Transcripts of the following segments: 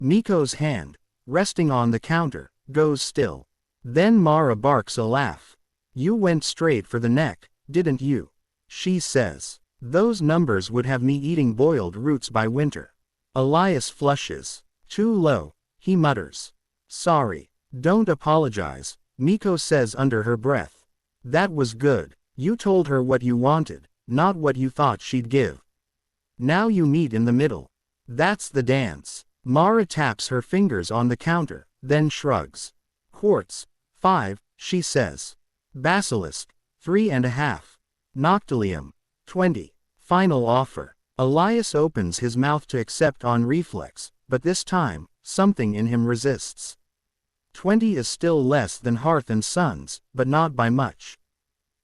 Miko's hand, resting on the counter, goes still. Then Mara barks a laugh. You went straight for the neck, didn't you? She says. Those numbers would have me eating boiled roots by winter. Elias flushes. Too low, he mutters. Sorry. Don't apologize, Miko says under her breath. That was good. You told her what you wanted, not what you thought she'd give. Now you meet in the middle. That's the dance. Mara taps her fingers on the counter, then shrugs. Quartz, 5, she says. Basilisk, 3.5. Noctilium, 20. Final offer. Elias opens his mouth to accept on reflex, but this time, something in him resists. 20 is still less than Hearth and Sons, but not by much.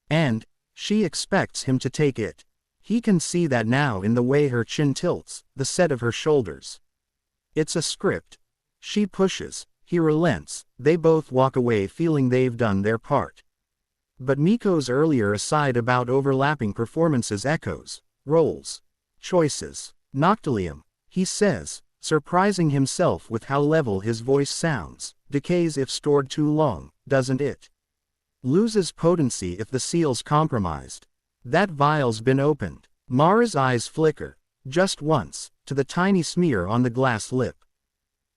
And she expects him to take it. He can see that now in the way her chin tilts, the set of her shoulders. It's a script. She pushes, he relents, they both walk away feeling they've done their part. But Miko's earlier aside about overlapping performances echoes, roles, choices. Noctilium, he says, surprising himself with how level his voice sounds, decays if stored too long, doesn't it? Loses potency if the seal's compromised. That vial's been opened. Mara's eyes flicker, just once, to the tiny smear on the glass lip.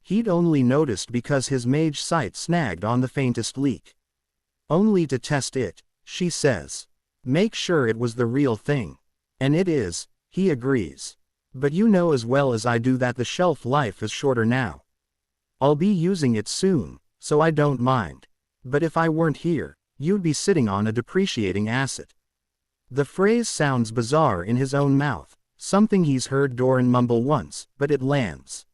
He'd only noticed because his mage sight snagged on the faintest leak. Only to test it, she says. Make sure it was the real thing. And it is, he agrees. But you know as well as I do that the shelf life is shorter now. I'll be using it soon, so I don't mind. But if I weren't here, you'd be sitting on a depreciating asset. The phrase sounds bizarre in his own mouth, something he's heard Doran mumble once, but it lands.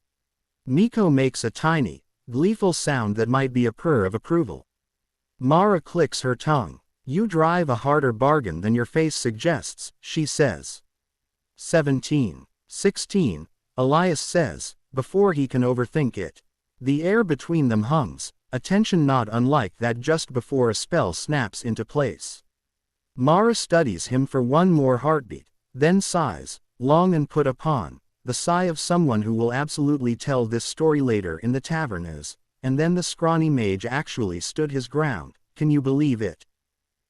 Miko makes a tiny, gleeful sound that might be a purr of approval. Mara clicks her tongue. You drive a harder bargain than your face suggests, she says. 17. 16, Elias says, before he can overthink it. The air between them hums, a tension not unlike that just before a spell snaps into place. Mara studies him for one more heartbeat, then sighs, long and put upon, the sigh of someone who will absolutely tell this story later in the tavern as, and then the scrawny mage actually stood his ground, can you believe it?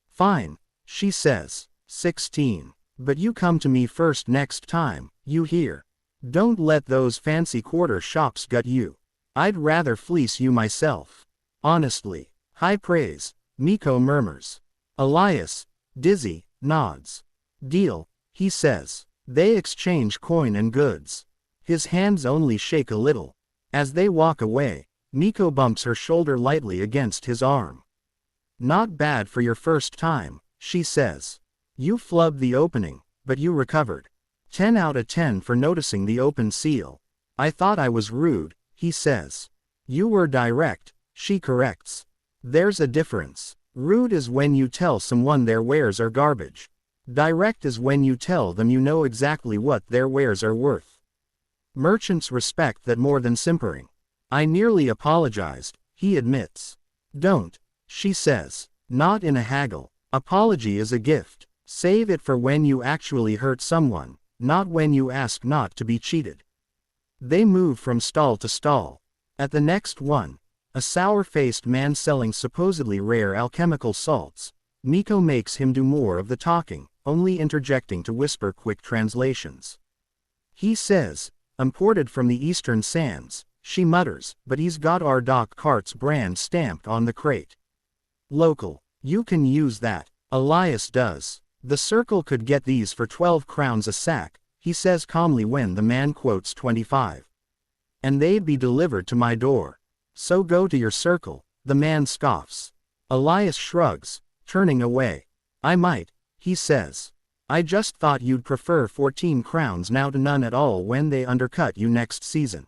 Fine, she says. 16. But you come to me first next time, you hear? Don't let those fancy quarter shops gut you. I'd rather fleece you myself. Honestly. High praise, Miko murmurs. Elias, dizzy, nods. Deal, he says. They exchange coin and goods. His hands only shake a little. As they walk away, Miko bumps her shoulder lightly against his arm. Not bad for your first time, she says. You flubbed the opening, but you recovered. 10 out of 10 for noticing the open seal. I thought I was rude, he says. You were direct, she corrects. There's a difference. Rude is when you tell someone their wares are garbage. Direct is when you tell them you know exactly what their wares are worth. Merchants respect that more than simpering. I nearly apologized, he admits. Don't, she says. Not in a haggle. Apology is a gift. Save it for when you actually hurt someone, not when you ask not to be cheated. They move from stall to stall. At the next one, a sour-faced man selling supposedly rare alchemical salts, Miko makes him do more of the talking, only interjecting to whisper quick translations. He says, imported from the eastern sands, she mutters, but he's got our Doc Cart's brand stamped on the crate. Local, you can use that. Elias does. The circle could get these for 12 crowns a sack, he says calmly when the man quotes 25. And they'd be delivered to my door. So go to your circle, the man scoffs. Elias shrugs, turning away. I might, he says. I just thought you'd prefer 14 crowns now to none at all when they undercut you next season.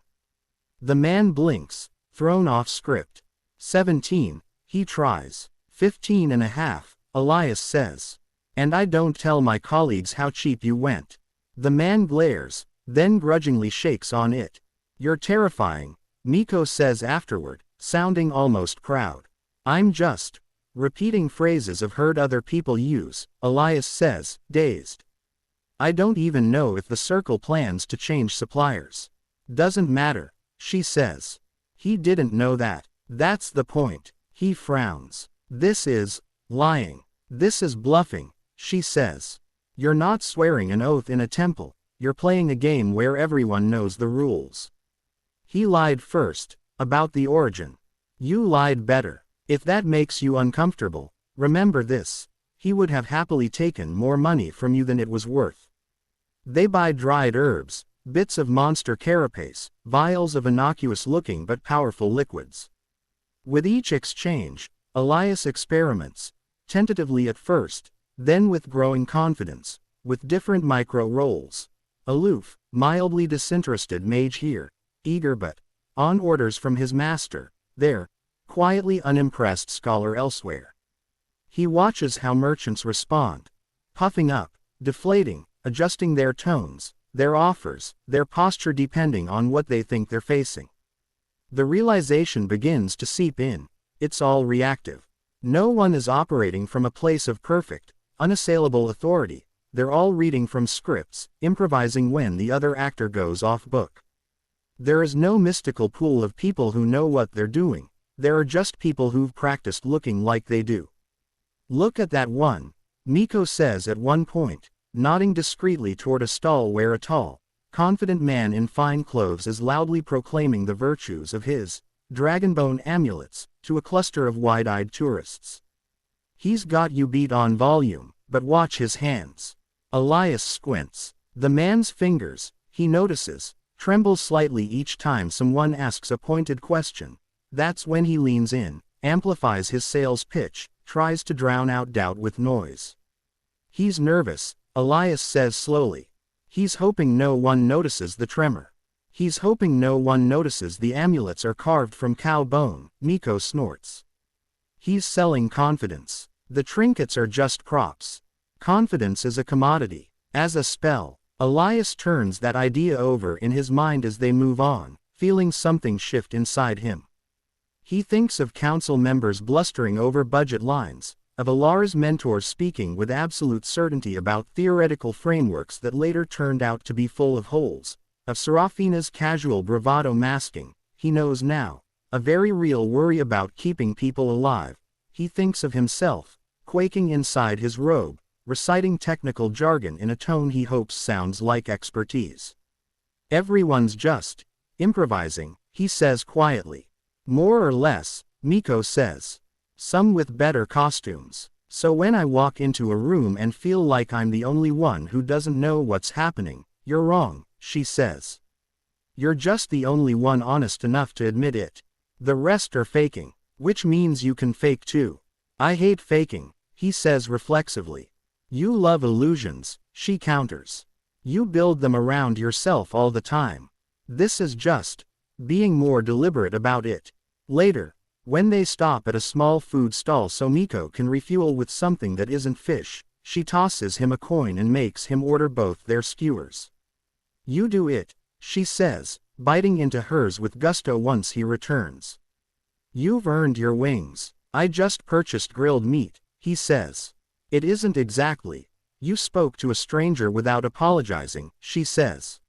The man blinks, thrown off script. 17, he tries. 15.5, Elias says. And I don't tell my colleagues how cheap you went. The man glares, then grudgingly shakes on it. You're terrifying, Miko says afterward, sounding almost proud. I'm just repeating phrases I've heard other people use, Elias says, dazed. I don't even know if the circle plans to change suppliers. Doesn't matter. she says. He didn't know that. That's the point. He frowns. This is lying. This is bluffing, she says. You're not swearing an oath in a temple, you're playing a game where everyone knows the rules. He lied first, about the origin. You lied better. If that makes you uncomfortable, remember this. He would have happily taken more money from you than it was worth. They buy dried herbs, bits of monster carapace, vials of innocuous-looking but powerful liquids. With each exchange, Elias experiments, tentatively at first, then with growing confidence, with different micro-roles. Aloof, mildly disinterested mage here, eager but, on orders from his master, there, quietly unimpressed scholar elsewhere. He watches how merchants respond, puffing up, deflating, adjusting their tones, their offers, their posture depending on what they think they're facing. The realization begins to seep in. It's all reactive. No one is operating from a place of perfect, unassailable authority. They're all reading from scripts, improvising when the other actor goes off book. There is no mystical pool of people who know what they're doing. There are just people who've practiced looking like they do. Look at that one, Miko says at one point, nodding discreetly toward a stall where a tall, confident man in fine clothes is loudly proclaiming the virtues of his dragonbone amulets to a cluster of wide-eyed tourists. He's got you beat on volume, but watch his hands. Elias squints. The man's fingers, he notices, tremble slightly each time someone asks a pointed question. That's when he leans in, amplifies his sales pitch, tries to drown out doubt with noise. He's nervous, Elias says slowly. He's hoping no one notices the tremor. He's hoping no one notices the amulets are carved from cow bone, Miko snorts. He's selling confidence. The trinkets are just props. Confidence is a commodity. As a spell, Elias turns that idea over in his mind as they move on, feeling something shift inside him. He thinks of council members blustering over budget lines, of Alara's mentors speaking with absolute certainty about theoretical frameworks that later turned out to be full of holes, of Serafina's casual bravado masking, he knows now, a very real worry about keeping people alive. He thinks of himself, quaking inside his robe, reciting technical jargon in a tone he hopes sounds like expertise. Everyone's just improvising, he says quietly. More or less, Miko says. Some with better costumes. So when I walk into a room and feel like I'm the only one who doesn't know what's happening, you're wrong, she says. You're just the only one honest enough to admit it. The rest are faking, which means you can fake too. I hate faking, he says reflexively. You love illusions, she counters. You build them around yourself all the time. This is just being more deliberate about it. Later, when they stop at a small food stall so Miko can refuel with something that isn't fish, she tosses him a coin and makes him order both their skewers. You do it, she says, biting into hers with gusto once he returns. You've earned your wings. I just purchased grilled meat, he says. It isn't exactly. You spoke to a stranger without apologizing, she says.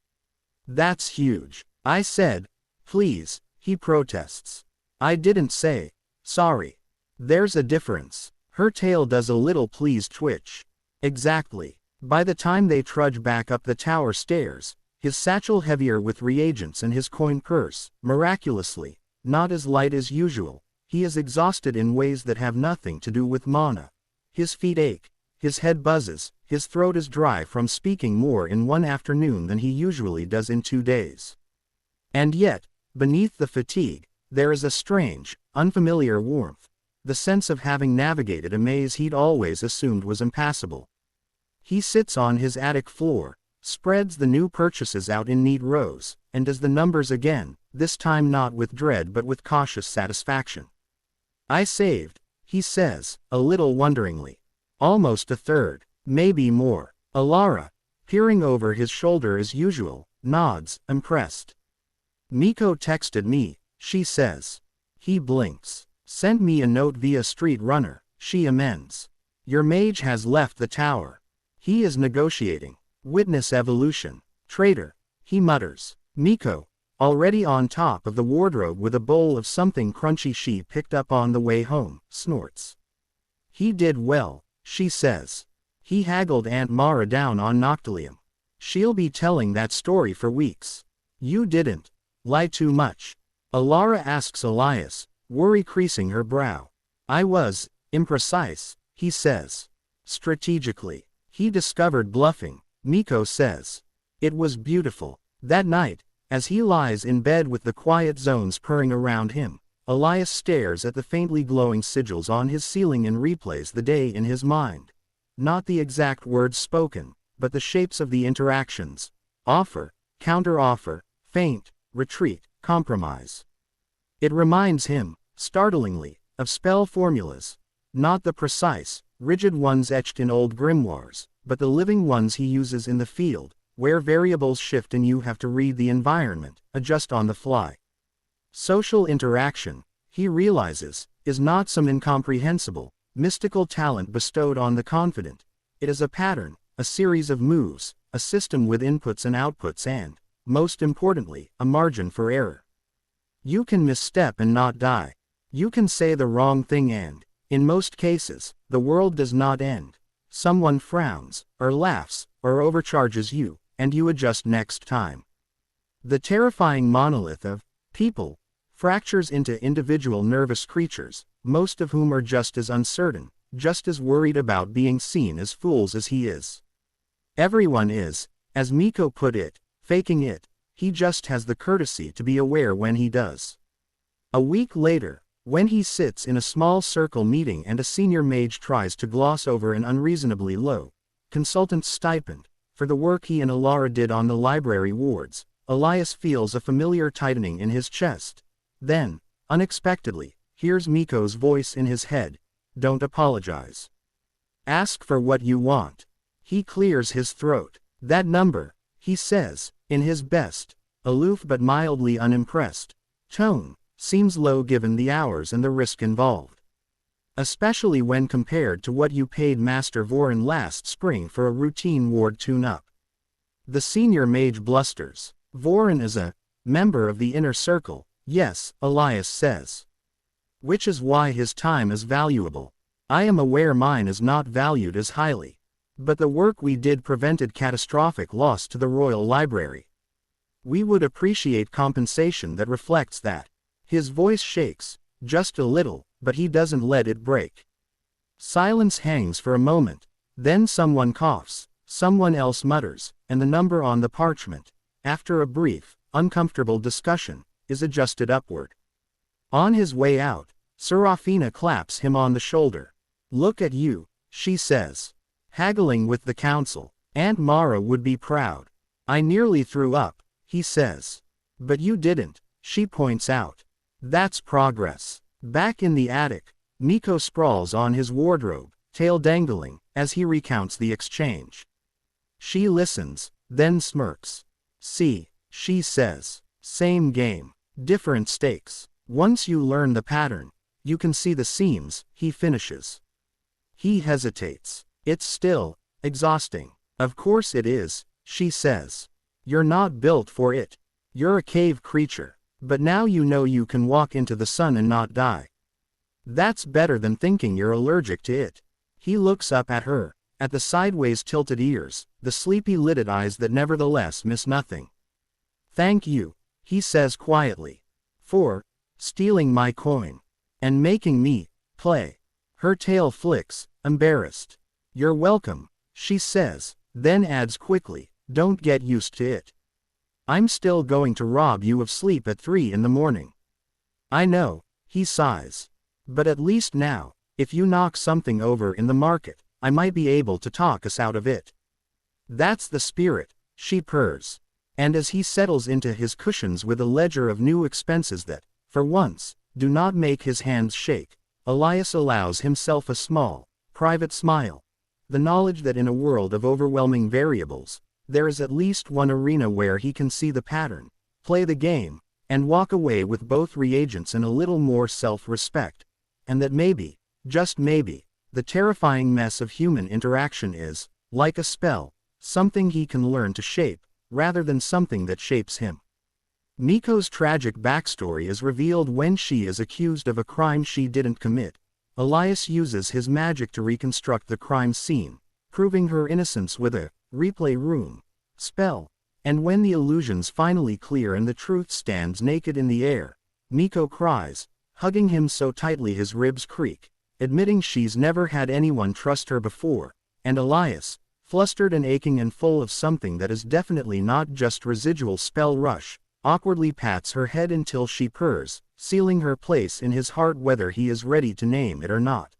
That's huge. I said, please, he protests. I didn't say, sorry. There's a difference. Her tail does a little pleased twitch. Exactly. By the time they trudge back up the tower stairs, his satchel heavier with reagents and his coin purse, miraculously, not as light as usual, he is exhausted in ways that have nothing to do with mana. His feet ache, his head buzzes, his throat is dry from speaking more in one afternoon than he usually does in 2 days. And yet, beneath the fatigue, there is a strange, unfamiliar warmth, the sense of having navigated a maze he'd always assumed was impassable. He sits on his attic floor, spreads the new purchases out in neat rows, and does the numbers again, this time not with dread but with cautious satisfaction. I saved, he says, a little wonderingly. Almost a third, maybe more. Alara, peering over his shoulder as usual, nods, impressed. Miko texted me, she says. He blinks. Sent me a note via Street Runner, she amends. Your mage has left the tower. He is negotiating. Witness evolution. Traitor, he mutters. Miko, already on top of the wardrobe with a bowl of something crunchy she picked up on the way home, snorts. He did well, she says. He haggled Aunt Mara down on Noctilium. She'll be telling that story for weeks. You didn't lie too much. Alara asks Elias, worry creasing her brow. I was imprecise, he says. Strategically. He discovered bluffing, Miko says. It was beautiful. That night, as he lies in bed with the quiet zones purring around him, Elias stares at the faintly glowing sigils on his ceiling and replays the day in his mind. Not the exact words spoken, but the shapes of the interactions. Offer, counter-offer, feint, retreat, compromise. It reminds him, startlingly, of spell formulas. Not the precise, rigid ones etched in old grimoires, but the living ones he uses in the field, where variables shift and you have to read the environment, adjust on the fly. Social interaction, he realizes, is not some incomprehensible, mystical talent bestowed on the confident. It is a pattern, a series of moves, a system with inputs and outputs and, most importantly, a margin for error. You can misstep and not die. You can say the wrong thing and, in most cases, the world does not end. Someone frowns, or laughs, or overcharges you, and you adjust next time. The terrifying monolith of people fractures into individual nervous creatures, most of whom are just as uncertain, just as worried about being seen as fools as he is. Everyone is, as Miko put it, faking it. He just has the courtesy to be aware when he does. A week later, when he sits in a small circle meeting and a senior mage tries to gloss over an unreasonably low consultant's stipend for the work he and Alara did on the library wards, Elias feels a familiar tightening in his chest. Then, unexpectedly, hears Miko's voice in his head. Don't apologize. Ask for what you want. He clears his throat. That number, he says, in his best, aloof but mildly unimpressed tone, seems low given the hours and the risk involved. Especially when compared to what you paid Master Vorin last spring for a routine ward tune-up. The senior mage blusters. Vorin is a member of the inner circle, yes, Elias says. Which is why his time is valuable. I am aware mine is not valued as highly. But the work we did prevented catastrophic loss to the Royal Library. We would appreciate compensation that reflects that. His voice shakes, just a little, but he doesn't let it break. Silence hangs for a moment, then someone coughs, someone else mutters, and the number on the parchment, after a brief, uncomfortable discussion, is adjusted upward. On his way out, Serafina claps him on the shoulder. Look at you, she says. Haggling with the council. Aunt Mara would be proud. I nearly threw up, he says. But you didn't, she points out. That's progress. Back in the attic, Miko sprawls on his wardrobe, tail dangling, as he recounts the exchange. She listens, then smirks. See, she says. Same game. Different stakes. Once you learn the pattern, you can see the seams, he finishes. He hesitates. It's still exhausting. Of course it is, she says. You're not built for it. You're a cave creature. But now you know you can walk into the sun and not die. That's better than thinking you're allergic to it. He looks up at her, at the sideways tilted ears, the sleepy-lidded eyes that nevertheless miss nothing. Thank you, he says quietly. For stealing my coin. And making me play. Her tail flicks, embarrassed. You're welcome, she says, then adds quickly, don't get used to it. I'm still going to rob you of sleep at 3 in the morning. I know, he sighs. But at least now, if you knock something over in the market, I might be able to talk us out of it. That's the spirit, she purrs. And as he settles into his cushions with a ledger of new expenses that, for once, do not make his hands shake, Elias allows himself a small, private smile. The knowledge that in a world of overwhelming variables, there is at least one arena where he can see the pattern, play the game, and walk away with both reagents and a little more self-respect. And that maybe, just maybe, the terrifying mess of human interaction is, like a spell, something he can learn to shape, rather than something that shapes him. Miko's tragic backstory is revealed when she is accused of a crime she didn't commit. Elias uses his magic to reconstruct the crime scene, proving her innocence with a replay room spell. And when the illusions finally clear and the truth stands naked in the air, Miko cries, hugging him so tightly his ribs creak, admitting she's never had anyone trust her before, and Elias, flustered and aching and full of something that is definitely not just residual spell rush, awkwardly pats her head until she purrs, sealing her place in his heart whether he is ready to name it or not.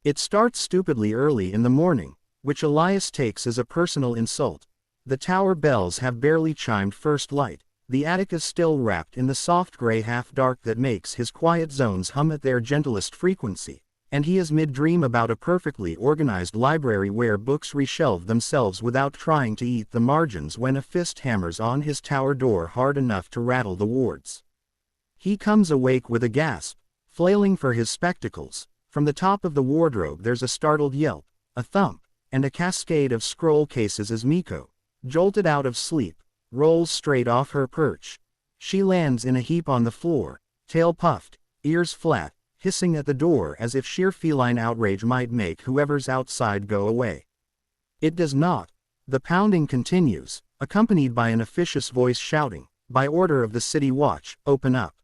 It starts stupidly early in the morning, which Elias takes as a personal insult. The tower bells have barely chimed first light, the attic is still wrapped in the soft gray half-dark that makes his quiet zones hum at their gentlest frequency, and he is mid-dream about a perfectly organized library where books reshelve themselves without trying to eat the margins when a fist hammers on his tower door hard enough to rattle the wards. He comes awake with a gasp, flailing for his spectacles. From the top of the wardrobe there's a startled yelp, a thump, and a cascade of scroll cases as Miko, jolted out of sleep, rolls straight off her perch. She lands in a heap on the floor, tail puffed, ears flat, hissing at the door as if sheer feline outrage might make whoever's outside go away. It does not. The pounding continues, accompanied by an officious voice shouting, "By order of the city watch, open up."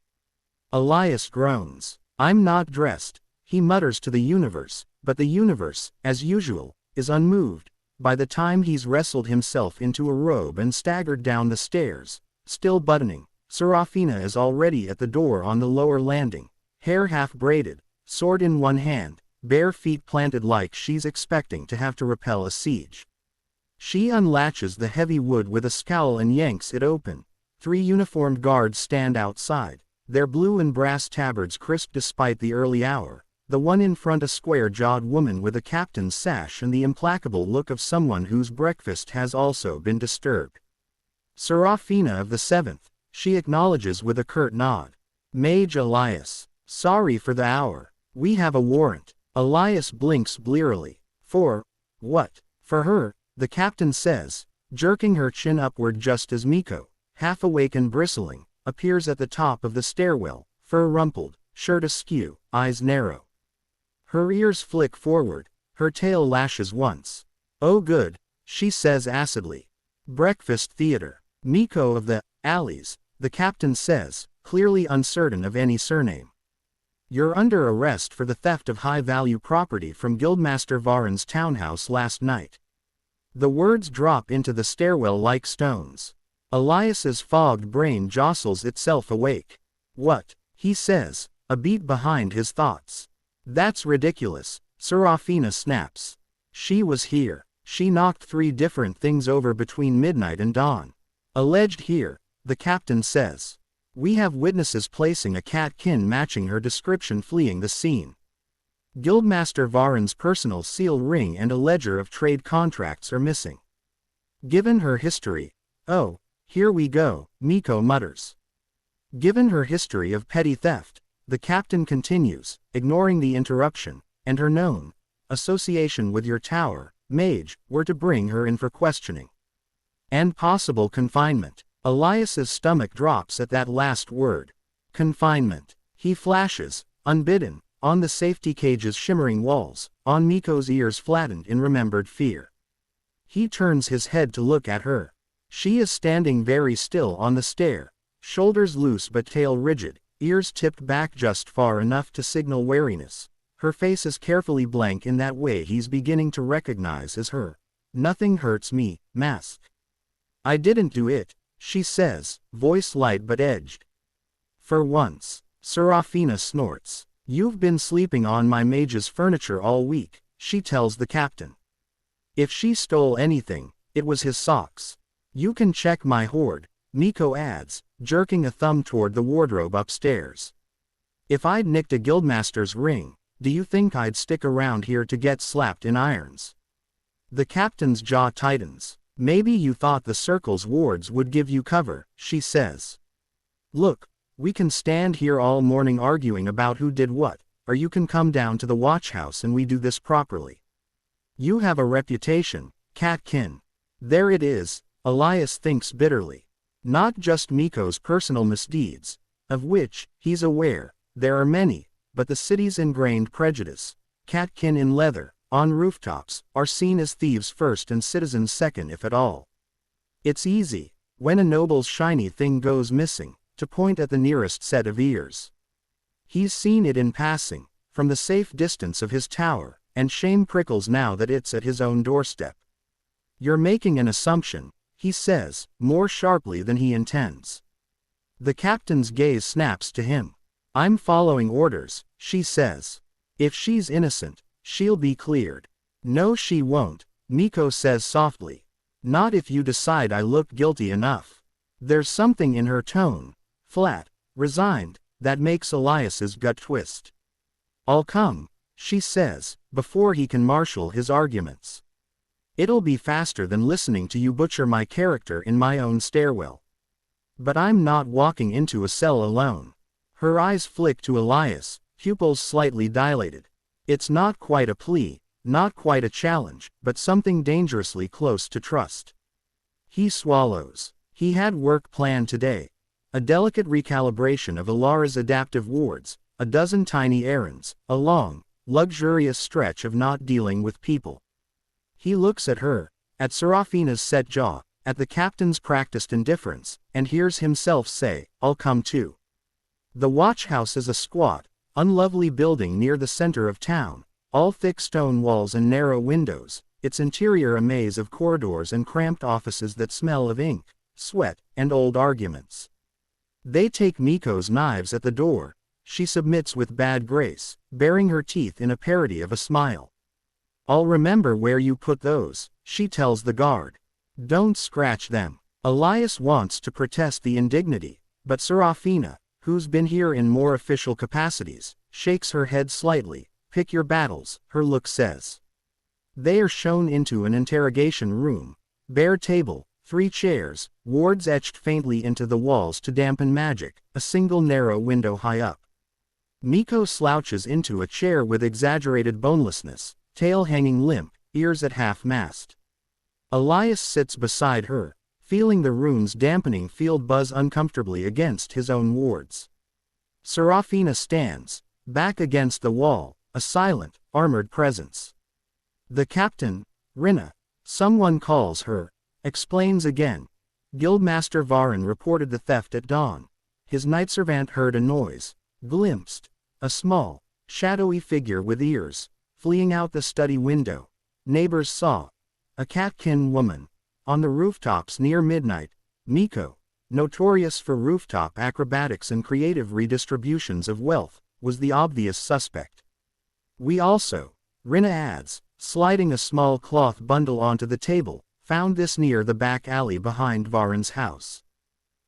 Elias groans. "I'm not dressed," he mutters to the universe, but the universe, as usual, is unmoved. By the time he's wrestled himself into a robe and staggered down the stairs, still buttoning, Serafina is already at the door on the lower landing, hair half braided, sword in one hand, bare feet planted like she's expecting to have to repel a siege. She unlatches the heavy wood with a scowl and yanks it open. 3 uniformed guards stand outside, their blue and brass tabards crisp despite the early hour. The one in front a square-jawed woman with a captain's sash and the implacable look of someone whose breakfast has also been disturbed. Serafina of the 7th, she acknowledges with a curt nod. "Mage Elias. Sorry for the hour. We have a warrant." Elias blinks blearily. "For what?" "For her," the captain says, jerking her chin upward just as Miko, half awake and bristling, appears at the top of the stairwell, fur rumpled, shirt askew, eyes narrow. Her ears flick forward, her tail lashes once. "Oh good," she says acidly. "Breakfast theater." "Miko of the alleys," the captain says, clearly uncertain of any surname. "You're under arrest for the theft of high-value property from Guildmaster Varen's townhouse last night." The words drop into the stairwell like stones. Elias's fogged brain jostles itself awake. "What?" he says, a beat behind his thoughts. "That's ridiculous," Serafina snaps. "She was here. She knocked 3 different things over between midnight and dawn." "Alleged here," the captain says. "We have witnesses placing a catkin matching her description fleeing the scene. Guildmaster Varen's personal seal ring and a ledger of trade contracts are missing." "Given her history." "Oh, here we go," Miko mutters. "Given her history of petty theft," the captain continues, ignoring the interruption, "and her known association with your tower, mage, were to bring her in for questioning. And possible confinement." Elias's stomach drops at that last word. Confinement. He flashes, unbidden, on the safety cage's shimmering walls, on Miko's ears flattened in remembered fear. He turns his head to look at her. She is standing very still on the stair, shoulders loose but tail rigid, ears tipped back just far enough to signal wariness. Her face is carefully blank in that way he's beginning to recognize as her "nothing hurts me" mask. "I didn't do it," she says, voice light but edged. "For once," Serafina snorts. "You've been sleeping on my mage's furniture all week," she tells the captain. "If she stole anything, it was his socks. You can check my hoard," Miko adds, jerking a thumb toward the wardrobe upstairs. "If I'd nicked a guildmaster's ring, do you think I'd stick around here to get slapped in irons?" The captain's jaw tightens. "Maybe you thought the Circle's wards would give you cover," she says. "Look, we can stand here all morning arguing about who did what, or you can come down to the watch house and we do this properly. You have a reputation, catkin." There it is, Elias thinks bitterly. Not just Miko's personal misdeeds, of which, he's aware, there are many, but the city's ingrained prejudice. Catkin in leather, on rooftops, are seen as thieves first and citizens second if at all. It's easy, when a noble's shiny thing goes missing, to point at the nearest set of ears. He's seen it in passing, from the safe distance of his tower, and shame prickles now that it's at his own doorstep. You're making an assumption, he says, more sharply than he intends. The captain's gaze snaps to him. I'm following orders, she says. If she's innocent, she'll be cleared. No, she won't, Miko says softly. Not if you decide I look guilty enough. There's something in her tone, flat, resigned, that makes Elias's gut twist. I'll come, she says, before he can marshal his arguments. It'll be faster than listening to you butcher my character in my own stairwell. But I'm not walking into a cell alone. Her eyes flick to Elias, pupils slightly dilated. It's not quite a plea, not quite a challenge, but something dangerously close to trust. He swallows. He had work planned today. A delicate recalibration of Alara's adaptive wards, a dozen tiny errands, a long, luxurious stretch of not dealing with people. He looks at her, at Serafina's set jaw, at the captain's practiced indifference, and hears himself say, I'll come too. The watchhouse is a squat, unlovely building near the center of town, all thick stone walls and narrow windows, its interior a maze of corridors and cramped offices that smell of ink, sweat, and old arguments. They take Miko's knives at the door. She submits with bad grace, baring her teeth in a parody of a smile. I'll remember where you put those, she tells the guard. Don't scratch them. Elias wants to protest the indignity, but Serafina, who's been here in more official capacities, shakes her head slightly. Pick your battles, her look says. They are shown into an interrogation room. Bare table, 3 chairs, wards etched faintly into the walls to dampen magic, a single narrow window high up. Miko slouches into a chair with exaggerated bonelessness, tail hanging limp, ears at half-mast. Elias sits beside her, feeling the room's dampening field buzz uncomfortably against his own wards. Serafina stands, back against the wall, a silent, armored presence. The captain, Rina, someone calls her, explains again. Guildmaster Varan reported the theft at dawn. His knightservant heard a noise, glimpsed a small, shadowy figure with ears, fleeing out the study window. Neighbors saw a catkin woman on the rooftops near midnight. Miko, notorious for rooftop acrobatics and creative redistributions of wealth, was the obvious suspect. We also, Rina adds, sliding a small cloth bundle onto the table, found this near the back alley behind Varan's house.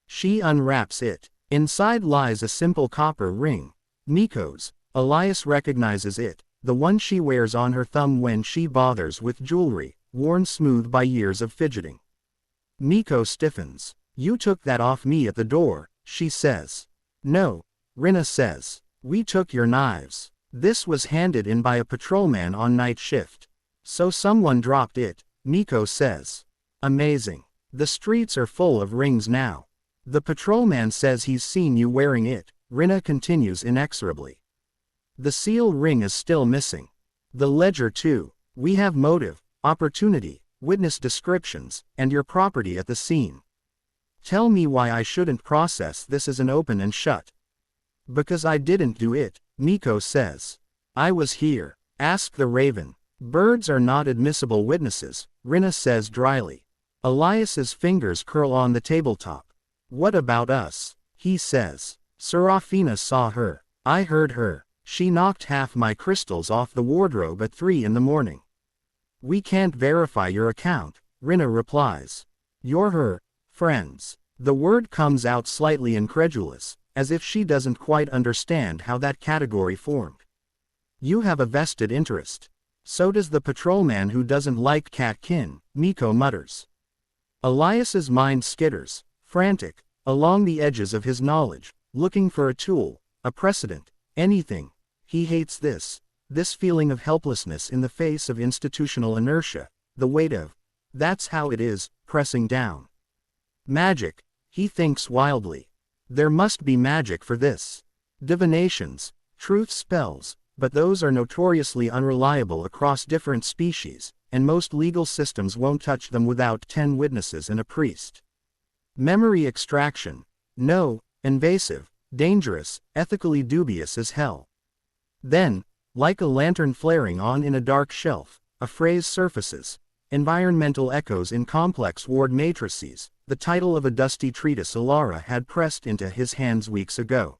She unwraps it. Inside lies a simple copper ring. Miko's. Elias recognizes it, the one she wears on her thumb when she bothers with jewelry, worn smooth by years of fidgeting. Miko stiffens. You took that off me at the door, she says. No, Rina says. We took your knives. This was handed in by a patrolman on night shift. So someone dropped it, Miko says. Amazing. The streets are full of rings now. The patrolman says he's seen you wearing it, Rina continues inexorably. The seal ring is still missing. The ledger too. We have motive, opportunity, witness descriptions, and your property at the scene. Tell me why I shouldn't process this as an open and shut. Because I didn't do it, Miko says. I was here. Ask the raven. Birds are not admissible witnesses, Rina says dryly. Elias's fingers curl on the tabletop. What about us? He says. Serafina saw her. I heard her. She knocked half my crystals off the wardrobe at 3 in the morning. We can't verify your account, Rina replies. You're her friends. The word comes out slightly incredulous, as if she doesn't quite understand how that category formed. You have a vested interest. So does the patrolman who doesn't like catkin, Miko mutters. Elias's mind skitters, frantic, along the edges of his knowledge, looking for a tool, a precedent, anything. He hates this feeling of helplessness in the face of institutional inertia, the weight of, that's how it is, pressing down. Magic, He thinks wildly. There must be magic for this. Divinations, truth spells, but those are notoriously unreliable across different species, and most legal systems won't touch them without 10 witnesses and a priest. Memory extraction. No, invasive, dangerous, ethically dubious as hell. Then, like a lantern flaring on in a dark shelf, a phrase surfaces. Environmental echoes in complex word matrices, the title of a dusty treatise Alara had pressed into his hands weeks ago.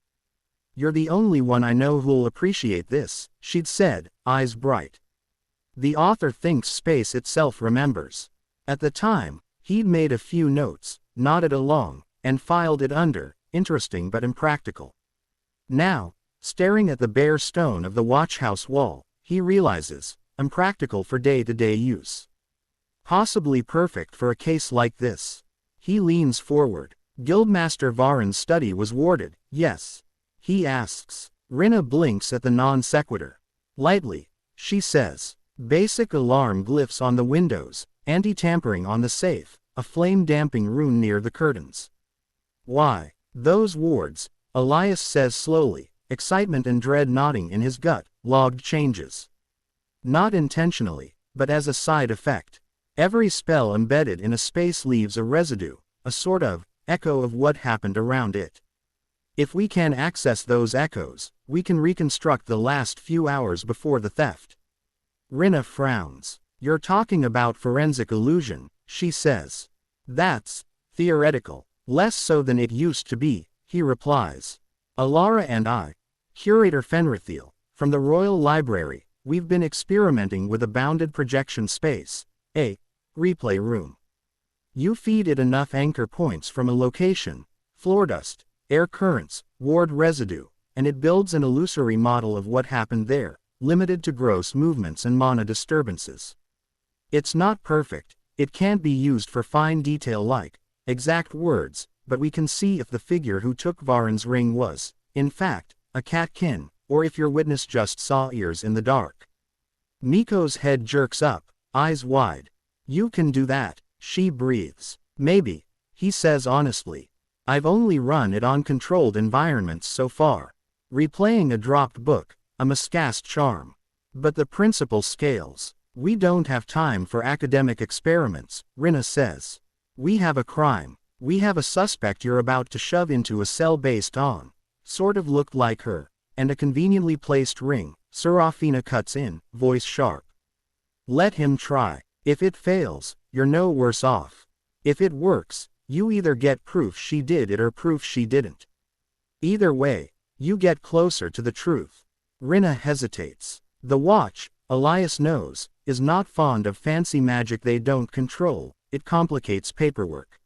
"You're the only one I know who'll appreciate this," she'd said, eyes bright. The author thinks space itself remembers. At the time, he'd made a few notes, nodded along, and filed it under, interesting but impractical. Now, staring at the bare stone of the watchhouse wall, he realizes, impractical for day-to-day use. Possibly perfect for a case like this. He leans forward. Guildmaster Varen's study was warded, yes. He asks. Rinna blinks at the non-sequitur. Lightly, she says. Basic alarm glyphs on the windows, anti-tampering on the safe, a flame-damping rune near the curtains. Why, those wards, Elias says slowly, excitement and dread knotting in his gut, logged changes. Not intentionally, but as a side effect. Every spell embedded in a space leaves a residue, a sort of echo of what happened around it. If we can access those echoes, we can reconstruct the last few hours before the theft. Rinna frowns. You're talking about forensic illusion, she says. That's theoretical. Less so than it used to be, he replies. Alara and I, Curator Fenrithiel, from the Royal Library, we've been experimenting with a bounded projection space, a replay room. You feed it enough anchor points from a location, floor dust, air currents, ward residue, and it builds an illusory model of what happened there, limited to gross movements and mana disturbances. It's not perfect, it can't be used for fine detail like exact words, but we can see if the figure who took Varen's ring was, in fact, a catkin, or if your witness just saw ears in the dark. Miko's head jerks up, eyes wide. You can do that, she breathes. Maybe, he says honestly. I've only run it on controlled environments so far. Replaying a dropped book, a miscast charm. But the principle scales. We don't have time for academic experiments, Rinna says. We have a crime. We have a suspect you're about to shove into a cell based on. Sort of looked like her. And a conveniently placed ring, Serafina cuts in, voice sharp. Let him try. If it fails, you're no worse off. If it works, you either get proof she did it or proof she didn't. Either way, you get closer to the truth. Rinna hesitates. The watch, Elias knows, is not fond of fancy magic they don't control, it complicates paperwork.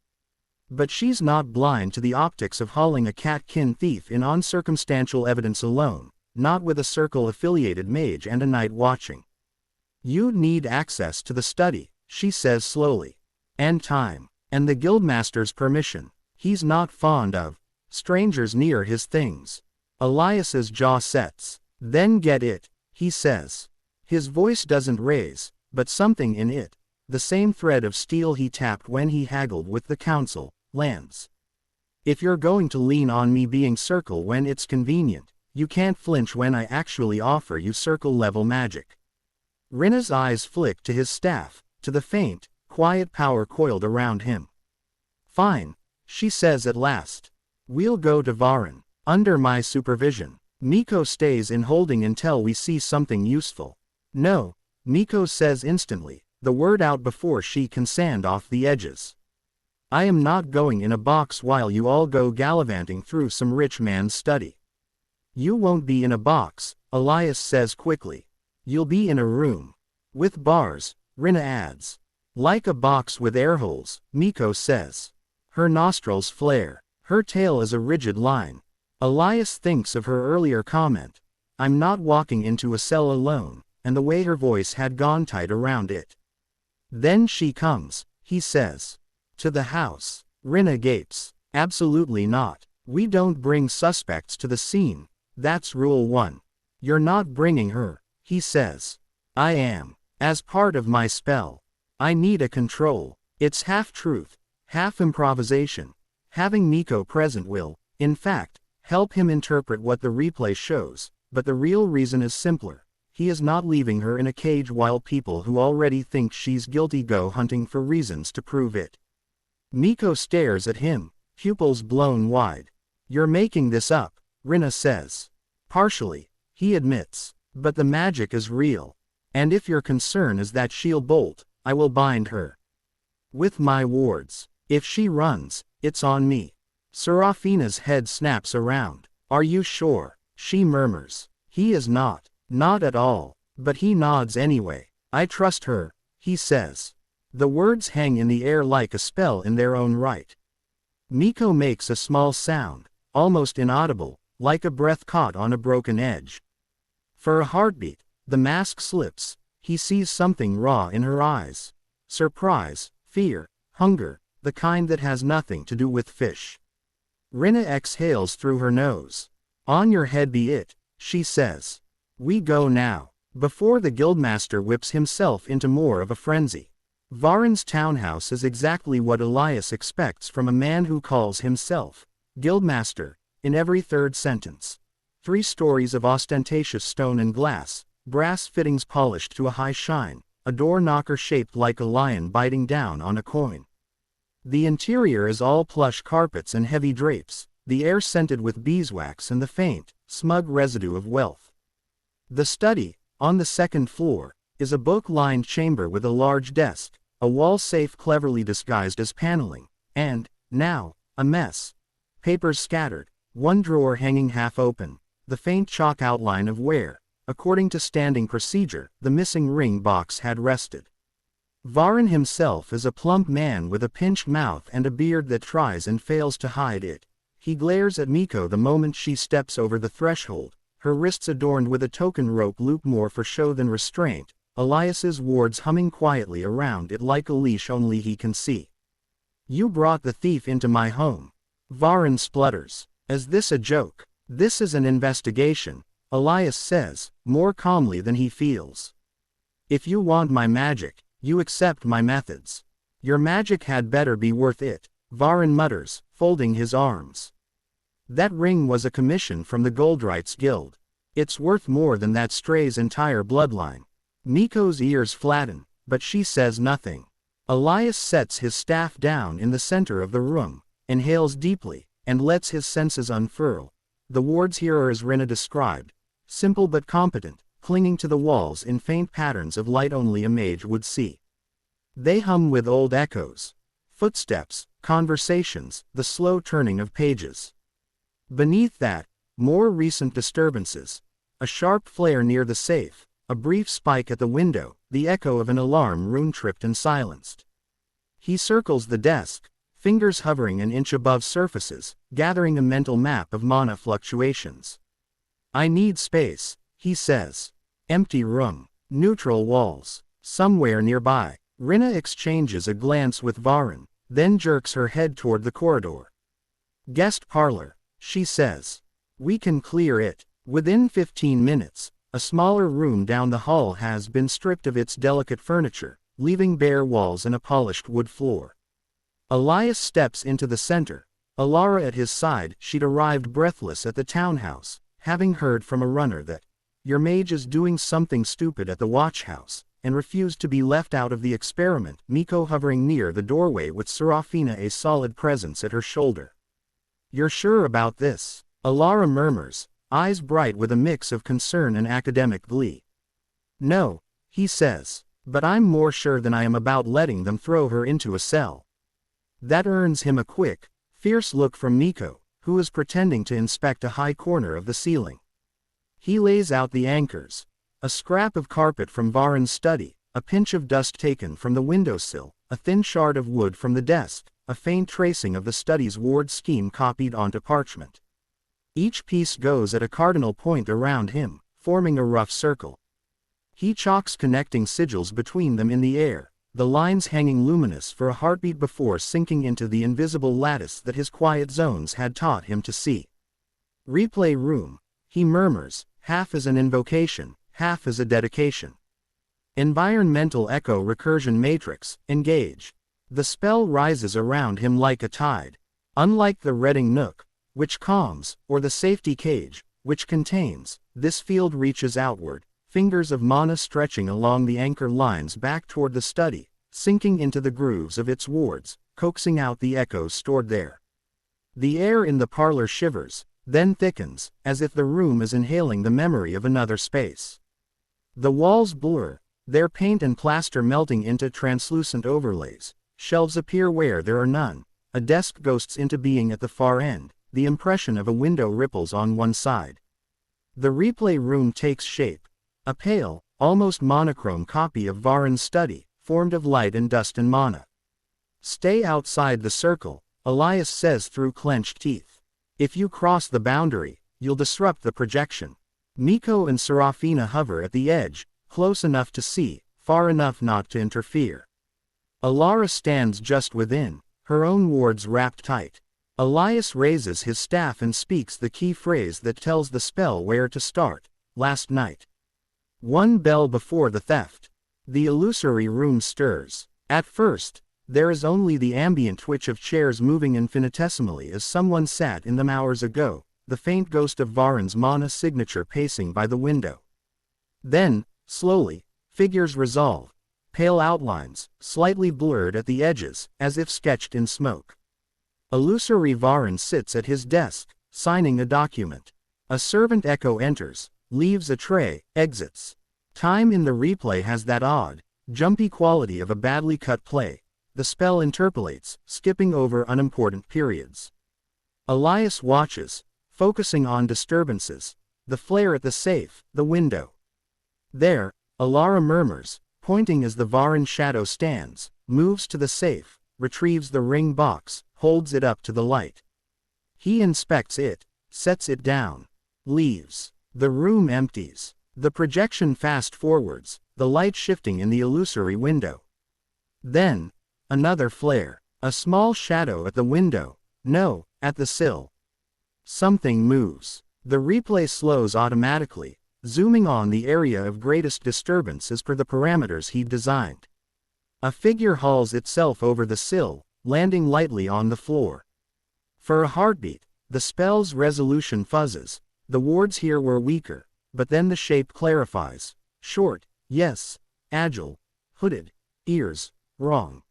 But she's not blind to the optics of hauling a catkin thief in on circumstantial evidence alone, not with a circle-affiliated mage and a night watching. You'd need access to the study, she says slowly. And time. And the guildmaster's permission. He's not fond of strangers near his things. Elias's jaw sets. Then get it, he says. His voice doesn't raise, but something in it, the same thread of steel he tapped when he haggled with the council, lands. If you're going to lean on me being circle when it's convenient, you can't flinch when I actually offer you circle-level magic. Rinna's eyes flick to his staff, to the faint, quiet power coiled around him. Fine, she says at last. We'll go to Varen, under my supervision. Miko stays in holding until we see something useful. No, Miko says instantly, the word out before she can sand off the edges. I am not going in a box while you all go gallivanting through some rich man's study. You won't be in a box, Elias says quickly. You'll be in a room. With bars, Rinna adds. Like a box with air holes, Miko says. Her nostrils flare. Her tail is a rigid line. Elias thinks of her earlier comment. I'm not walking into a cell alone, and the way her voice had gone tight around it. Then she comes, he says. To the house. Rinna gapes. Absolutely not. We don't bring suspects to the scene. That's rule 1. You're not bringing her, he says. I am. As part of my spell. I need a control. It's half truth, half improvisation, Having Miko present will, in fact, help him interpret what the replay shows, but the real reason is simpler. He is not leaving her in a cage while people who already think she's guilty go hunting for reasons to prove it. Miko stares at him, pupils blown wide. You're making this up, Rina says. Partially, he admits, but the magic is real. And if your concern is that she'll bolt, I will bind her with my wards. If she runs, it's on me. Serafina's head snaps around. Are you sure? She murmurs. He is not. Not at all. But he nods anyway. I trust her, he says. The words hang in the air like a spell in their own right. Miko makes a small sound, almost inaudible, like a breath caught on a broken edge. For a heartbeat, the mask slips. He sees something raw in her eyes. Surprise, fear, hunger, the kind that has nothing to do with fish. Rina exhales through her nose. On your head be it, she says. We go now, before the guildmaster whips himself into more of a frenzy. Varen's townhouse is exactly what Elias expects from a man who calls himself guildmaster in every third sentence. 3 stories of ostentatious stone and glass, brass fittings polished to a high shine, a door knocker shaped like a lion biting down on a coin. The interior is all plush carpets and heavy drapes, the air scented with beeswax and the faint, smug residue of wealth. The study, on the 2nd floor, is a book-lined chamber with a large desk, a wall safe cleverly disguised as paneling, and, now, a mess. Papers scattered, one drawer hanging half open, the faint chalk outline of where, according to standing procedure, the missing ring box had rested. Varen himself is a plump man with a pinched mouth and a beard that tries and fails to hide it. He glares at Miko the moment she steps over the threshold, her wrists adorned with a token rope loop more for show than restraint, Elias's wards humming quietly around it like a leash only he can see. You brought the thief into my home. Varen splutters. Is this a joke? This is an investigation, Elias says, more calmly than he feels. If you want my magic, you accept my methods. Your magic had better be worth it, Varen mutters, folding his arms. That ring was a commission from the Goldrights Guild. It's worth more than that stray's entire bloodline. Miko's ears flatten, but she says nothing. Elias sets his staff down in the center of the room, inhales deeply, and lets his senses unfurl. The wards here are as Rina described, simple but competent, clinging to the walls in faint patterns of light only a mage would see. They hum with old echoes. Footsteps, conversations, the slow turning of pages. Beneath that, more recent disturbances. A sharp flare near the safe, a brief spike at the window, the echo of an alarm rune-tripped and silenced. He circles the desk, fingers hovering an inch above surfaces, gathering a mental map of mana fluctuations. I need space, he says. Empty room. Neutral walls. Somewhere nearby. Rina exchanges a glance with Varen, then jerks her head toward the corridor. Guest parlor, she says. We can clear it. Within 15 minutes, a smaller room down the hall has been stripped of its delicate furniture, leaving bare walls and a polished wood floor. Elias steps into the center, Alara at his side. She'd arrived breathless at the townhouse, having heard from a runner that your mage is doing something stupid at the watch house, and refused to be left out of the experiment. Miko hovering near the doorway with Serafina a solid presence at her shoulder. You're sure about this? Alara murmurs, eyes bright with a mix of concern and academic glee. No, he says, but I'm more sure than I am about letting them throw her into a cell. That earns him a quick, fierce look from Miko, who is pretending to inspect a high corner of the ceiling. He lays out the anchors. A scrap of carpet from Varen's study, a pinch of dust taken from the windowsill, a thin shard of wood from the desk, a faint tracing of the study's ward scheme copied onto parchment. Each piece goes at a cardinal point around him, forming a rough circle. He chalks connecting sigils between them in the air, the lines hanging luminous for a heartbeat before sinking into the invisible lattice that his quiet zones had taught him to see. Replay room, he murmurs, half as an invocation, half as a dedication. Environmental echo recursion matrix, engage. The spell rises around him like a tide. Unlike the redding nook, which calms, or the safety cage, which contains, this field reaches outward, fingers of mana stretching along the anchor lines back toward the study, sinking into the grooves of its wards, coaxing out the echoes stored there. The air in the parlor shivers, then thickens, as if the room is inhaling the memory of another space. The walls blur, their paint and plaster melting into translucent overlays, shelves appear where there are none, a desk ghosts into being at the far end, the impression of a window ripples on one side. The replay room takes shape, a pale, almost monochrome copy of Varen's study, formed of light and dust and mana. "Stay outside the circle," Elias says through clenched teeth. "If you cross the boundary, you'll disrupt the projection." Miko and Serafina hover at the edge, close enough to see, far enough not to interfere. Alara stands just within, her own wards wrapped tight. Elias raises his staff and speaks the key phrase that tells the spell where to start. "Last night." One bell before the theft. The illusory room stirs. At first, there is only the ambient twitch of chairs moving infinitesimally as someone sat in them hours ago, the faint ghost of Varen's mana signature pacing by the window. Then, slowly, figures resolve, pale outlines, slightly blurred at the edges, as if sketched in smoke. Illusory Varen sits at his desk, signing a document. A servant echo enters, leaves a tray, exits. Time in the replay has that odd, jumpy quality of a badly cut play. The spell interpolates, skipping over unimportant periods. Elias watches, focusing on disturbances, the flare at the safe, the window. "There," Alara murmurs, pointing as the Varen shadow stands, moves to the safe, retrieves the ring box, holds it up to the light. He inspects it, sets it down, leaves. The room empties. The projection fast forwards, the light shifting in the illusory window. Then, another flare, a small shadow at the window, no, at the sill. Something moves. The replay slows automatically, zooming on the area of greatest disturbance as per the parameters he'd designed. A figure hauls itself over the sill, landing lightly on the floor. For a heartbeat, the spell's resolution fuzzes. The wards here were weaker, but then the shape clarifies. Short, yes. Agile. Hooded. Ears, wrong.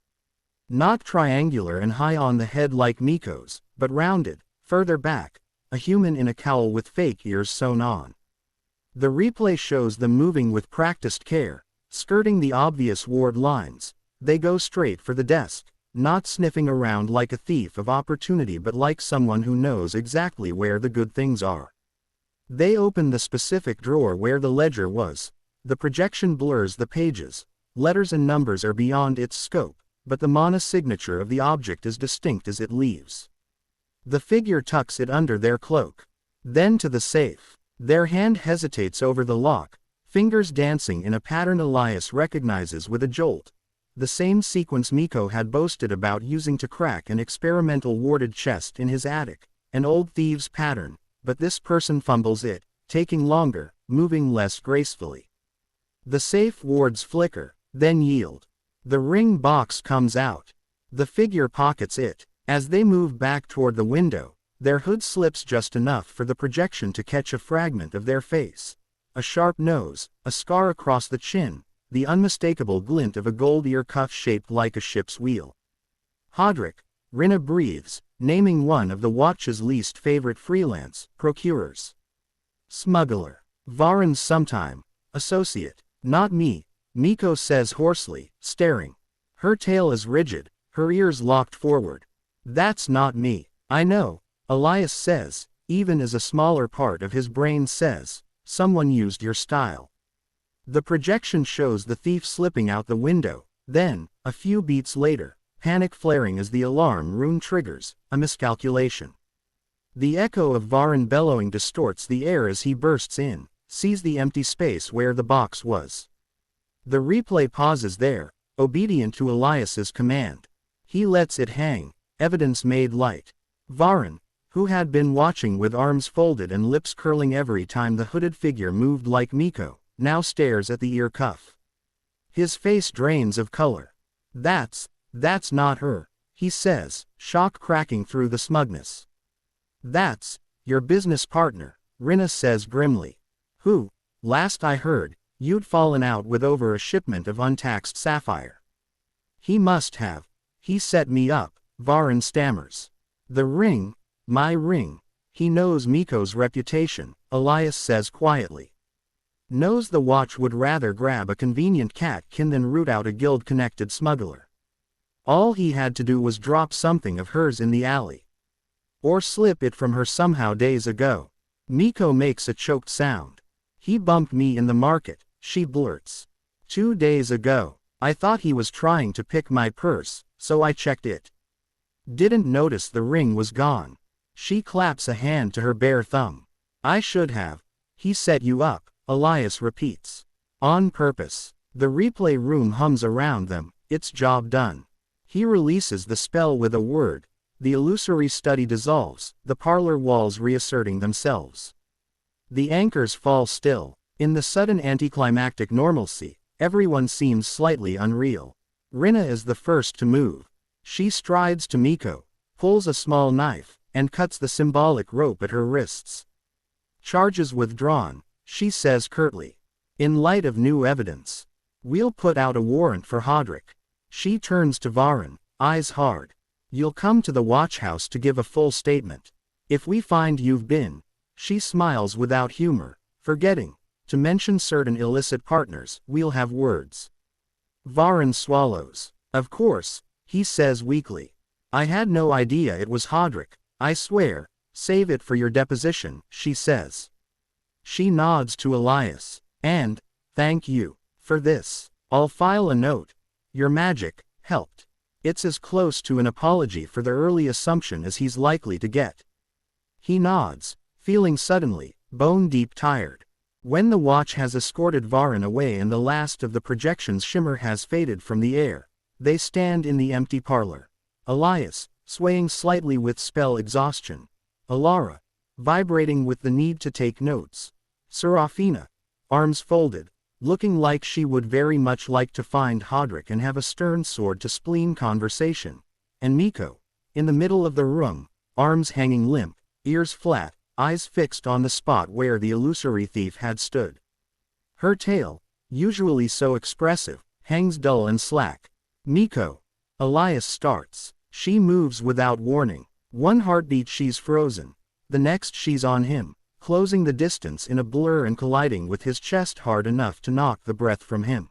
Not triangular and high on the head like Miko's, but rounded, further back, a human in a cowl with fake ears sewn on. The replay shows them moving with practiced care, skirting the obvious ward lines. They go straight for the desk, not sniffing around like a thief of opportunity but like someone who knows exactly where the good things are. They open the specific drawer where the ledger was. The projection blurs the pages. Letters and numbers are beyond its scope, but the mana signature of the object is distinct as it leaves. The figure tucks it under their cloak. Then to the safe. Their hand hesitates over the lock, fingers dancing in a pattern Elias recognizes with a jolt. The same sequence Miko had boasted about using to crack an experimental warded chest in his attic, an old thieves' pattern, but this person fumbles it, taking longer, moving less gracefully. The safe wards flicker, then yield. The ring box comes out. The figure pockets it. As they move back toward the window, their hood slips just enough for the projection to catch a fragment of their face. A sharp nose, a scar across the chin, the unmistakable glint of a gold ear cuff shaped like a ship's wheel. Hodrick, Rinna breathes, naming one of the watch's least favorite freelance procurers. Smuggler. Varen's sometime associate. Not me, Miko says hoarsely, staring. Her tail is rigid, her ears locked forward. That's not me. I know, Elias says, even as a smaller part of his brain says, someone used your style. The projection shows the thief slipping out the window, then, a few beats later, panic flaring as the alarm rune triggers, a miscalculation. The echo of Varen bellowing distorts the air as he bursts in, sees the empty space where the box was. The replay pauses there, obedient to Elias's command. He lets it hang, evidence made light. Varen, who had been watching with arms folded and lips curling every time the hooded figure moved like Miko, now stares at the ear cuff. His face drains of color. That's not her. he says, shock cracking through the smugness. That's your business partner, Rinna says grimly. Who, last I heard, you'd fallen out with over a shipment of untaxed sapphire. He must have. He set me up, Varun stammers. The ring, my ring. He knows Miko's reputation, Elias says quietly. Knows the watch would rather grab a convenient catkin than root out a guild-connected smuggler. All he had to do was drop something of hers in the alley. Or slip it from her somehow days ago. Miko makes a choked sound. He bumped me in the market, she blurts. 2 days ago. I thought he was trying to pick my purse, so I checked it. Didn't notice the ring was gone. She claps a hand to her bare thumb. I should have. He set you up, Elias repeats. On purpose. The replay room hums around them, its job done. He releases the spell with a word. The illusory study dissolves, the parlor walls reasserting themselves. The anchors fall still. In the sudden anticlimactic normalcy, everyone seems slightly unreal. Rinna is the first to move. She strides to Miko, pulls a small knife, and cuts the symbolic rope at her wrists. Charges withdrawn, she says curtly. In light of new evidence, we'll put out a warrant for Hodrick. She turns to Varun, eyes hard. You'll come to the watch house to give a full statement. If we find you've been, she smiles without humor, forgetting to mention certain illicit partners, we'll have words. Varun swallows. Of course, he says weakly. I had no idea it was Hodrick, I swear. Save it for your deposition, she says. She nods to Elias. And, thank you for this. I'll file a note. Your magic helped. It's as close to an apology for the early assumption as he's likely to get. He nods, feeling suddenly, bone-deep tired. When the watch has escorted Varun away and the last of the projection's shimmer has faded from the air, they stand in the empty parlor. Elias, swaying slightly with spell exhaustion. Alara, vibrating with the need to take notes. Serafina, arms folded, looking like she would very much like to find Hodrick and have a stern sword to spleen conversation. And Miko, in the middle of the room, arms hanging limp, ears flat, eyes fixed on the spot where the illusory thief had stood. Her tail, usually so expressive, hangs dull and slack. Miko. Elias starts. She moves without warning. One heartbeat she's frozen. The next she's on him, closing the distance in a blur and colliding with his chest hard enough to knock the breath from him.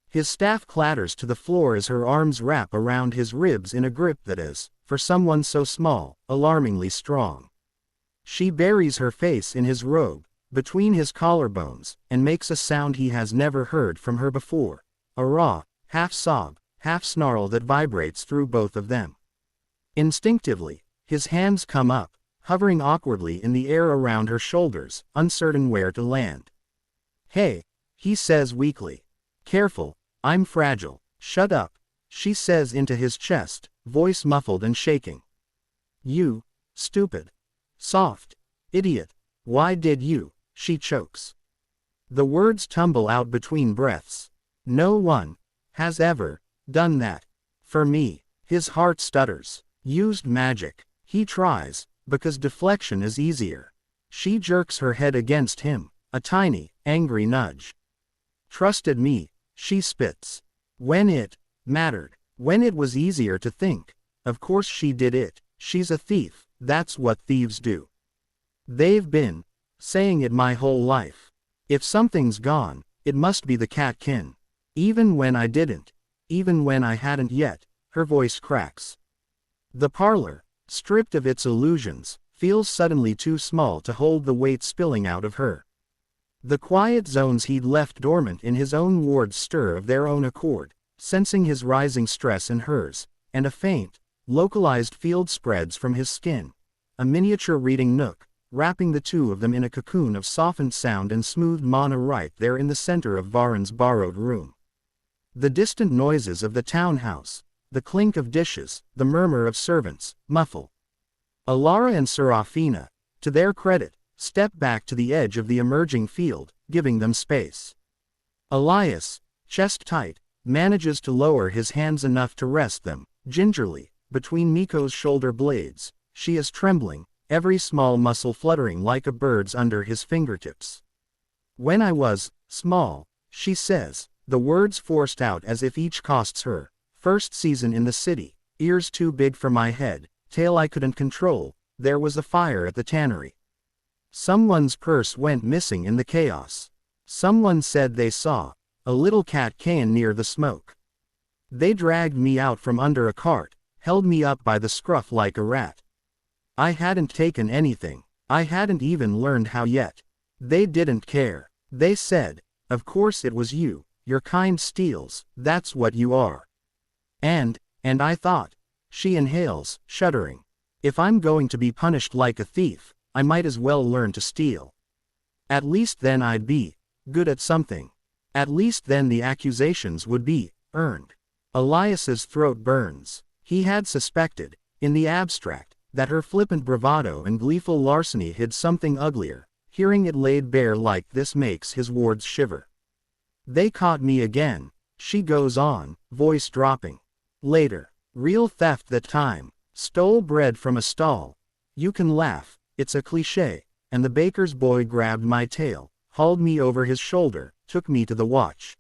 His staff clatters to the floor as her arms wrap around his ribs in a grip that is, for someone so small, alarmingly strong. She buries her face in his robe, between his collarbones, and makes a sound he has never heard from her before. A raw, half-sob, half-snarl that vibrates through both of them. Instinctively, his hands come up, hovering awkwardly in the air around her shoulders, uncertain where to land. Hey, he says weakly. Careful, I'm fragile. Shut up, she says into his chest, voice muffled and shaking. You, stupid. Soft. Idiot. Why did you? She chokes. The words tumble out between breaths. No one has ever done that. For me. His heart stutters. Used magic. He tries, because deflection is easier. She jerks her head against him, a tiny, angry nudge. Trusted me, she spits. When it mattered. When it was easier to think. Of course she did it. She's a thief. That's what thieves do. They've been saying it my whole life. If something's gone, it must be the catkin. Even when I didn't. Even when I hadn't yet, her voice cracks. The parlor, stripped of its illusions, feels suddenly too small to hold the weight spilling out of her. The quiet zones he'd left dormant in his own wards stir of their own accord, sensing his rising stress and hers, and a faint, localized field spreads from his skin. A miniature reading nook, wrapping the two of them in a cocoon of softened sound and smooth mana right there in the center of Varun's borrowed room. The distant noises of the townhouse, the clink of dishes, the murmur of servants, muffle. Alara and Serafina, to their credit, step back to the edge of the emerging field, giving them space. Elias, chest tight, manages to lower his hands enough to rest them, gingerly, between Miko's shoulder blades. She is trembling, every small muscle fluttering like a bird's under his fingertips. When I was small, she says, the words forced out as if each costs her. First season in the city, ears too big for my head, tail I couldn't control, there was a fire at the tannery. Someone's purse went missing in the chaos. Someone said they saw a little cat can near the smoke. They dragged me out from under a cart, held me up by the scruff like a rat. I hadn't taken anything. I hadn't even learned how yet. They didn't care. They said, of course it was you, your kind steals, that's what you are. And I thought. She inhales, shuddering. If I'm going to be punished like a thief, I might as well learn to steal. At least then I'd be good at something. At least then the accusations would be earned. Elias's throat burns. He had suspected, in the abstract, that her flippant bravado and gleeful larceny hid something uglier. Hearing it laid bare like this makes his wards shiver. They caught me again, she goes on, voice dropping. Later. Real theft that time. Stole bread from a stall. You can laugh, it's a cliché. And the baker's boy grabbed my tail, hauled me over his shoulder, took me to the watch.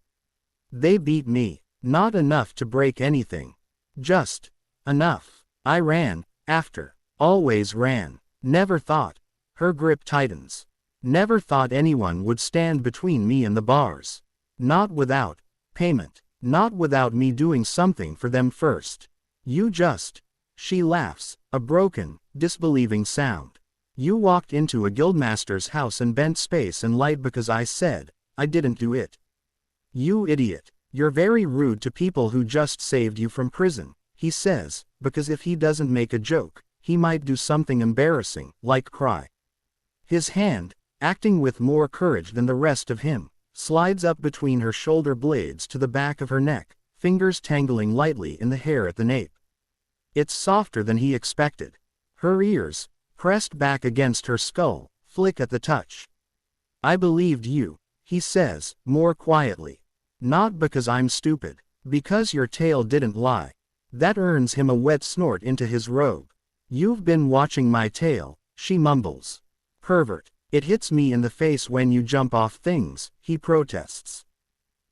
They beat me. Not enough to break anything. Just enough. I ran, after. Always ran. Never thought. Her grip tightens. Never thought anyone would stand between me and the bars. Not without payment. Not without me doing something for them first. You just. She laughs, a broken, disbelieving sound. You walked into a guildmaster's house and bent space and light because I said, I didn't do it. You idiot. You're very rude to people who just saved you from prison, he says, because if he doesn't make a joke, he might do something embarrassing, like cry. His hand, acting with more courage than the rest of him, slides up between her shoulder blades to the back of her neck, fingers tangling lightly in the hair at the nape. It's softer than he expected. Her ears, pressed back against her skull, flick at the touch. I believed you, he says, more quietly. Not because I'm stupid. Because your tail didn't lie. That earns him a wet snort into his robe. You've been watching my tail, she mumbles. Pervert. It hits me in the face when you jump off things, he protests.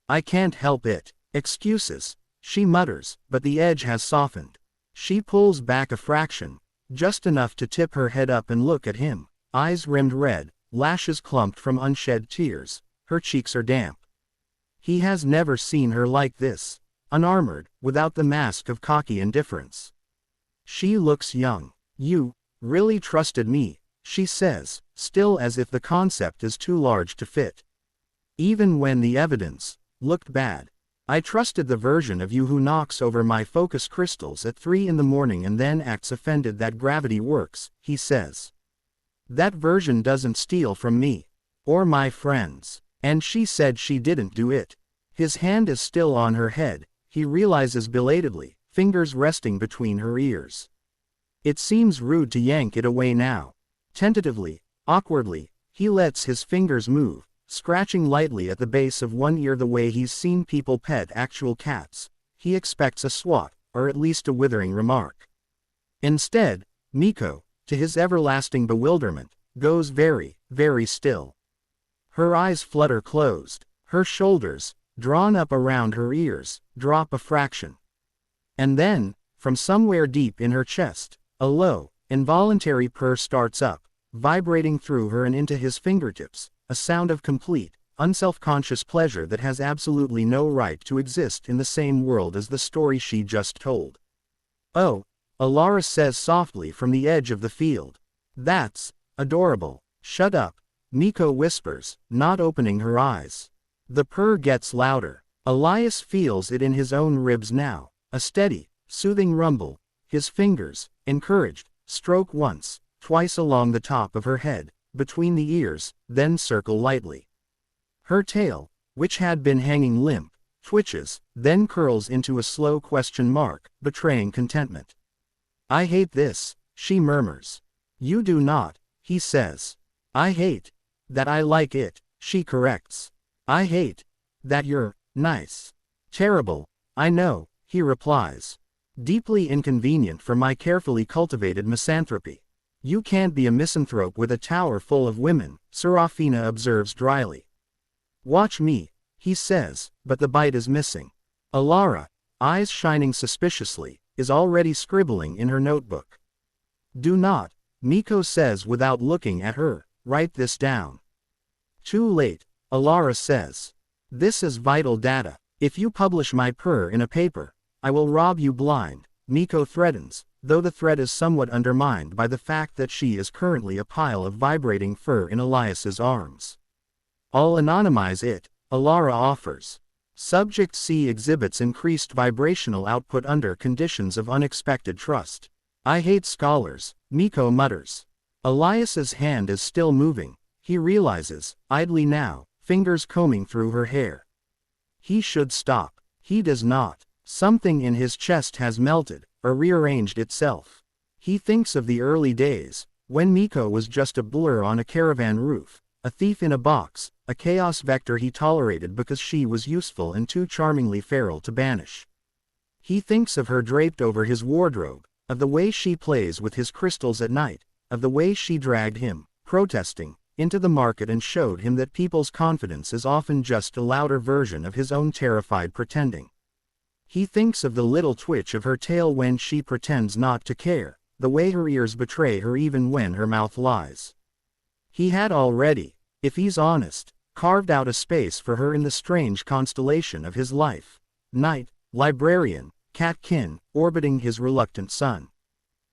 I can't help it. Excuses, she mutters, but the edge has softened. She pulls back a fraction, just enough to tip her head up and look at him, eyes rimmed red, lashes clumped from unshed tears, her cheeks are damp. He has never seen her like this, unarmored, without the mask of cocky indifference. She looks young. You really trusted me, she says, still as if the concept is too large to fit. Even when the evidence looked bad. I trusted the version of you who knocks over my focus crystals at 3 in the morning and then acts offended that gravity works, he says. That version doesn't steal from me. Or my friends. And she said she didn't do it. His hand is still on her head, he realizes belatedly, fingers resting between her ears. It seems rude to yank it away now. Tentatively, awkwardly, he lets his fingers move, scratching lightly at the base of one ear the way he's seen people pet actual cats. He expects a swat, or at least a withering remark. Instead, Miko, to his everlasting bewilderment, goes very, very still. Her eyes flutter closed, her shoulders, drawn up around her ears, drop a fraction. And then, from somewhere deep in her chest, a low, involuntary purr starts up, vibrating through her and into his fingertips, a sound of complete, unself-conscious pleasure that has absolutely no right to exist in the same world as the story she just told. Oh, Alara says softly from the edge of the field. That's adorable. Shut up, Miko whispers, not opening her eyes. The purr gets louder. Elias feels it in his own ribs now, a steady, soothing rumble. His fingers, encouraged, stroke once, twice along the top of her head, between the ears, then circle lightly. Her tail, which had been hanging limp, twitches, then curls into a slow question mark, betraying contentment. I hate this, she murmurs. You do not, he says. I hate that I like it, she corrects. I hate that you're nice. Terrible, I know, he replies. Deeply inconvenient for my carefully cultivated misanthropy. You can't be a misanthrope with a tower full of women, Serafina observes dryly. Watch me, he says, but the bite is missing. Alara, eyes shining suspiciously, is already scribbling in her notebook. Do not, Miko says without looking at her, write this down. Too late, Alara says. This is vital data. If you publish my purr in a paper, I will rob you blind, Miko threatens, though the threat is somewhat undermined by the fact that she is currently a pile of vibrating fur in Elias's arms. I'll anonymize it, Alara offers. Subject C exhibits increased vibrational output under conditions of unexpected trust. I hate scholars, Miko mutters. Elias's hand is still moving, he realizes, idly now, fingers combing through her hair. He should stop. He does not. Something in his chest has melted, or rearranged itself. He thinks of the early days, when Miko was just a blur on a caravan roof, a thief in a box, a chaos vector he tolerated because she was useful and too charmingly feral to banish. He thinks of her draped over his wardrobe, of the way she plays with his crystals at night, of the way she dragged him, protesting, into the market and showed him that people's confidence is often just a louder version of his own terrified pretending. He thinks of the little twitch of her tail when she pretends not to care, the way her ears betray her even when her mouth lies. He had already, if he's honest, carved out a space for her in the strange constellation of his life. Knight, librarian, catkin, orbiting his reluctant son.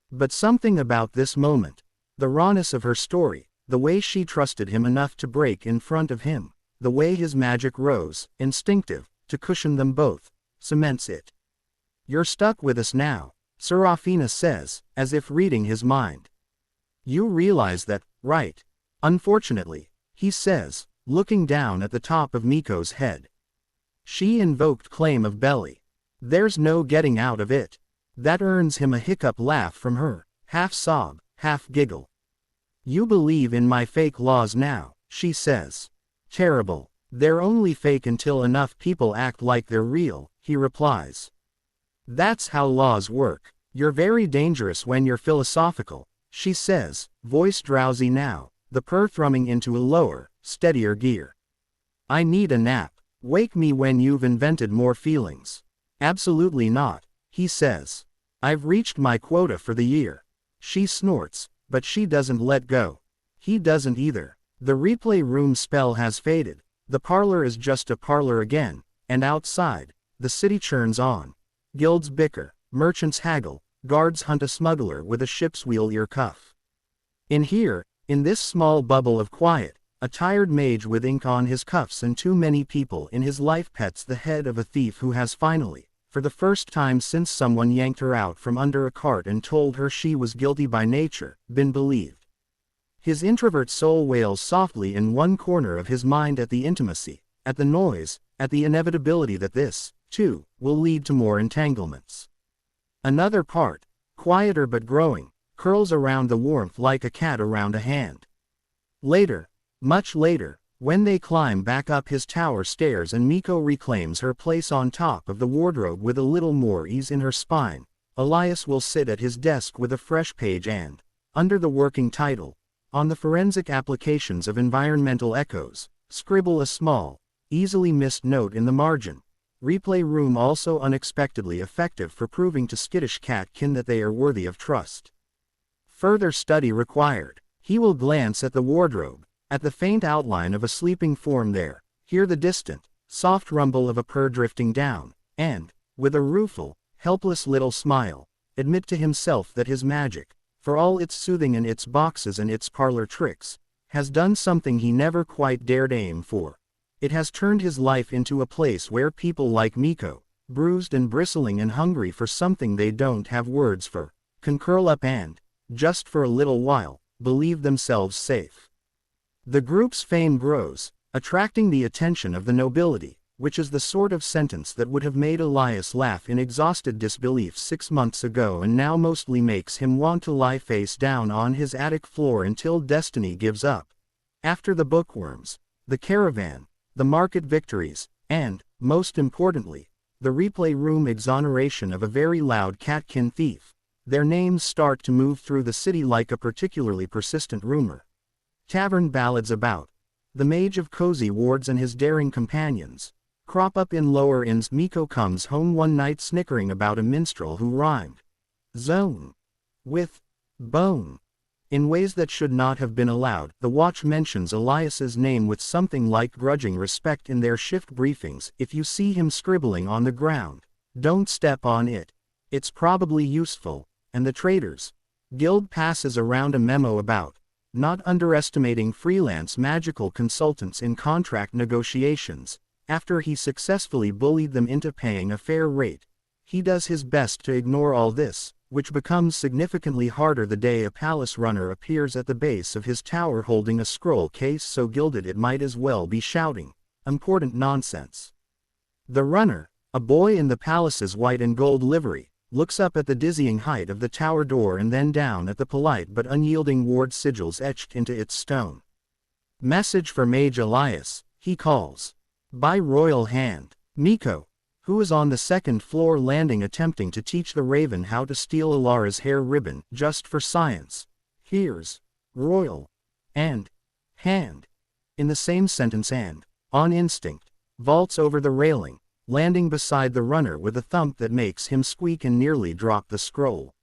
But something about this moment, the rawness of her story, the way she trusted him enough to break in front of him, the way his magic rose, instinctive, to cushion them both, cements it. You're stuck with us now, Serafina says, as if reading his mind. You realize that, right? Unfortunately, he says, looking down at the top of Miko's head. She invoked claim of belly. There's no getting out of it. That earns him a hiccup laugh from her, half sob, half giggle. You believe in my fake laws now, she says. Terrible. They're only fake until enough people act like they're real, he replies. That's how laws work. You're very dangerous when you're philosophical, she says, voice drowsy now, the purr thrumming into a lower, steadier gear. I need a nap. Wake me when you've invented more feelings. Absolutely not, he says. I've reached my quota for the year. She snorts, but she doesn't let go. He doesn't either. The replay room spell has faded. The parlor is just a parlor again, and outside, the city churns on. Guilds bicker, merchants haggle, guards hunt a smuggler with a ship's wheel ear cuff. In here, in this small bubble of quiet, a tired mage with ink on his cuffs and too many people in his life pets the head of a thief who has finally, for the first time since someone yanked her out from under a cart and told her she was guilty by nature, been believed. His introvert soul wails softly in one corner of his mind at the intimacy, at the noise, at the inevitability that this, too, will lead to more entanglements. Another part, quieter but growing, curls around the warmth like a cat around a hand. Later, much later, when they climb back up his tower stairs and Miko reclaims her place on top of the wardrobe with a little more ease in her spine, Elias will sit at his desk with a fresh page and, under the working title, on the forensic applications of environmental echoes, scribble a small, easily missed note in the margin. Replay room also unexpectedly effective for proving to skittish catkin that they are worthy of trust. Further study required. He will glance at the wardrobe, at the faint outline of a sleeping form there, hear the distant, soft rumble of a purr drifting down, and, with a rueful, helpless little smile, admit to himself that his magic, for all its soothing and its boxes and its parlor tricks, has done something he never quite dared aim for. It has turned his life into a place where people like Miko, bruised and bristling and hungry for something they don't have words for, can curl up and, just for a little while, believe themselves safe. The group's fame grows, attracting the attention of the nobility, which is the sort of sentence that would have made Elias laugh in exhausted disbelief 6 months ago and now mostly makes him want to lie face down on his attic floor until destiny gives up. After the bookworms, the caravan, the market victories, and, most importantly, the replay room exoneration of a very loud catkin thief. Their names start to move through the city like a particularly persistent rumor. Tavern ballads about the mage of cozy wards and his daring companions crop up in lower inns. Miko comes home one night snickering about a minstrel who rhymed zone with bone in ways that should not have been allowed. The watch mentions Elias's name with something like grudging respect in their shift briefings. If you see him scribbling on the ground, don't step on it. It's probably useful. And the Traders Guild passes around a memo about not underestimating freelance magical consultants in contract negotiations. After he successfully bullied them into paying a fair rate, he does his best to ignore all this, which becomes significantly harder the day a palace runner appears at the base of his tower holding a scroll case so gilded it might as well be shouting important nonsense. The runner, a boy in the palace's white and gold livery, looks up at the dizzying height of the tower door and then down at the polite but unyielding ward sigils etched into its stone. Message for Mage Elias, he calls. By royal hand. Miko, who is on the second floor landing attempting to teach the raven how to steal Alara's hair ribbon just for science, hears royal and hand in the same sentence and, on instinct, vaults over the railing, landing beside the runner with a thump that makes him squeak and nearly drop the scroll.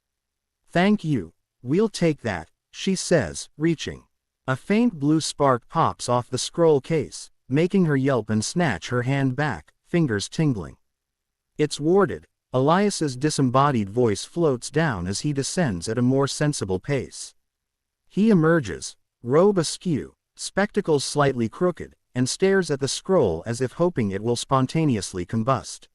Thank you, we'll take that, she says, reaching. A faint blue spark pops off the scroll case, making her yelp and snatch her hand back, fingers tingling. It's warded. Elias's disembodied voice floats down as he descends at a more sensible pace. He emerges, robe askew, spectacles slightly crooked, and stares at the scroll as if hoping it will spontaneously combust.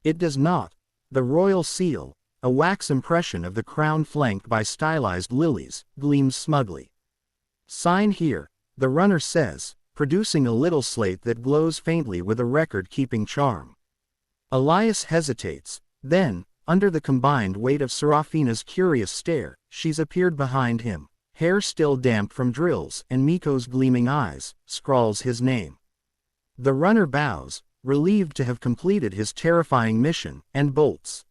It does not. The royal seal, a wax impression of the crown flanked by stylized lilies, gleams smugly. Sign here, the runner says, producing a little slate that glows faintly with a record-keeping charm. Elias hesitates, then, under the combined weight of Serafina's curious stare, she's appeared behind him, hair still damp from drills, and Miko's gleaming eyes, scrawls his name. The runner bows, relieved to have completed his terrifying mission, and bolts.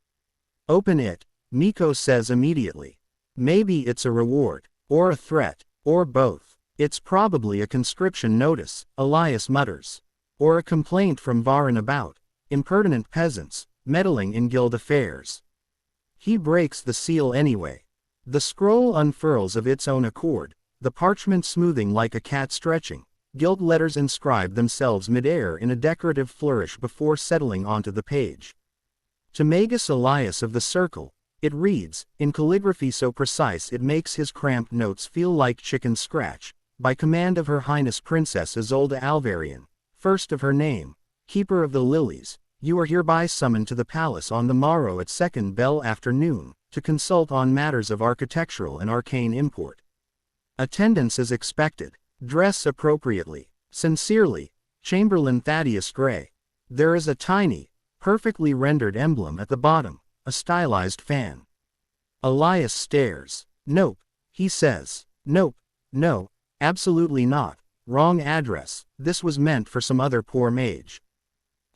Open it, Miko says immediately. Maybe it's a reward, or a threat, or both. It's probably a conscription notice, Elias mutters. Or a complaint from Varan about impertinent peasants, meddling in guild affairs. He breaks the seal anyway. The scroll unfurls of its own accord, the parchment smoothing like a cat stretching. Gilt letters inscribe themselves mid-air in a decorative flourish before settling onto the page. To Magus Elias of the Circle, it reads, in calligraphy so precise it makes his cramped notes feel like chicken scratch, by command of Her Highness Princess Isolde Alvarian, first of her name, Keeper of the Lilies, you are hereby summoned to the palace on the morrow at second bell afternoon, to consult on matters of architectural and arcane import. Attendance is expected. Dress appropriately. Sincerely, Chamberlain Thaddeus Gray. There is a tiny, perfectly rendered emblem at the bottom, a stylized fan. Elias stares. Nope, he says. Nope, no, absolutely not. Wrong address, this was meant for some other poor mage.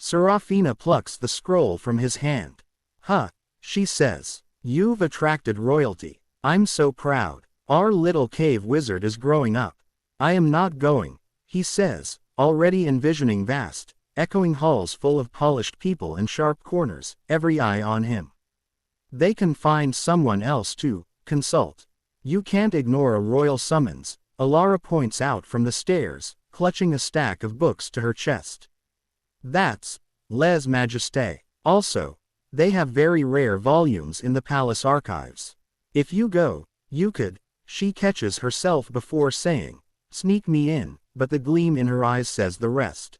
Serafina plucks the scroll from his hand. Huh, she says. You've attracted royalty. I'm so proud. Our little cave wizard is growing up. I am not going, he says, already envisioning vast, echoing halls full of polished people and sharp corners, every eye on him. They can find someone else to consult. You can't ignore a royal summons, Alara points out from the stairs, clutching a stack of books to her chest. That's lèse majesté. Also, they have very rare volumes in the palace archives. If you go, you could, she catches herself before saying, sneak me in, but the gleam in her eyes says the rest.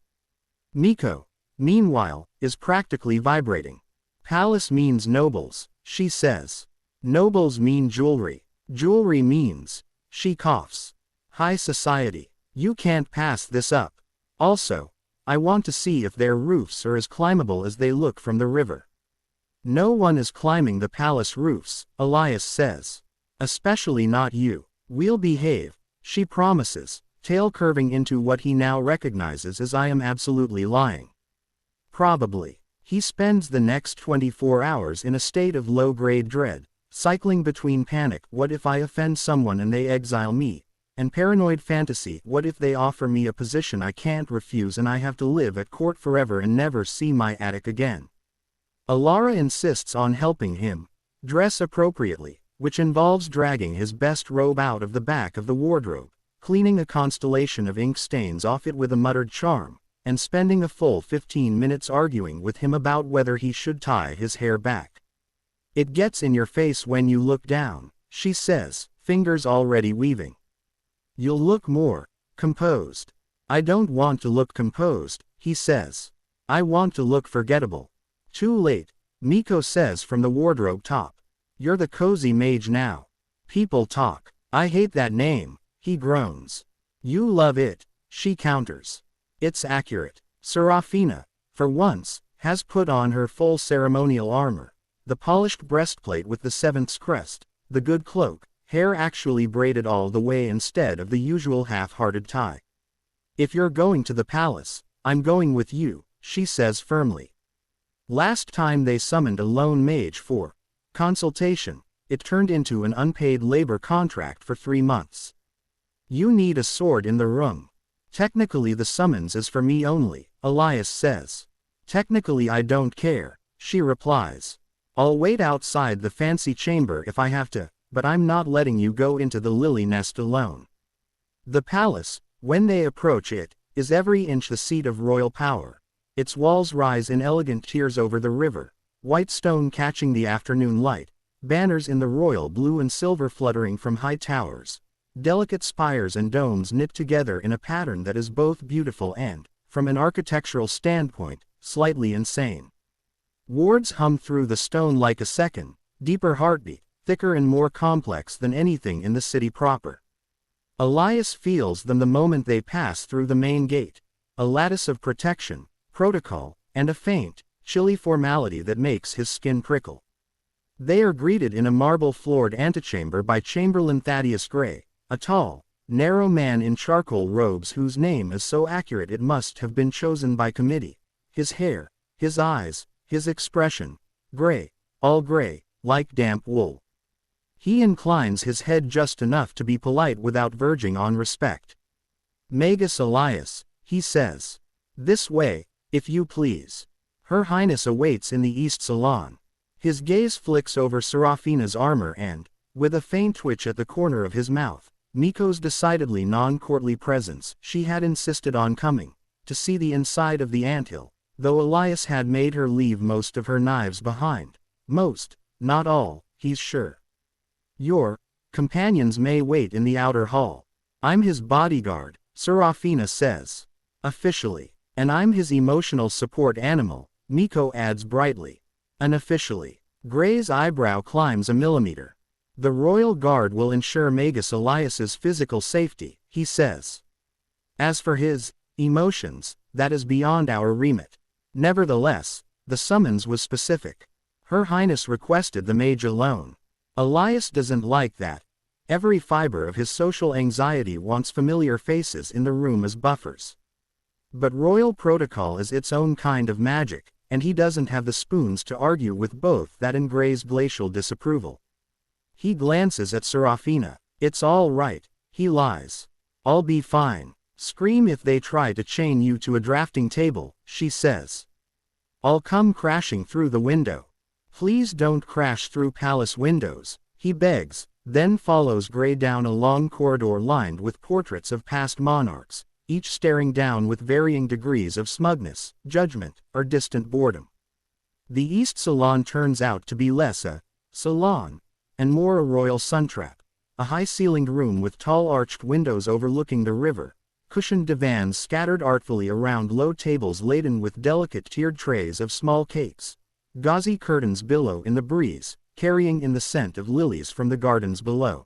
Miko, meanwhile, is practically vibrating. Palace means nobles, she says. Nobles mean jewelry. Jewelry means, she coughs. High society. You can't pass this up. Also, I want to see if their roofs are as climbable as they look from the river. No one is climbing the palace roofs, Elias says. Especially not you. We'll behave, she promises, tail curving into what he now recognizes as I am absolutely lying. Probably. He spends the next 24 hours in a state of low-grade dread, cycling between panic, what if I offend someone and they exile me, and paranoid fantasy, what if they offer me a position I can't refuse and I have to live at court forever and never see my attic again. Alara insists on helping him dress appropriately, which involves dragging his best robe out of the back of the wardrobe, cleaning a constellation of ink stains off it with a muttered charm, and spending a full 15 minutes arguing with him about whether he should tie his hair back. It gets in your face when you look down, she says, fingers already weaving. You'll look more composed. I don't want to look composed, he says. I want to look forgettable. Too late, Miko says from the wardrobe top. You're the cozy mage now. People talk. I hate that name, he groans. You love it, she counters. It's accurate. Serafina, for once, has put on her full ceremonial armor. The polished breastplate with the seventh's crest, the good cloak, hair actually braided all the way instead of the usual half-hearted tie. If you're going to the palace, I'm going with you, she says firmly. Last time they summoned a lone mage for consultation, it turned into an unpaid labor contract for 3 months. You need a sword in the room. Technically the summons is for me only, Elias says. Technically I don't care, she replies. I'll wait outside the fancy chamber if I have to, but I'm not letting you go into the lily nest alone. The palace, when they approach it, is every inch the seat of royal power. Its walls rise in elegant tiers over the river, white stone catching the afternoon light, banners in the royal blue and silver fluttering from high towers, delicate spires and domes knit together in a pattern that is both beautiful and, from an architectural standpoint, slightly insane. Wards hum through the stone like a second, deeper heartbeat, thicker and more complex than anything in the city proper. Elias feels them the moment they pass through the main gate, a lattice of protection, protocol, and a faint, chilly formality that makes his skin prickle. They are greeted in a marble-floored antechamber by Chamberlain Thaddeus Gray, a tall, narrow man in charcoal robes whose name is so accurate it must have been chosen by committee. His hair, his eyes, his expression, gray, all gray, like damp wool. He inclines his head just enough to be polite without verging on respect. Magus Elias, he says. This way, if you please. Her Highness awaits in the East Salon. His gaze flicks over Serafina's armor and, with a faint twitch at the corner of his mouth, Miko's decidedly non-courtly presence, she had insisted on coming, to see the inside of the anthill, though Elias had made her leave most of her knives behind. Most, not all, he's sure. Your companions may wait in the outer hall. I'm his bodyguard, Serafina says. Officially. And I'm his emotional support animal, Miko adds brightly. Unofficially. Gray's eyebrow climbs a millimeter. The royal guard will ensure Magus Elias's physical safety, he says. As for his emotions, that is beyond our remit. Nevertheless, the summons was specific. Her Highness requested the mage alone. Elias doesn't like that. Every fiber of his social anxiety wants familiar faces in the room as buffers. But royal protocol is its own kind of magic, and he doesn't have the spoons to argue with both that and Gray's glacial disapproval. He glances at Serafina. It's all right, he lies. I'll be fine. Scream if they try to chain you to a drafting table, she says. I'll come crashing through the window. Please don't crash through palace windows, he begs, then follows Gray down a long corridor lined with portraits of past monarchs, each staring down with varying degrees of smugness, judgment, or distant boredom. The East Salon turns out to be less a salon, and more a royal suntrap, a high-ceilinged room with tall arched windows overlooking the river, cushioned divans scattered artfully around low tables laden with delicate tiered trays of small cakes, gauzy curtains billow in the breeze, carrying in the scent of lilies from the gardens below.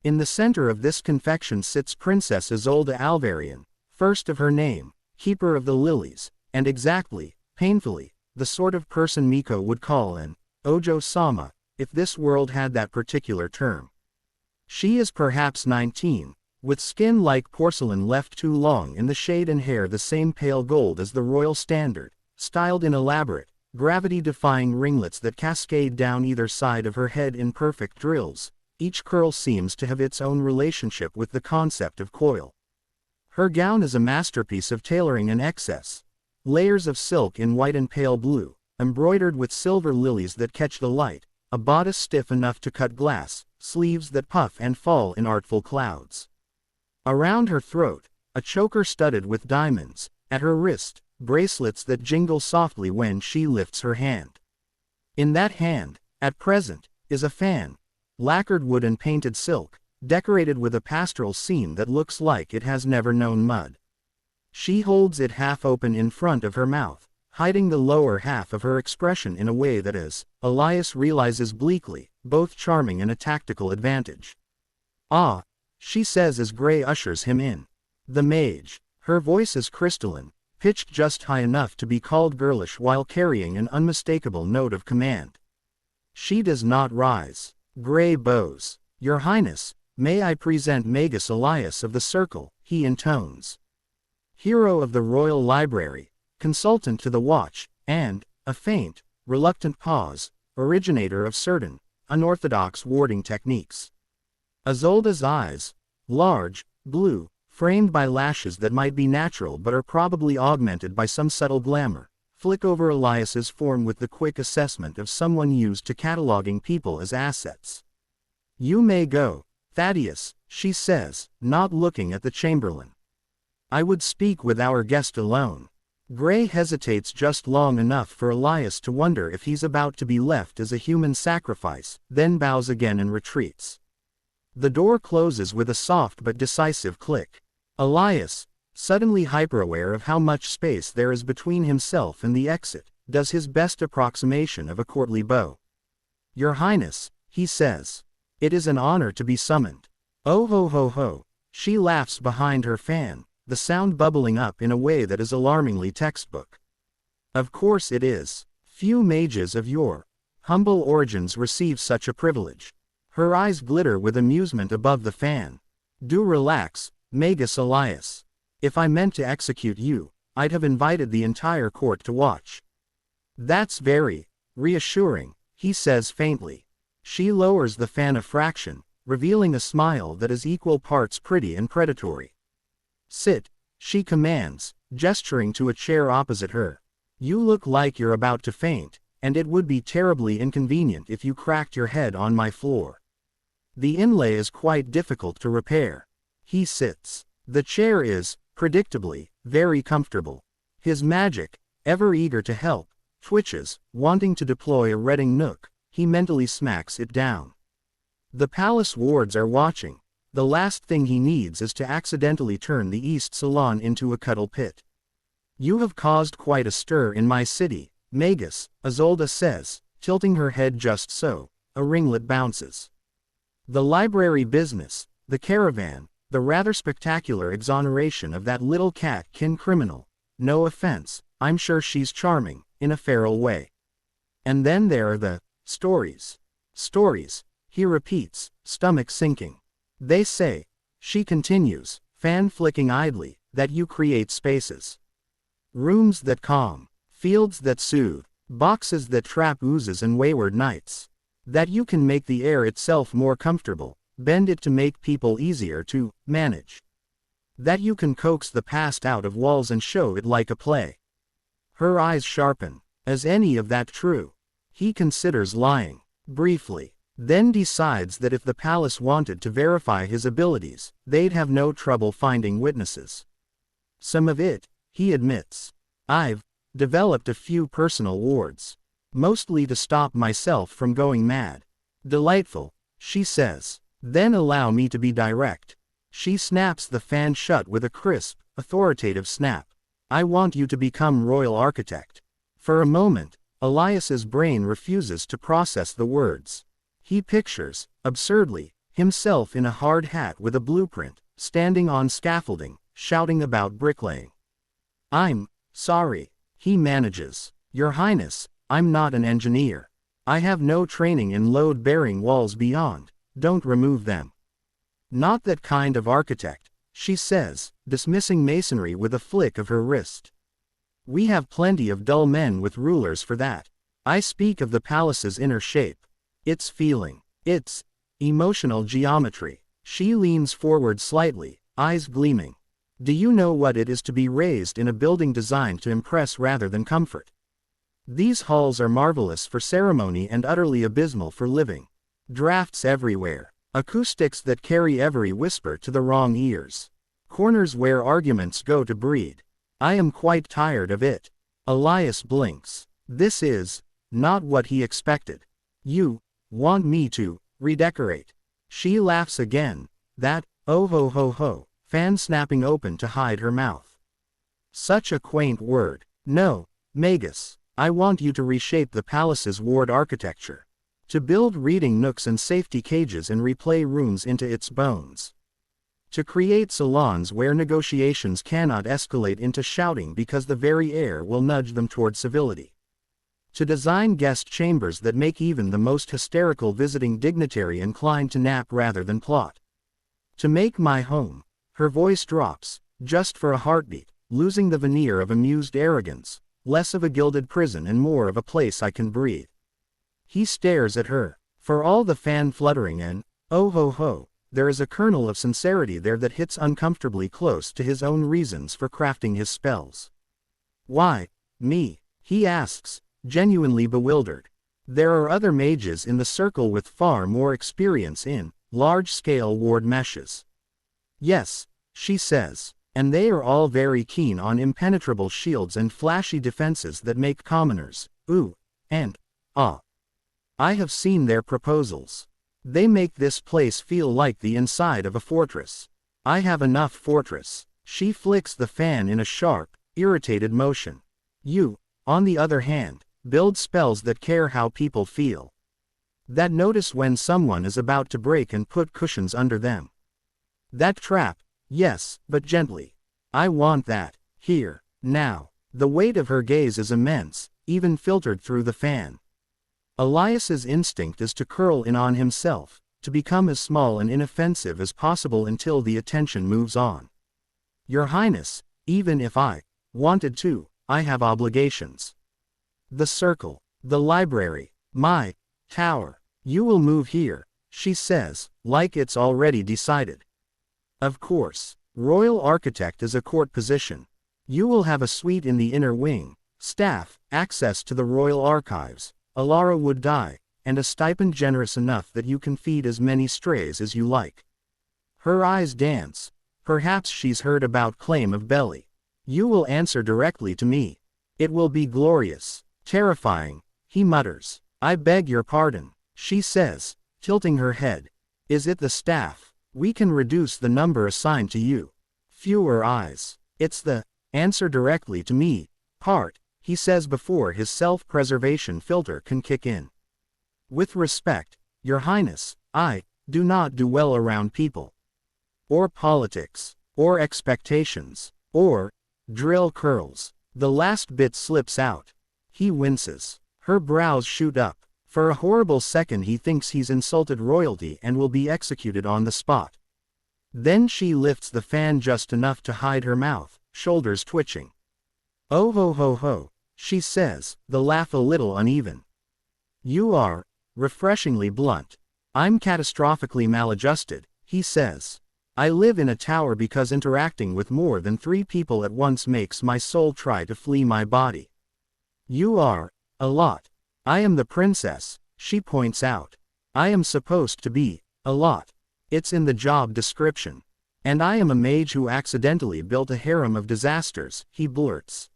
In the center of this confection sits Princess Isolde Alvarian, first of her name, keeper of the lilies, and exactly, painfully, the sort of person Miko would call an Ojo-sama, if this world had that particular term. She is perhaps 19, with skin like porcelain left too long in the shade and hair the same pale gold as the royal standard, styled in elaborate, gravity-defying ringlets that cascade down either side of her head in perfect drills. Each curl seems to have its own relationship with the concept of coil. Her gown is a masterpiece of tailoring and excess. Layers of silk in white and pale blue, embroidered with silver lilies that catch the light, a bodice stiff enough to cut glass, sleeves that puff and fall in artful clouds. Around her throat, a choker studded with diamonds, at her wrist, bracelets that jingle softly when she lifts her hand. In that hand, at present, is a fan, lacquered wood and painted silk, decorated with a pastoral scene that looks like it has never known mud. She holds it half open in front of her mouth, hiding the lower half of her expression in a way that is, Elias realizes bleakly, both charming and a tactical advantage. "Ah," she says as Gray ushers him in. The mage, her voice is crystalline, pitched just high enough to be called girlish while carrying an unmistakable note of command. She does not rise. Gray bows. "Your Highness, may I present Magus Elias of the Circle," he intones. Hero of the Royal Library, consultant to the Watch, and, a faint, reluctant pause, originator of certain, unorthodox warding techniques. Isolde's eyes, large, blue, framed by lashes that might be natural but are probably augmented by some subtle glamour, flick over Elias's form with the quick assessment of someone used to cataloging people as assets. "You may go, Thaddeus," she says, not looking at the Chamberlain. "I would speak with our guest alone." Gray hesitates just long enough for Elias to wonder if he's about to be left as a human sacrifice, then bows again and retreats. The door closes with a soft but decisive click. Elias, suddenly hyper-aware of how much space there is between himself and the exit, does his best approximation of a courtly bow. "Your Highness," he says. "It is an honor to be summoned." "Oh ho ho ho," she laughs behind her fan, the sound bubbling up in a way that is alarmingly textbook. "Of course it is. Few mages of your humble origins receive such a privilege." Her eyes glitter with amusement above the fan. "Do relax, Magus Elias. If I meant to execute you, I'd have invited the entire court to watch." "That's very reassuring," he says faintly. She lowers the fan a fraction, revealing a smile that is equal parts pretty and predatory. "Sit," she commands, gesturing to a chair opposite her. "You look like you're about to faint, and it would be terribly inconvenient if you cracked your head on my floor. The inlay is quite difficult to repair." He sits. The chair is, predictably, very comfortable. His magic, ever eager to help, twitches, wanting to deploy a redding nook. He mentally smacks it down. The palace wards are watching. The last thing he needs is to accidentally turn the East Salon into a cuddle pit. "You have caused quite a stir in my city, Magus," Isolde says, tilting her head just so, a ringlet bounces. "The library business, the caravan, the rather spectacular exoneration of that little cat-kin criminal. No offense, I'm sure she's charming, in a feral way. And then there are the stories." "Stories," he repeats, stomach sinking. "They say," she continues, fan flicking idly, "that you create spaces. Rooms that calm, fields that soothe, boxes that trap oozes and wayward nights. That you can make the air itself more comfortable, bend it to make people easier to manage. That you can coax the past out of walls and show it like a play." Her eyes sharpen. Is any of that true? He considers lying, briefly, then decides that if the palace wanted to verify his abilities, they'd have no trouble finding witnesses. "Some of it," he admits. "I've developed a few personal wards. Mostly to stop myself from going mad." "Delightful," she says. "Then allow me to be direct." She snaps the fan shut with a crisp, authoritative snap. "I want you to become royal architect." For a moment, Elias's brain refuses to process the words. He pictures, absurdly, himself in a hard hat with a blueprint, standing on scaffolding, shouting about bricklaying. "I'm sorry," he manages. "Your Highness, I'm not an engineer. I have no training in load-bearing walls beyond, don't remove them." "Not that kind of architect," she says, dismissing masonry with a flick of her wrist. We have plenty of dull men with rulers for that. I speak of the palace's inner shape. Its feeling. Its emotional geometry. She leans forward slightly, eyes gleaming. Do you know what it is to be raised in a building designed to impress rather than comfort? These halls are marvelous for ceremony and utterly abysmal for living. Drafts everywhere. Acoustics that carry every whisper to the wrong ears. Corners where arguments go to breed. I am quite tired of it. Elias blinks. This is not what he expected. You want me to redecorate. She laughs again. That, oh ho ho ho, fan snapping open to hide her mouth. Such a quaint word. No, Magus, I want you to reshape the palace's ward architecture. To build reading nooks and safety cages and replay rooms into its bones. To create salons where negotiations cannot escalate into shouting because the very air will nudge them toward civility. To design guest chambers that make even the most hysterical visiting dignitary inclined to nap rather than plot. To make my home. Her voice drops, just for a heartbeat, losing the veneer of amused arrogance, less of a gilded prison and more of a place I can breathe. He stares at her. For all the fan fluttering and, oh ho ho, there is a kernel of sincerity there that hits uncomfortably close to his own reasons for crafting his spells. Why, me? He asks, genuinely bewildered. There are other mages in the circle with far more experience in large-scale ward meshes. Yes, she says, and they are all very keen on impenetrable shields and flashy defenses that make commoners, ooh, and, ah. I have seen their proposals. They make this place feel like the inside of a fortress. I have enough fortress. She flicks the fan in a sharp, irritated motion. You, on the other hand, build spells that care how people feel. That notice when someone is about to break and put cushions under them. That trap, yes, but gently. I want that, here, now. The weight of her gaze is immense, even filtered through the fan. Elias's instinct is to curl in on himself, to become as small and inoffensive as possible until the attention moves on. Your Highness, even if I wanted to, I have obligations. The circle, the library, my tower. You will move here, she says, like it's already decided. Of course, royal architect is a court position. You will have a suite in the inner wing, staff, access to the royal archives. Alara would die, and a stipend generous enough that you can feed as many strays as you like. Her eyes dance. Perhaps she's heard about claim of belly. You will answer directly to me. It will be glorious, terrifying, he mutters. I beg your pardon, she says, tilting her head. Is it the staff? We can reduce the number assigned to you. Fewer eyes. It's the answer directly to me part. He says before his self-preservation filter can kick in. With respect, Your Highness, I do not do well around people. Or politics. Or expectations. Or drill curls. The last bit slips out. He winces. Her brows shoot up. For a horrible second he thinks he's insulted royalty and will be executed on the spot. Then she lifts the fan just enough to hide her mouth, shoulders twitching. Oh ho ho ho, she says, the laugh a little uneven. You are refreshingly blunt. I'm catastrophically maladjusted, he says. I live in a tower because interacting with more than 3 people at once makes my soul try to flee my body. You are a lot. I am the princess, she points out. I am supposed to be a lot. It's in the job description. And I am a mage who accidentally built a harem of disasters, he blurts.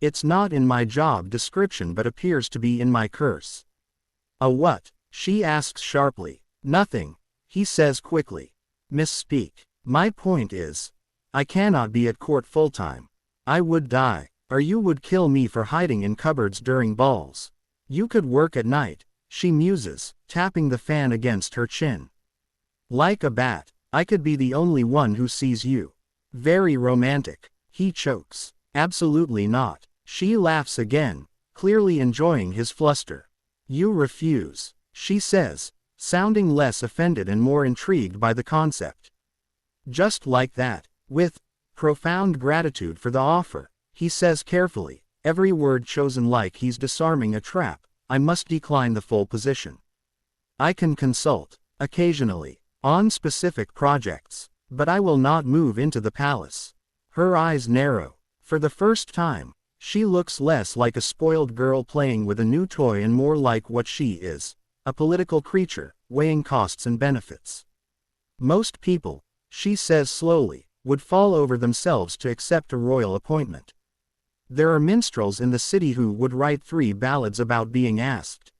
It's not in my job description but appears to be in my curse. A what? She asks sharply. Nothing, he says quickly. Misspeak. My point is, I cannot be at court full-time. I would die, or you would kill me for hiding in cupboards during balls. You could work at night, she muses, tapping the fan against her chin. Like a bat, I could be the only one who sees you. Very romantic, he chokes. Absolutely not. She laughs again, clearly enjoying his fluster. You refuse, she says, sounding less offended and more intrigued by the concept. Just like that, with profound gratitude for the offer, he says carefully, every word chosen like he's disarming a trap. I must decline the full position. I can consult, occasionally, on specific projects, but I will not move into the palace. Her eyes narrow. For the first time, she looks less like a spoiled girl playing with a new toy and more like what she is, a political creature, weighing costs and benefits. Most people, she says slowly, would fall over themselves to accept a royal appointment. There are minstrels in the city who would write 3 ballads about being asked.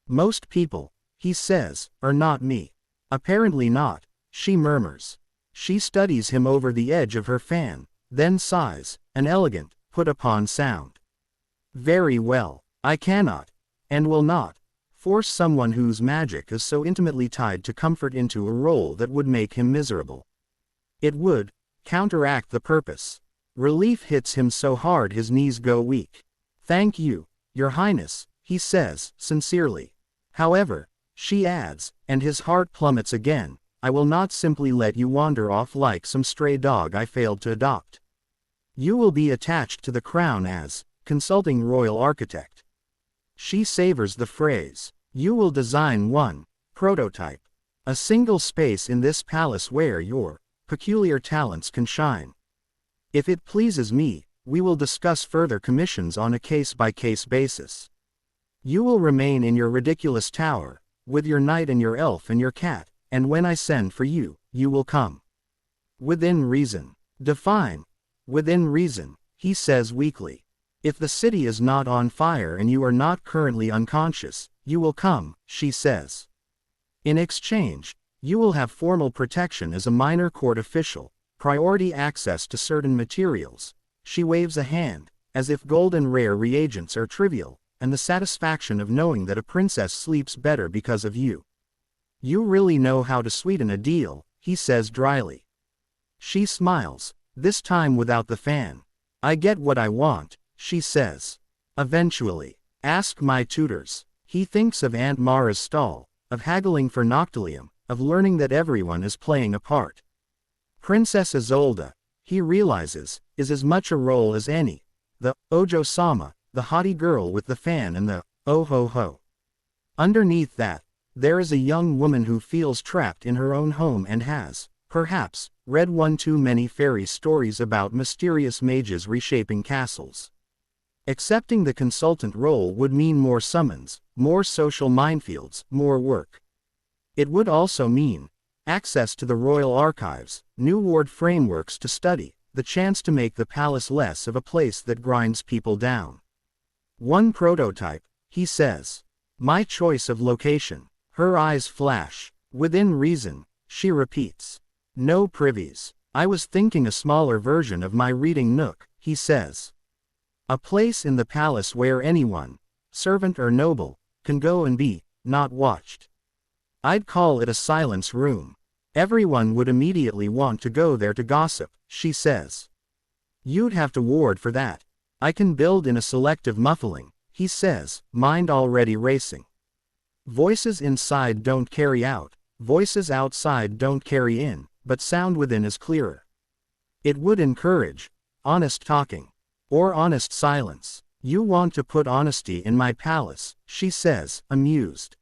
Most people, he says, are not me. Apparently not, she murmurs. She studies him over the edge of her fan, then sighs, an elegant, put-upon sound. Very well, I cannot, and will not, force someone whose magic is so intimately tied to comfort into a role that would make him miserable. It would counteract the purpose. Relief hits him so hard his knees go weak. Thank you, Your Highness, he says, sincerely. However, she adds, and his heart plummets again, I will not simply let you wander off like some stray dog I failed to adopt. You will be attached to the crown as consulting royal architect. She savors the phrase. You will design one prototype, a single space in this palace where your peculiar talents can shine. If it pleases me, we will discuss further commissions on a case-by-case basis. You will remain in your ridiculous tower, with your knight and your elf and your cat, and when I send for you, you will come. Within reason. Define. Within reason, he says weakly. If the city is not on fire and you are not currently unconscious, you will come, she says. In exchange, you will have formal protection as a minor court official, priority access to certain materials. She waves a hand, as if gold and rare reagents are trivial, and the satisfaction of knowing that a princess sleeps better because of you. You really know how to sweeten a deal, he says dryly. She smiles, this time without the fan. I get what I want, she says. Eventually. Ask my tutors. He thinks of Aunt Mara's stall, of haggling for Noctilium, of learning that everyone is playing a part. Princess Isolde, he realizes, is as much a role as any. The Ojo-sama, the haughty girl with the fan and the oh-ho-ho. Underneath that, there is a young woman who feels trapped in her own home and has, perhaps, read one too many fairy stories about mysterious mages reshaping castles. Accepting the consultant role would mean more summons, more social minefields, more work. It would also mean access to the royal archives, new ward frameworks to study, the chance to make the palace less of a place that grinds people down. One prototype, he says. My choice of location. Her eyes flash. Within reason, she repeats. No privies. I was thinking a smaller version of my reading nook, he says. A place in the palace where anyone, servant or noble, can go and be, not watched. I'd call it a silence room. Everyone would immediately want to go there to gossip, she says. You'd have to ward for that. I can build in a selective muffling, he says, mind already racing. Voices inside don't carry out, voices outside don't carry in, but sound within is clearer. It would encourage honest talking. Or honest silence. You want to put honesty in my palace, she says, amused.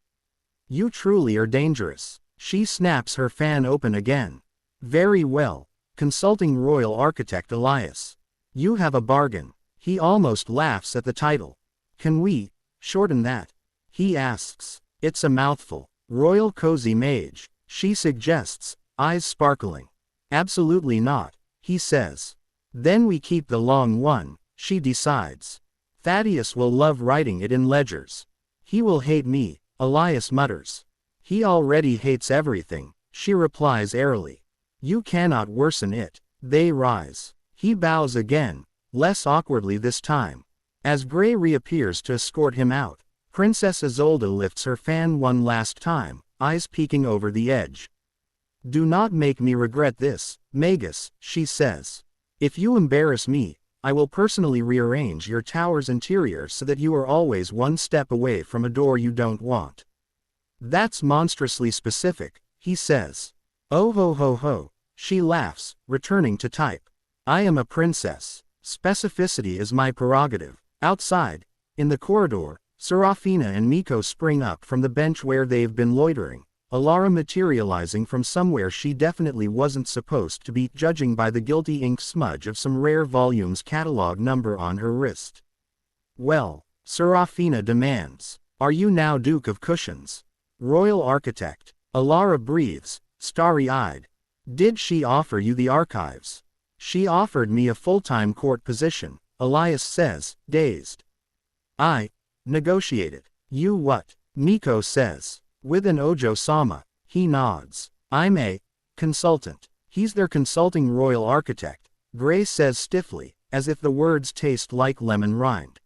You truly are dangerous. She snaps her fan open again. Very well. Consulting royal architect Elias. You have a bargain. He almost laughs at the title. Can we shorten that? He asks. It's a mouthful. Royal cozy mage, she suggests, eyes sparkling. Absolutely not, he says. Then we keep the long one, she decides. Thaddeus will love writing it in ledgers. He will hate me, Elias mutters. He already hates everything, she replies airily. You cannot worsen it. They rise. He bows again, less awkwardly this time. As Gray reappears to escort him out, Princess Isolde lifts her fan one last time, eyes peeking over the edge. Do not make me regret this, Magus, she says. If you embarrass me, I will personally rearrange your tower's interior so that you are always one step away from a door you don't want. That's monstrously specific, he says. Oh ho ho ho, she laughs, returning to type. I am a princess. Specificity is my prerogative. Outside, in the corridor, Serafina and Miko spring up from the bench where they've been loitering, Alara materializing from somewhere she definitely wasn't supposed to be, judging by the guilty ink smudge of some rare volume's catalog number on her wrist. Well, Serafina demands, are you now Duke of Cushions? Royal Architect. Alara breathes, starry-eyed. Did she offer you the archives? She offered me a full-time court position, Elias says, dazed. I negotiated. You what? Miko says. With an Ojo-sama, he nods. I'm a consultant. He's their consulting royal architect, Gray says stiffly, as if the words taste like lemon rind.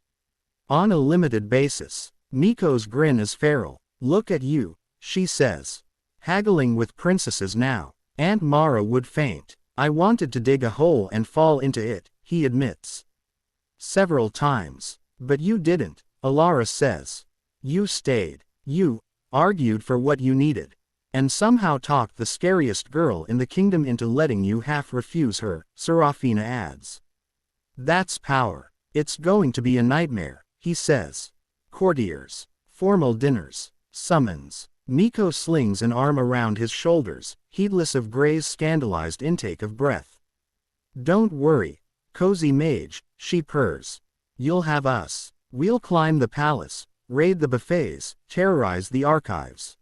On a limited basis. Miko's grin is feral. Look at you, she says. Haggling with princesses now. Aunt Mara would faint. I wanted to dig a hole and fall into it, he admits. Several times. But you didn't, Alara says. You stayed. You argued for what you needed. And somehow talked the scariest girl in the kingdom into letting you half refuse her, Serafina adds. That's power. It's going to be a nightmare, he says. Courtiers. Formal dinners. Summons. Miko slings an arm around his shoulders, heedless of Gray's scandalized intake of breath. Don't worry, cozy mage, she purrs. You'll have us. We'll climb the palace, raid the buffets, terrorize the archives.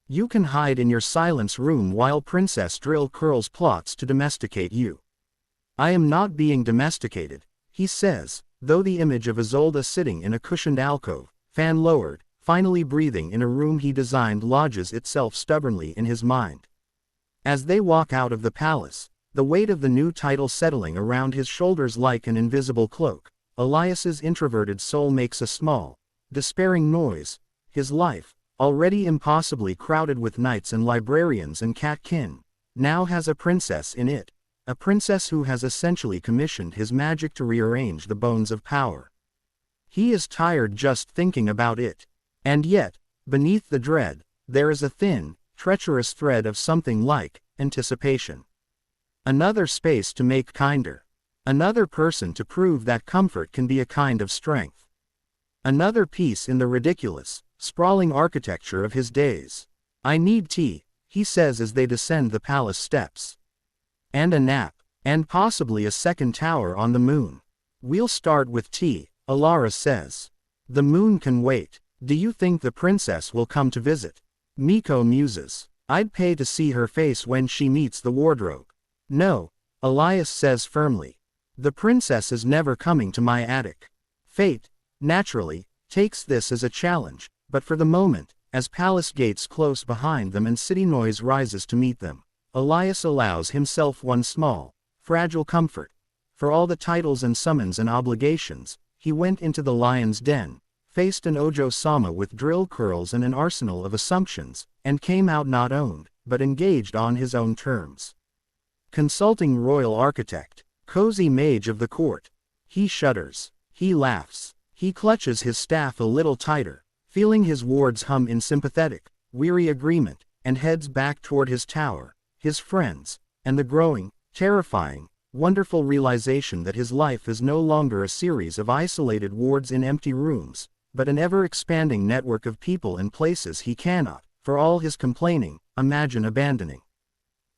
You can hide in your silence room while Princess Drill Curls plots to domesticate you. I am not being domesticated, he says, though the image of Isolde sitting in a cushioned alcove, fan lowered, finally breathing in a room he designed lodges itself stubbornly in his mind. As they walk out of the palace, the weight of the new title settling around his shoulders like an invisible cloak, Elias's introverted soul makes a small, despairing noise. His life, already impossibly crowded with knights and librarians and cat-kin, now has a princess in it, a princess who has essentially commissioned his magic to rearrange the bones of power. He is tired just thinking about it. And yet, beneath the dread, there is a thin, treacherous thread of something like anticipation. Another space to make kinder. Another person to prove that comfort can be a kind of strength. Another piece in the ridiculous, sprawling architecture of his days. I need tea, he says as they descend the palace steps. And a nap, and possibly a second tower on the moon. We'll start with tea, Alara says. The moon can wait. Do you think the princess will come to visit? Miko muses. I'd pay to see her face when she meets the wardrobe. No, Elias says firmly. The princess is never coming to my attic. Fate, naturally, takes this as a challenge, but for the moment, as palace gates close behind them and city noise rises to meet them, Elias allows himself one small, fragile comfort. For all the titles and summons and obligations, he went into the lion's den, faced an Ojo-sama with drill curls and an arsenal of assumptions, and came out not owned, but engaged on his own terms. Consulting royal architect, cozy mage of the court. He shudders. He laughs. He clutches his staff a little tighter, feeling his wards hum in sympathetic, weary agreement, and heads back toward his tower, his friends, and the growing, terrifying, wonderful realization that his life is no longer a series of isolated wards in empty rooms, but an ever-expanding network of people and places he cannot, for all his complaining, imagine abandoning.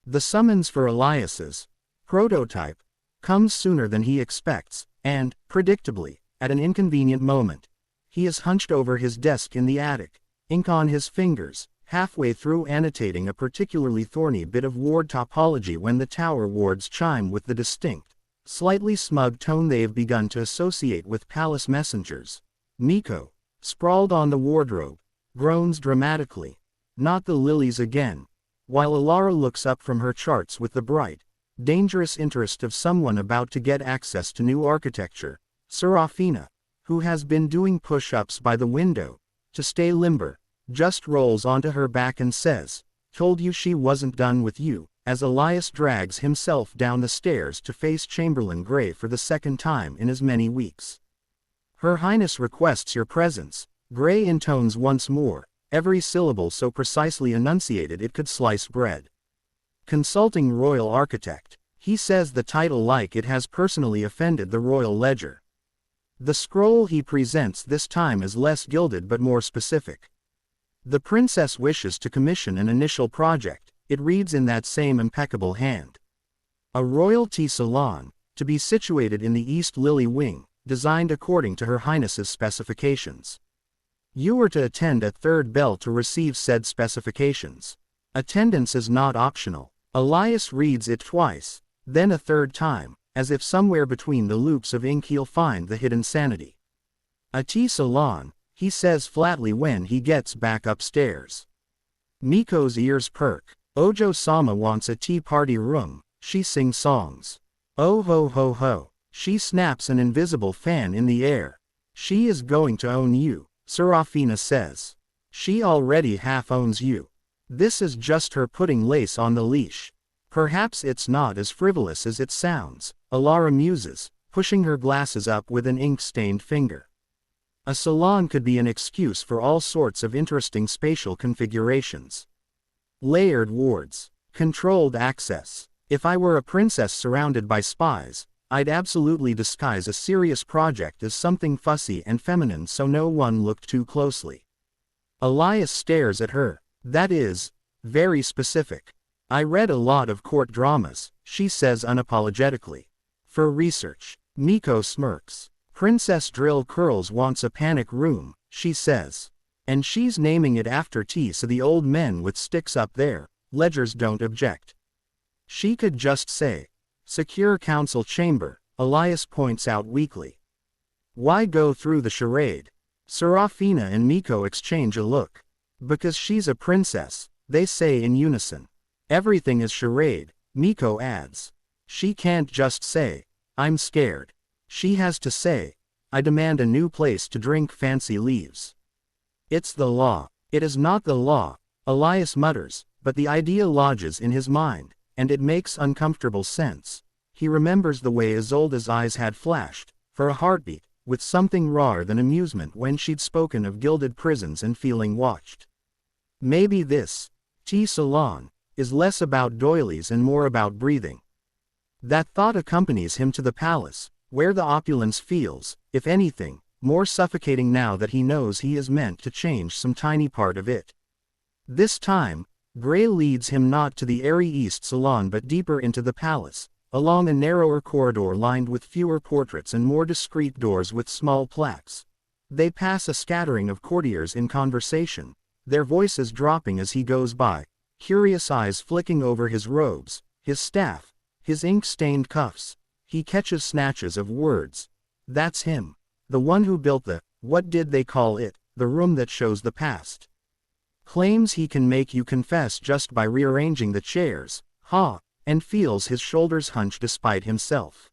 The summons for Elias's prototype comes sooner than he expects, and, predictably, at an inconvenient moment. He is hunched over his desk in the attic, ink on his fingers, halfway through annotating a particularly thorny bit of ward topology when the tower wards chime with the distinct, slightly smug tone they have begun to associate with palace messengers. Miko, sprawled on the wardrobe, groans dramatically. Not the lilies again. While Alara looks up from her charts with the bright, dangerous interest of someone about to get access to new architecture, Serafina, who has been doing push-ups by the window, to stay limber, just rolls onto her back and says, "Told you she wasn't done with you," as Elias drags himself down the stairs to face Chamberlain Gray for the second time in as many weeks. "Her Highness requests your presence," Gray intones once more, every syllable so precisely enunciated it could slice bread. Consulting royal architect. He says the title like it has personally offended the royal ledger. The scroll he presents this time is less gilded but more specific. The princess wishes to commission an initial project, it reads in that same impeccable hand. A royalty salon, to be situated in the East Lily Wing, designed according to Her Highness's specifications. You are to attend at third bell to receive said specifications. Attendance is not optional. Elias reads it twice, then a third time, as if somewhere between the loops of ink he'll find the hidden sanity. A tea salon, he says flatly when he gets back upstairs. Miko's ears perk. Ojo-sama wants a tea party room, she sings songs. Oh ho ho ho, she snaps an invisible fan in the air. She is going to own you, Serafina says. She already half owns you. This is just her putting lace on the leash. Perhaps it's not as frivolous as it sounds, Alara muses, pushing her glasses up with an ink-stained finger. A salon could be an excuse for all sorts of interesting spatial configurations. Layered wards. Controlled access. If I were a princess surrounded by spies, I'd absolutely disguise a serious project as something fussy and feminine so no one looked too closely. Elias stares at her. That is, very specific. I read a lot of court dramas, she says unapologetically. For research. Miko smirks. Princess Drill Curls wants a panic room, she says. And she's naming it after tea so the old men with sticks up their ledgers don't object. She could just say, Secure Council Chamber, Elias points out weakly. Why go through the charade? Serafina and Miko exchange a look. Because she's a princess, they say in unison. Everything is charade, Miko adds. She can't just say, I'm scared. She has to say, I demand a new place to drink fancy leaves. It's the law. It is not the law, Elias mutters, but the idea lodges in his mind, and it makes uncomfortable sense. He remembers the way Isolde's eyes had flashed, for a heartbeat, with something rawer than amusement when she'd spoken of gilded prisons and feeling watched. Maybe this tea salon is less about doilies and more about breathing. That thought accompanies him to the palace, where the opulence feels, if anything, more suffocating now that he knows he is meant to change some tiny part of it. This time, Gray leads him not to the airy East Salon but deeper into the palace, along a narrower corridor lined with fewer portraits and more discreet doors with small plaques. They pass a scattering of courtiers in conversation, their voices dropping as he goes by, curious eyes flicking over his robes, his staff, his ink-stained cuffs. He catches snatches of words. That's him. The one who built the, what did they call it, the room that shows the past. Claims he can make you confess just by rearranging the chairs, and feels his shoulders hunch despite himself.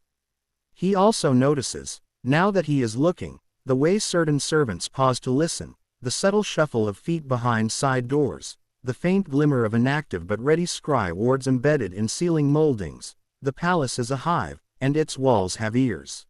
He also notices, now that he is looking, the way certain servants pause to listen, the subtle shuffle of feet behind side doors, the faint glimmer of inactive but ready scry wards embedded in ceiling moldings. The palace is a hive, and its walls have ears.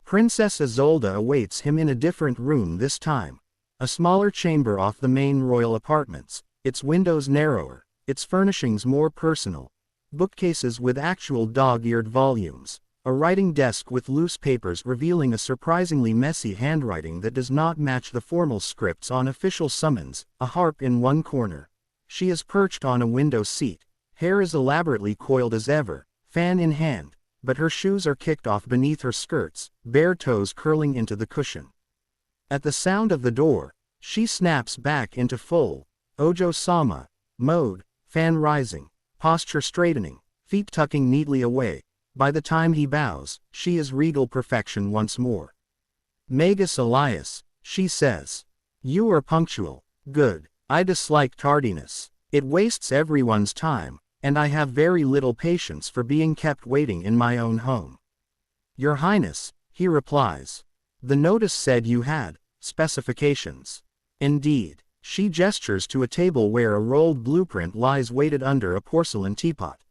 Princess Isolde awaits him in a different room this time. A smaller chamber off the main royal apartments, its windows narrower, its furnishings more personal. Bookcases with actual dog-eared volumes. A writing desk with loose papers revealing a surprisingly messy handwriting that does not match the formal scripts on official summons. A harp in one corner. She is perched on a window seat. Hair is elaborately coiled as ever, fan in hand, but her shoes are kicked off beneath her skirts, bare toes curling into the cushion. At the sound of the door, she snaps back into full Ojo-sama mode, fan rising, posture straightening, feet tucking neatly away. By the time he bows, she is regal perfection once more. Magus Elias, she says. You are punctual. Good. I dislike tardiness. It wastes everyone's time, and I have very little patience for being kept waiting in my own home. Your Highness, he replies. The notice said you had specifications. Indeed. She gestures to a table where a rolled blueprint lies weighted under a porcelain teapot.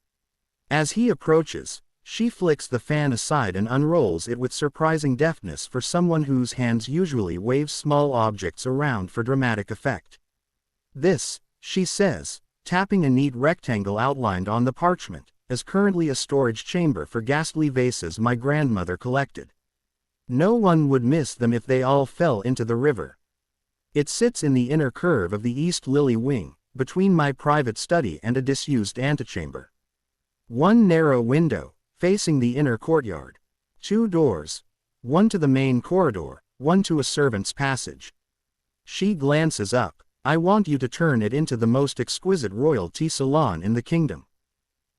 As he approaches, she flicks the fan aside and unrolls it with surprising deftness for someone whose hands usually wave small objects around for dramatic effect. This, she says, tapping a neat rectangle outlined on the parchment, as currently a storage chamber for ghastly vases my grandmother collected. No one would miss them if they all fell into the river. It sits in the inner curve of the East Lily wing, between my private study and a disused antechamber. One narrow window, facing the inner courtyard. 2 doors. One to the main corridor, one to a servant's passage. She glances up. I want you to turn it into the most exquisite royalty salon in the kingdom.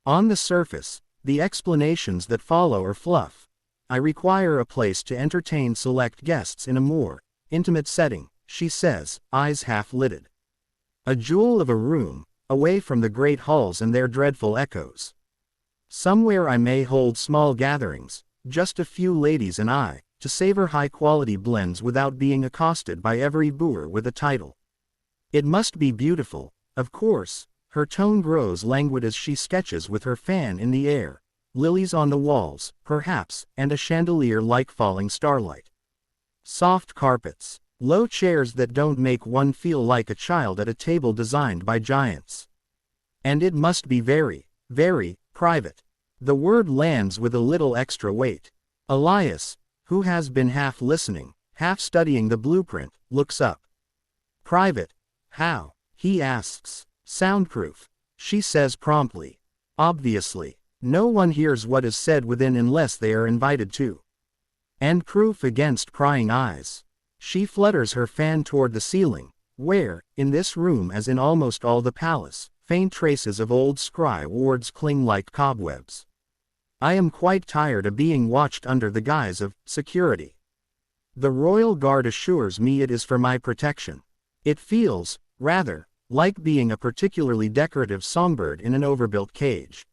On the surface, the explanations that follow are fluff. I require a place to entertain select guests in a more intimate setting, she says, eyes half-lidded. A jewel of a room, away from the great halls and their dreadful echoes. Somewhere I may hold small gatherings, just a few ladies and I, to savor high-quality blends without being accosted by every boor with a title. It must be beautiful, of course. Her tone grows languid as she sketches with her fan in the air. Lilies on the walls, perhaps, and a chandelier like falling starlight. Soft carpets. Low chairs that don't make one feel like a child at a table designed by giants. And it must be very, very private. The word lands with a little extra weight. Elias, who has been half listening, half studying the blueprint, looks up. Private? How? He asks. Soundproof, she says promptly. Obviously, no one hears what is said within unless they are invited to. And proof against prying eyes. She flutters her fan toward the ceiling, where, in this room as in almost all the palace, faint traces of old scry wards cling like cobwebs. I am quite tired of being watched under the guise of security. The royal guard assures me it is for my protection. It feels, rather, like being a particularly decorative songbird in an overbuilt cage.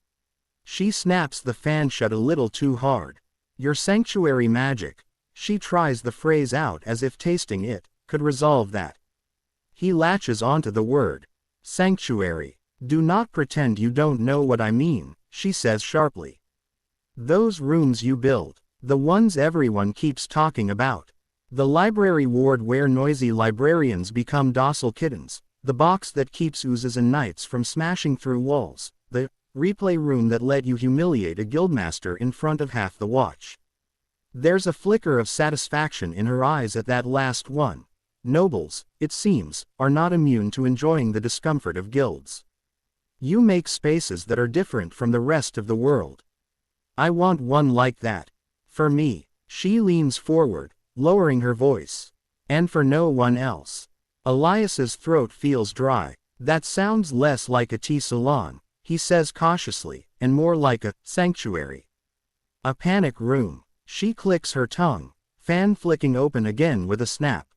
She snaps the fan shut a little too hard. Your sanctuary magic, she tries the phrase out as if tasting it could resolve that. He latches onto the word. Sanctuary. Do not pretend you don't know what I mean, she says sharply. Those rooms you build, the ones everyone keeps talking about. The library ward where noisy librarians become docile kittens, the box that keeps oozes and knights from smashing through walls, the replay room that let you humiliate a guildmaster in front of half the watch. There's a flicker of satisfaction in her eyes at that last one. Nobles, it seems, are not immune to enjoying the discomfort of guilds. You make spaces that are different from the rest of the world. I want one like that. For me. She leans forward, lowering her voice. And for no one else. Elias's throat feels dry. That sounds less like a tea salon, he says cautiously, and more like a sanctuary. A panic room. She clicks her tongue, fan flicking open again with a snap.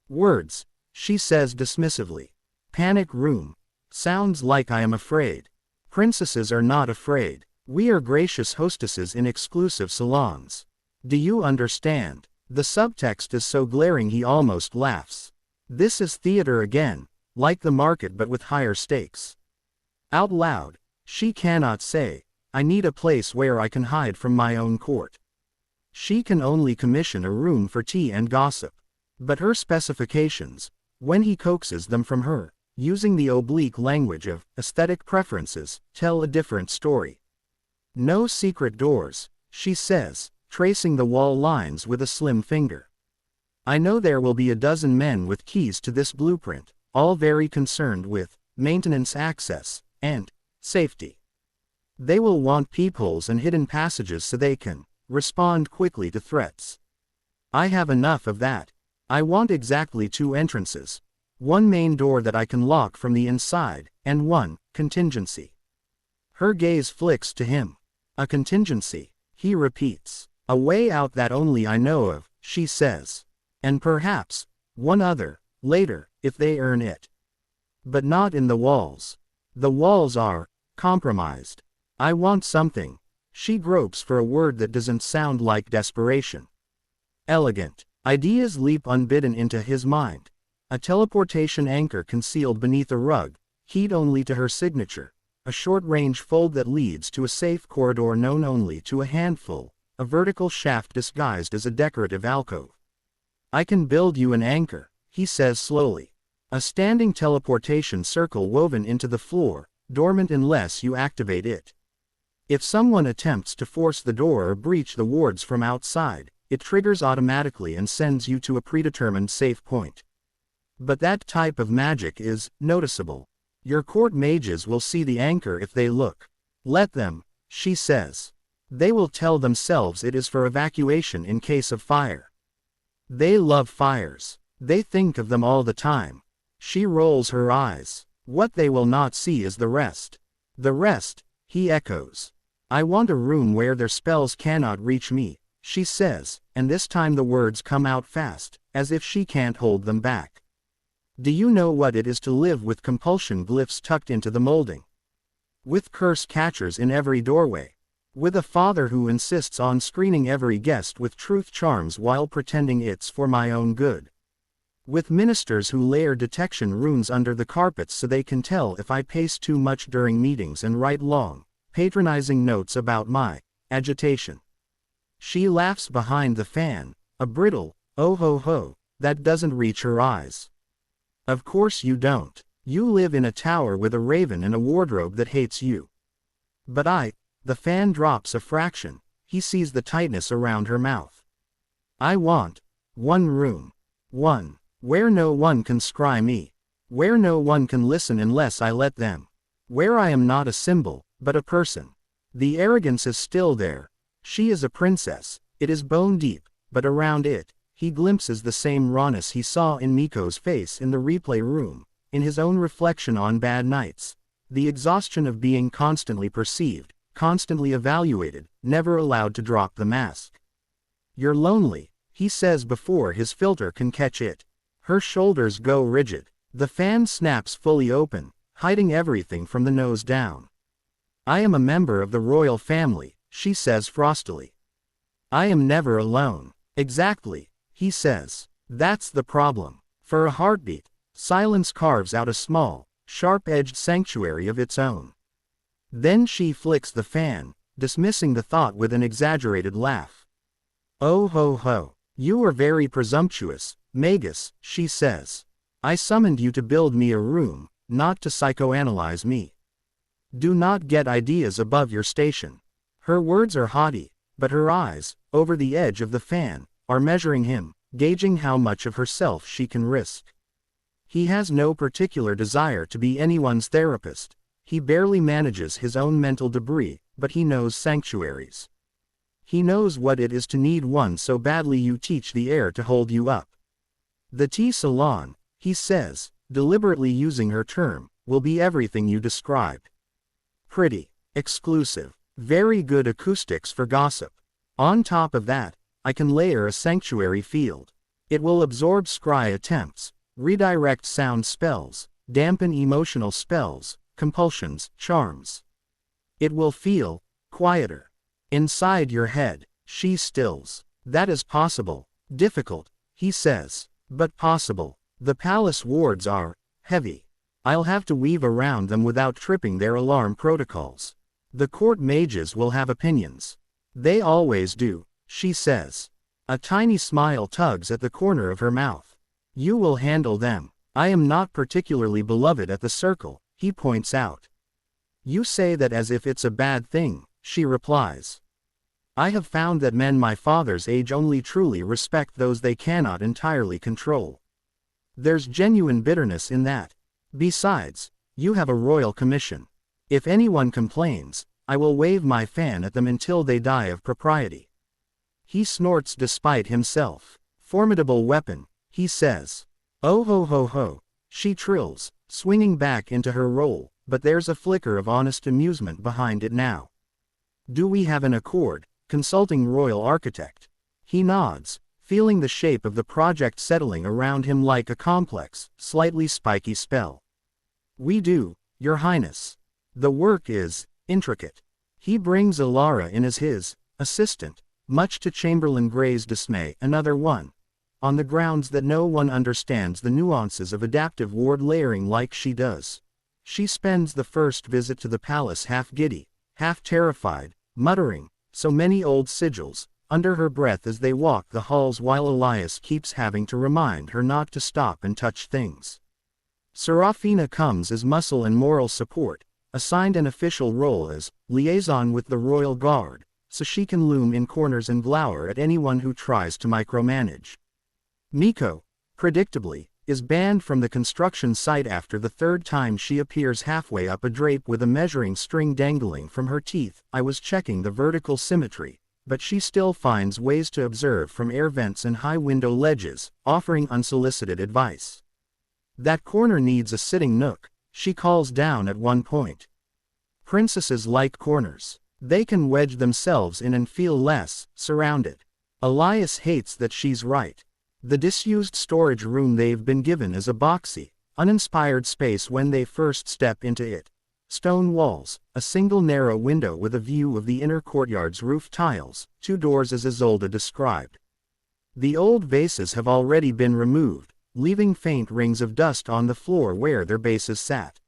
Words, she says dismissively. Panic room. Sounds like I am afraid. Princesses are not afraid. We are gracious hostesses in exclusive salons. Do you understand? The subtext is so glaring he almost laughs. This is theater again, like the market but with higher stakes. Out loud, she cannot say, I need a place where I can hide from my own court. She can only commission a room for tea and gossip. But her specifications, when he coaxes them from her, using the oblique language of aesthetic preferences, tell a different story. No secret doors, she says, tracing the wall lines with a slim finger. I know there will be a dozen men with keys to this blueprint, all very concerned with maintenance access and safety. They will want peepholes and hidden passages so they can respond quickly to threats. I have enough of that. I want exactly 2 entrances. One main door that I can lock from the inside, and one contingency. Her gaze flicks to him. A contingency, he repeats. A way out that only I know of, she says. And perhaps one other, later, if they earn it. But not in the walls. The walls are compromised. I want something. She gropes for a word that doesn't sound like desperation. Elegant. Ideas leap unbidden into his mind. A teleportation anchor concealed beneath a rug, keyed only to her signature. A short-range fold that leads to a safe corridor known only to a handful. A vertical shaft disguised as a decorative alcove. I can build you an anchor, he says slowly. A standing teleportation circle woven into the floor, dormant unless you activate it. If someone attempts to force the door or breach the wards from outside, it triggers automatically and sends you to a predetermined safe point. But that type of magic is noticeable. Your court mages will see the anchor if they look. Let them, she says. They will tell themselves it is for evacuation in case of fire. They love fires. They think of them all the time. She rolls her eyes. What they will not see is the rest. The rest, he echoes. I want a room where their spells cannot reach me, she says, and this time the words come out fast, as if she can't hold them back. Do you know what it is to live with compulsion glyphs tucked into the molding? With curse catchers in every doorway. With a father who insists on screening every guest with truth charms while pretending it's for my own good. With ministers who layer detection runes under the carpets so they can tell if I pace too much during meetings and write long, patronizing notes about my agitation. She laughs behind the fan, a brittle, oh ho ho, that doesn't reach her eyes. Of course you don't. You live in a tower with a raven and a wardrobe that hates you. But the fan drops a fraction, he sees the tightness around her mouth. I want one room. One. Where no one can scry me. Where no one can listen unless I let them. Where I am not a symbol, but a person. The arrogance is still there. She is a princess, it is bone deep, but around it, he glimpses the same rawness he saw in Miko's face in the replay room, in his own reflection on bad nights. The exhaustion of being constantly perceived, constantly evaluated, never allowed to drop the mask. You're lonely, he says before his filter can catch it. Her shoulders go rigid. The fan snaps fully open, hiding everything from the nose down. I am a member of the royal family, she says frostily. I am never alone. Exactly, he says. That's the problem. For a heartbeat, silence carves out a small, sharp-edged sanctuary of its own. Then she flicks the fan, dismissing the thought with an exaggerated laugh. Oh ho ho, you are very presumptuous, Magus, she says. I summoned you to build me a room, not to psychoanalyze me. Do not get ideas above your station. Her words are haughty, but her eyes, over the edge of the fan, are measuring him, gauging how much of herself she can risk. He has no particular desire to be anyone's therapist. He barely manages his own mental debris, but he knows sanctuaries. He knows what it is to need one so badly you teach the air to hold you up. The tea salon, he says, deliberately using her term, will be everything you described. Pretty, exclusive, very good acoustics for gossip. On top of that, I can layer a sanctuary field. It will absorb scry attempts, redirect sound spells, dampen emotional spells, compulsions, charms. It will feel quieter. Inside your head, she stills. That is possible. Difficult, he says, but possible. The palace wards are heavy. I'll have to weave around them without tripping their alarm protocols. The court mages will have opinions. They always do, she says. A tiny smile tugs at the corner of her mouth. You will handle them. I am not particularly beloved at the circle, he points out. You say that as if it's a bad thing, she replies. I have found that men my father's age only truly respect those they cannot entirely control. There's genuine bitterness in that. Besides, you have a royal commission. If anyone complains, I will wave my fan at them until they die of propriety. He snorts despite himself. Formidable weapon, he says. Oh ho ho ho, she trills, swinging back into her role, but there's a flicker of honest amusement behind it now. Do we have an accord, consulting royal architect? He nods, feeling the shape of the project settling around him like a complex, slightly spiky spell. We do, Your Highness. The work is intricate. He brings Ilara in as his assistant, much to Chamberlain Gray's dismay, another one. On the grounds that no one understands the nuances of adaptive ward layering like she does. She spends the first visit to the palace half giddy, half terrified, muttering, so many old sigils, under her breath as they walk the halls while Elias keeps having to remind her not to stop and touch things. Serafina comes as muscle and moral support, assigned an official role as liaison with the royal guard, so she can loom in corners and glower at anyone who tries to micromanage. Miko, predictably, is banned from the construction site after the third time she appears halfway up a drape with a measuring string dangling from her teeth. I was checking the vertical symmetry, but she still finds ways to observe from air vents and high window ledges, offering unsolicited advice. That corner needs a sitting nook, she calls down at one point. Princesses like corners. They can wedge themselves in and feel less surrounded. Elias hates that she's right. The disused storage room they've been given is a boxy, uninspired space when they first step into it. Stone walls, a single narrow window with a view of the inner courtyard's roof tiles, 2 doors as Isolde described. The old vases have already been removed, leaving faint rings of dust on the floor where their bases sat.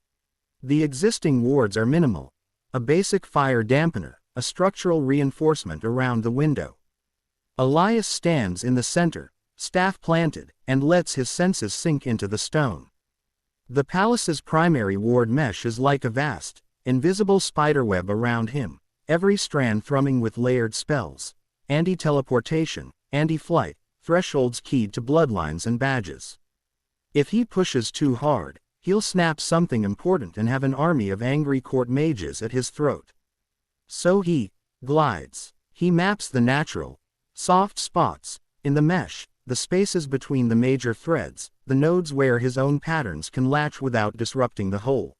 The existing wards are minimal. A basic fire dampener, a structural reinforcement around the window. Elias stands in the center, staff planted, and lets his senses sink into the stone. The palace's primary ward mesh is like a vast, invisible spiderweb around him, every strand thrumming with layered spells, anti-teleportation, anti-flight, thresholds keyed to bloodlines and badges. If he pushes too hard, he'll snap something important and have an army of angry court mages at his throat. So he glides. He maps the natural, soft spots in the mesh, the spaces between the major threads, the nodes where his own patterns can latch without disrupting the whole.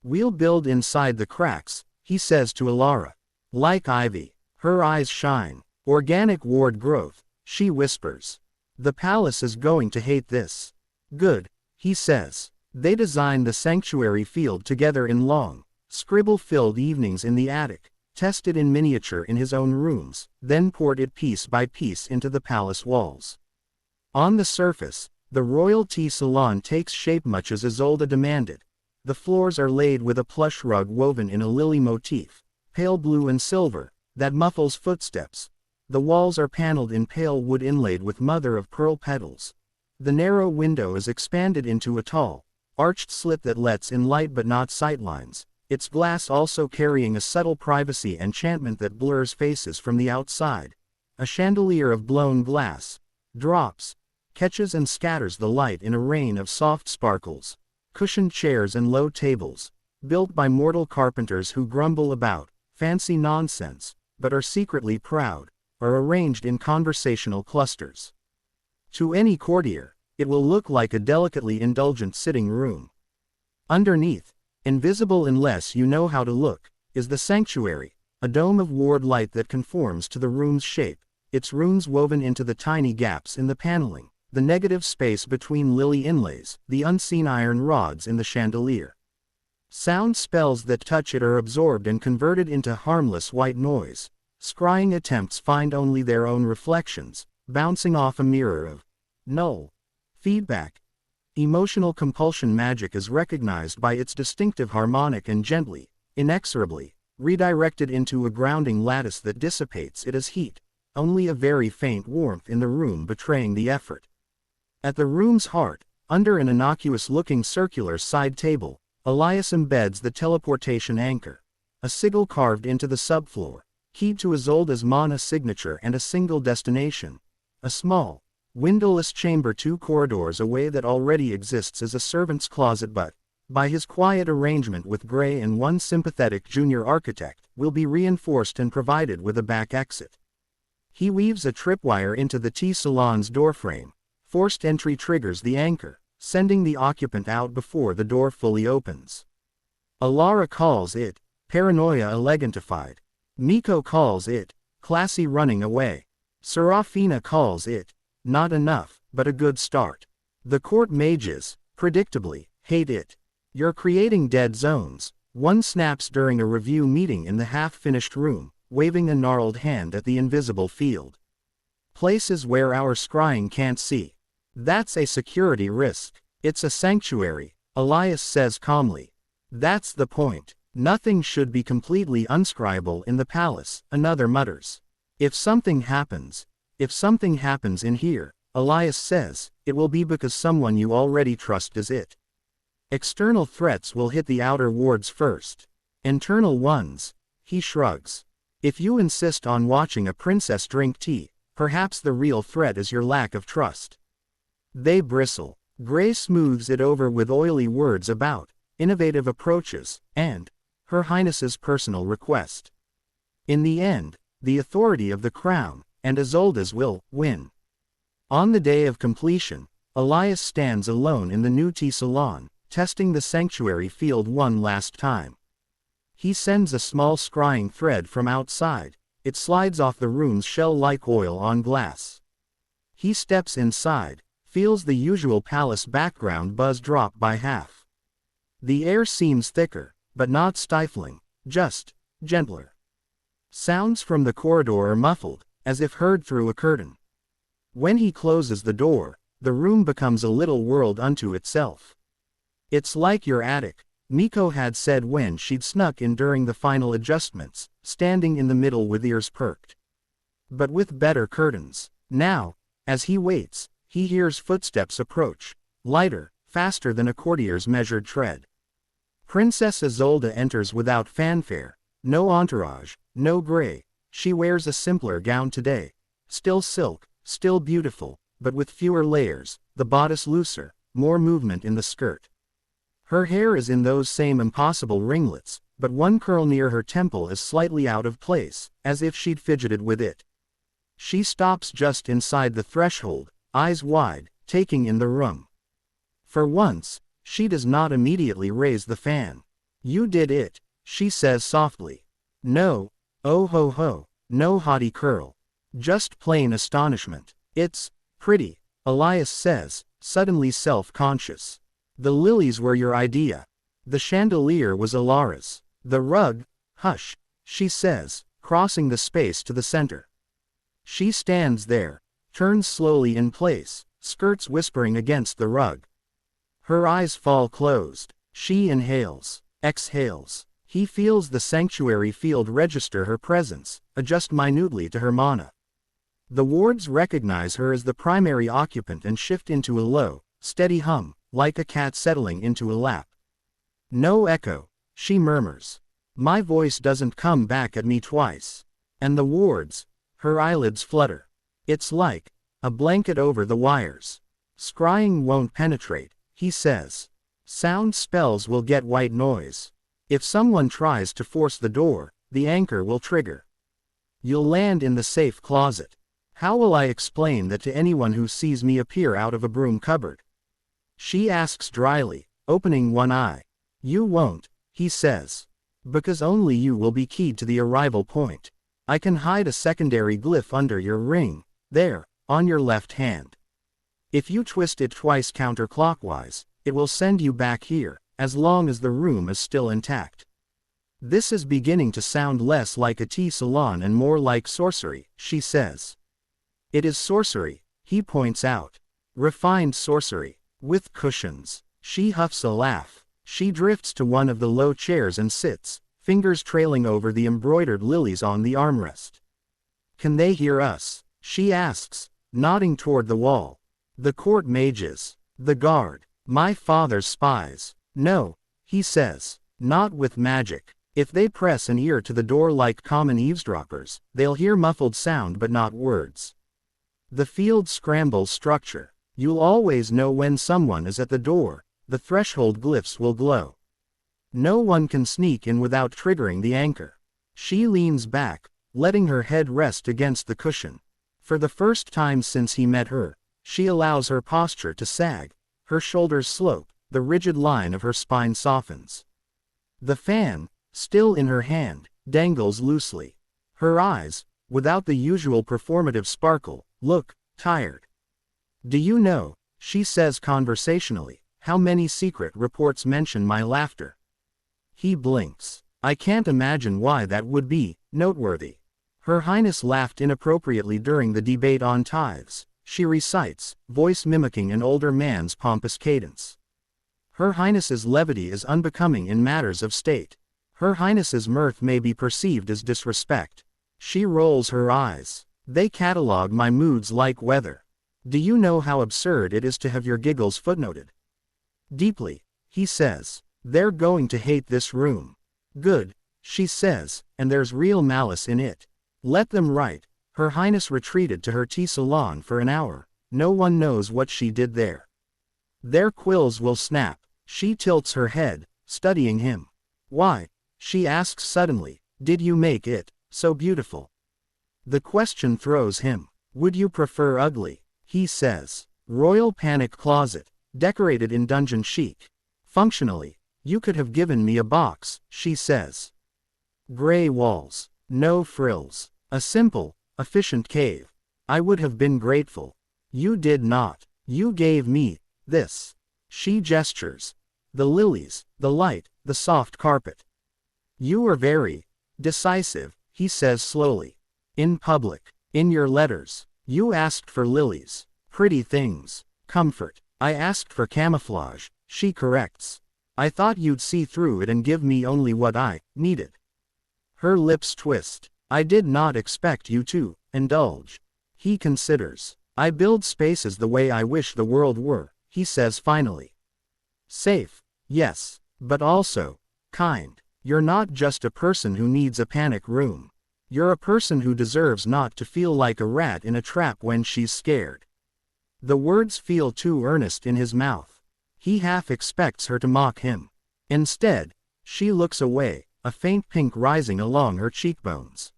We'll build inside the cracks, he says to Alara. Like ivy. Her eyes shine. Organic ward growth, she whispers. The palace is going to hate this. Good, he says. They designed the sanctuary field together in long, scribble-filled evenings in the attic, tested in miniature in his own rooms, then poured it piece by piece into the palace walls. On the surface, the royal tea salon takes shape much as Isolde demanded. The floors are laid with a plush rug woven in a lily motif, pale blue and silver, that muffles footsteps. The walls are paneled in pale wood inlaid with mother-of-pearl petals. The narrow window is expanded into a tall, arched slit that lets in light but not sightlines, its glass also carrying a subtle privacy enchantment that blurs faces from the outside. A chandelier of blown glass drops, catches and scatters the light in a rain of soft sparkles. Cushioned chairs and low tables, built by mortal carpenters who grumble about fancy nonsense, but are secretly proud, are arranged in conversational clusters. To any courtier, it will look like a delicately indulgent sitting room. Underneath, invisible unless you know how to look, is the sanctuary, a dome of ward light that conforms to the room's shape, its runes woven into the tiny gaps in the paneling, the negative space between lily inlays, the unseen iron rods in the chandelier. Sound spells that touch it are absorbed and converted into harmless white noise. Scrying attempts find only their own reflections, bouncing off a mirror of null feedback. Emotional compulsion magic is recognized by its distinctive harmonic and gently, inexorably, redirected into a grounding lattice that dissipates it as heat, only a very faint warmth in the room betraying the effort. At the room's heart, under an innocuous-looking circular side table, Elias embeds the teleportation anchor, a sigil carved into the subfloor, keyed to Isolde's mana signature and a single destination, a small, windowless chamber 2 corridors away that already exists as a servant's closet but, by his quiet arrangement with Gray and one sympathetic junior architect, will be reinforced and provided with a back exit. He weaves a tripwire into the tea salon's doorframe. Forced entry triggers the anchor, sending the occupant out before the door fully opens. Alara calls it paranoia elegantified. Miko calls it classy running away. Serafina calls it not enough, but a good start. The court mages, predictably, hate it. You're creating dead zones, one snaps during a review meeting in the half-finished room, waving a gnarled hand at the invisible field. Places where our scrying can't see. That's a security risk. It's a sanctuary, Elias says calmly. That's the point. Nothing should be completely unscribable in the palace, another mutters. If something happens in here, Elias says, it will be because someone you already trust is it. External threats will hit the outer wards first. Internal ones. He shrugs. If you insist on watching a princess drink tea, perhaps the real threat is your lack of trust. They bristle. Gray smooths it over with oily words about innovative approaches and Her Highness's personal request. In the end, the authority of the crown and Isolde's will win. On the day of completion, Elias stands alone in the new tea salon, testing the sanctuary field one last time. He sends a small scrying thread from outside. It slides off the room's shell-like oil on glass. He steps inside, feels the usual palace background buzz drop by half. The air seems thicker, but not stifling, just gentler. Sounds from the corridor are muffled, as if heard through a curtain. When he closes the door, the room becomes a little world unto itself. It's like your attic, Miko had said when she'd snuck in during the final adjustments, standing in the middle with ears perked. But with better curtains. Now, as he waits, he hears footsteps approach, lighter, faster than a courtier's measured tread. Princess Isolde enters without fanfare, no entourage, no gray. She wears a simpler gown today. Still silk, still beautiful, but with fewer layers, the bodice looser, more movement in the skirt. Her hair is in those same impossible ringlets, but one curl near her temple is slightly out of place, as if she'd fidgeted with it. She stops just inside the threshold, eyes wide, taking in the room. For once, she does not immediately raise the fan. You did it, she says softly. No, oh ho ho, no haughty curl. Just plain astonishment. It's pretty, Elias says, suddenly self-conscious. The lilies were your idea. The chandelier was Alara's. The rug, hush, she says, crossing the space to the center. She stands there, turns slowly in place, skirts whispering against the rug. Her eyes fall closed. She inhales, exhales. He feels the sanctuary field register her presence, adjust minutely to her mana. The wards recognize her as the primary occupant and shift into a low, steady hum, like a cat settling into a lap. No echo, she murmurs. My voice doesn't come back at me twice. And the wards, her eyelids flutter. It's like a blanket over the wires. Scrying won't penetrate, he says. Sound spells will get white noise. If someone tries to force the door, the anchor will trigger. You'll land in the safe closet. How will I explain that to anyone who sees me appear out of a broom cupboard? She asks dryly, opening one eye. You won't, he says. Because only you will be keyed to the arrival point. I can hide a secondary glyph under your ring, there, on your left hand. If you twist it twice counterclockwise, it will send you back here, as long as the room is still intact. This is beginning to sound less like a tea salon and more like sorcery, she says. It is sorcery, he points out. Refined sorcery, with cushions. She huffs a laugh. She drifts to one of the low chairs and sits, fingers trailing over the embroidered lilies on the armrest. Can they hear us? She asks, nodding toward the wall. The court mages. The guard. My father's spies. No, he says, not with magic. If they press an ear to the door like common eavesdroppers, they'll hear muffled sound but not words. The field scrambles structure. You'll always know when someone is at the door, the threshold glyphs will glow. No one can sneak in without triggering the anchor. She leans back, letting her head rest against the cushion. For the first time since he met her, she allows her posture to sag. Her shoulders slope, the rigid line of her spine softens. The fan, still in her hand, dangles loosely. Her eyes, without the usual performative sparkle, look tired. Do you know, she says conversationally, how many secret reports mention my laughter? He blinks. I can't imagine why that would be noteworthy. Her Highness laughed inappropriately during the debate on tithes, she recites, voice mimicking an older man's pompous cadence. Her Highness's levity is unbecoming in matters of state. Her Highness's mirth may be perceived as disrespect. She rolls her eyes. They catalog my moods like weather. Do you know how absurd it is to have your giggles footnoted? Deeply, he says. They're going to hate this room. Good, she says, and there's real malice in it. Let them write. Her Highness retreated to her tea salon for an hour. No one knows what she did there. Their quills will snap. She tilts her head, studying him. Why? She asks suddenly. Did you make it so beautiful? The question throws him. Would you prefer ugly? He says. Royal panic closet, decorated in dungeon chic. Functionally, you could have given me a box, she says. Gray walls, no frills, a simple, efficient cave. I would have been grateful. You did not. You gave me this. She gestures. The lilies, the light, the soft carpet. You were very decisive, he says slowly. In public, in your letters, you asked for lilies, pretty things, comfort. I asked for camouflage, she corrects. I thought you'd see through it and give me only what I needed. Her lips twist. I did not expect you to indulge. He considers. I build spaces the way I wish the world were, he says finally. Safe, yes, but also kind. You're not just a person who needs a panic room. You're a person who deserves not to feel like a rat in a trap when she's scared. The words feel too earnest in his mouth. He half expects her to mock him. Instead, she looks away, a faint pink rising along her cheekbones.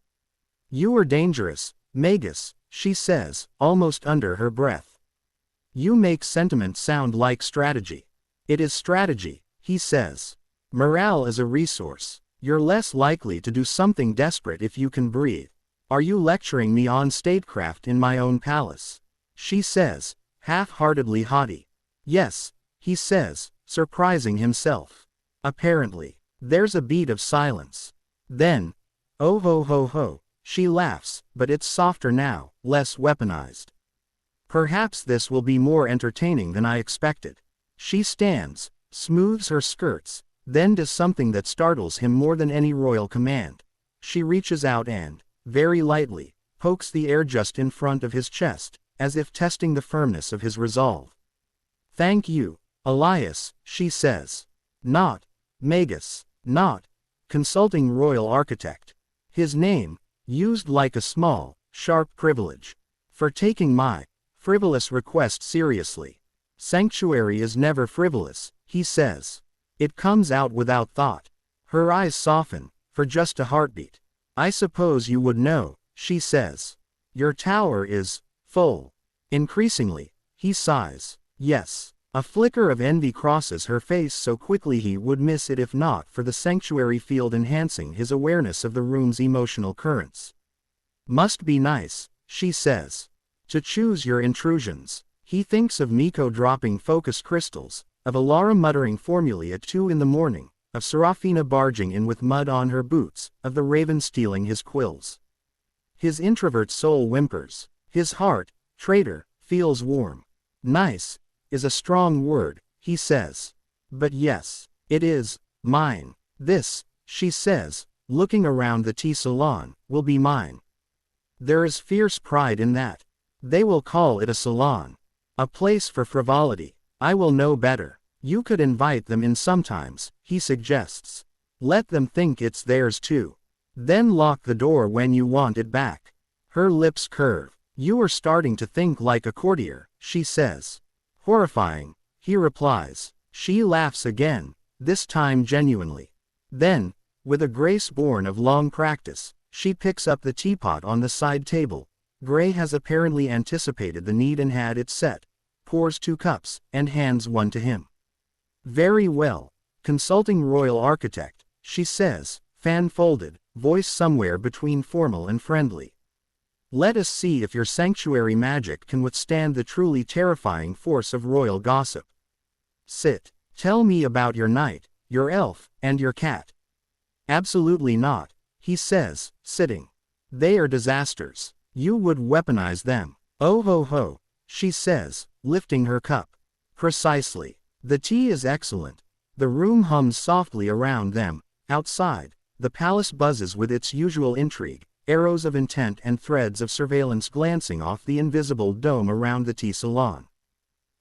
You are dangerous, Magus, she says, almost under her breath. You make sentiment sound like strategy. It is strategy, he says. Morale is a resource. You're less likely to do something desperate if you can breathe. Are you lecturing me on statecraft in my own palace? She says, half-heartedly haughty. Yes, he says, surprising himself. Apparently, there's a beat of silence. Then, oh ho ho ho, she laughs, but it's softer now, less weaponized. Perhaps this will be more entertaining than I expected. She stands, smooths her skirts, then does something that startles him more than any royal command. She reaches out and, very lightly, pokes the air just in front of his chest, as if testing the firmness of his resolve. Thank you, Elias, she says. Not Magus, not consulting royal architect. His name, used like a small, sharp privilege. For taking my frivolous request seriously. Sanctuary is never frivolous, he says. It comes out without thought. Her eyes soften, for just a heartbeat. I suppose you would know, she says. Your tower is full. Increasingly, he sighs. Yes. A flicker of envy crosses her face so quickly he would miss it if not for the sanctuary field enhancing his awareness of the room's emotional currents. Must be nice, she says. To choose your intrusions. He thinks of Miko dropping focus crystals, of Alara muttering formulae at 2 in the morning, of Serafina barging in with mud on her boots, of the raven stealing his quills. His introvert soul whimpers. His heart, traitor, feels warm. Nice is a strong word, he says. But yes, it is mine. This, she says, looking around the tea salon, will be mine. There is fierce pride in that. They will call it a salon. A place for frivolity. I will know better. You could invite them in sometimes, he suggests. Let them think it's theirs too. Then lock the door when you want it back. Her lips curve. You are starting to think like a courtier, she says. Horrifying, he replies. She laughs again, this time genuinely. Then, with a grace born of long practice, she picks up the teapot on the side table. Gray has apparently anticipated the need and had it set, pours 2 cups, and hands one to him. Very well. Consulting royal architect, she says, fan-folded, voice somewhere between formal and friendly. Let us see if your sanctuary magic can withstand the truly terrifying force of royal gossip. Sit. Tell me about your knight, your elf, and your cat. Absolutely not, he says, sitting. They are disasters. You would weaponize them. Oh ho ho, she says, lifting her cup. Precisely. The tea is excellent. The room hums softly around them. Outside, the palace buzzes with its usual intrigue, arrows of intent and threads of surveillance glancing off the invisible dome around the tea salon.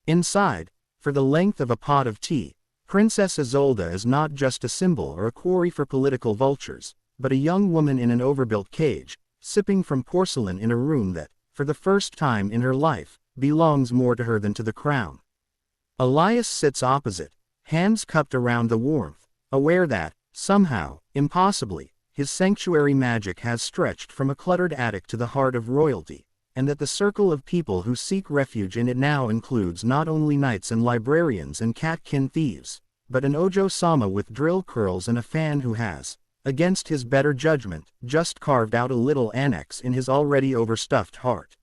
Inside, for the length of a pot of tea, Princess Isolde is not just a symbol or a quarry for political vultures, but a young woman in an overbuilt cage, sipping from porcelain in a room that, for the first time in her life, belongs more to her than to the crown. Elias sits opposite, hands cupped around the warmth, aware that, somehow, impossibly, his sanctuary magic has stretched from a cluttered attic to the heart of royalty, and that the circle of people who seek refuge in it now includes not only knights and librarians and catkin thieves, but an Ojo-sama with drill curls and a fan who has, against his better judgment, just carved out a little annex in his already overstuffed heart.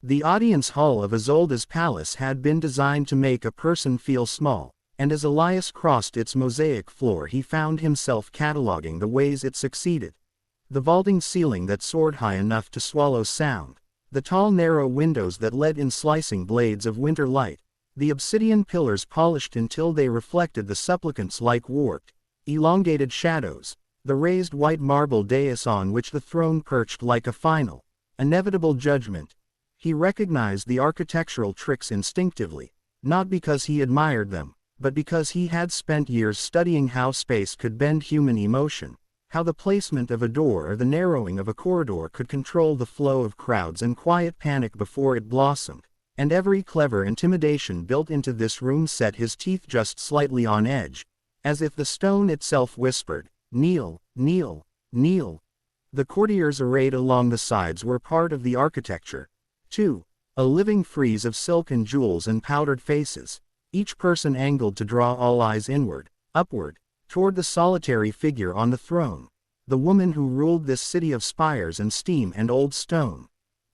The audience hall of Isolde's palace had been designed to make a person feel small, and as Elias crossed its mosaic floor he found himself cataloging the ways it succeeded. The vaulting ceiling that soared high enough to swallow sound, the tall narrow windows that let in slicing blades of winter light, the obsidian pillars polished until they reflected the supplicants like warped, elongated shadows, the raised white marble dais on which the throne perched like a final, inevitable judgment. He recognized the architectural tricks instinctively, not because he admired them, but because he had spent years studying how space could bend human emotion, how the placement of a door or the narrowing of a corridor could control the flow of crowds and quiet panic before it blossomed, and every clever intimidation built into this room set his teeth just slightly on edge, as if the stone itself whispered, "Kneel, kneel, kneel." The courtiers arrayed along the sides were part of the architecture, too, a living frieze of silk and jewels and powdered faces, each person angled to draw all eyes inward, upward, toward the solitary figure on the throne, the woman who ruled this city of spires and steam and old stone.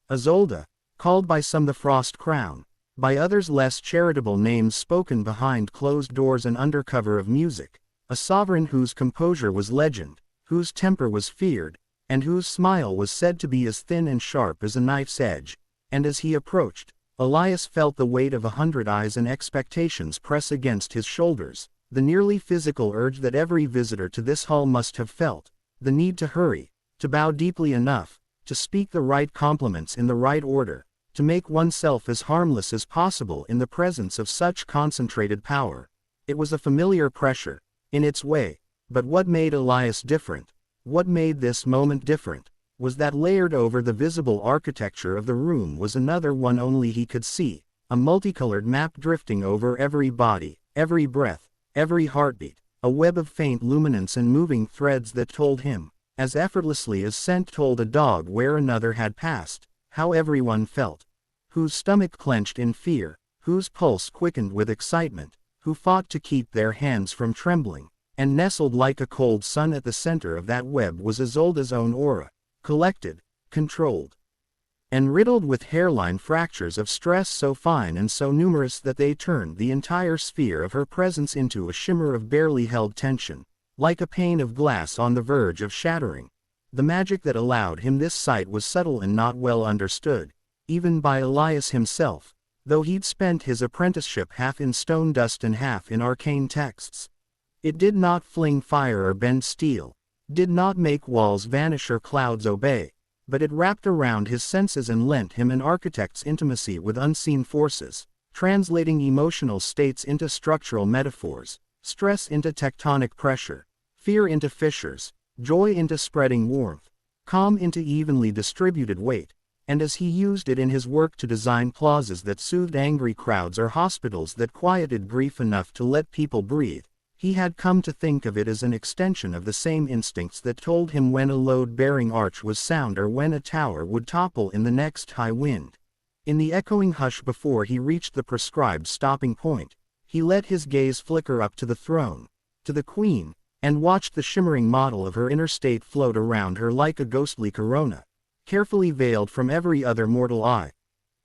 Isolde, called by some the Frost Crown, by others less charitable names spoken behind closed doors and under cover of music, a sovereign whose composure was legend, whose temper was feared, and whose smile was said to be as thin and sharp as a knife's edge, and as he approached, Elias felt the weight of 100 eyes and expectations press against his shoulders, the nearly physical urge that every visitor to this hall must have felt, the need to hurry, to bow deeply enough, to speak the right compliments in the right order, to make oneself as harmless as possible in the presence of such concentrated power. It was a familiar pressure, in its way, but what made Elias different, what made this moment different, was that layered over the visible architecture of the room was another one only he could see, a multicolored map drifting over every body, every breath, every heartbeat, a web of faint luminance and moving threads that told him, as effortlessly as scent told a dog where another had passed, how everyone felt, whose stomach clenched in fear, whose pulse quickened with excitement, who fought to keep their hands from trembling, and nestled like a cold sun at the center of that web was Isolde's own aura. Collected, controlled, and riddled with hairline fractures of stress so fine and so numerous that they turned the entire sphere of her presence into a shimmer of barely held tension, like a pane of glass on the verge of shattering. The magic that allowed him this sight was subtle and not well understood, even by Elias himself, though he'd spent his apprenticeship half in stone dust and half in arcane texts. It did not fling fire or bend steel, did not make walls vanish or clouds obey, but it wrapped around his senses and lent him an architect's intimacy with unseen forces, translating emotional states into structural metaphors, stress into tectonic pressure, fear into fissures, joy into spreading warmth, calm into evenly distributed weight, and as he used it in his work to design plazas that soothed angry crowds or hospitals that quieted grief enough to let people breathe, he had come to think of it as an extension of the same instincts that told him when a load-bearing arch was sound or when a tower would topple in the next high wind. In the echoing hush before he reached the prescribed stopping point, he let his gaze flicker up to the throne, to the queen, and watched the shimmering model of her inner state float around her like a ghostly corona, carefully veiled from every other mortal eye.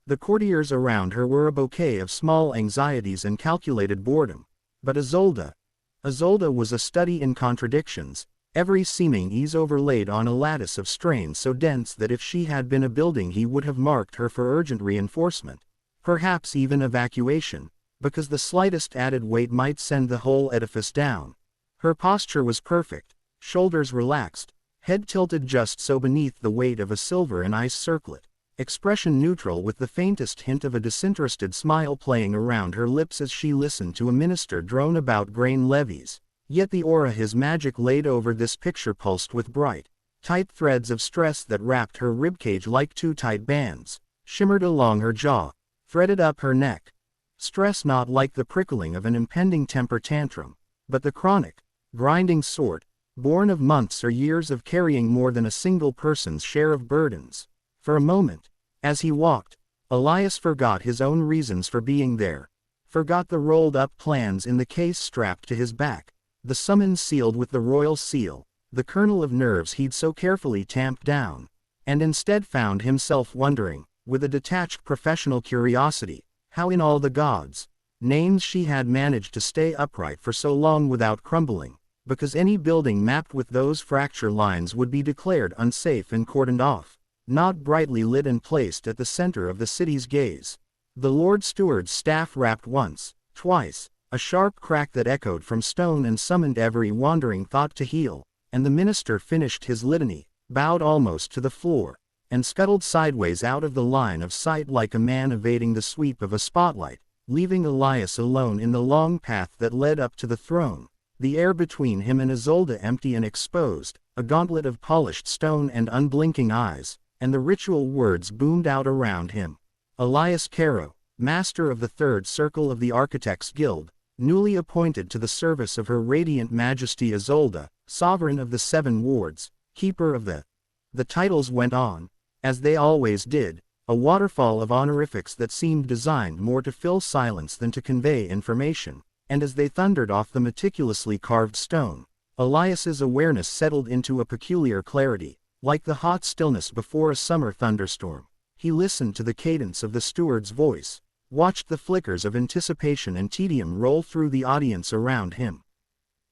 The courtiers around her were a bouquet of small anxieties and calculated boredom, but Isolde was a study in contradictions, every seeming ease overlaid on a lattice of strain so dense that if she had been a building he would have marked her for urgent reinforcement, perhaps even evacuation, because the slightest added weight might send the whole edifice down. Her posture was perfect, shoulders relaxed, head tilted just so beneath the weight of a silver and ice circlet, expression neutral with the faintest hint of a disinterested smile playing around her lips as she listened to a minister drone about grain levies. Yet the aura his magic laid over this picture pulsed with bright, tight threads of stress that wrapped her ribcage like two tight bands, shimmered along her jaw, threaded up her neck. Stress not like the prickling of an impending temper tantrum, but the chronic, grinding sort, born of months or years of carrying more than a single person's share of burdens. For a moment, as he walked, Elias forgot his own reasons for being there, forgot the rolled-up plans in the case strapped to his back, the summons sealed with the royal seal, the kernel of nerves he'd so carefully tamped down, and instead found himself wondering, with a detached professional curiosity, how in all the gods' names she had managed to stay upright for so long without crumbling, because any building mapped with those fracture lines would be declared unsafe and cordoned off, not brightly lit and placed at the center of the city's gaze. The Lord Steward's staff rapped once, twice, a sharp crack that echoed from stone and summoned every wandering thought to heel, and the minister finished his litany, bowed almost to the floor, and scuttled sideways out of the line of sight like a man evading the sweep of a spotlight, leaving Elias alone in the long path that led up to the throne, the air between him and Isolde empty and exposed, a gauntlet of polished stone and unblinking eyes, and the ritual words boomed out around him. Elias Caro, master of the third circle of the Architects' Guild, newly appointed to the service of Her Radiant Majesty Isolde, sovereign of the 7 wards, keeper of the titles went on, as they always did, a waterfall of honorifics that seemed designed more to fill silence than to convey information, and as they thundered off the meticulously carved stone, Elias's awareness settled into a peculiar clarity, like the hot stillness before a summer thunderstorm. He listened to the cadence of the steward's voice, watched the flickers of anticipation and tedium roll through the audience around him.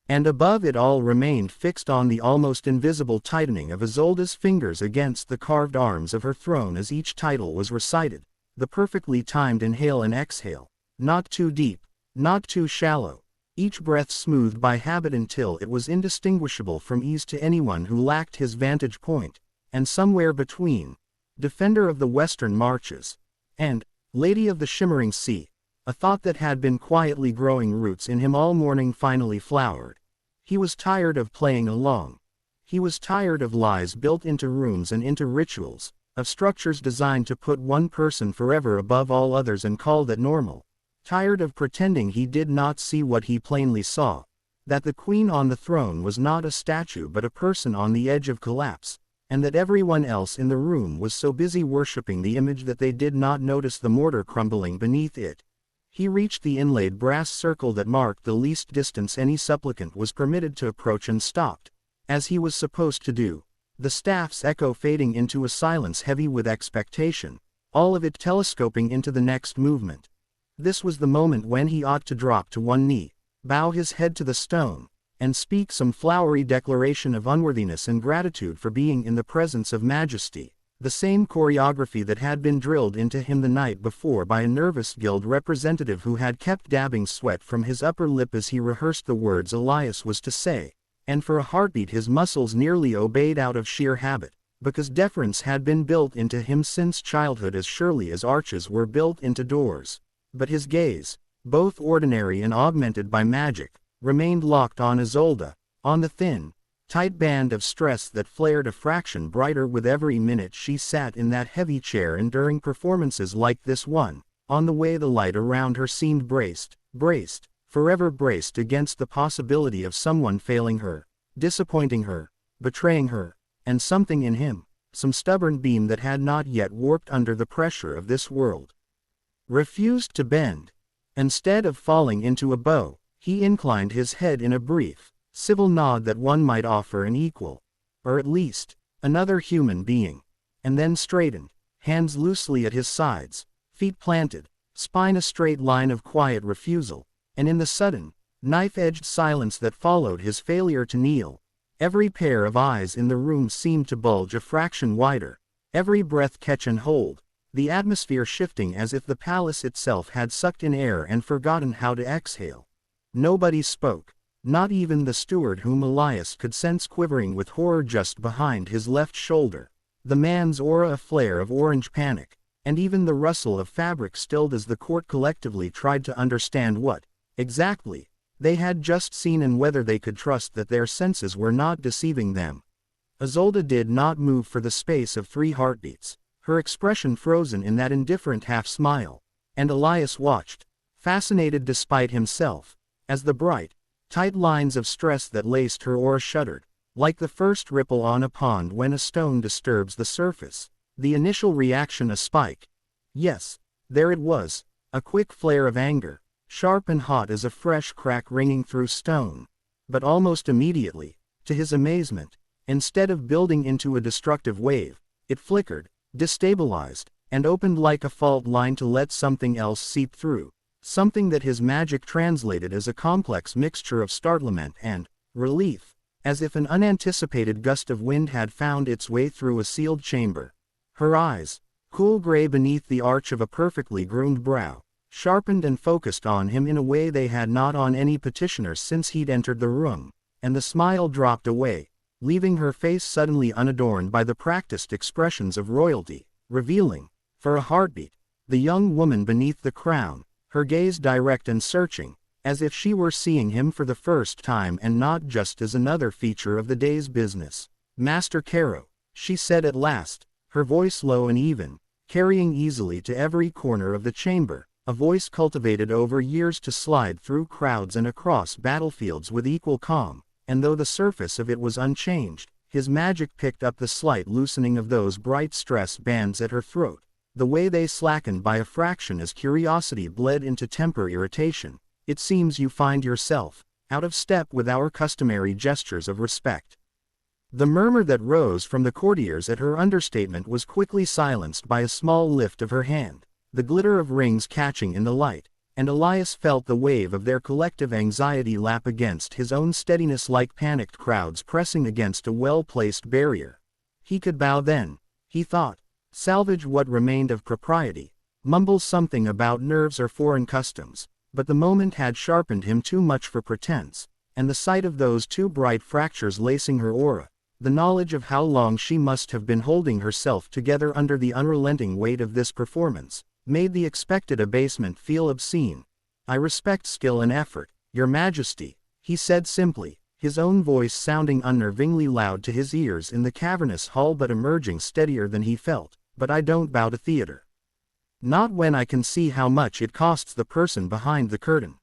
And above it all remained fixed on the almost invisible tightening of Isolde's fingers against the carved arms of her throne as each title was recited, the perfectly timed inhale and exhale, not too deep, not too shallow, each breath smoothed by habit until it was indistinguishable from ease to anyone who lacked his vantage point, and somewhere between, defender of the western marches, and lady of the shimmering sea, a thought that had been quietly growing roots in him all morning finally flowered. He was tired of playing along. He was tired of lies built into rooms and into rituals, of structures designed to put one person forever above all others and call that normal. Tired of pretending he did not see what he plainly saw, that the queen on the throne was not a statue but a person on the edge of collapse, and that everyone else in the room was so busy worshipping the image that they did not notice the mortar crumbling beneath it. He reached the inlaid brass circle that marked the least distance any supplicant was permitted to approach and stopped, as he was supposed to do, the staff's echo fading into a silence heavy with expectation, all of it telescoping into the next movement. This was the moment when he ought to drop to one knee, bow his head to the stone, and speak some flowery declaration of unworthiness and gratitude for being in the presence of majesty, the same choreography that had been drilled into him the night before by a nervous guild representative who had kept dabbing sweat from his upper lip as he rehearsed the words Elias was to say, and for a heartbeat his muscles nearly obeyed out of sheer habit, because deference had been built into him since childhood as surely as arches were built into doors. But his gaze, both ordinary and augmented by magic, remained locked on Isolde, on the thin, tight band of stress that flared a fraction brighter with every minute she sat in that heavy chair enduring performances like this one, on the way the light around her seemed braced, forever braced against the possibility of someone failing her, disappointing her, betraying her, and something in him, some stubborn beam that had not yet warped under the pressure of this world, refused to bend. Instead of falling into a bow, he inclined his head in a brief, civil nod that one might offer an equal, or at least, another human being, and then straightened, hands loosely at his sides, feet planted, spine a straight line of quiet refusal, and in the sudden, knife-edged silence that followed his failure to kneel, every pair of eyes in the room seemed to bulge a fraction wider, every breath catch and hold, the atmosphere shifting as if the palace itself had sucked in air and forgotten how to exhale. Nobody spoke. Not even the steward whom Elias could sense quivering with horror just behind his left shoulder. The man's aura a flare of orange panic, and even the rustle of fabric stilled as the court collectively tried to understand what, exactly, they had just seen and whether they could trust that their senses were not deceiving them. Isolde did not move for the space of 3 heartbeats, her expression frozen in that indifferent half-smile, and Elias watched, fascinated despite himself, as the bright, tight lines of stress that laced her aura shuddered, like the first ripple on a pond when a stone disturbs the surface, the initial reaction a spike. Yes, there it was, a quick flare of anger, sharp and hot as a fresh crack ringing through stone. But almost immediately, to his amazement, instead of building into a destructive wave, it flickered, destabilized, and opened like a fault line to let something else seep through, something that his magic translated as a complex mixture of startlement and relief, as if an unanticipated gust of wind had found its way through a sealed chamber. Her eyes, cool gray beneath the arch of a perfectly groomed brow, sharpened and focused on him in a way they had not on any petitioner since he'd entered the room, and the smile dropped away, leaving her face suddenly unadorned by the practiced expressions of royalty, revealing, for a heartbeat, the young woman beneath the crown, her gaze direct and searching, as if she were seeing him for the first time and not just as another feature of the day's business. "Master Caro," she said at last, her voice low and even, carrying easily to every corner of the chamber, a voice cultivated over years to slide through crowds and across battlefields with equal calm, and though the surface of it was unchanged, his magic picked up the slight loosening of those bright stress bands at her throat, the way they slackened by a fraction as curiosity bled into temper irritation. "It seems you find yourself out of step with our customary gestures of respect." The murmur that rose from the courtiers at her understatement was quickly silenced by a small lift of her hand, the glitter of rings catching in the light, and Elias felt the wave of their collective anxiety lap against his own steadiness like panicked crowds pressing against a well-placed barrier. He could bow then, he thought, salvage what remained of propriety, mumble something about nerves or foreign customs, but the moment had sharpened him too much for pretense, and the sight of those 2 bright fractures lacing her aura, the knowledge of how long she must have been holding herself together under the unrelenting weight of this performance, made the expected abasement feel obscene. "I respect skill and effort, Your Majesty," he said simply, his own voice sounding unnervingly loud to his ears in the cavernous hall but emerging steadier than he felt, "but I don't bow to theater. Not when I can see how much it costs the person behind the curtain."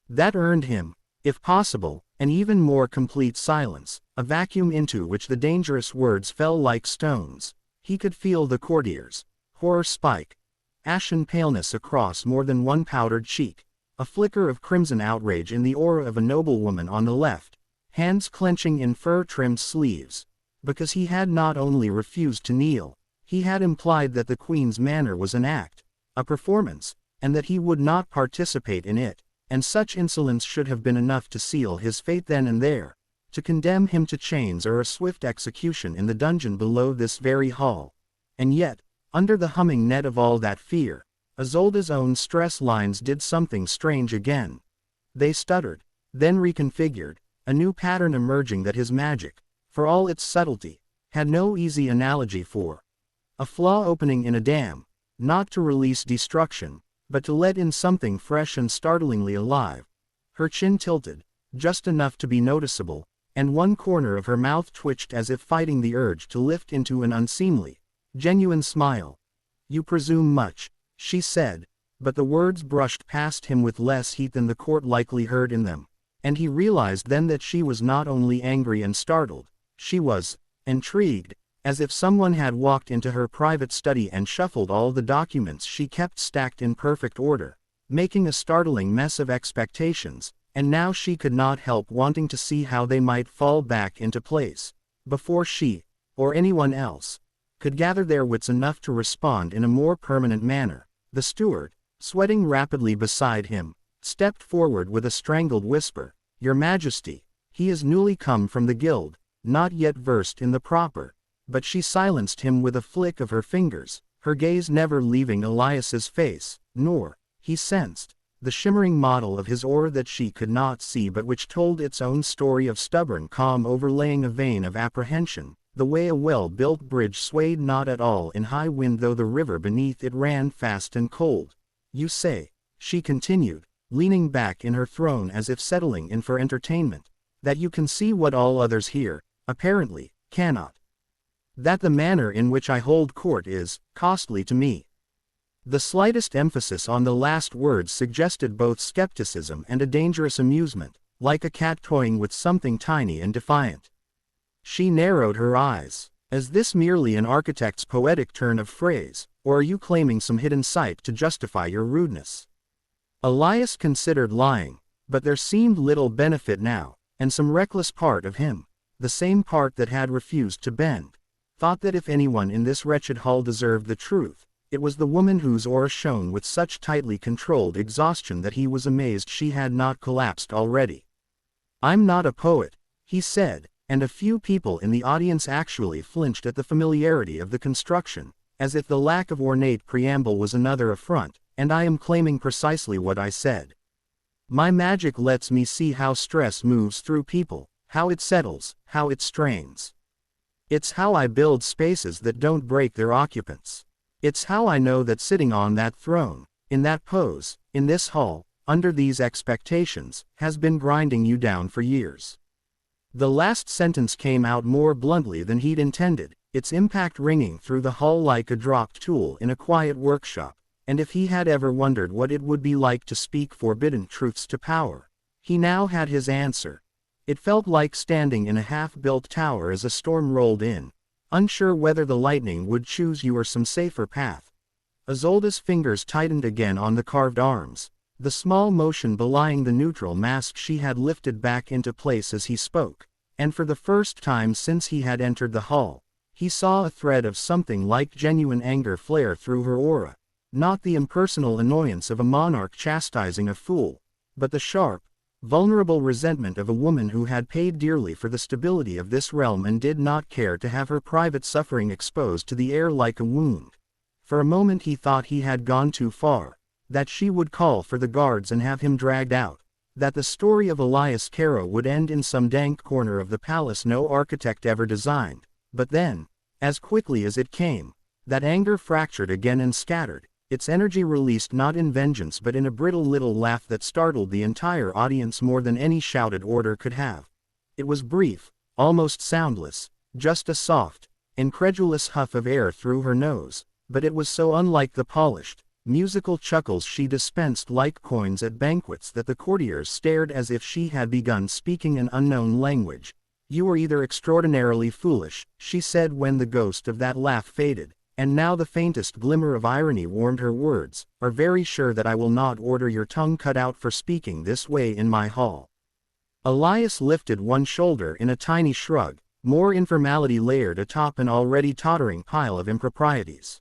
That earned him, if possible, an even more complete silence, a vacuum into which the dangerous words fell like stones. He could feel the courtiers' horror spike, ashen paleness across more than one powdered cheek, a flicker of crimson outrage in the aura of a noblewoman on the left, hands clenching in fur-trimmed sleeves, because he had not only refused to kneel, he had implied that the Queen's manner was an act, a performance, and that he would not participate in it, and such insolence should have been enough to seal his fate then and there, to condemn him to chains or a swift execution in the dungeon below this very hall. And yet, under the humming net of all that fear, Isolde's own stress lines did something strange again. They stuttered, then reconfigured, a new pattern emerging that his magic, for all its subtlety, had no easy analogy for. A flaw opening in a dam, not to release destruction, but to let in something fresh and startlingly alive. Her chin tilted, just enough to be noticeable, and one corner of her mouth twitched as if fighting the urge to lift into an unseemly, genuine smile. "You presume much," she said, but the words brushed past him with less heat than the court likely heard in them, and he realized then that she was not only angry and startled, she was intrigued, as if someone had walked into her private study and shuffled all the documents she kept stacked in perfect order, making a startling mess of expectations, and now she could not help wanting to see how they might fall back into place, before she, or anyone else, could gather their wits enough to respond in a more permanent manner. The steward, sweating rapidly beside him, stepped forward with a strangled whisper, "Your Majesty, he is newly come from the guild, not yet versed in the proper," but she silenced him with a flick of her fingers, her gaze never leaving Elias's face, nor, he sensed, the shimmering model of his aura that she could not see but which told its own story of stubborn calm overlaying a vein of apprehension, the way a well-built bridge swayed not at all in high wind though the river beneath it ran fast and cold. You say, she continued, leaning back in her throne as if settling in for entertainment, that you can see what all others here, apparently, cannot. That the manner in which I hold court is costly to me. The slightest emphasis on the last words suggested both skepticism and a dangerous amusement, like a cat toying with something tiny and defiant. She narrowed her eyes. Is this merely an architect's poetic turn of phrase, or are you claiming some hidden sight to justify your rudeness? Elias considered lying, but there seemed little benefit now, and some reckless part of him, the same part that had refused to bend, thought that if anyone in this wretched hall deserved the truth, it was the woman whose aura shone with such tightly controlled exhaustion that he was amazed she had not collapsed already. I'm not a poet, he said, and a few people in the audience actually flinched at the familiarity of the construction, as if the lack of ornate preamble was another affront, and I am claiming precisely what I said. My magic lets me see how stress moves through people, how it settles, how it strains. It's how I build spaces that don't break their occupants. It's how I know that sitting on that throne, in that pose, in this hall, under these expectations, has been grinding you down for years. The last sentence came out more bluntly than he'd intended, its impact ringing through the hall like a dropped tool in a quiet workshop, and if he had ever wondered what it would be like to speak forbidden truths to power, he now had his answer. It felt like standing in a half-built tower as a storm rolled in, unsure whether the lightning would choose you or some safer path. Isolde's fingers tightened again on the carved arms, the small motion belying the neutral mask she had lifted back into place as he spoke, and for the first time since he had entered the hall, he saw a thread of something like genuine anger flare through her aura, not the impersonal annoyance of a monarch chastising a fool, but the sharp, vulnerable resentment of a woman who had paid dearly for the stability of this realm and did not care to have her private suffering exposed to the air like a wound. For a moment he thought he had gone too far, that she would call for the guards and have him dragged out, that the story of Elias Caro would end in some dank corner of the palace no architect ever designed, but then, as quickly as it came, that anger fractured again and scattered, its energy released not in vengeance but in a brittle little laugh that startled the entire audience more than any shouted order could have. It was brief, almost soundless, just a soft, incredulous huff of air through her nose, but it was so unlike the polished, musical chuckles she dispensed like coins at banquets that the courtiers stared as if she had begun speaking an unknown language. You are either extraordinarily foolish, she said when the ghost of that laugh faded, and now the faintest glimmer of irony warmed her words, are very sure that I will not order your tongue cut out for speaking this way in my hall. Elias lifted one shoulder in a tiny shrug, more informality layered atop an already tottering pile of improprieties.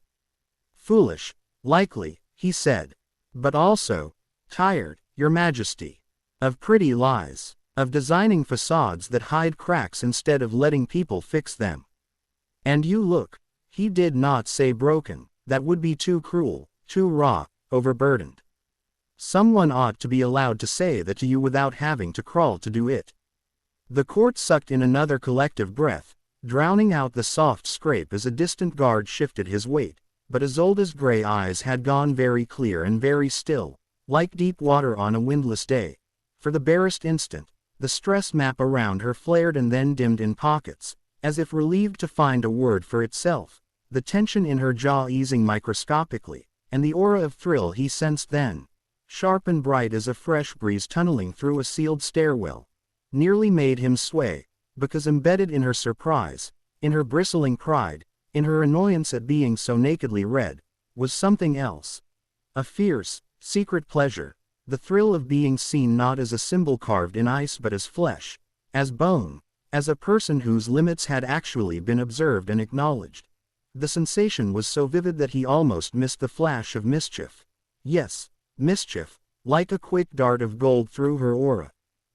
Foolish, likely, he said. But also, tired, your majesty. Of pretty lies. Of designing facades that hide cracks instead of letting people fix them. And you look. He did not say broken, that would be too cruel, too raw, overburdened. Someone ought to be allowed to say that to you without having to crawl to do it. The court sucked in another collective breath, drowning out the soft scrape as a distant guard shifted his weight, but Isolde's gray eyes had gone very clear and very still, like deep water on a windless day. For the barest instant, the stress map around her flared and then dimmed in pockets, as if relieved to find a word for itself, the tension in her jaw easing microscopically, and the aura of thrill he sensed then, sharp and bright as a fresh breeze tunneling through a sealed stairwell, nearly made him sway, because embedded in her surprise, in her bristling pride, in her annoyance at being so nakedly red, was something else. A fierce, secret pleasure, the thrill of being seen not as a symbol carved in ice but as flesh, as bone, as a person whose limits had actually been observed and acknowledged. The sensation was so vivid that he almost missed the flash of mischief. Yes, mischief, like a quick dart of gold through her aura.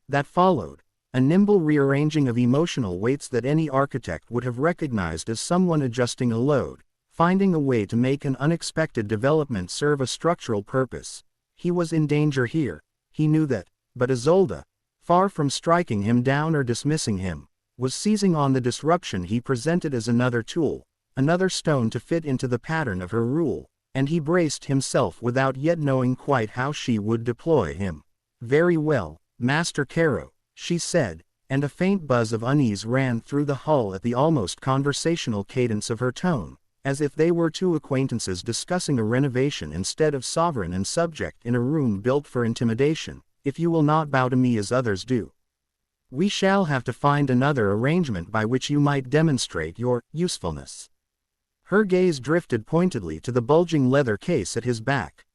That followed, a nimble rearranging of emotional weights that any architect would have recognized as someone adjusting a load, finding a way to make an unexpected development serve a structural purpose. He was in danger here, he knew that, but Isolde, far from striking him down or dismissing him, was seizing on the disruption he presented as another tool, another stone to fit into the pattern of her rule, and he braced himself without yet knowing quite how she would deploy him. "Very well, Master Caro," she said, and a faint buzz of unease ran through the hall at the almost conversational cadence of her tone, as if they were two acquaintances discussing a renovation instead of sovereign and subject in a room built for intimidation. "If you will not bow to me as others do, we shall have to find another arrangement by which you might demonstrate your usefulness." Her gaze drifted pointedly to the bulging leather case at his back.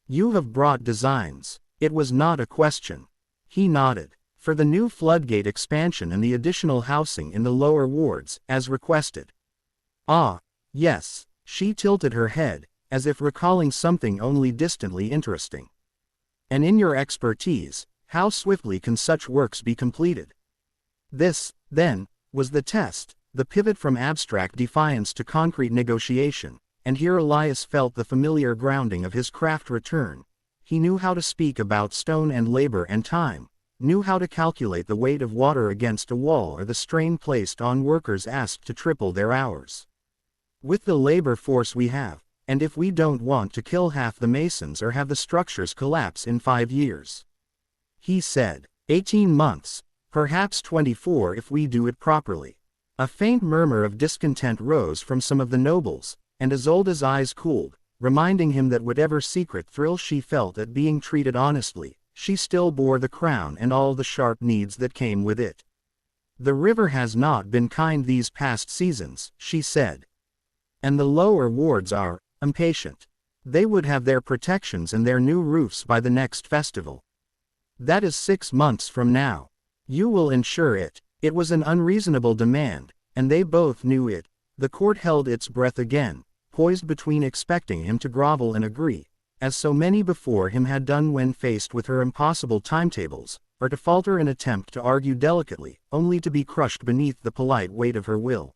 "You have brought designs." It was not a question. He nodded. "For the new floodgate expansion and the additional housing in the lower wards, as requested." "Ah, yes." She tilted her head, as if recalling something only distantly interesting. "And in your expertise, how swiftly can such works be completed?" This, then, was the test, the pivot from abstract defiance to concrete negotiation, and here Elias felt the familiar grounding of his craft return. He knew how to speak about stone and labor and time, knew how to calculate the weight of water against a wall or the strain placed on workers asked to triple their hours. "With the labor force we have, and if we don't want to kill half the masons or have the structures collapse in 5 years," he said, 18 months, perhaps 24 if we do it properly. A faint murmur of discontent rose from some of the nobles, and Isolde's eyes cooled, reminding him that whatever secret thrill she felt at being treated honestly, she still bore the crown and all the sharp needs that came with it. "The river has not been kind these past seasons," she said. "And the lower wards are impatient. They would have their protections and their new roofs by the next festival. That is 6 months from now. You will ensure it." It was an unreasonable demand, and they both knew it. The court held its breath again, poised between expecting him to grovel and agree, as so many before him had done when faced with her impossible timetables, or to falter and attempt to argue delicately, only to be crushed beneath the polite weight of her will.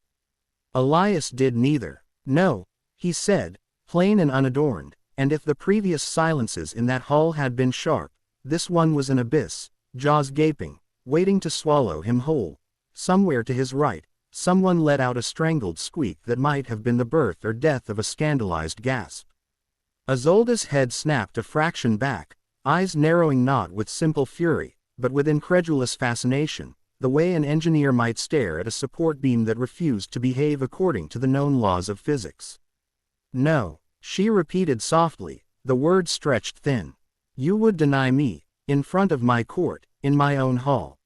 Elias did neither. "No," he said, plain and unadorned, and if the previous silences in that hall had been sharp, this one was an abyss, jaws gaping, waiting to swallow him whole. Somewhere to his right, someone let out a strangled squeak that might have been the birth or death of a scandalized gasp. Isolde's head snapped a fraction back, eyes narrowing not with simple fury, but with incredulous fascination, the way an engineer might stare at a support beam that refused to behave according to the known laws of physics. "No," she repeated softly, the words stretched thin. "You would deny me, in front of my court, in my own hall."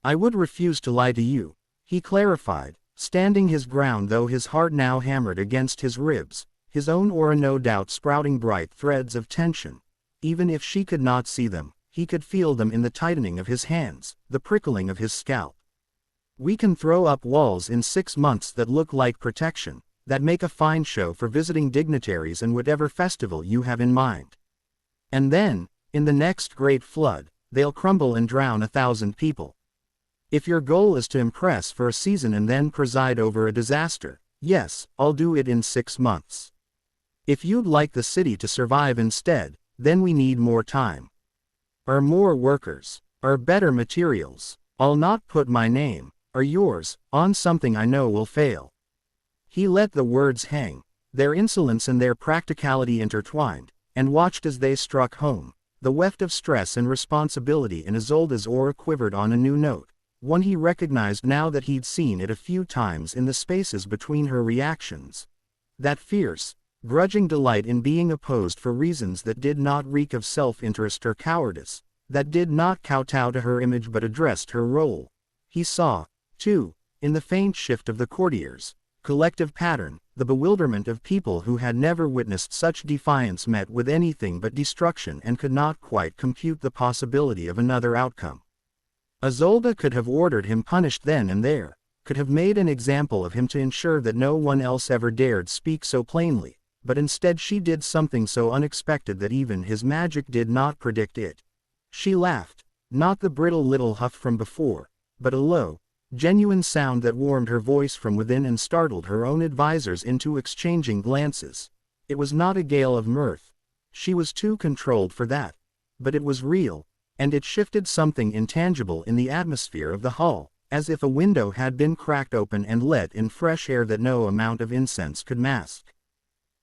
"I would refuse to lie to you," he clarified, standing his ground though his heart now hammered against his ribs, his own aura no doubt sprouting bright threads of tension. Even if she could not see them, he could feel them in the tightening of his hands, the prickling of his scalp. "We can throw up walls in 6 months that look like protection, that make a fine show for visiting dignitaries and whatever festival you have in mind. And then, in the next great flood, they'll crumble and drown 1,000 people. If your goal is to impress for a season and then preside over a disaster, yes, I'll do it in 6 months. If you'd like the city to survive instead, then we need more time. Or more workers. Or better materials. I'll not put my name, or yours, on something I know will fail." He let the words hang, their insolence and their practicality intertwined, and watched as they struck home. The weft of stress and responsibility in Isolde's aura quivered on a new note, one he recognized now that he'd seen it a few times in the spaces between her reactions. That fierce, grudging delight in being opposed for reasons that did not reek of self-interest or cowardice, that did not kowtow to her image but addressed her role. He saw, too, in the faint shift of the courtiers' collective pattern, the bewilderment of people who had never witnessed such defiance met with anything but destruction and could not quite compute the possibility of another outcome. Isolde could have ordered him punished then and there, could have made an example of him to ensure that no one else ever dared speak so plainly, but instead she did something so unexpected that even his magic did not predict it. She laughed, not the brittle little huff from before, but a low, genuine sound that warmed her voice from within and startled her own advisors into exchanging glances. It was not a gale of mirth. She was too controlled for that. But it was real, and it shifted something intangible in the atmosphere of the hall, as if a window had been cracked open and let in fresh air that no amount of incense could mask.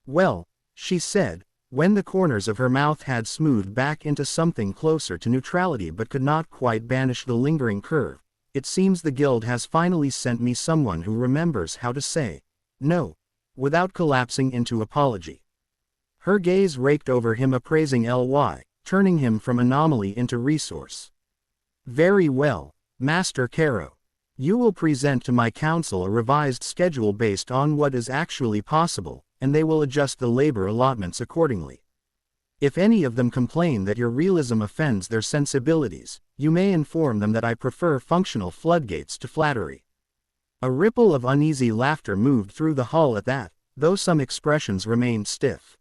"Well," she said, when the corners of her mouth had smoothed back into something closer to neutrality but could not quite banish the lingering curve, "it seems the guild has finally sent me someone who remembers how to say no, without collapsing into apology." Her gaze raked over him, appraising Ly, turning him from anomaly into resource. "Very well, Master Caro. You will present to my council a revised schedule based on what is actually possible, and they will adjust the labor allotments accordingly. If any of them complain that your realism offends their sensibilities, you may inform them that I prefer functional floodgates to flattery." A ripple of uneasy laughter moved through the hall at that, though some expressions remained stiff.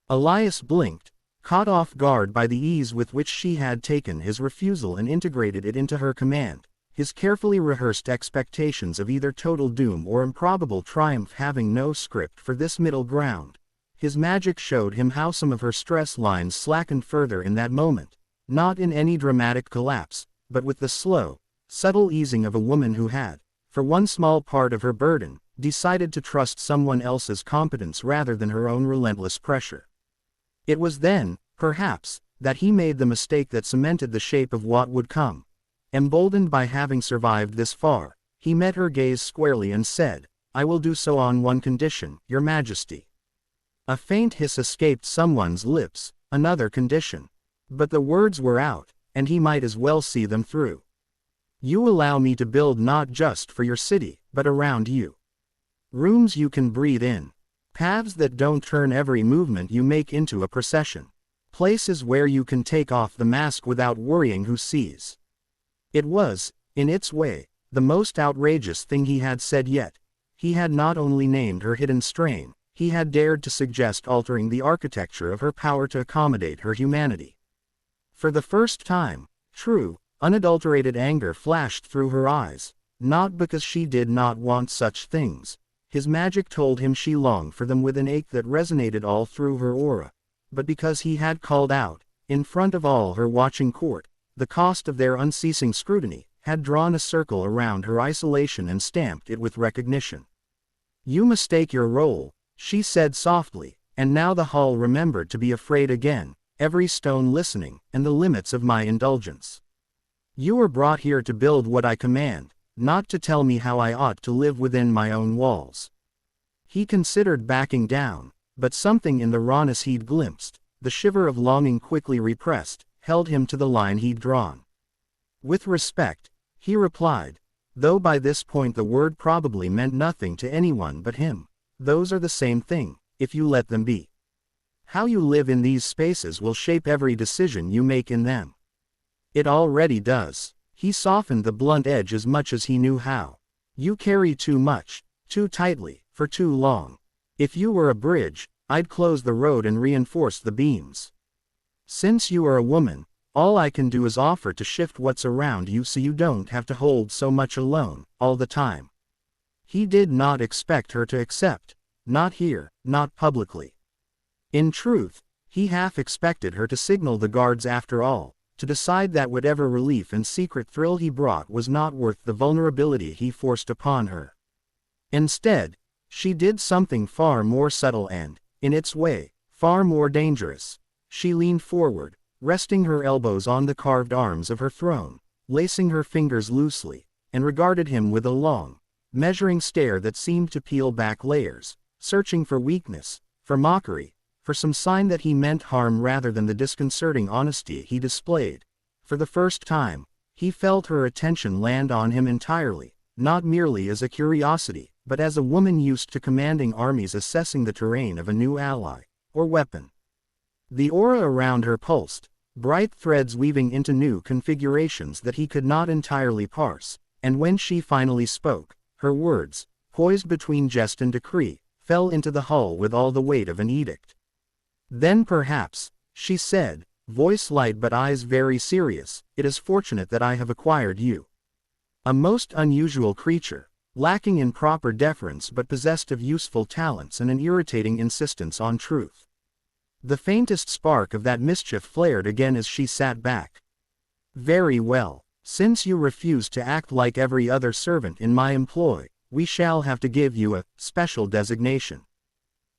Elias blinked, caught off guard by the ease with which she had taken his refusal and integrated it into her command, his carefully rehearsed expectations of either total doom or improbable triumph having no script for this middle ground. His magic showed him how some of her stress lines slackened further in that moment, not in any dramatic collapse, but with the slow, subtle easing of a woman who had, for one small part of her burden, decided to trust someone else's competence rather than her own relentless pressure. It was then, perhaps, that he made the mistake that cemented the shape of what would come. Emboldened by having survived this far, he met her gaze squarely and said, "I will do so on one condition, Your Majesty." A faint hiss escaped someone's lips, another condition. But the words were out, and he might as well see them through. "You allow me to build not just for your city, but around you. Rooms you can breathe in. Paths that don't turn every movement you make into a procession. Places where you can take off the mask without worrying who sees." It was, in its way, the most outrageous thing he had said yet. He had not only named her hidden strain, he had dared to suggest altering the architecture of her power to accommodate her humanity. For the first time, true, unadulterated anger flashed through her eyes, not because she did not want such things. His magic told him she longed for them with an ache that resonated all through her aura, but because he had called out, in front of all her watching court, the cost of their unceasing scrutiny, had drawn a circle around her isolation and stamped it with recognition. "You mistake your role," she said softly, and now the hall remembered to be afraid again, every stone listening, and the limits of my indulgence. "You were brought here to build what I command, not to tell me how I ought to live within my own walls." He considered backing down, but something in the rawness he'd glimpsed, the shiver of longing quickly repressed, held him to the line he'd drawn. "With respect," he replied, though by this point the word probably meant nothing to anyone but him. "Those are the same thing, if you let them be. How you live in these spaces will shape every decision you make in them. It already does." He softened the blunt edge as much as he knew how. "You carry too much, too tightly, for too long. If you were a bridge, I'd close the road and reinforce the beams. Since you are a woman, all I can do is offer to shift what's around you so you don't have to hold so much alone, all the time." He did not expect her to accept. Not here, not publicly. In truth, he half expected her to signal the guards after all, to decide that whatever relief and secret thrill he brought was not worth the vulnerability he forced upon her. Instead, she did something far more subtle and, in its way, far more dangerous. She leaned forward, resting her elbows on the carved arms of her throne, lacing her fingers loosely, and regarded him with a long, measuring stare that seemed to peel back layers, searching for weakness, for mockery, for some sign that he meant harm rather than the disconcerting honesty he displayed. For the first time, he felt her attention land on him entirely, not merely as a curiosity, but as a woman used to commanding armies assessing the terrain of a new ally, or weapon. The aura around her pulsed, bright threads weaving into new configurations that he could not entirely parse, and when she finally spoke, her words, poised between jest and decree, fell into the hull with all the weight of an edict. "Then perhaps," she said, voice light but eyes very serious, "it is fortunate that I have acquired you. A most unusual creature, lacking in proper deference but possessed of useful talents and an irritating insistence on truth." The faintest spark of that mischief flared again as she sat back. "Very well. Since you refuse to act like every other servant in my employ, we shall have to give you a special designation.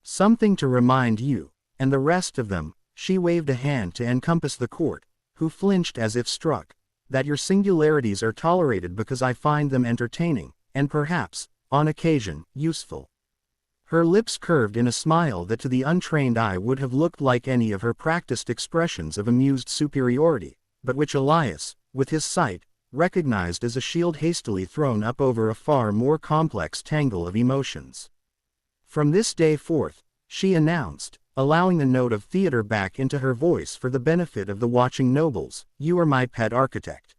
Something to remind you, and the rest of them," she waved a hand to encompass the court, who flinched as if struck, "that your singularities are tolerated because I find them entertaining, and perhaps, on occasion, useful." Her lips curved in a smile that to the untrained eye would have looked like any of her practiced expressions of amused superiority, but which Elias, with his sight, recognized as a shield hastily thrown up over a far more complex tangle of emotions. "From this day forth," she announced, allowing the note of theater back into her voice for the benefit of the watching nobles, "you are my pet architect."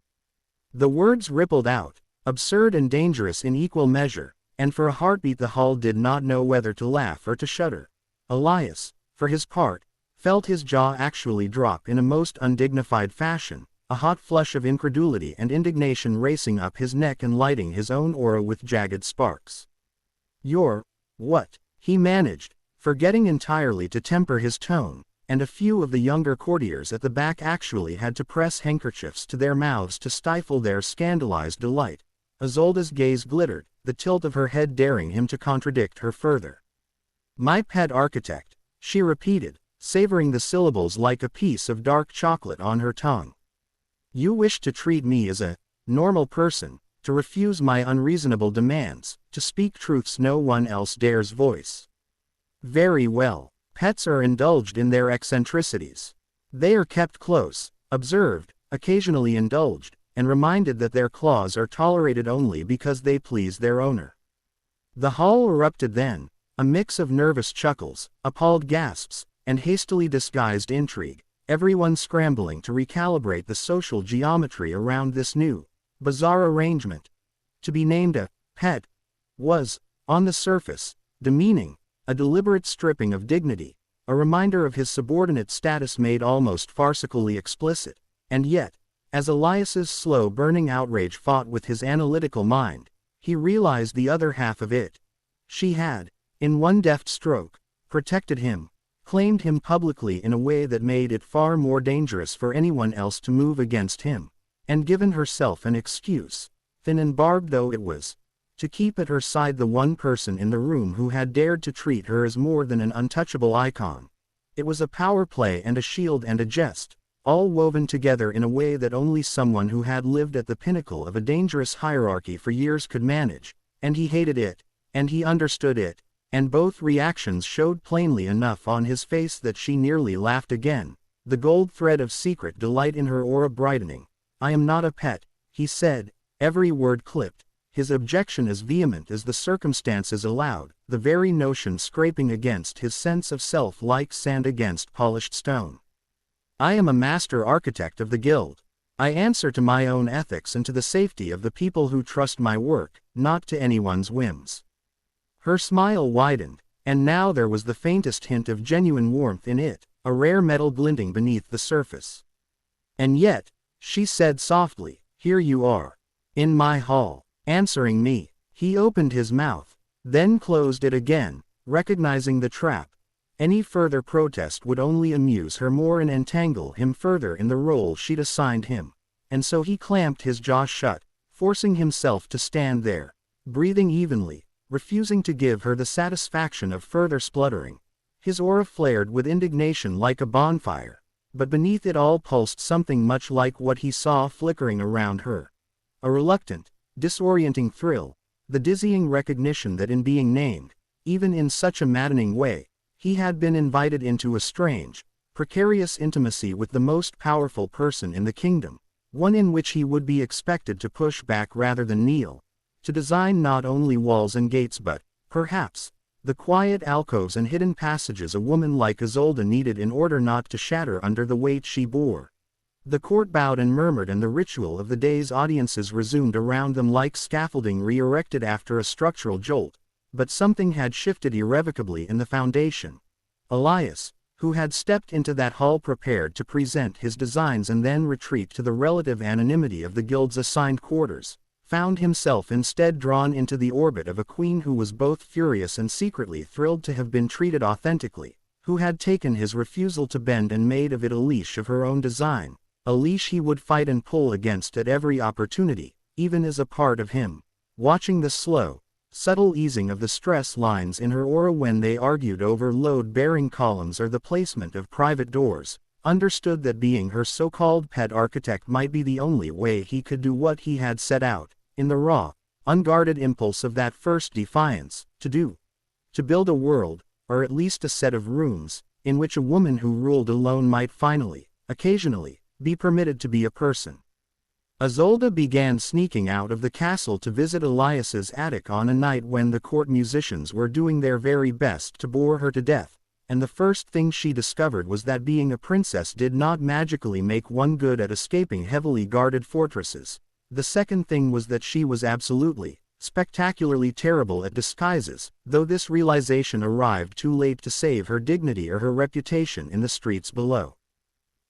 The words rippled out, absurd and dangerous in equal measure, and for a heartbeat the hall did not know whether to laugh or to shudder. Elias, for his part, felt his jaw actually drop in a most undignified fashion, a hot flush of incredulity and indignation racing up his neck and lighting his own aura with jagged sparks. "You're what?" he managed, forgetting entirely to temper his tone, and a few of the younger courtiers at the back actually had to press handkerchiefs to their mouths to stifle their scandalized delight. Isolde's gaze glittered, the tilt of her head daring him to contradict her further. "My pet architect," she repeated, savoring the syllables like a piece of dark chocolate on her tongue. "You wish to treat me as a normal person, to refuse my unreasonable demands, to speak truths no one else dares voice. Very well. Pets are indulged in their eccentricities. They are kept close, observed, occasionally indulged, and reminded that their claws are tolerated only because they please their owner." The hall erupted then, a mix of nervous chuckles, appalled gasps, and hastily disguised intrigue, everyone scrambling to recalibrate the social geometry around this new, bizarre arrangement. To be named a pet was, on the surface, demeaning, a deliberate stripping of dignity, a reminder of his subordinate status made almost farcically explicit, and yet, as Elias's slow-burning outrage fought with his analytical mind, he realized the other half of it. She had, in one deft stroke, protected him, claimed him publicly in a way that made it far more dangerous for anyone else to move against him, and given herself an excuse, thin and barbed though it was, to keep at her side the one person in the room who had dared to treat her as more than an untouchable icon. It was a power play and a shield and a jest, all woven together in a way that only someone who had lived at the pinnacle of a dangerous hierarchy for years could manage, and he hated it, and he understood it, and both reactions showed plainly enough on his face that she nearly laughed again, the gold thread of secret delight in her aura brightening. "I am not a pet," he said, every word clipped, his objection as vehement as the circumstances allowed, the very notion scraping against his sense of self like sand against polished stone. "I am a master architect of the guild. I answer to my own ethics and to the safety of the people who trust my work, not to anyone's whims." Her smile widened, and now there was the faintest hint of genuine warmth in it, a rare metal glinting beneath the surface. "And yet," she said softly, "here you are, in my hall, answering me." He opened his mouth, then closed it again, recognizing the trap. Any further protest would only amuse her more and entangle him further in the role she'd assigned him, and so he clamped his jaw shut, forcing himself to stand there, breathing evenly, refusing to give her the satisfaction of further spluttering. His aura flared with indignation like a bonfire, but beneath it all pulsed something much like what he saw flickering around her. A reluctant, disorienting thrill, the dizzying recognition that in being named, even in such a maddening way, he had been invited into a strange, precarious intimacy with the most powerful person in the kingdom, one in which he would be expected to push back rather than kneel, to design not only walls and gates but, perhaps, the quiet alcoves and hidden passages a woman like Isolde needed in order not to shatter under the weight she bore. The court bowed and murmured, and the ritual of the day's audiences resumed around them like scaffolding re-erected after a structural jolt, but something had shifted irrevocably in the foundation. Elias, who had stepped into that hall prepared to present his designs and then retreat to the relative anonymity of the guild's assigned quarters, found himself instead drawn into the orbit of a queen who was both furious and secretly thrilled to have been treated authentically, who had taken his refusal to bend and made of it a leash of her own design, a leash he would fight and pull against at every opportunity, even as a part of him. Watching the slow, subtle easing of the stress lines in her aura when they argued over load-bearing columns or the placement of private doors, understood that being her so-called pet architect might be the only way he could do what he had set out, in the raw, unguarded impulse of that first defiance, to do. To build a world, or at least a set of rooms, in which a woman who ruled alone might finally, occasionally, be permitted to be a person. Isolde began sneaking out of the castle to visit Elias's attic on a night when the court musicians were doing their very best to bore her to death, and the first thing she discovered was that being a princess did not magically make one good at escaping heavily guarded fortresses. The second thing was that she was absolutely, spectacularly terrible at disguises, though this realization arrived too late to save her dignity or her reputation in the streets below.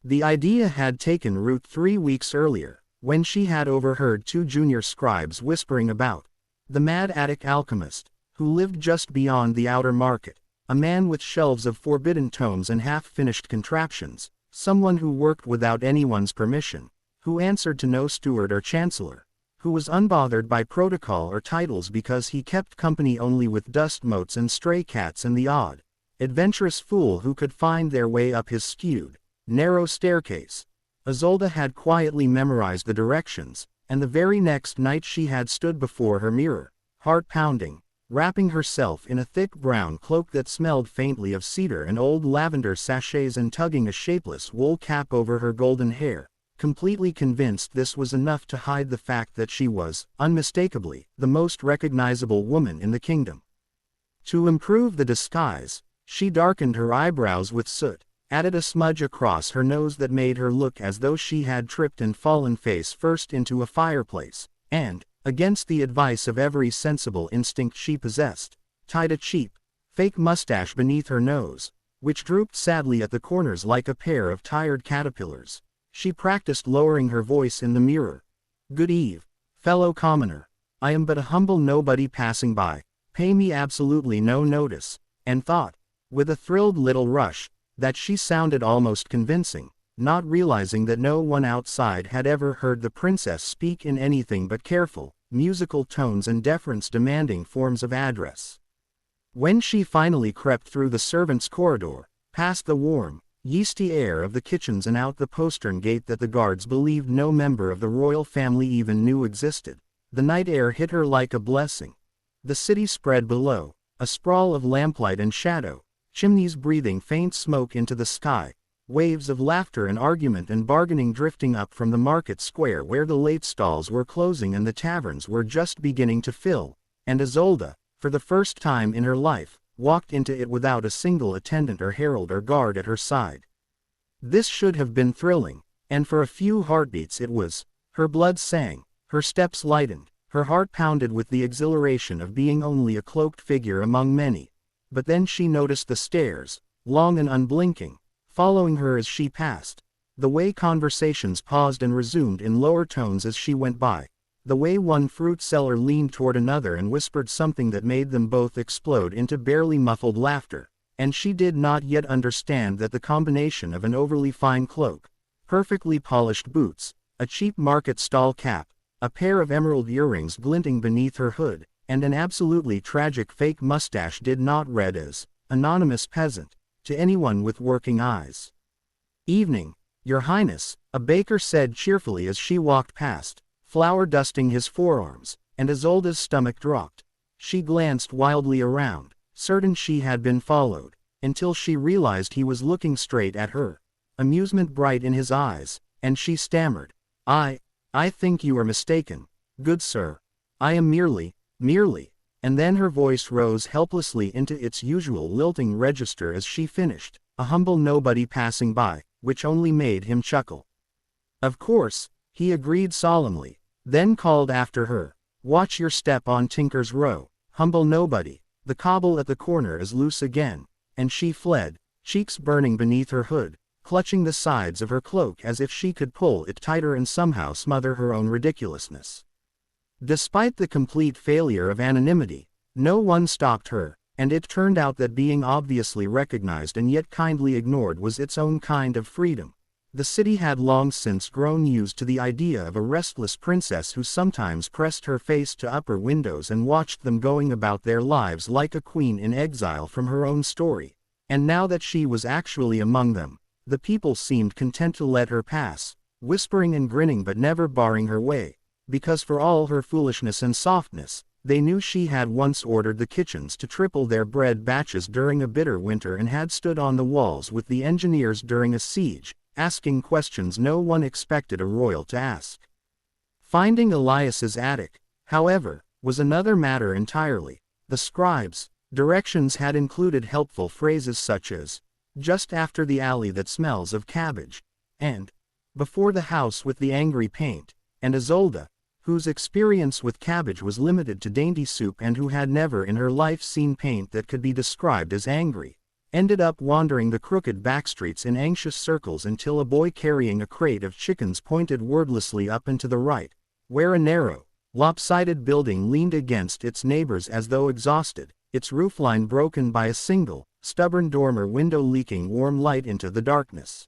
The idea had taken root 3 weeks earlier, when she had overheard 2 junior scribes whispering about the mad attic alchemist, who lived just beyond the outer market, a man with shelves of forbidden tomes and half-finished contraptions, someone who worked without anyone's permission, who answered to no steward or chancellor, who was unbothered by protocol or titles because he kept company only with dust motes and stray cats and the odd, adventurous fool who could find their way up his skewed, narrow staircase. Isolde had quietly memorized the directions, and the very next night she had stood before her mirror, heart-pounding, wrapping herself in a thick brown cloak that smelled faintly of cedar and old lavender sachets and tugging a shapeless wool cap over her golden hair, completely convinced this was enough to hide the fact that she was, unmistakably, the most recognizable woman in the kingdom. To improve the disguise, she darkened her eyebrows with soot, added a smudge across her nose that made her look as though she had tripped and fallen face first into a fireplace, and, against the advice of every sensible instinct she possessed, tied a cheap, fake mustache beneath her nose, which drooped sadly at the corners like a pair of tired caterpillars. She practiced lowering her voice in the mirror. "Good eve, fellow commoner. I am but a humble nobody passing by, pay me absolutely no notice," and thought, with a thrilled little rush, that she sounded almost convincing, not realizing that no one outside had ever heard the princess speak in anything but careful, musical tones and deference-demanding forms of address. When she finally crept through the servants' corridor, past the warm, yeasty air of the kitchens and out the postern gate that the guards believed no member of the royal family even knew existed, the night air hit her like a blessing. The city spread below, a sprawl of lamplight and shadow, chimneys breathing faint smoke into the sky, waves of laughter and argument and bargaining drifting up from the market square where the late stalls were closing and the taverns were just beginning to fill, and Isolde, for the first time in her life, walked into it without a single attendant or herald or guard at her side. This should have been thrilling, and for a few heartbeats it was. Her blood sang, her steps lightened, her heart pounded with the exhilaration of being only a cloaked figure among many. But then she noticed the stares, long and unblinking, following her as she passed, the way conversations paused and resumed in lower tones as she went by, the way one fruit seller leaned toward another and whispered something that made them both explode into barely muffled laughter, and she did not yet understand that the combination of an overly fine cloak, perfectly polished boots, a cheap market stall cap, a pair of emerald earrings glinting beneath her hood, and an absolutely tragic fake mustache did not read as anonymous peasant to anyone with working eyes. "Evening, Your Highness," a baker said cheerfully as she walked past, flour dusting his forearms, and Isolde's stomach dropped. She glanced wildly around, certain she had been followed, until she realized he was looking straight at her, amusement bright in his eyes, and she stammered, I think you are mistaken, good sir. I am merely," and then her voice rose helplessly into its usual lilting register as she finished, "a humble nobody passing by," which only made him chuckle. "Of course," he agreed solemnly, then called after her, "Watch your step on Tinker's Row, humble nobody, the cobble at the corner is loose again," and she fled, cheeks burning beneath her hood, clutching the sides of her cloak as if she could pull it tighter and somehow smother her own ridiculousness. Despite the complete failure of anonymity, no one stalked her, and it turned out that being obviously recognized and yet kindly ignored was its own kind of freedom. The city had long since grown used to the idea of a restless princess who sometimes pressed her face to upper windows and watched them going about their lives like a queen in exile from her own story. And now that she was actually among them, the people seemed content to let her pass, whispering and grinning but never barring her way, because for all her foolishness and softness, they knew she had once ordered the kitchens to triple their bread batches during a bitter winter and had stood on the walls with the engineers during a siege, asking questions no one expected a royal to ask. Finding Elias's attic, however, was another matter entirely. The scribe's directions had included helpful phrases such as, "just after the alley that smells of cabbage," and "before the house with the angry paint," and Isolde, whose experience with cabbage was limited to dainty soup and who had never in her life seen paint that could be described as angry, ended up wandering the crooked backstreets in anxious circles until a boy carrying a crate of chickens pointed wordlessly up and to the right, where a narrow, lopsided building leaned against its neighbors as though exhausted, its roofline broken by a single, stubborn dormer window leaking warm light into the darkness.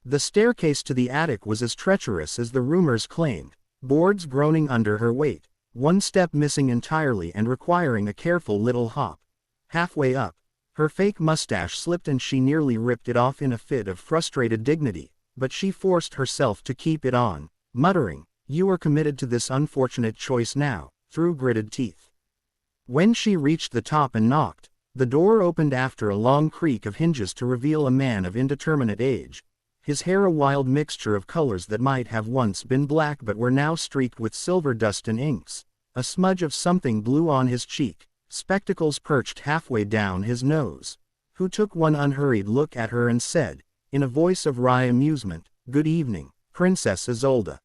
The staircase to the attic was as treacherous as the rumors claimed, boards groaning under her weight, one step missing entirely and requiring a careful little hop. Halfway up, her fake mustache slipped and she nearly ripped it off in a fit of frustrated dignity, but she forced herself to keep it on, muttering, "You are committed to this unfortunate choice now," through gritted teeth. When she reached the top and knocked, the door opened after a long creak of hinges to reveal a man of indeterminate age, his hair a wild mixture of colors that might have once been black but were now streaked with silver dust and inks, a smudge of something blue on his cheek, spectacles perched halfway down his nose, who took one unhurried look at her and said, in a voice of wry amusement, "Good evening, Princess Isolde.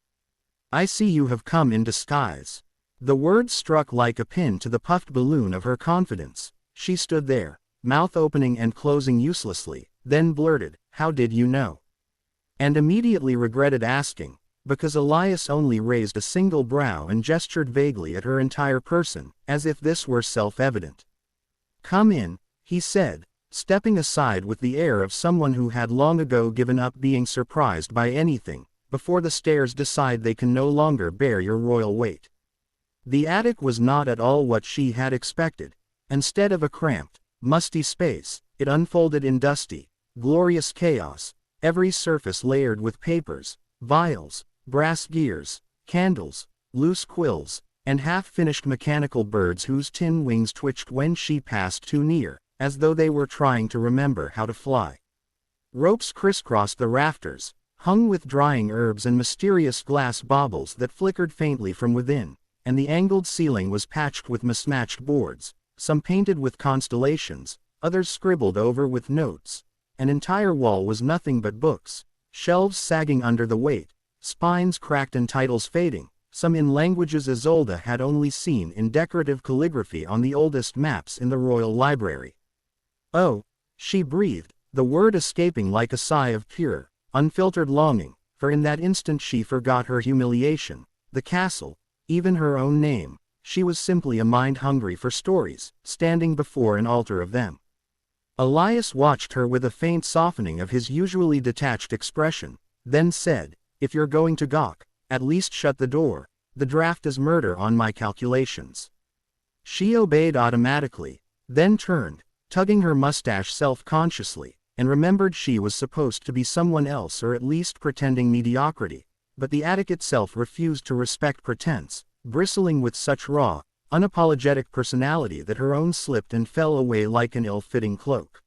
I see you have come in disguise." The word struck like a pin to the puffed balloon of her confidence. She stood there, mouth opening and closing uselessly, then blurted, "How did you know?" And immediately regretted asking, because Elias only raised a single brow and gestured vaguely at her entire person, as if this were self-evident. "Come in," he said, stepping aside with the air of someone who had long ago given up being surprised by anything, before the stairs decide they can no longer bear your royal weight. The attic was not at all what she had expected. Instead of a cramped, musty space, it unfolded in dusty, glorious chaos, every surface layered with papers, vials, brass gears, candles, loose quills, and half-finished mechanical birds whose tin wings twitched when she passed too near, as though they were trying to remember how to fly. Ropes crisscrossed the rafters, hung with drying herbs and mysterious glass baubles that flickered faintly from within, and the angled ceiling was patched with mismatched boards, some painted with constellations, others scribbled over with notes. An entire wall was nothing but books, shelves sagging under the weight, spines cracked and titles fading, some in languages Isolde had only seen in decorative calligraphy on the oldest maps in the royal library. "Oh," she breathed, the word escaping like a sigh of pure, unfiltered longing, for in that instant she forgot her humiliation, the castle, even her own name. She was simply a mind hungry for stories, standing before an altar of them. Elias watched her with a faint softening of his usually detached expression, then said, "If you're going to gawk, at least shut the door. The draft is murder on my calculations." She obeyed automatically, then turned, tugging her mustache self-consciously, and remembered she was supposed to be someone else or at least pretending mediocrity, but the attic itself refused to respect pretense, bristling with such raw, unapologetic personality that her own slipped and fell away like an ill-fitting cloak.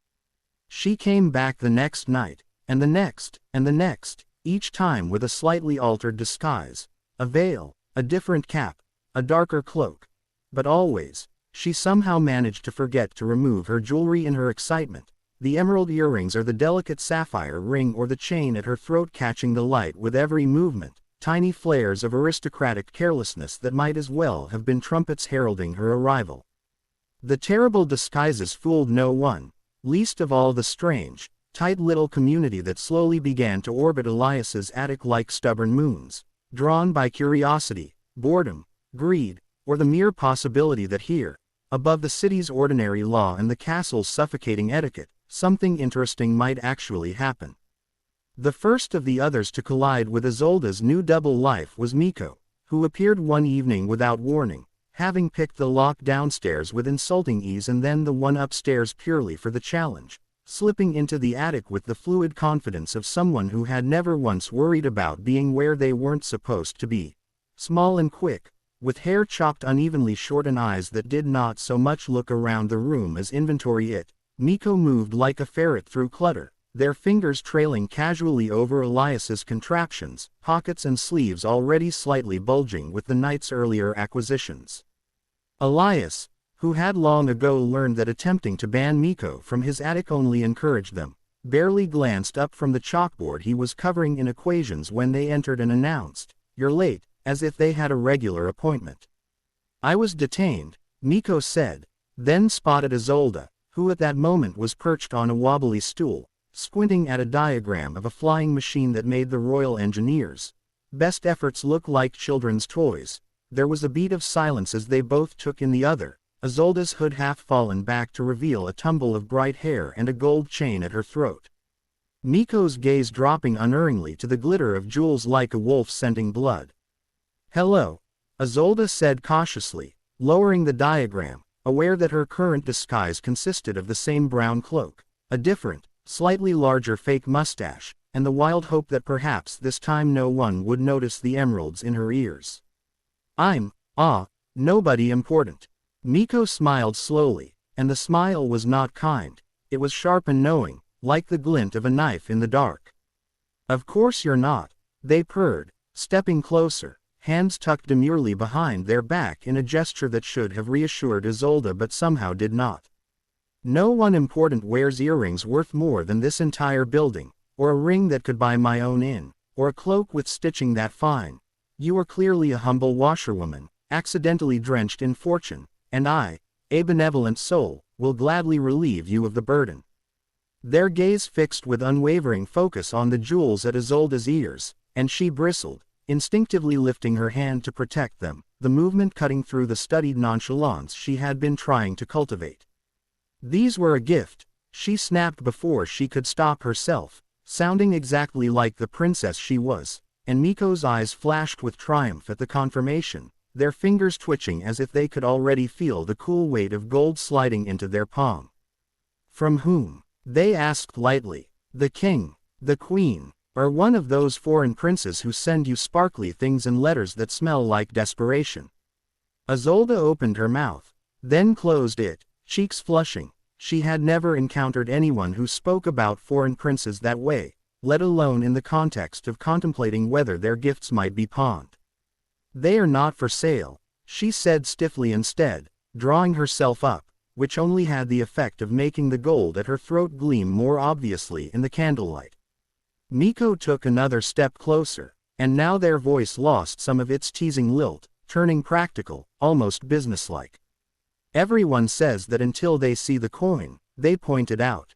She came back the next night, and the next, and the next, each time with a slightly altered disguise, a veil, a different cap, a darker cloak. But always, she somehow managed to forget to remove her jewelry in her excitement, the emerald earrings or the delicate sapphire ring or the chain at her throat catching the light with every movement, tiny flares of aristocratic carelessness that might as well have been trumpets heralding her arrival. The terrible disguises fooled no one, least of all the strange, tight little community that slowly began to orbit Elias's attic like stubborn moons, drawn by curiosity, boredom, greed, or the mere possibility that here, above the city's ordinary law and the castle's suffocating etiquette, something interesting might actually happen. The first of the others to collide with Isolde's new double life was Miko, who appeared one evening without warning, having picked the lock downstairs with insulting ease and then the one upstairs purely for the challenge, slipping into the attic with the fluid confidence of someone who had never once worried about being where they weren't supposed to be. Small and quick, with hair chopped unevenly short and eyes that did not so much look around the room as inventory it, Miko moved like a ferret through clutter, their fingers trailing casually over Elias's contraptions, pockets and sleeves already slightly bulging with the night's earlier acquisitions. Elias, who had long ago learned that attempting to ban Miko from his attic only encouraged them, barely glanced up from the chalkboard he was covering in equations when they entered and announced, "You're late," as if they had a regular appointment. "I was detained," Miko said, then spotted Isolde, who at that moment was perched on a wobbly stool, squinting at a diagram of a flying machine that made the Royal Engineers' best efforts look like children's toys. There was a beat of silence as they both took in the other, Isolde's hood half fallen back to reveal a tumble of bright hair and a gold chain at her throat. Miko's gaze dropping unerringly to the glitter of jewels like a wolf scenting blood. "Hello," Isolde said cautiously, lowering the diagram, aware that her current disguise consisted of the same brown cloak, a different, slightly larger fake mustache, and the wild hope that perhaps this time no one would notice the emeralds in her ears. Nobody important." Miko smiled slowly, and the smile was not kind, it was sharp and knowing, like the glint of a knife in the dark. "Of course you're not," they purred, stepping closer, hands tucked demurely behind their back in a gesture that should have reassured Isolde but somehow did not. "No one important wears earrings worth more than this entire building, or a ring that could buy my own inn, or a cloak with stitching that fine. You are clearly a humble washerwoman, accidentally drenched in fortune, and I, a benevolent soul, will gladly relieve you of the burden." Their gaze fixed with unwavering focus on the jewels at Isolde's ears, and she bristled, instinctively lifting her hand to protect them, the movement cutting through the studied nonchalance she had been trying to cultivate. "These were a gift," she snapped before she could stop herself, sounding exactly like the princess she was, and Miko's eyes flashed with triumph at the confirmation, their fingers twitching as if they could already feel the cool weight of gold sliding into their palm. "From whom?" they asked lightly. "The king, the queen, or one of those foreign princes who send you sparkly things and letters that smell like desperation?" Isolde opened her mouth, then closed it, cheeks flushing. She had never encountered anyone who spoke about foreign princes that way, let alone in the context of contemplating whether their gifts might be pawned. "They are not for sale," she said stiffly instead, drawing herself up, which only had the effect of making the gold at her throat gleam more obviously in the candlelight. Miko took another step closer, and now their voice lost some of its teasing lilt, turning practical, almost businesslike. "Everyone says that until they see the coin," they pointed out.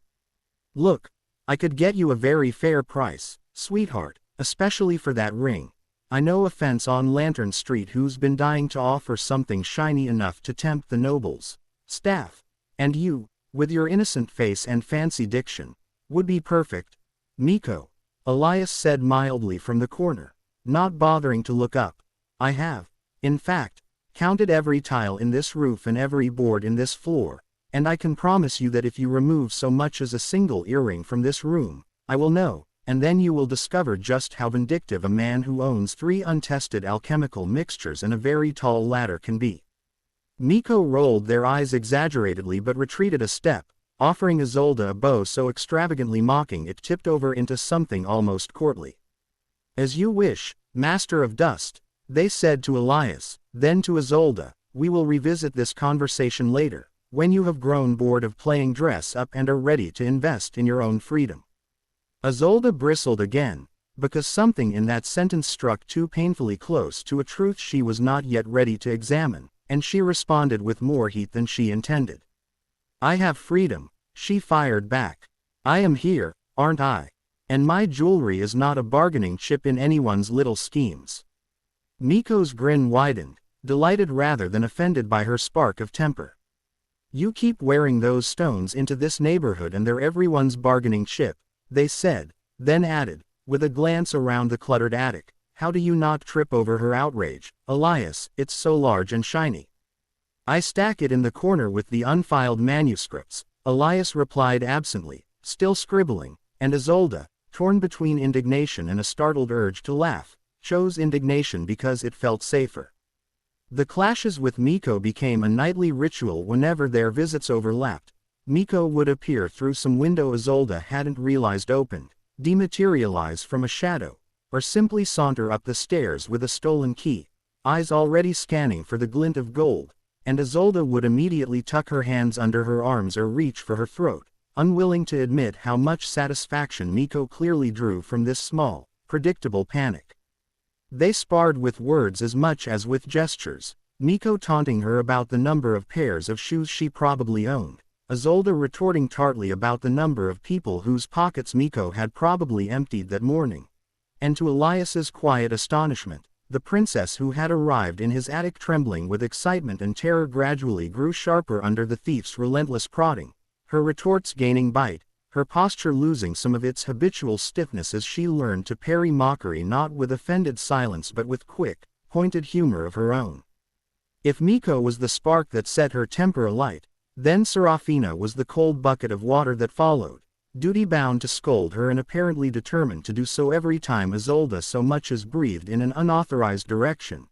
"Look, I could get you a very fair price, sweetheart, especially for that ring. I know a fence on Lantern Street who's been dying to offer something shiny enough to tempt the nobles' staff. And you, with your innocent face and fancy diction, would be perfect." "Miko," Elias said mildly from the corner, not bothering to look up. "I have, in fact, counted every tile in this roof and every board in this floor, and I can promise you that if you remove so much as a single earring from this room, I will know, and then you will discover just how vindictive a man who owns 3 untested alchemical mixtures and a very tall ladder can be." Miko rolled their eyes exaggeratedly but retreated a step, offering Isolde a bow so extravagantly mocking it tipped over into something almost courtly. "As you wish, Master of Dust," they said to Elias, then to Isolde, "we will revisit this conversation later, when you have grown bored of playing dress up and are ready to invest in your own freedom." Isolde bristled again, because something in that sentence struck too painfully close to a truth she was not yet ready to examine, and she responded with more heat than she intended. "I have freedom," she fired back. "I am here, aren't I? And my jewelry is not a bargaining chip in anyone's little schemes." Miko's grin widened, delighted rather than offended by her spark of temper. "You keep wearing those stones into this neighborhood and they're everyone's bargaining chip," they said, then added, with a glance around the cluttered attic. How do you not trip over her outrage, Elias? It's so large and shiny. I stack it in the corner with the unfiled manuscripts, Elias replied absently, still scribbling, and Isolde, torn between indignation and a startled urge to laugh, chose indignation because it felt safer. The clashes with Miko became a nightly ritual whenever their visits overlapped. Miko would appear through some window Isolde hadn't realized opened, dematerialize from a shadow, or simply saunter up the stairs with a stolen key, eyes already scanning for the glint of gold, and Isolde would immediately tuck her hands under her arms or reach for her throat, unwilling to admit how much satisfaction Miko clearly drew from this small, predictable panic. They sparred with words as much as with gestures, Miko taunting her about the number of pairs of shoes she probably owned, Isolde retorting tartly about the number of people whose pockets Miko had probably emptied that morning. And to Elias's quiet astonishment, the princess who had arrived in his attic trembling with excitement and terror gradually grew sharper under the thief's relentless prodding, her retorts gaining bite, her posture losing some of its habitual stiffness as she learned to parry mockery not with offended silence but with quick, pointed humor of her own. If Miko was the spark that set her temper alight, then Serafina was the cold bucket of water that followed, duty-bound to scold her and apparently determined to do so every time Isolde so much as breathed in an unauthorized direction.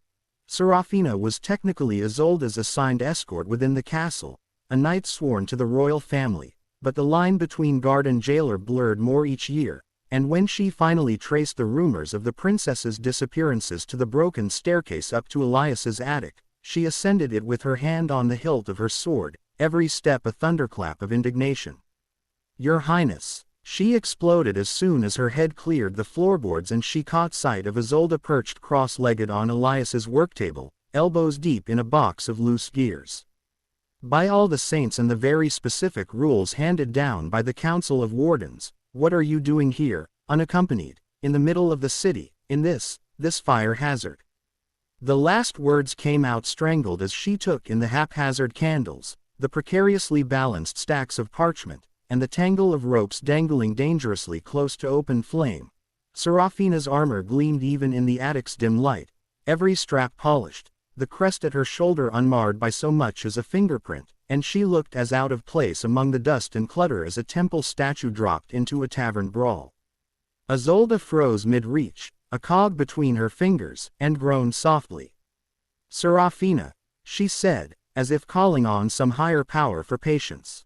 Serafina was technically Isolde's assigned escort within the castle, a knight sworn to the royal family, but the line between guard and jailer blurred more each year, and when she finally traced the rumors of the princess's disappearances to the broken staircase up to Elias's attic, she ascended it with her hand on the hilt of her sword, every step a thunderclap of indignation. Your Highness, she exploded as soon as her head cleared the floorboards and she caught sight of Isolde perched cross-legged on Elias's worktable, elbows deep in a box of loose gears. By all the saints and the very specific rules handed down by the Council of Wardens, what are you doing here, unaccompanied, in the middle of the city, in this fire hazard? The last words came out strangled as she took in the haphazard candles, the precariously balanced stacks of parchment, and the tangle of ropes dangling dangerously close to open flame. Serafina's armor gleamed even in the attic's dim light, every strap polished, the crest at her shoulder unmarred by so much as a fingerprint, and she looked as out of place among the dust and clutter as a temple statue dropped into a tavern brawl. Isolde froze mid-reach, a cog between her fingers, and groaned softly. Serafina, she said, as if calling on some higher power for patience.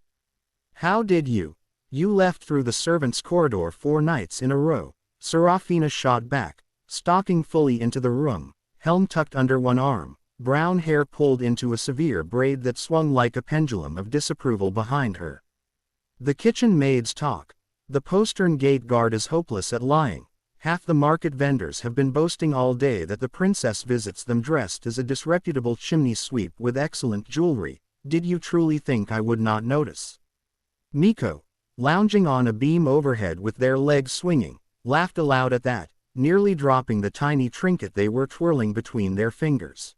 How did you left through the servants' corridor 4 nights in a row, Serafina shot back, stalking fully into the room, helm tucked under one arm, brown hair pulled into a severe braid that swung like a pendulum of disapproval behind her. The kitchen maids talk. The postern gate guard is hopeless at lying. Half the market vendors have been boasting all day that the princess visits them dressed as a disreputable chimney sweep with excellent jewelry. Did you truly think I would not notice? Miko, lounging on a beam overhead with their legs swinging, laughed aloud at that, nearly dropping the tiny trinket they were twirling between their fingers.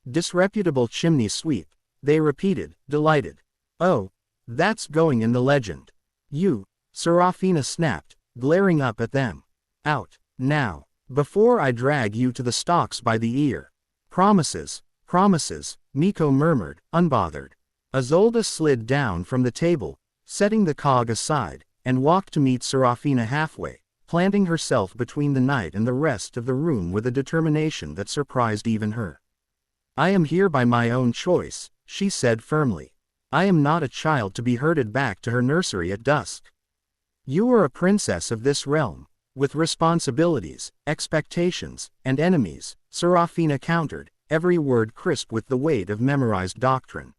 Disreputable chimney sweep, they repeated, delighted. Oh, that's going in the legend. You, Serafina snapped, glaring up at them. Out, now, before I drag you to the stocks by the ear. Promises, Miko murmured, unbothered. Isolde slid down from the table, setting the cog aside, and walked to meet Serafina halfway, planting herself between the knight and the rest of the room with a determination that surprised even her. I am here by my own choice, she said firmly. I am not a child to be herded back to her nursery at dusk. You are a princess of this realm, with responsibilities, expectations, and enemies, Serafina countered, every word crisp with the weight of memorized doctrine.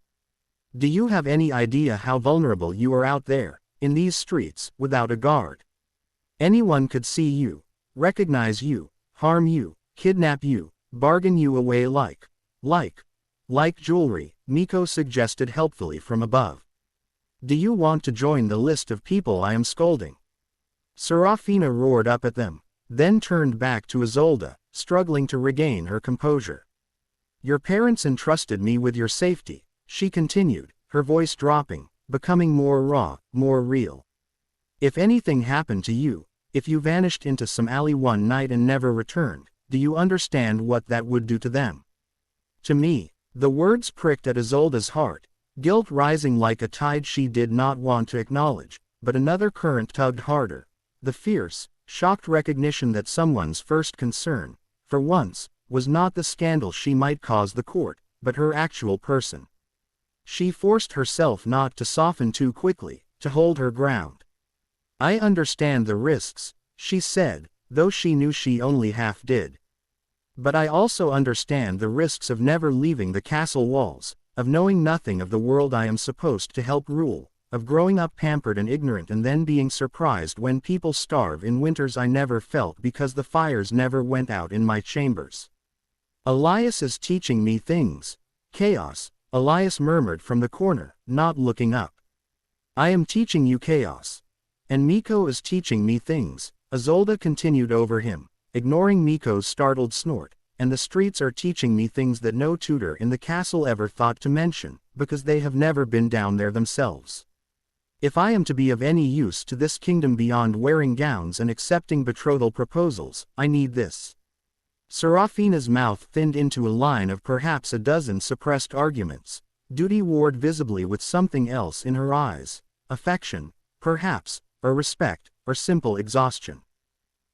Do you have any idea how vulnerable you are out there, in these streets, without a guard? Anyone could see you, recognize you, harm you, kidnap you, bargain you away like jewelry, Miko suggested helpfully from above. Do you want to join the list of people I am scolding? Serafina roared up at them, then turned back to Isolde, struggling to regain her composure. Your parents entrusted me with your safety, she continued, her voice dropping, becoming more raw, more real. If anything happened to you, If you vanished into some alley one night and never returned, do you understand what that would do to them? To me. The words pricked at Isolde's heart, guilt rising like a tide she did not want to acknowledge, but another current tugged harder. The fierce, shocked recognition that someone's first concern, for once, was not the scandal she might cause the court, but her actual person. She forced herself not to soften too quickly, to hold her ground. I understand the risks, she said, though she knew she only half did. But I also understand the risks of never leaving the castle walls, of knowing nothing of the world I am supposed to help rule, of growing up pampered and ignorant and then being surprised when people starve in winters I never felt because the fires never went out in my chambers. Elias is teaching me things. Chaos, Elias murmured from the corner, not looking up. I am teaching you chaos. And Miko is teaching me things, Isolde continued over him, ignoring Miko's startled snort, and the streets are teaching me things that no tutor in the castle ever thought to mention, because they have never been down there themselves. If I am to be of any use to this kingdom beyond wearing gowns and accepting betrothal proposals, I need this. Serafina's mouth thinned into a line of perhaps a dozen suppressed arguments, duty warred visibly with something else in her eyes, affection, perhaps, or respect, or simple exhaustion.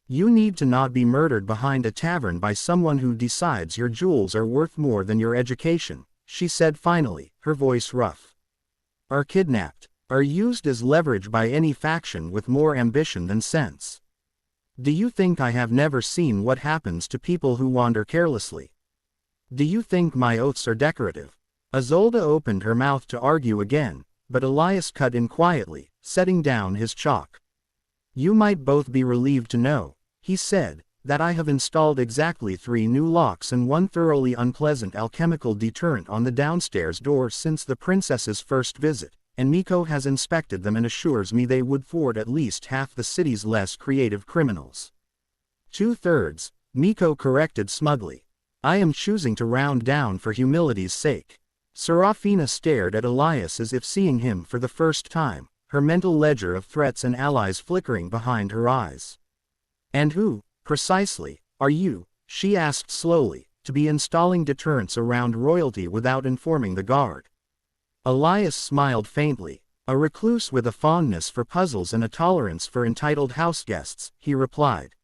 You need to not be murdered behind a tavern by someone who decides your jewels are worth more than your education, she said finally, her voice rough. Are kidnapped, are used as leverage by any faction with more ambition than sense. Do you think I have never seen what happens to people who wander carelessly? Do you think my oaths are decorative? Isolde opened her mouth to argue again, but Elias cut in quietly, setting down his chalk. You might both be relieved to know, he said, that I have installed exactly 3 new locks and 1 thoroughly unpleasant alchemical deterrent on the downstairs door since the princess's first visit, and Miko has inspected them and assures me they would thwart at least half the city's less creative criminals. 2/3, Miko corrected smugly. I am choosing to round down for humility's sake. Serafina stared at Elias as if seeing him for the first time, her mental ledger of threats and allies flickering behind her eyes. And who, precisely, are you, she asked slowly, to be installing deterrents around royalty without informing the guard? Elias smiled faintly, a recluse with a fondness for puzzles and a tolerance for entitled houseguests, he replied.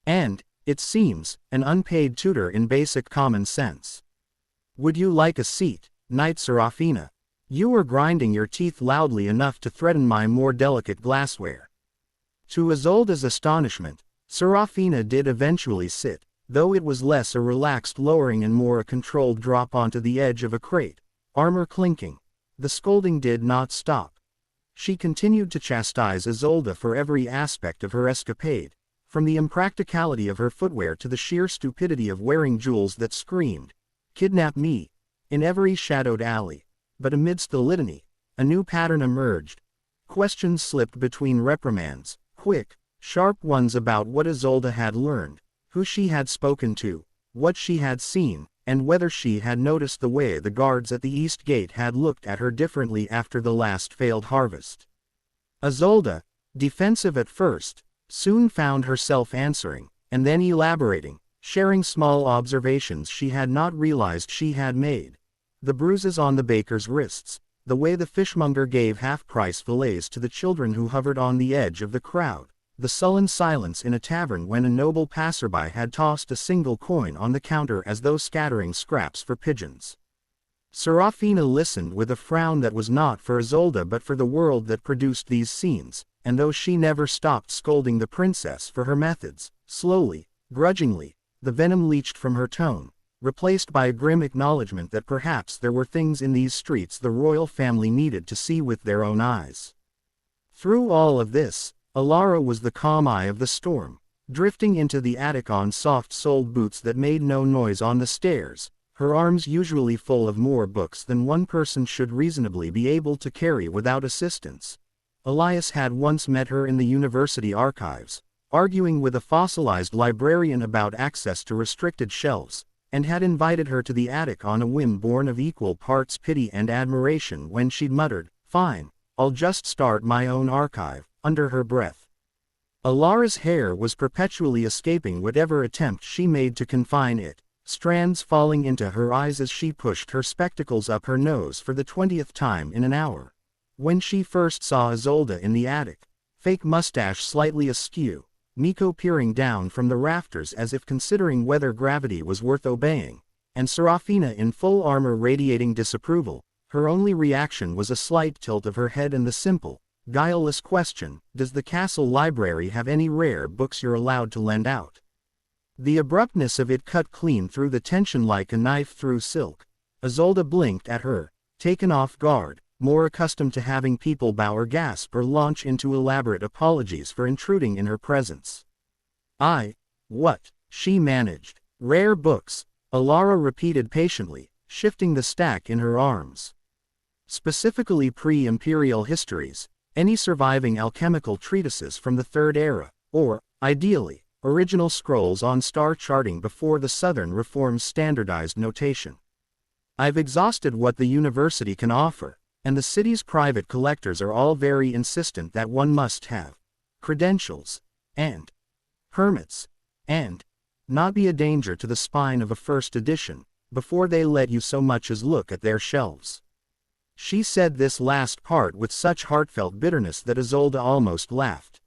And, it seems, an unpaid tutor in basic common sense. Would you like a seat, Knight Serafina? You were grinding your teeth loudly enough to threaten my more delicate glassware. To Isolde's astonishment, Serafina did eventually sit, though it was less a relaxed lowering and more a controlled drop onto the edge of a crate, armor clinking. The scolding did not stop. She continued to chastise Isolde for every aspect of her escapade, from the impracticality of her footwear to the sheer stupidity of wearing jewels that screamed, "Kidnap me," in every shadowed alley. But amidst the litany, a new pattern emerged. Questions slipped between reprimands, quick, sharp ones about what Isolde had learned, who she had spoken to, what she had seen, and whether she had noticed the way the guards at the east gate had looked at her differently after the last failed harvest. Isolde, defensive at first, soon found herself answering, and then elaborating, sharing small observations she had not realized she had made. The bruises on the baker's wrists, the way the fishmonger gave half-price fillets to the children who hovered on the edge of the crowd, the sullen silence in a tavern when a noble passerby had tossed a single coin on the counter as though scattering scraps for pigeons. Serafina listened with a frown that was not for Isolde but for the world that produced these scenes, and though she never stopped scolding the princess for her methods, slowly, grudgingly, the venom leached from her tone, replaced by a grim acknowledgement that perhaps there were things in these streets the royal family needed to see with their own eyes. Through all of this, Alara was the calm eye of the storm, drifting into the attic on soft-soled boots that made no noise on the stairs, her arms usually full of more books than one person should reasonably be able to carry without assistance. Elias had once met her in the university archives, arguing with a fossilized librarian about access to restricted shelves, and had invited her to the attic on a whim born of equal parts pity and admiration when she'd muttered, "Fine, I'll just start my own archive," under her breath. Alara's hair was perpetually escaping whatever attempt she made to confine it, strands falling into her eyes as she pushed her spectacles up her nose for the 20th time in an hour. When she first saw Isolde in the attic, fake mustache slightly askew, Miko peering down from the rafters as if considering whether gravity was worth obeying, and Serafina in full armor radiating disapproval, her only reaction was a slight tilt of her head and the simple, guileless question, "Does the castle library have any rare books you're allowed to lend out?" The abruptness of it cut clean through the tension like a knife through silk. Isolde blinked at her, taken off guard, more accustomed to having people bow or gasp or launch into elaborate apologies for intruding in her presence. What? She managed. Rare books, Alara repeated patiently, shifting the stack in her arms. Specifically pre-imperial histories, any surviving alchemical treatises from the Third Era, or, ideally, original scrolls on star charting before the Southern Reform's standardized notation. I've exhausted what the university can offer, and the city's private collectors are all very insistent that one must have credentials, and permits, and not be a danger to the spine of a first edition, before they let you so much as look at their shelves. She said this last part with such heartfelt bitterness that Isolde almost laughed.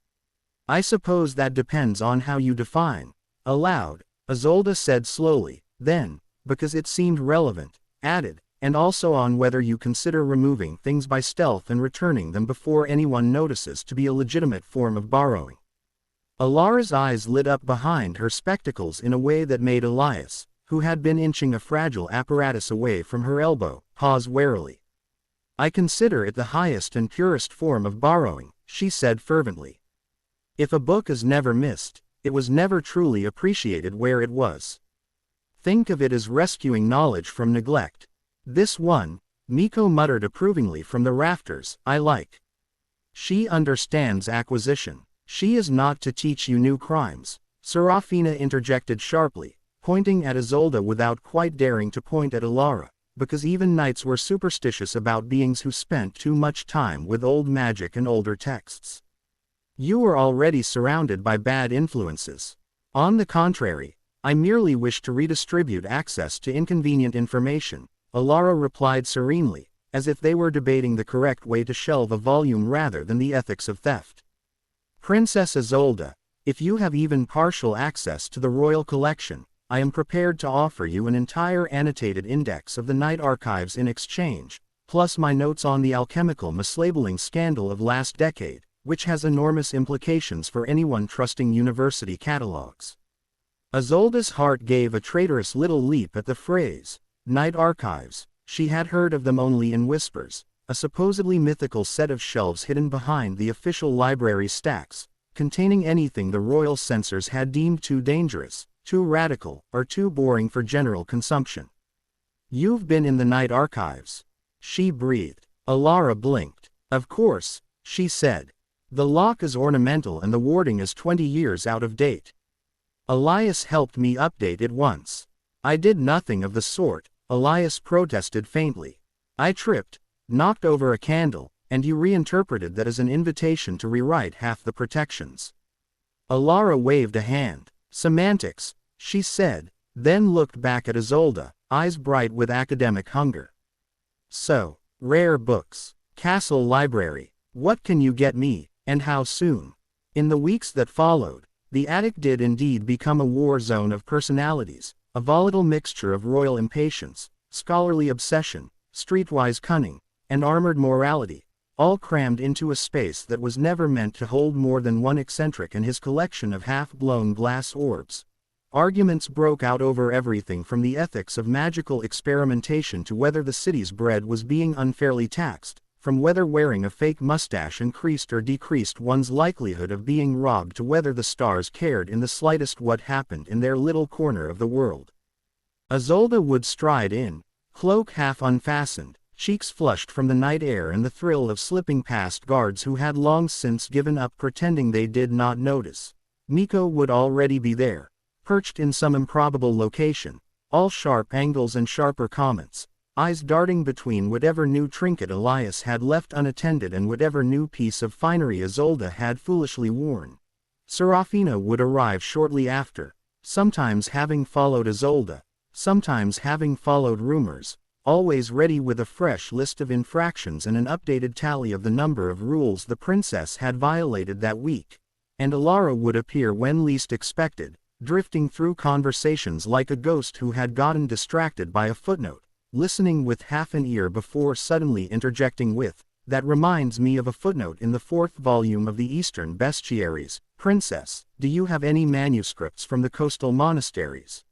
I suppose that depends on how you define allowed, Isolde said slowly, then, because it seemed relevant, added, and also on whether you consider removing things by stealth and returning them before anyone notices to be a legitimate form of borrowing. Alara's eyes lit up behind her spectacles in a way that made Elias, who had been inching a fragile apparatus away from her elbow, pause warily. I consider it the highest and purest form of borrowing, she said fervently. If a book is never missed, it was never truly appreciated where it was. Think of it as rescuing knowledge from neglect. This one, Miko muttered approvingly from the rafters, I like. She understands acquisition. She is not to teach you new crimes, Serafina interjected sharply, pointing at Isolde without quite daring to point at Alara, because even knights were superstitious about beings who spent too much time with old magic and older texts. You were already surrounded by bad influences. On the contrary, I merely wish to redistribute access to inconvenient information, Alara replied serenely, as if they were debating the correct way to shelve a volume rather than the ethics of theft. Princess Isolde, if you have even partial access to the royal collection, I am prepared to offer you an entire annotated index of the Knight archives in exchange, plus my notes on the alchemical mislabeling scandal of last decade, which has enormous implications for anyone trusting university catalogs. Isolde's heart gave a traitorous little leap at the phrase, Knight archives. She had heard of them only in whispers, a supposedly mythical set of shelves hidden behind the official library stacks, containing anything the royal censors had deemed too dangerous, too radical, or too boring for general consumption. You've been in the Knight archives? She breathed. Alara blinked. Of course, she said. The lock is ornamental and the warding is 20 years out of date. Elias helped me update it once. I did nothing of the sort, Elias protested faintly. I tripped, knocked over a candle, and you reinterpreted that as an invitation to rewrite half the protections. Alara waved a hand. Semantics, she said, then looked back at Isolde, eyes bright with academic hunger. So, rare books, castle library, what can you get me, and how soon? In the weeks that followed, the attic did indeed become a war zone of personalities, a volatile mixture of royal impatience, scholarly obsession, streetwise cunning, and armored morality, all crammed into a space that was never meant to hold more than one eccentric and his collection of half-blown glass orbs. Arguments broke out over everything from the ethics of magical experimentation to whether the city's bread was being unfairly taxed, from whether wearing a fake mustache increased or decreased one's likelihood of being robbed to whether the stars cared in the slightest what happened in their little corner of the world. Isolde would stride in, cloak half unfastened, cheeks flushed from the night air and the thrill of slipping past guards who had long since given up pretending they did not notice. Miko would already be there, perched in some improbable location, all sharp angles and sharper comments, eyes darting between whatever new trinket Elias had left unattended and whatever new piece of finery Isolde had foolishly worn. Serafina would arrive shortly after, sometimes having followed Isolde, sometimes having followed rumors, always ready with a fresh list of infractions and an updated tally of the number of rules the princess had violated that week. And Alara would appear when least expected, drifting through conversations like a ghost who had gotten distracted by a footnote, listening with half an ear before suddenly interjecting with, "That reminds me of a footnote in the 4th volume of the Eastern Bestiaries. Princess, do you have any manuscripts from the coastal monasteries?"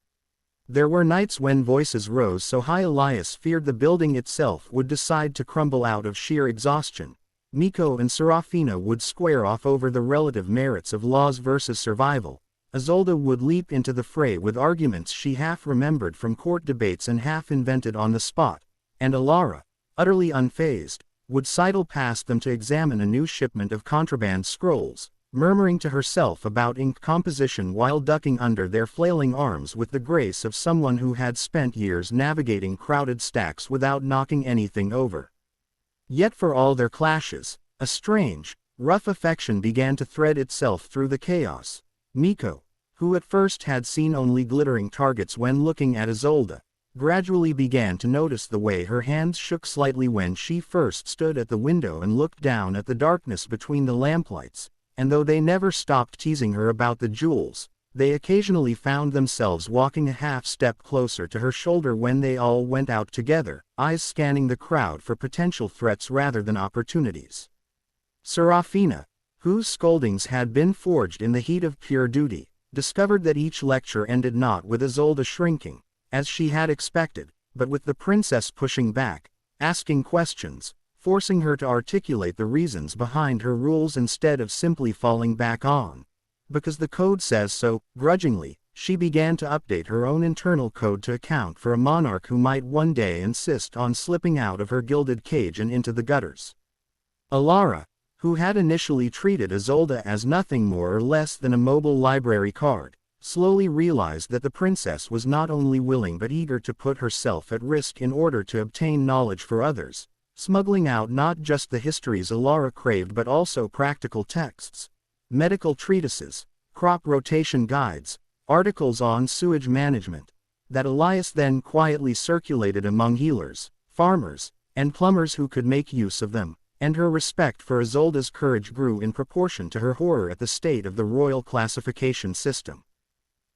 There were nights when voices rose so high Elias feared the building itself would decide to crumble out of sheer exhaustion. Miko and Serafina would square off over the relative merits of laws versus survival. Isolde would leap into the fray with arguments she half remembered from court debates and half invented on the spot, and Alara, utterly unfazed, would sidle past them to examine a new shipment of contraband scrolls, murmuring to herself about ink composition while ducking under their flailing arms with the grace of someone who had spent years navigating crowded stacks without knocking anything over. Yet for all their clashes, a strange, rough affection began to thread itself through the chaos. Miko, who at first had seen only glittering targets when looking at Isolde, gradually began to notice the way her hands shook slightly when she first stood at the window and looked down at the darkness between the lamplights. And though they never stopped teasing her about the jewels, they occasionally found themselves walking a half step closer to her shoulder when they all went out together, eyes scanning the crowd for potential threats rather than opportunities. Serafina, whose scoldings had been forged in the heat of pure duty, discovered that each lecture ended not with Isolde shrinking, as she had expected, but with the princess pushing back, asking questions, forcing her to articulate the reasons behind her rules instead of simply falling back on. Because the code says so, grudgingly, she began to update her own internal code to account for a monarch who might one day insist on slipping out of her gilded cage and into the gutters. Alara, who had initially treated Isolde as nothing more or less than a mobile library card, slowly realized that the princess was not only willing but eager to put herself at risk in order to obtain knowledge for others, smuggling out not just the histories Alara craved but also practical texts, medical treatises, crop rotation guides, articles on sewage management, that Elias then quietly circulated among healers, farmers, and plumbers who could make use of them, and her respect for Isolde's courage grew in proportion to her horror at the state of the royal classification system.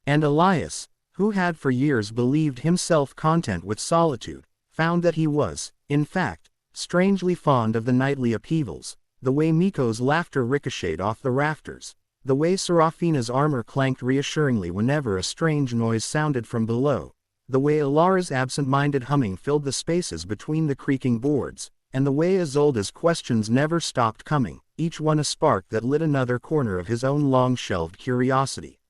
And Elias, who had for years believed himself content with solitude, found that he was, in fact, strangely fond of the nightly upheavals, the way Miko's laughter ricocheted off the rafters, the way Serafina's armor clanked reassuringly whenever a strange noise sounded from below, the way Alara's absent-minded humming filled the spaces between the creaking boards, and the way Isolde's questions never stopped coming, each one a spark that lit another corner of his own long-shelved curiosity.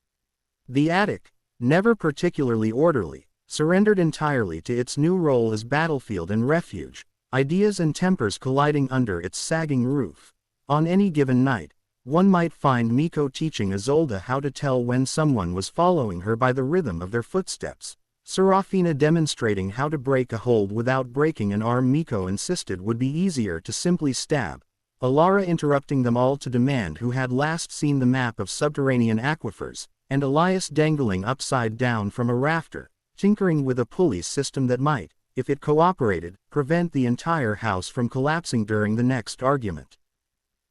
The attic, never particularly orderly, surrendered entirely to its new role as battlefield and refuge, ideas and tempers colliding under its sagging roof. On any given night, one might find Miko teaching Isolde how to tell when someone was following her by the rhythm of their footsteps, Serafina demonstrating how to break a hold without breaking an arm Miko insisted would be easier to simply stab, Alara interrupting them all to demand who had last seen the map of subterranean aquifers, and Elias dangling upside down from a rafter, tinkering with a pulley system that might, if it cooperated, prevent the entire house from collapsing during the next argument.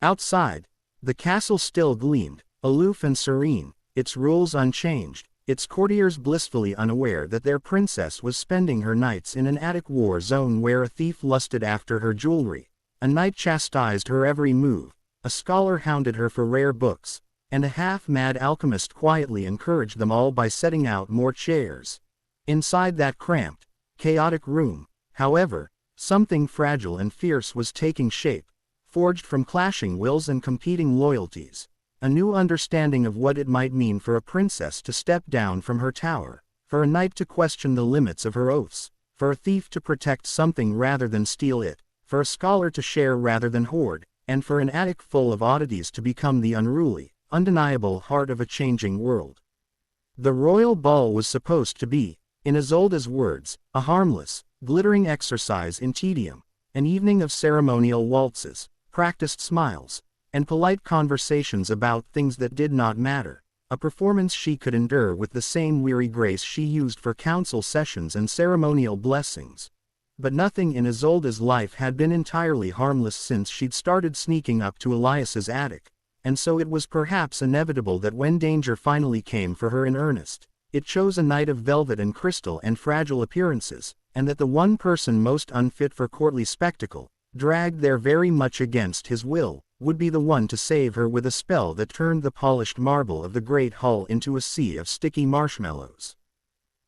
Outside, the castle still gleamed, aloof and serene, its rules unchanged, its courtiers blissfully unaware that their princess was spending her nights in an attic war zone where a thief lusted after her jewelry, a knight chastised her every move, a scholar hounded her for rare books, and a half-mad alchemist quietly encouraged them all by setting out more chairs. Inside that cramped, chaotic room, however, something fragile and fierce was taking shape, forged from clashing wills and competing loyalties, a new understanding of what it might mean for a princess to step down from her tower, for a knight to question the limits of her oaths, for a thief to protect something rather than steal it, for a scholar to share rather than hoard, and for an attic full of oddities to become the unruly, undeniable heart of a changing world. The royal ball was supposed to be, in Isolde's words, a harmless, glittering exercise in tedium, an evening of ceremonial waltzes, practiced smiles, and polite conversations about things that did not matter, a performance she could endure with the same weary grace she used for council sessions and ceremonial blessings. But nothing in Isolde's life had been entirely harmless since she'd started sneaking up to Elias's attic, and so it was perhaps inevitable that when danger finally came for her in earnest, it chose a night of velvet and crystal and fragile appearances, and that the one person most unfit for courtly spectacle, dragged there very much against his will, would be the one to save her with a spell that turned the polished marble of the great hall into a sea of sticky marshmallows.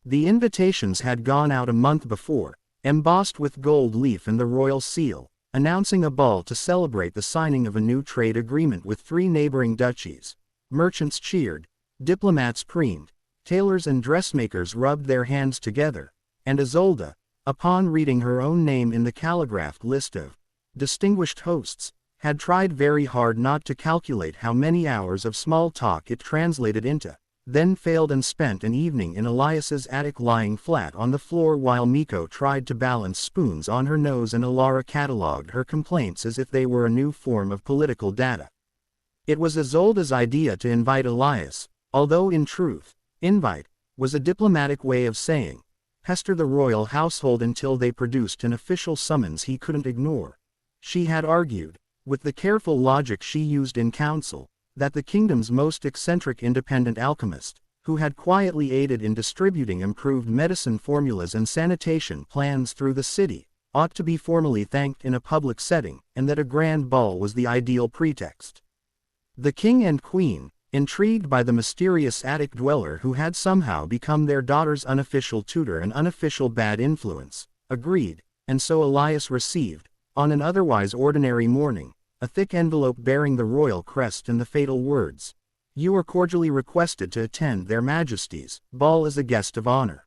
The invitations had gone out a month before, embossed with gold leaf and the royal seal, announcing a ball to celebrate the signing of a new trade agreement with 3 neighboring duchies. Merchants cheered, diplomats preened, tailors and dressmakers rubbed their hands together, and Isolde, upon reading her own name in the calligraphed list of distinguished hosts, had tried very hard not to calculate how many hours of small talk it translated into, then failed and spent an evening in Elias's attic lying flat on the floor while Miko tried to balance spoons on her nose and Alara catalogued her complaints as if they were a new form of political data. It was Isolde's idea to invite Elias, although in truth, invite was a diplomatic way of saying, pester the royal household until they produced an official summons he couldn't ignore. She had argued, with the careful logic she used in council, that the kingdom's most eccentric independent alchemist, who had quietly aided in distributing improved medicine formulas and sanitation plans through the city, ought to be formally thanked in a public setting, and that a grand ball was the ideal pretext. The king and queen, intrigued by the mysterious attic dweller who had somehow become their daughter's unofficial tutor and unofficial bad influence, agreed, and so Elias received, on an otherwise ordinary morning, a thick envelope bearing the royal crest and the fatal words, "You are cordially requested to attend their majesties' ball as a guest of honor."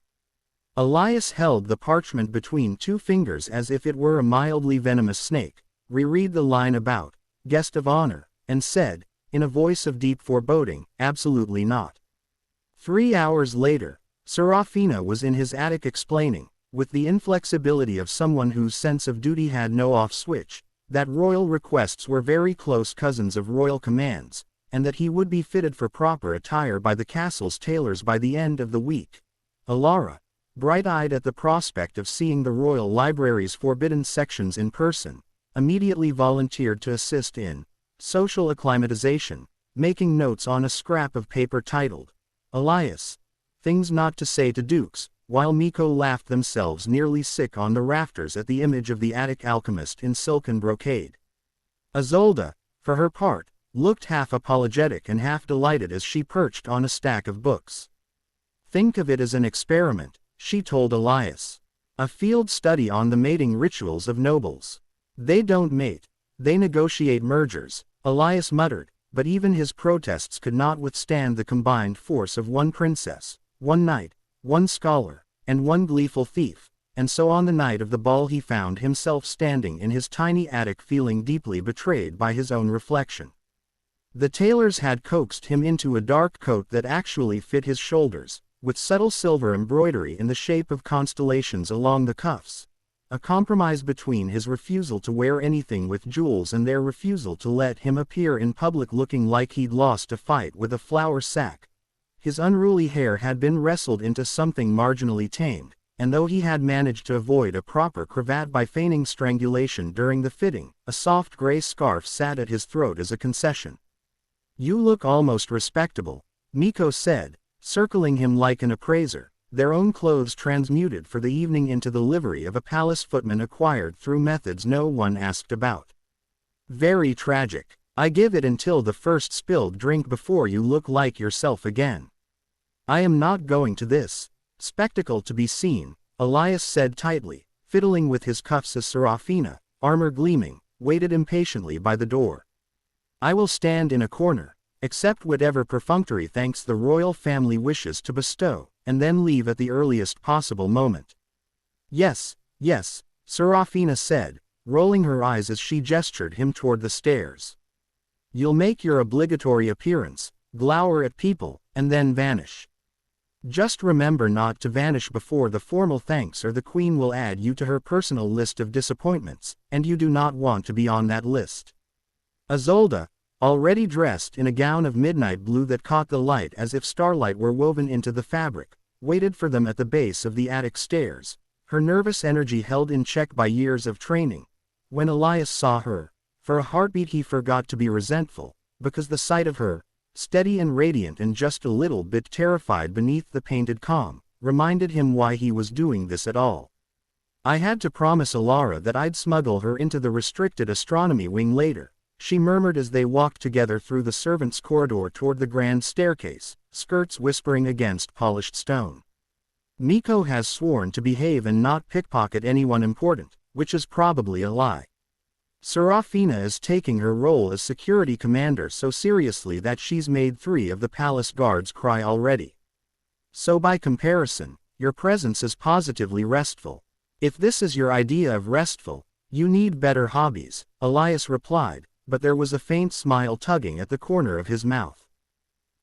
Elias held the parchment between 2 fingers as if it were a mildly venomous snake, reread the line about guest of honor, and said, in a voice of deep foreboding, "Absolutely not." 3 hours later, Serafina was in his attic explaining, with the inflexibility of someone whose sense of duty had no off switch, that royal requests were very close cousins of royal commands, and that he would be fitted for proper attire by the castle's tailors by the end of the week. Alara, bright-eyed at the prospect of seeing the royal library's forbidden sections in person, immediately volunteered to assist in social acclimatization, making notes on a scrap of paper titled, "Elias, Things Not to Say to Dukes," while Miko laughed themselves nearly sick on the rafters at the image of the attic alchemist in silken brocade. Isolde, for her part, looked half apologetic and half delighted as she perched on a stack of books. "Think of it as an experiment," she told Elias. "A field study on the mating rituals of nobles. They don't mate, they negotiate mergers," Elias muttered, but even his protests could not withstand the combined force of 1 princess, 1 knight, 1 scholar, and 1 gleeful thief, and so on the night of the ball he found himself standing in his tiny attic feeling deeply betrayed by his own reflection. The tailors had coaxed him into a dark coat that actually fit his shoulders, with subtle silver embroidery in the shape of constellations along the cuffs, a compromise between his refusal to wear anything with jewels and their refusal to let him appear in public looking like he'd lost a fight with a flour sack. His unruly hair had been wrestled into something marginally tamed, and though he had managed to avoid a proper cravat by feigning strangulation during the fitting, a soft gray scarf sat at his throat as a concession. "You look almost respectable," Miko said, circling him like an appraiser, their own clothes transmuted for the evening into the livery of a palace footman acquired through methods no one asked about. "Very tragic. I give it until the first spilled drink before you look like yourself again." "I am not going to this spectacle to be seen," Elias said tightly, fiddling with his cuffs as Serafina, armor gleaming, waited impatiently by the door. "I will stand in a corner, accept whatever perfunctory thanks the royal family wishes to bestow, and then leave at the earliest possible moment." "Yes, yes," Serafina said, rolling her eyes as she gestured him toward the stairs. "You'll make your obligatory appearance, glower at people, and then vanish. Just remember not to vanish before the formal thanks or the queen will add you to her personal list of disappointments, and you do not want to be on that list." Isolde, already dressed in a gown of midnight blue that caught the light as if starlight were woven into the fabric, waited for them at the base of the attic stairs, her nervous energy held in check by years of training. When Elias saw her, for a heartbeat he forgot to be resentful, because the sight of her, steady and radiant and just a little bit terrified beneath the painted calm, reminded him why he was doing this at all. "I had to promise Alara that I'd smuggle her into the restricted astronomy wing later," she murmured as they walked together through the servants' corridor toward the grand staircase, skirts whispering against polished stone. "Miko has sworn to behave and not pickpocket anyone important, which is probably a lie. Serafina is taking her role as security commander so seriously that she's made 3 of the palace guards cry already. So by comparison, your presence is positively restful. If this is your idea of restful, you need better hobbies," Elias replied, but there was a faint smile tugging at the corner of his mouth.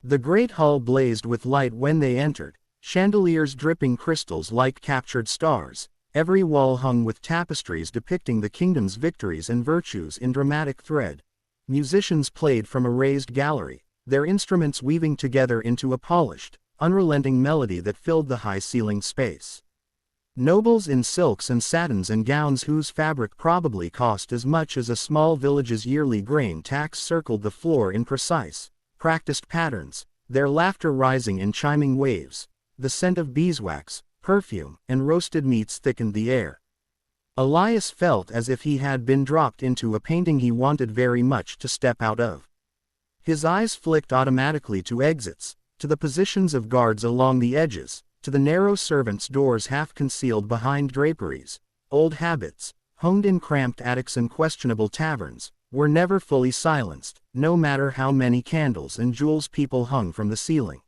The great hall blazed with light when they entered, chandeliers dripping crystals like captured stars, every wall hung with tapestries depicting the kingdom's victories and virtues in dramatic thread. Musicians played from a raised gallery, their instruments weaving together into a polished, unrelenting melody that filled the high-ceilinged space. Nobles in silks and satins and gowns whose fabric probably cost as much as a small village's yearly grain tax circled the floor in precise, practiced patterns, their laughter rising in chiming waves. The scent of beeswax, perfume, and roasted meats thickened the air. Elias felt as if he had been dropped into a painting he wanted very much to step out of. His eyes flicked automatically to exits, to the positions of guards along the edges, to the narrow servants' doors half concealed behind draperies. Old habits, honed in cramped attics and questionable taverns, were never fully silenced, no matter how many candles and jewels people hung from the ceiling.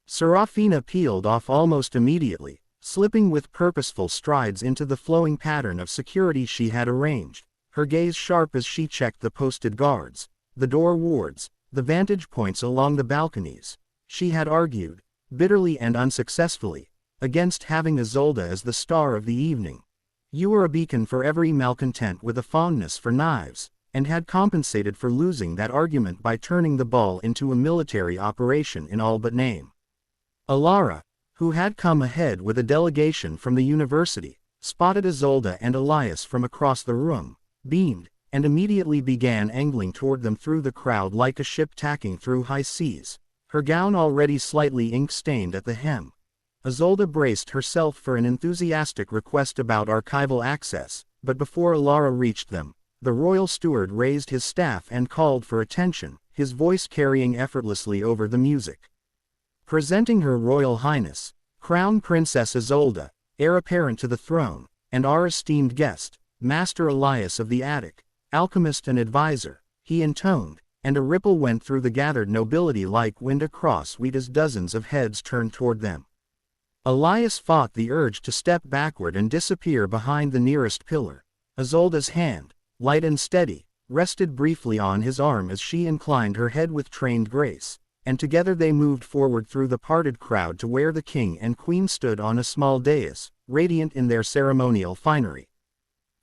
Serafina peeled off almost immediately, slipping with purposeful strides into the flowing pattern of security she had arranged, her gaze sharp as she checked the posted guards, the door wards, the vantage points along the balconies. She had argued, bitterly and unsuccessfully, against having Isolde as the star of the evening. You were a beacon for every malcontent with a fondness for knives, and had compensated for losing that argument by turning the ball into a military operation in all but name. Alara, who had come ahead with a delegation from the university, spotted Isolde and Elias from across the room, beamed, and immediately began angling toward them through the crowd like a ship tacking through high seas, her gown already slightly ink-stained at the hem. Isolde braced herself for an enthusiastic request about archival access, but before Alara reached them, the royal steward raised his staff and called for attention, his voice carrying effortlessly over the music. Presenting Her Royal Highness, Crown Princess Isolde, heir apparent to the throne, and our esteemed guest, Master Elias of the Attic, alchemist and advisor, he intoned, and a ripple went through the gathered nobility like wind across wheat as dozens of heads turned toward them. Elias fought the urge to step backward and disappear behind the nearest pillar. Isolde's hand, light and steady, rested briefly on his arm as she inclined her head with trained grace, and together they moved forward through the parted crowd to where the king and queen stood on a small dais, radiant in their ceremonial finery.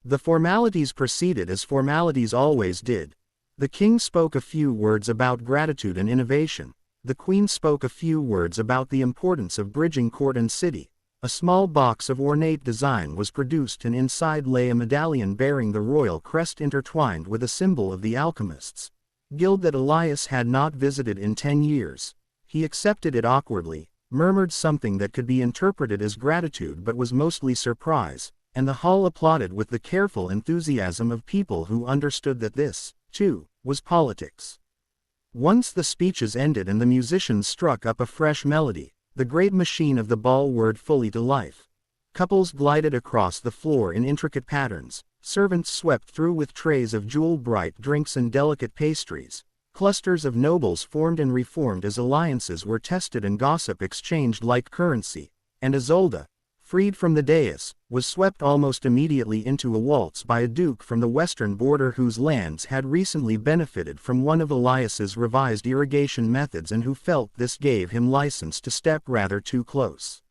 The formalities proceeded as formalities always did. The king spoke a few words about gratitude and innovation. The queen spoke a few words about the importance of bridging court and city. A small box of ornate design was produced and inside lay a medallion bearing the royal crest intertwined with a symbol of the alchemists' guild that Elias had not visited in 10 years. He accepted it awkwardly, murmured something that could be interpreted as gratitude but was mostly surprise, and the hall applauded with the careful enthusiasm of people who understood that this, too, was politics. Once the speeches ended and the musicians struck up a fresh melody, the great machine of the ball whirred fully to life. Couples glided across the floor in intricate patterns, servants swept through with trays of jewel-bright drinks and delicate pastries, clusters of nobles formed and reformed as alliances were tested and gossip exchanged like currency, and Isolde, freed from the dais, was swept almost immediately into a waltz by a duke from the western border whose lands had recently benefited from one of Elias's revised irrigation methods and who felt this gave him license to step rather too close.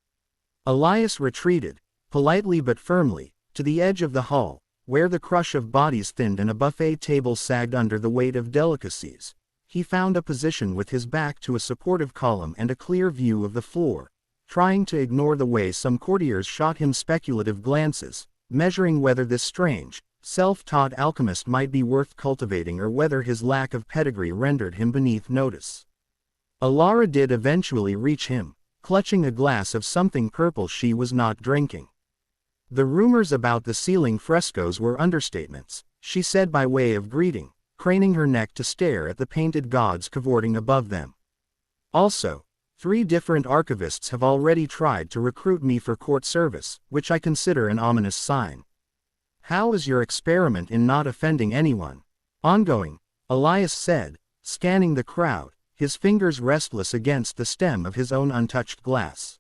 Elias retreated, politely but firmly, to the edge of the hall, where the crush of bodies thinned and a buffet table sagged under the weight of delicacies, He found a position with his back to a supportive column and a clear view of the floor, trying to ignore the way some courtiers shot him speculative glances, measuring whether this strange, self-taught alchemist might be worth cultivating or whether his lack of pedigree rendered him beneath notice. Alara did eventually reach him, clutching a glass of something purple she was not drinking. The rumors about the ceiling frescoes were understatements, she said by way of greeting, craning her neck to stare at the painted gods cavorting above them. Also, 3 different archivists have already tried to recruit me for court service, which I consider an ominous sign. How is your experiment in not offending anyone? Ongoing, Elias said, scanning the crowd, his fingers restless against the stem of his own untouched glass.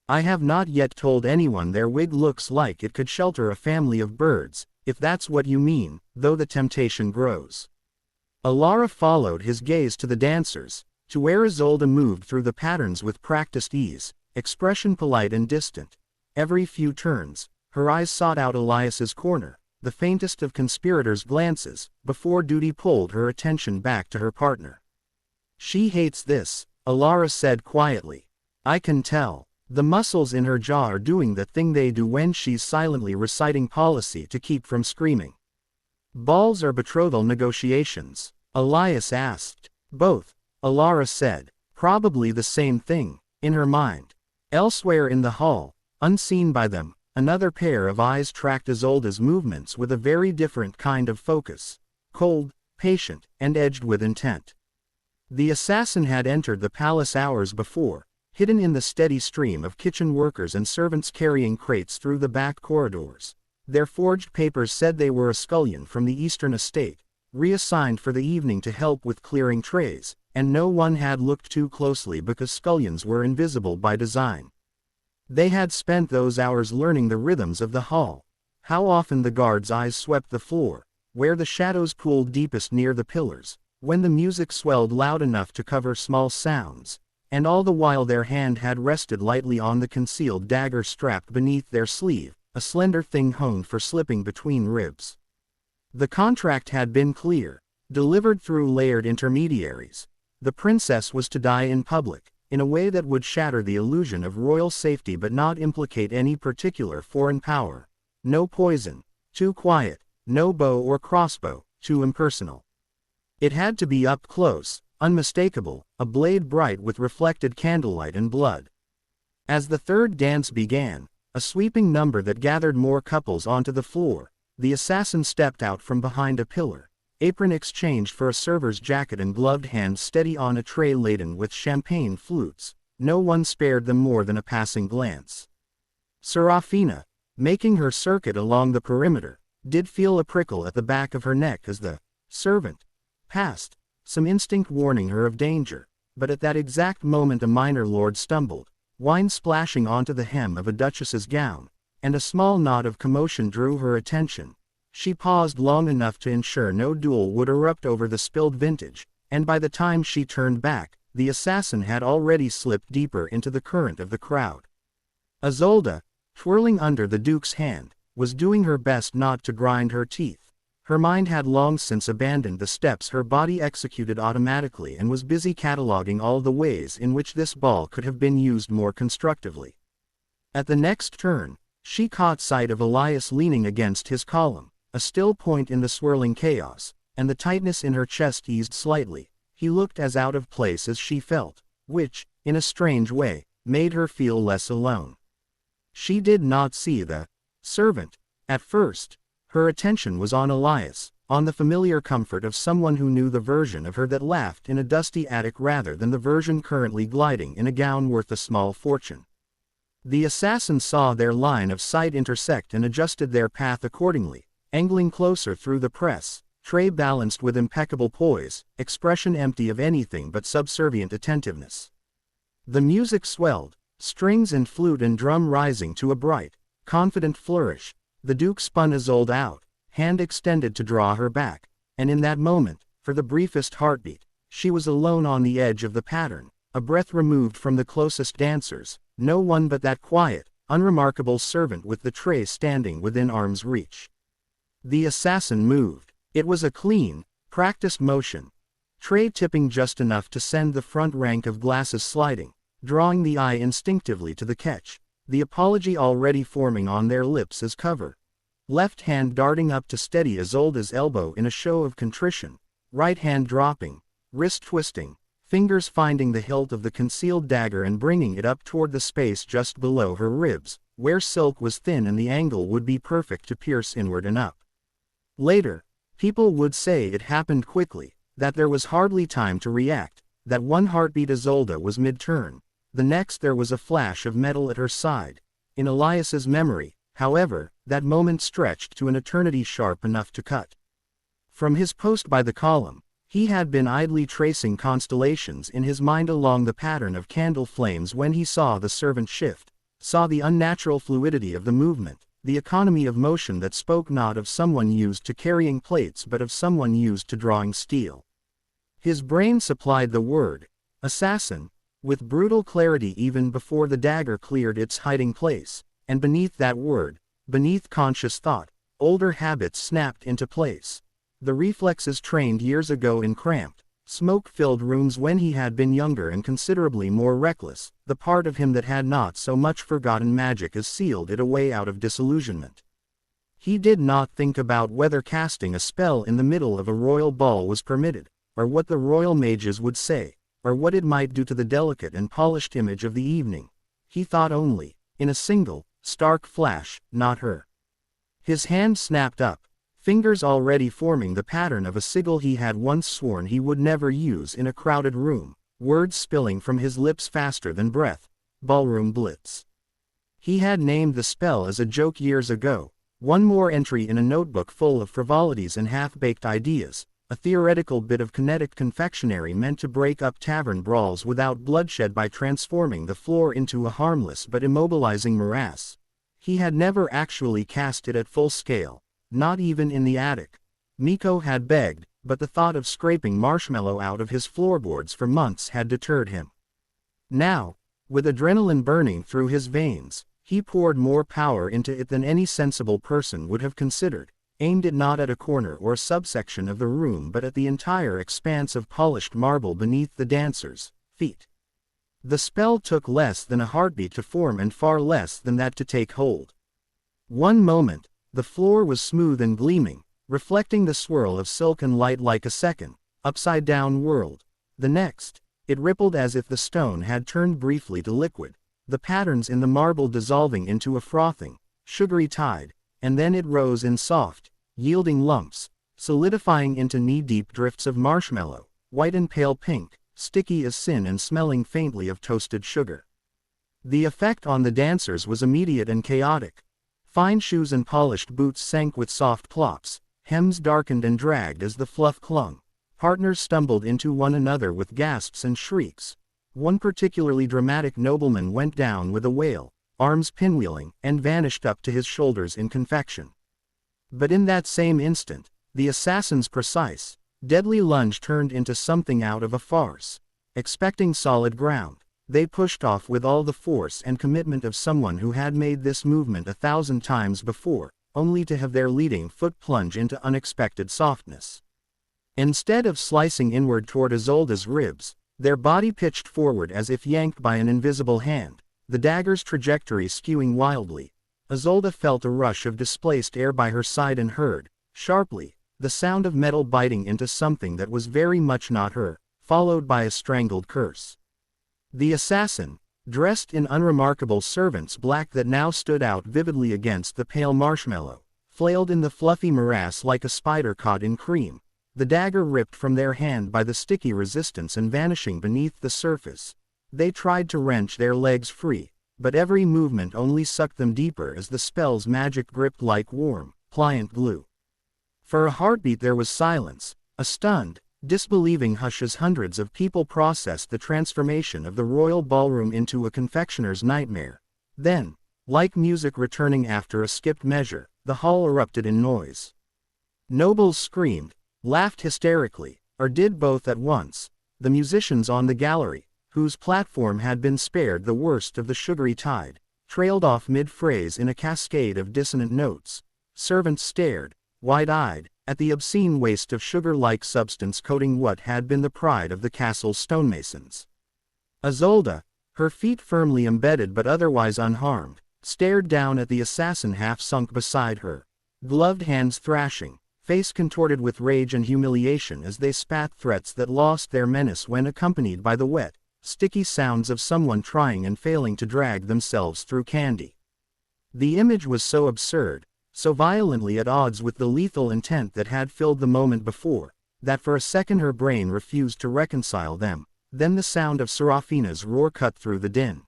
I have not yet told anyone their wig looks like it could shelter a family of birds, if that's what you mean, though the temptation grows. Alara followed his gaze to the dancers, to where Isolde moved through the patterns with practiced ease, expression polite and distant. Every few turns, her eyes sought out Elias's corner, the faintest of conspirators' glances, before duty pulled her attention back to her partner. She hates this, Alara said quietly. I can tell. The muscles in her jaw are doing the thing they do when she's silently reciting policy to keep from screaming. Balls or betrothal negotiations? Elias asked. Both, Alara said. Probably the same thing, in her mind. Elsewhere in the hall, unseen by them, another pair of eyes tracked Isolde's movements with a very different kind of focus. Cold, patient, and edged with intent. The assassin had entered the palace hours before, hidden in the steady stream of kitchen workers and servants carrying crates through the back corridors. Their forged papers said they were a scullion from the eastern estate, reassigned for the evening to help with clearing trays, and no one had looked too closely because scullions were invisible by design. They had spent those hours learning the rhythms of the hall. How often the guards' eyes swept the floor, where the shadows pooled deepest near the pillars, when the music swelled loud enough to cover small sounds, and all the while their hand had rested lightly on the concealed dagger strapped beneath their sleeve, a slender thing honed for slipping between ribs. The contract had been clear, delivered through layered intermediaries. The princess was to die in public, in a way that would shatter the illusion of royal safety but not implicate any particular foreign power. No poison, too quiet, no bow or crossbow, too impersonal. It had to be up close, unmistakable, a blade bright with reflected candlelight and blood. As the third dance began, a sweeping number that gathered more couples onto the floor, the assassin stepped out from behind a pillar, apron exchanged for a server's jacket and gloved hands steady on a tray laden with champagne flutes. No one spared them more than a passing glance. Serafina, making her circuit along the perimeter, did feel a prickle at the back of her neck as the servant passed, some instinct warning her of danger, but at that exact moment a minor lord stumbled, wine splashing onto the hem of a duchess's gown, and a small knot of commotion drew her attention. She paused long enough to ensure no duel would erupt over the spilled vintage, and by the time she turned back, the assassin had already slipped deeper into the current of the crowd. Isolde, twirling under the duke's hand, was doing her best not to grind her teeth. Her mind had long since abandoned the steps her body executed automatically and was busy cataloging all the ways in which this ball could have been used more constructively. At the next turn, she caught sight of Elias leaning against his column, a still point in the swirling chaos, and the tightness in her chest eased slightly. He looked as out of place as she felt, which, in a strange way, made her feel less alone. She did not see the servant at first. Her attention was on Elias, on the familiar comfort of someone who knew the version of her that laughed in a dusty attic rather than the version currently gliding in a gown worth a small fortune. The assassin saw their line of sight intersect and adjusted their path accordingly, angling closer through the press, tray balanced with impeccable poise, expression empty of anything but subservient attentiveness. The music swelled, strings and flute and drum rising to a bright, confident flourish. The duke spun Isolde out, hand extended to draw her back, and in that moment, for the briefest heartbeat, she was alone on the edge of the pattern, a breath removed from the closest dancers, no one but that quiet, unremarkable servant with the tray standing within arm's reach. The assassin moved. It was a clean, practiced motion. tray tipping just enough to send the front rank of glasses sliding, drawing the eye instinctively to the catch, the apology already forming on their lips as cover. Left hand darting up to steady Isolde's elbow in a show of contrition, right hand dropping, wrist twisting, fingers finding the hilt of the concealed dagger and bringing it up toward the space just below her ribs, where silk was thin and the angle would be perfect to pierce inward and up. Later, people would say it happened quickly, that there was hardly time to react, that one heartbeat Isolde was mid-turn, the next there was a flash of metal at her side. In Elias's memory, however, that moment stretched to an eternity sharp enough to cut. From his post by the column, he had been idly tracing constellations in his mind along the pattern of candle flames when he saw the servant shift, saw the unnatural fluidity of the movement, the economy of motion that spoke not of someone used to carrying plates but of someone used to drawing steel. His brain supplied the word, assassin, with brutal clarity even before the dagger cleared its hiding place, and beneath that word, beneath conscious thought, older habits snapped into place. The reflexes trained years ago in cramped, smoke-filled rooms when he had been younger and considerably more reckless, the part of him that had not so much forgotten magic as sealed it away out of disillusionment. He did not think about whether casting a spell in the middle of a royal ball was permitted, or what the royal mages would say, or what it might do to the delicate and polished image of the evening. He thought only, in a single, stark flash, not her. His hand snapped up, fingers already forming the pattern of a sigil he had once sworn he would never use in a crowded room, words spilling from his lips faster than breath, ballroom blitz. He had named the spell as a joke years ago, one more entry in a notebook full of frivolities and half-baked ideas, a theoretical bit of kinetic confectionery meant to break up tavern brawls without bloodshed by transforming the floor into a harmless but immobilizing morass. He had never actually cast it at full scale, not even in the attic. Miko had begged, but the thought of scraping marshmallow out of his floorboards for months had deterred him. Now, with adrenaline burning through his veins, he poured more power into it than any sensible person would have considered, aimed it not at a corner or subsection of the room but at the entire expanse of polished marble beneath the dancers' feet. The spell took less than a heartbeat to form and far less than that to take hold. One moment, the floor was smooth and gleaming, reflecting the swirl of silk and light like a second, upside-down world. The next, it rippled as if the stone had turned briefly to liquid, the patterns in the marble dissolving into a frothing, sugary tide, and then it rose in soft, yielding lumps, solidifying into knee-deep drifts of marshmallow, white and pale pink, sticky as sin and smelling faintly of toasted sugar. The effect on the dancers was immediate and chaotic. Fine shoes and polished boots sank with soft plops, hems darkened and dragged as the fluff clung. Partners stumbled into one another with gasps and shrieks. One particularly dramatic nobleman went down with a wail, arms pinwheeling, and vanished up to his shoulders in confection. But in that same instant, the assassin's precise, deadly lunge turned into something out of a farce. Expecting solid ground, they pushed off with all the force and commitment of someone who had made this movement 1,000 times before, only to have their leading foot plunge into unexpected softness. Instead of slicing inward toward Isolde's ribs, their body pitched forward as if yanked by an invisible hand, the dagger's trajectory skewing wildly. Isolde felt a rush of displaced air by her side and heard, sharply, the sound of metal biting into something that was very much not her, followed by a strangled curse. The assassin, dressed in unremarkable servant's black that now stood out vividly against the pale marshmallow, flailed in the fluffy morass like a spider caught in cream, the dagger ripped from their hand by the sticky resistance and vanishing beneath the surface. They tried to wrench their legs free, but every movement only sucked them deeper as the spell's magic gripped like warm, pliant glue. For a heartbeat there was silence, a stunned, disbelieving hush as hundreds of people processed the transformation of the royal ballroom into a confectioner's nightmare. Then, like music returning after a skipped measure, the hall erupted in noise. Nobles screamed, laughed hysterically, or did both at once. The musicians on the gallery, whose platform had been spared the worst of the sugary tide, trailed off mid-phrase in a cascade of dissonant notes. Servants stared, wide-eyed, at the obscene waste of sugar-like substance coating what had been the pride of the castle's stonemasons. Isolde, her feet firmly embedded but otherwise unharmed, stared down at the assassin half sunk beside her, gloved hands thrashing, face contorted with rage and humiliation as they spat threats that lost their menace when accompanied by the wet, sticky sounds of someone trying and failing to drag themselves through candy. The image was so absurd, so violently at odds with the lethal intent that had filled the moment before, that for a second her brain refused to reconcile them. Then the sound of Serafina's roar cut through the din.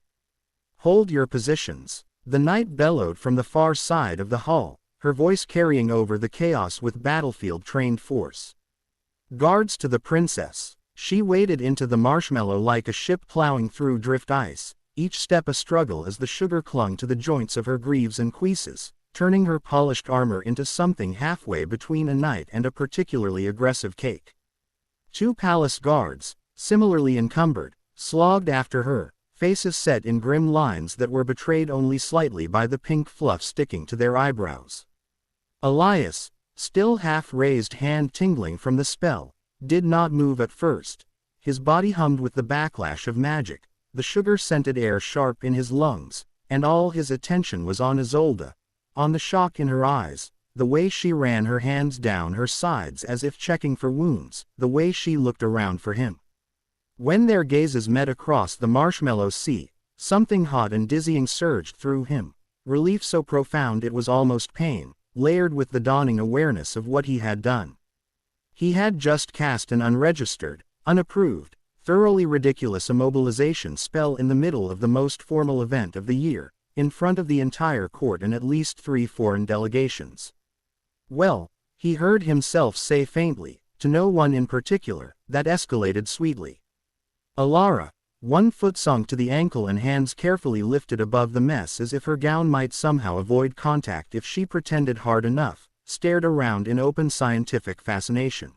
"Hold your positions," the knight bellowed from the far side of the hall, her voice carrying over the chaos with battlefield-trained force. "Guards to the princess." She waded into the marshmallow like a ship plowing through drift ice, each step a struggle as the sugar clung to the joints of her greaves and cuisses, turning her polished armor into something halfway between a knight and a particularly aggressive cake. 2 palace guards, similarly encumbered, slogged after her, faces set in grim lines that were betrayed only slightly by the pink fluff sticking to their eyebrows. Elias, still half-raised hand tingling from the spell, did not move at first. His body hummed with the backlash of magic, the sugar-scented air sharp in his lungs, and all his attention was on Isolde, on the shock in her eyes, the way she ran her hands down her sides as if checking for wounds, the way she looked around for him. When their gazes met across the marshmallow sea, something hot and dizzying surged through him, relief so profound it was almost pain, layered with the dawning awareness of what he had done. He had just cast an unregistered, unapproved, thoroughly ridiculous immobilization spell in the middle of the most formal event of the year, in front of the entire court and at least 3 foreign delegations. "Well," he heard himself say faintly, to no one in particular, that escalated sweetly. Alara, one foot sunk to the ankle and hands carefully lifted above the mess as if her gown might somehow avoid contact if she pretended hard enough, stared around in open scientific fascination.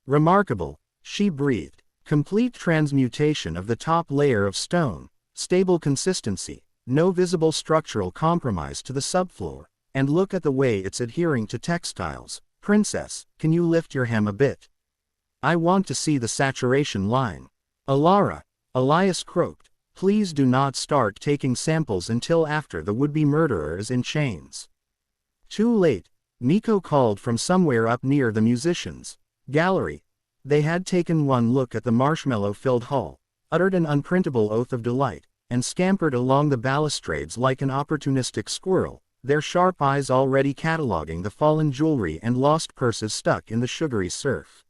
"Remarkable," she breathed. "Complete transmutation of the top layer of stone, stable consistency, no visible structural compromise to the subfloor, and look at the way it's adhering to textiles. Princess, can you lift your hem a bit? I want to see the saturation line." "Alara," Elias croaked, "please do not start taking samples until after the would-be murderer is in chains." "Too late," Miko called from somewhere up near the musicians' gallery. They had taken one look at the marshmallow-filled hall, uttered an unprintable oath of delight, and scampered along the balustrades like an opportunistic squirrel, their sharp eyes already cataloging the fallen jewelry and lost purses stuck in the sugary surf.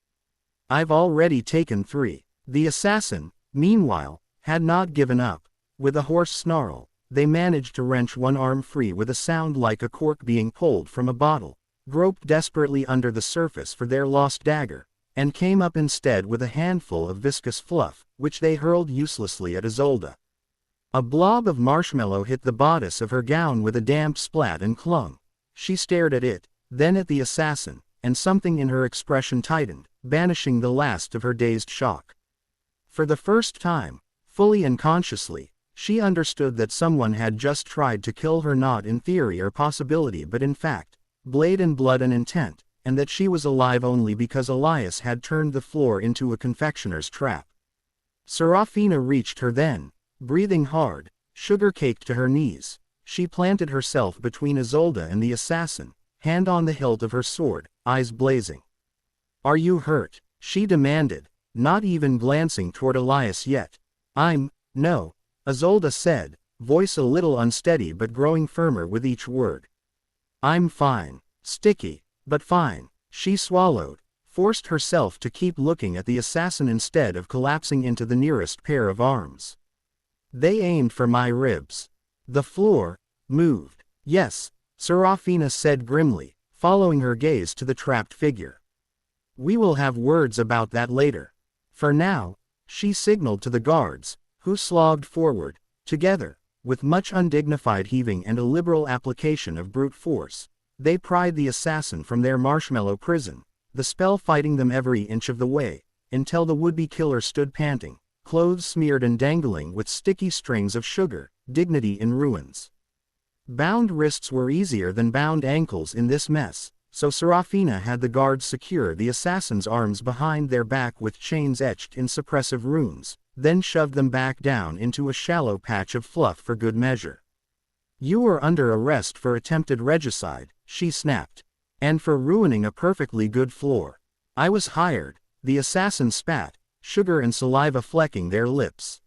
"I've already taken 3. The assassin, meanwhile, had not given up. With a hoarse snarl, they managed to wrench one arm free with a sound like a cork being pulled from a bottle, groped desperately under the surface for their lost dagger, and came up instead with a handful of viscous fluff, which they hurled uselessly at Isolde. A blob of marshmallow hit the bodice of her gown with a damp splat and clung. She stared at it, then at the assassin, and something in her expression tightened, banishing the last of her dazed shock. For the first time, fully and consciously, she understood that someone had just tried to kill her, not in theory or possibility but in fact, blade and blood and intent, and that she was alive only because Elias had turned the floor into a confectioner's trap. Serafina reached her then, breathing hard, sugar-caked to her knees. She planted herself between Isolde and the assassin, hand on the hilt of her sword, eyes blazing. "Are you hurt?" she demanded, not even glancing toward Elias yet. No," Isolde said, voice a little unsteady but growing firmer with each word. "I'm fine. Sticky, but fine." She swallowed, forced herself to keep looking at the assassin instead of collapsing into the nearest pair of arms. "They aimed for my ribs." The floor moved. "Yes," Serafina said grimly, following her gaze to the trapped figure. "We will have words about that later. For now," she signaled to the guards, who slogged forward, together, with much undignified heaving and a liberal application of brute force. They pried the assassin from their marshmallow prison, the spell fighting them every inch of the way, until the would-be killer stood panting, clothes smeared and dangling with sticky strings of sugar, dignity in ruins. Bound wrists were easier than bound ankles in this mess, so Serafina had the guards secure the assassin's arms behind their back with chains etched in suppressive runes, then shoved them back down into a shallow patch of fluff for good measure. "You are under arrest for attempted regicide," she snapped. "And for ruining a perfectly good floor." "I was hired," the assassin spat, sugar and saliva flecking their lips.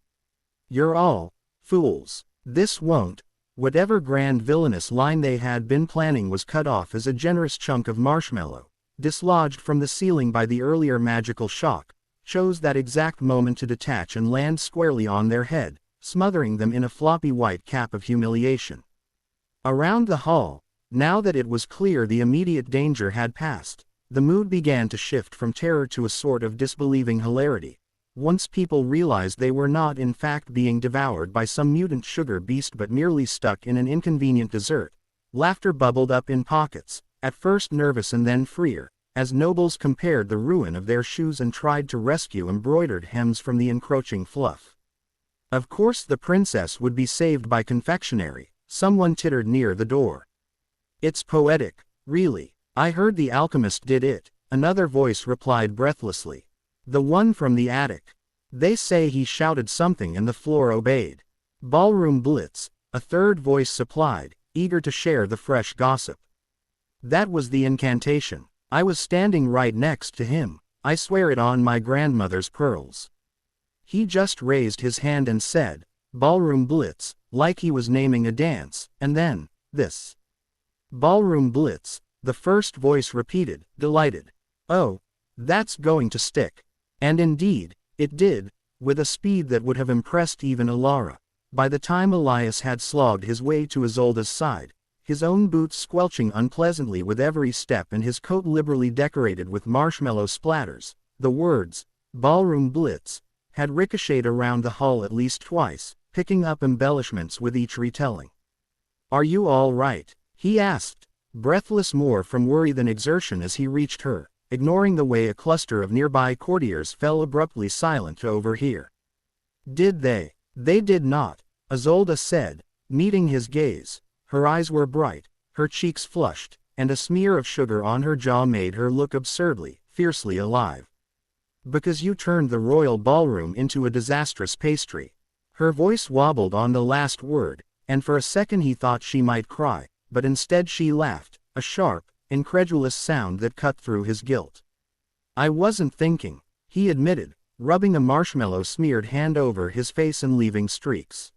"You're all fools. This won't." Whatever grand villainous line they had been planning was cut off as a generous chunk of marshmallow, dislodged from the ceiling by the earlier magical shock, chose that exact moment to detach and land squarely on their head, smothering them in a floppy white cap of humiliation. Around the hall, now that it was clear the immediate danger had passed, the mood began to shift from terror to a sort of disbelieving hilarity. Once people realized they were not in fact being devoured by some mutant sugar beast but merely stuck in an inconvenient dessert, laughter bubbled up in pockets, at first nervous and then freer, as nobles compared the ruin of their shoes and tried to rescue embroidered hems from the encroaching fluff. Of course the princess would be saved by confectionery, someone tittered near the door. "It's poetic, really. I heard the alchemist did it," another voice replied breathlessly. "The one from the attic. They say he shouted something and the floor obeyed." "Ballroom blitz," a third voice supplied, eager to share the fresh gossip. "That was the incantation. I was standing right next to him. I swear it on my grandmother's pearls. He just raised his hand and said, 'Ballroom blitz,' like he was naming a dance, and then, this." "Ballroom blitz," the first voice repeated, delighted. "Oh, that's going to stick." And indeed, it did, with a speed that would have impressed even Alara. By the time Elias had slogged his way to Isolde's side, his own boots squelching unpleasantly with every step and his coat liberally decorated with marshmallow splatters, the words, "Ballroom blitz," had ricocheted around the hall at least twice, picking up embellishments with each retelling. "Are you all right?" he asked, breathless more from worry than exertion as he reached her, ignoring the way a cluster of nearby courtiers fell abruptly silent to overhear. "Did they?" "They did not," Isolde said, meeting his gaze. Her eyes were bright, her cheeks flushed, and a smear of sugar on her jaw made her look absurdly, fiercely alive. "Because you turned the royal ballroom into a disastrous pastry." Her voice wobbled on the last word, and for a second he thought she might cry, but instead she laughed, a sharp, incredulous sound that cut through his guilt. "I wasn't thinking," he admitted, rubbing a marshmallow-smeared hand over his face and leaving streaks.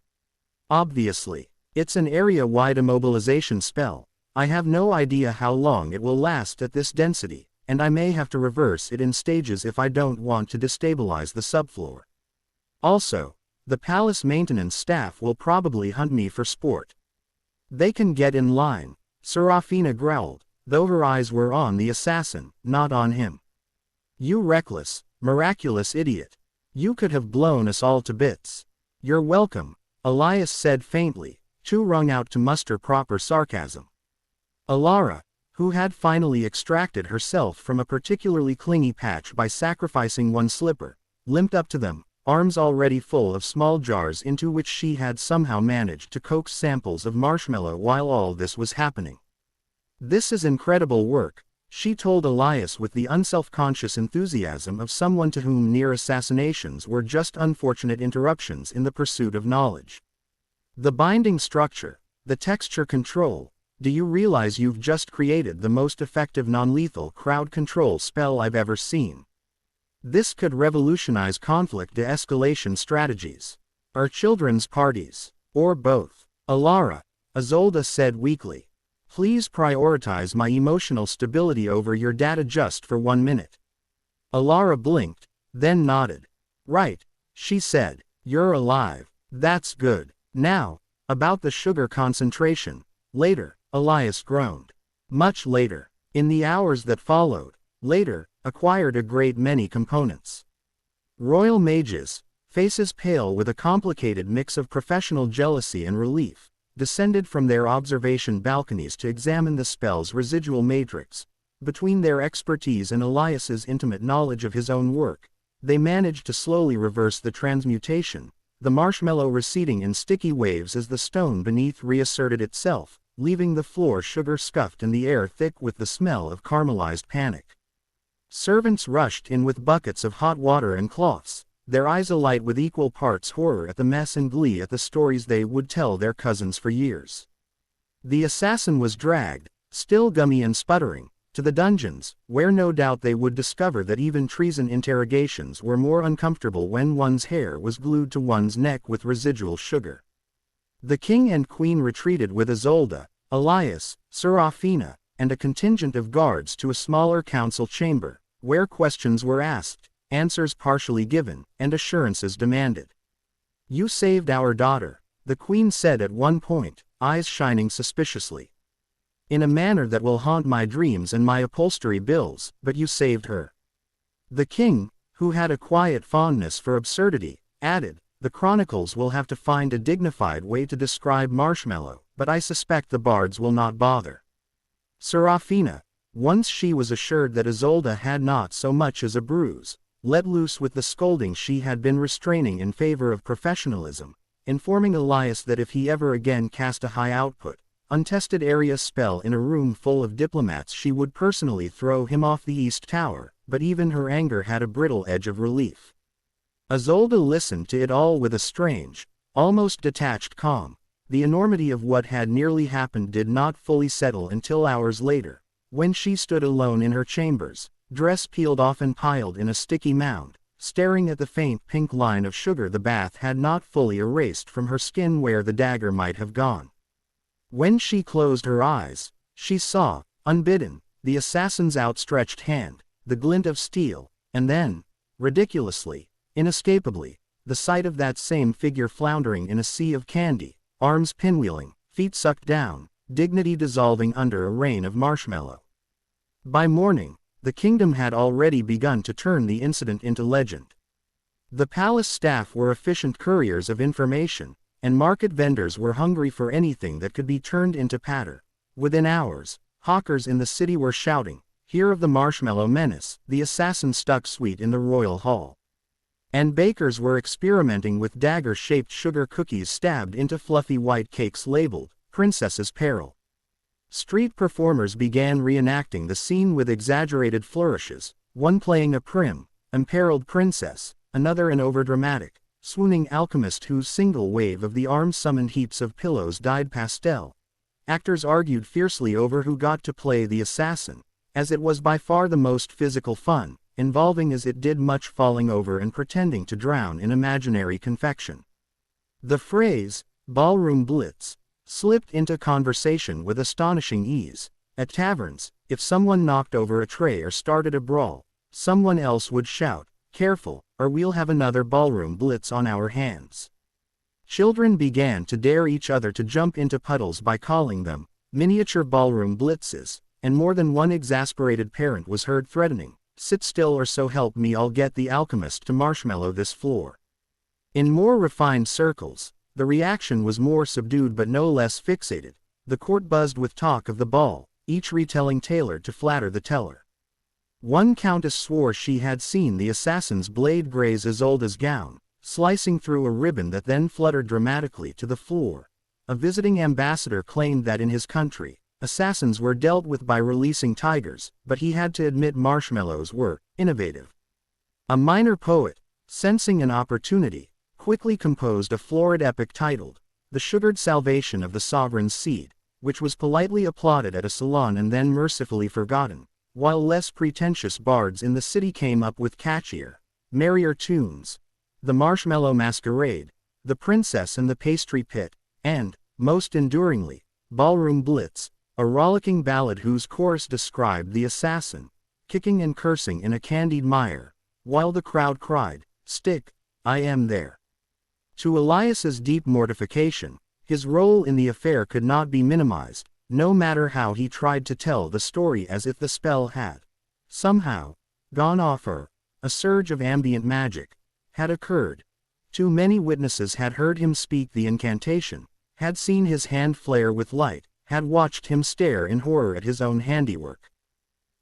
"Obviously. It's an area-wide immobilization spell. I have no idea how long it will last at this density, and I may have to reverse it in stages if I don't want to destabilize the subfloor. Also, the palace maintenance staff will probably hunt me for sport." "They can get in line," Serafina growled, though her eyes were on the assassin, not on him. "You reckless, miraculous idiot. You could have blown us all to bits." "You're welcome," Elias said faintly, too wrung out to muster proper sarcasm. Alara, who had finally extracted herself from a particularly clingy patch by sacrificing one slipper, limped up to them, arms already full of small jars into which she had somehow managed to coax samples of marshmallow while all this was happening. "This is incredible work," she told Elias with the unself-conscious enthusiasm of someone to whom near assassinations were just unfortunate interruptions in the pursuit of knowledge. "The binding structure, the texture control, do you realize you've just created the most effective non-lethal crowd control spell I've ever seen? This could revolutionize conflict de-escalation strategies. Or children's parties. Or both." "Alara," Isolde said weakly, "please prioritize my emotional stability over your data just for 1 minute." Alara blinked, then nodded. "Right," she said, "you're alive. That's good. Now, about the sugar concentration." "Later," Elias groaned. "Much later." In the hours that followed, later, acquired a great many components. Royal mages, faces pale with a complicated mix of professional jealousy and relief, descended from their observation balconies to examine the spell's residual matrix. Between their expertise and Elias's intimate knowledge of his own work, they managed to slowly reverse the transmutation, the marshmallow receding in sticky waves as the stone beneath reasserted itself, leaving the floor sugar-scuffed and the air thick with the smell of caramelized panic. Servants rushed in with buckets of hot water and cloths, their eyes alight with equal parts horror at the mess and glee at the stories they would tell their cousins for years. The assassin was dragged, still gummy and sputtering, to the dungeons, where no doubt they would discover that even treason interrogations were more uncomfortable when one's hair was glued to one's neck with residual sugar. The king and queen retreated with Isolde, Elias, Serafina, and a contingent of guards to a smaller council chamber, where questions were asked, answers partially given, and assurances demanded. "You saved our daughter," the queen said at one point, eyes shining suspiciously. "In a manner that will haunt my dreams and my upholstery bills, but you saved her." The king, who had a quiet fondness for absurdity, added, "The chronicles will have to find a dignified way to describe Marshmallow, but I suspect the bards will not bother." Serafina, once she was assured that Isolde had not so much as a bruise, let loose with the scolding she had been restraining in favor of professionalism, informing Elias that if he ever again cast a high-output, untested area spell in a room full of diplomats she would personally throw him off the East Tower, but even her anger had a brittle edge of relief. Isolde listened to it all with a strange, almost detached calm. The enormity of what had nearly happened did not fully settle until hours later, when she stood alone in her chambers, dress peeled off and piled in a sticky mound, staring at the faint pink line of sugar the bath had not fully erased from her skin where the dagger might have gone. When she closed her eyes, she saw, unbidden, the assassin's outstretched hand, the glint of steel, and then, ridiculously, inescapably, the sight of that same figure floundering in a sea of candy, arms pinwheeling, feet sucked down, dignity dissolving under a rain of marshmallow. By morning, the kingdom had already begun to turn the incident into legend. The palace staff were efficient couriers of information, and market vendors were hungry for anything that could be turned into patter. Within hours, hawkers in the city were shouting, "Hear of the Marshmallow menace, the assassin stuck sweet in the royal hall." And bakers were experimenting with dagger-shaped sugar cookies stabbed into fluffy white cakes labeled, "Princess's Peril." Street performers began reenacting the scene with exaggerated flourishes, one playing a prim, imperiled princess, another an overdramatic, swooning alchemist whose single wave of the arm summoned heaps of pillows dyed pastel. Actors argued fiercely over who got to play the assassin, as it was by far the most physical fun, involving as it did much falling over and pretending to drown in imaginary confection. The phrase, "ballroom blitz," slipped into conversation with astonishing ease. At taverns, if someone knocked over a tray or started a brawl, someone else would shout, "Careful, or we'll have another ballroom blitz on our hands." Children began to dare each other to jump into puddles by calling them miniature ballroom blitzes, and more than one exasperated parent was heard threatening, "Sit still or so help me I'll get the alchemist to marshmallow this floor." In more refined circles, the reaction was more subdued but no less fixated. The court buzzed with talk of the ball, each retelling tailored to flatter the teller. One countess swore she had seen the assassin's blade graze Isolde's gown, slicing through a ribbon that then fluttered dramatically to the floor. A visiting ambassador claimed that in his country, assassins were dealt with by releasing tigers, but he had to admit marshmallows were innovative. A minor poet, sensing an opportunity, quickly composed a florid epic titled, "The Sugared Salvation of the Sovereign's Seed," which was politely applauded at a salon and then mercifully forgotten, while less pretentious bards in the city came up with catchier, merrier tunes. The Marshmallow Masquerade, The Princess and the Pastry Pit, and, most enduringly, Ballroom Blitz, a rollicking ballad whose chorus described the assassin, kicking and cursing in a candied mire, while the crowd cried, "Stick, I am there." To Elias's deep mortification, his role in the affair could not be minimized, no matter how he tried to tell the story as if the spell had, somehow, gone off or, a surge of ambient magic, had occurred. Too many witnesses had heard him speak the incantation, had seen his hand flare with light, had watched him stare in horror at his own handiwork.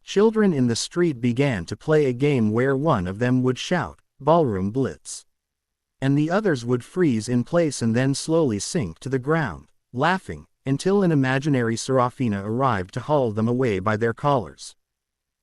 Children in the street began to play a game where one of them would shout, "Ballroom Blitz," and the others would freeze in place and then slowly sink to the ground, laughing, until an imaginary Serafina arrived to haul them away by their collars.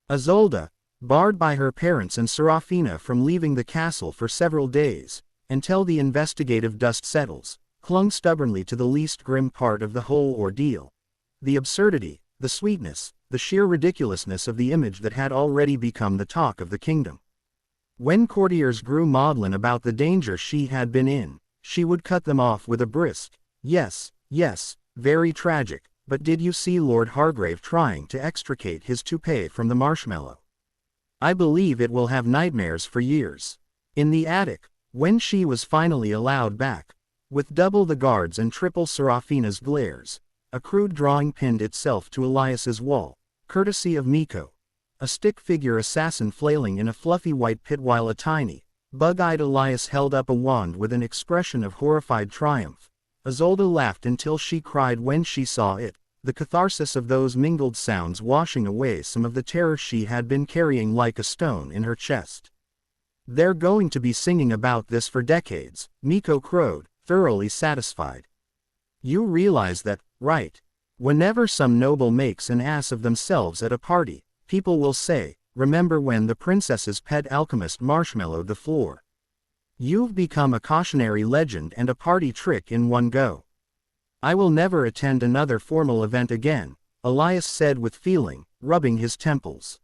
Isolde, barred by her parents and Serafina from leaving the castle for several days, until the investigative dust settles, clung stubbornly to the least grim part of the whole ordeal. The absurdity, the sweetness, the sheer ridiculousness of the image that had already become the talk of the kingdom. When courtiers grew maudlin about the danger she had been in, she would cut them off with a brisk, "Yes, yes, very tragic, but did you see Lord Hargrave trying to extricate his toupee from the marshmallow? I believe it will have nightmares for years." In the attic, when she was finally allowed back, with double the guards and triple Serafina's glares, a crude drawing pinned itself to Elias's wall, courtesy of Miko. A stick-figure assassin flailing in a fluffy white pit while a tiny, bug-eyed Elias held up a wand with an expression of horrified triumph. Isolde laughed until she cried when she saw it, the catharsis of those mingled sounds washing away some of the terror she had been carrying like a stone in her chest. "They're going to be singing about this for decades," Miko crowed, thoroughly satisfied. "You realize that, right? Whenever some noble makes an ass of themselves at a party, people will say, 'Remember when the princess's pet alchemist marshmallowed the floor?' You've become a cautionary legend and a party trick in one go." "I will never attend another formal event again," Elias said with feeling, rubbing his temples.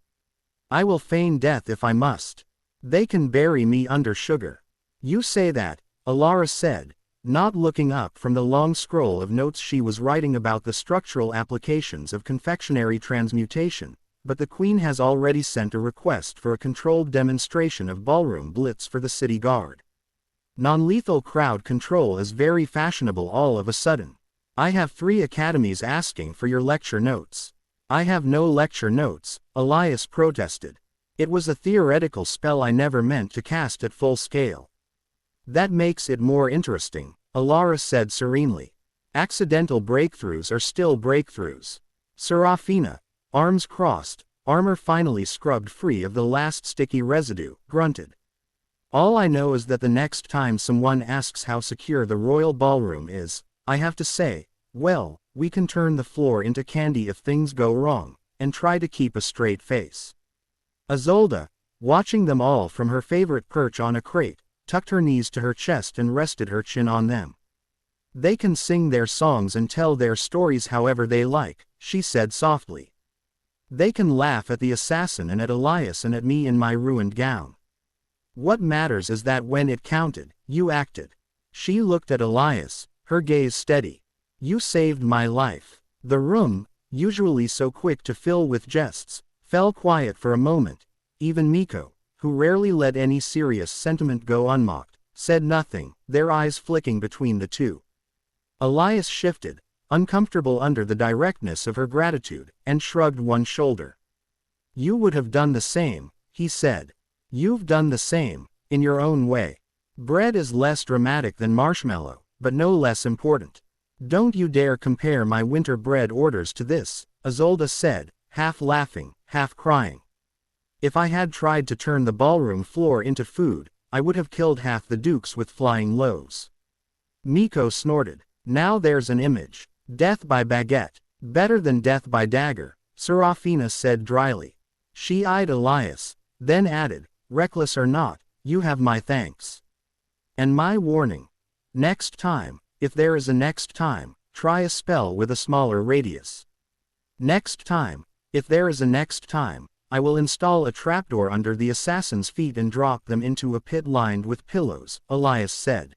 "I will feign death if I must. They can bury me under sugar." "You say that," Alara said, not looking up from the long scroll of notes she was writing about the structural applications of confectionery transmutation, "but the Queen has already sent a request for a controlled demonstration of ballroom blitz for the city guard. Non-lethal crowd control is very fashionable all of a sudden. I have 3 academies asking for your lecture notes." "I have no lecture notes," Elias protested. "It was a theoretical spell I never meant to cast at full scale." "That makes it more interesting," Alara said serenely. "Accidental breakthroughs are still breakthroughs." Serafina, arms crossed, armor finally scrubbed free of the last sticky residue, grunted. "All I know is that the next time someone asks how secure the royal ballroom is, I have to say, well, we can turn the floor into candy if things go wrong, and try to keep a straight face." Isolde, watching them all from her favorite perch on a crate, tucked her knees to her chest and rested her chin on them. "They can sing their songs and tell their stories however they like," she said softly. "They can laugh at the assassin and at Elias and at me in my ruined gown. What matters is that when it counted, you acted." She looked at Elias, her gaze steady. "You saved my life." The room, usually so quick to fill with jests, fell quiet for a moment. Even Miko, who rarely let any serious sentiment go unmocked, said nothing, their eyes flicking between the two. Elias shifted, uncomfortable under the directness of her gratitude, and shrugged one shoulder. "You would have done the same," he said. "You've done the same, in your own way. Bread is less dramatic than marshmallow, but no less important. Don't you dare compare my winter bread orders to this," Isolde said, half laughing, half crying. "If I had tried to turn the ballroom floor into food, I would have killed half the dukes with flying loaves." Miko snorted. "Now there's an image. Death by baguette. Better than death by dagger," Serafina said dryly. She eyed Elias, then added, "Reckless or not, you have my thanks. And my warning. Next time, if there is a next time, try a spell with a smaller radius. Next time, if there is a next time, I will install a trapdoor under the assassin's feet and drop them into a pit lined with pillows," Elias said.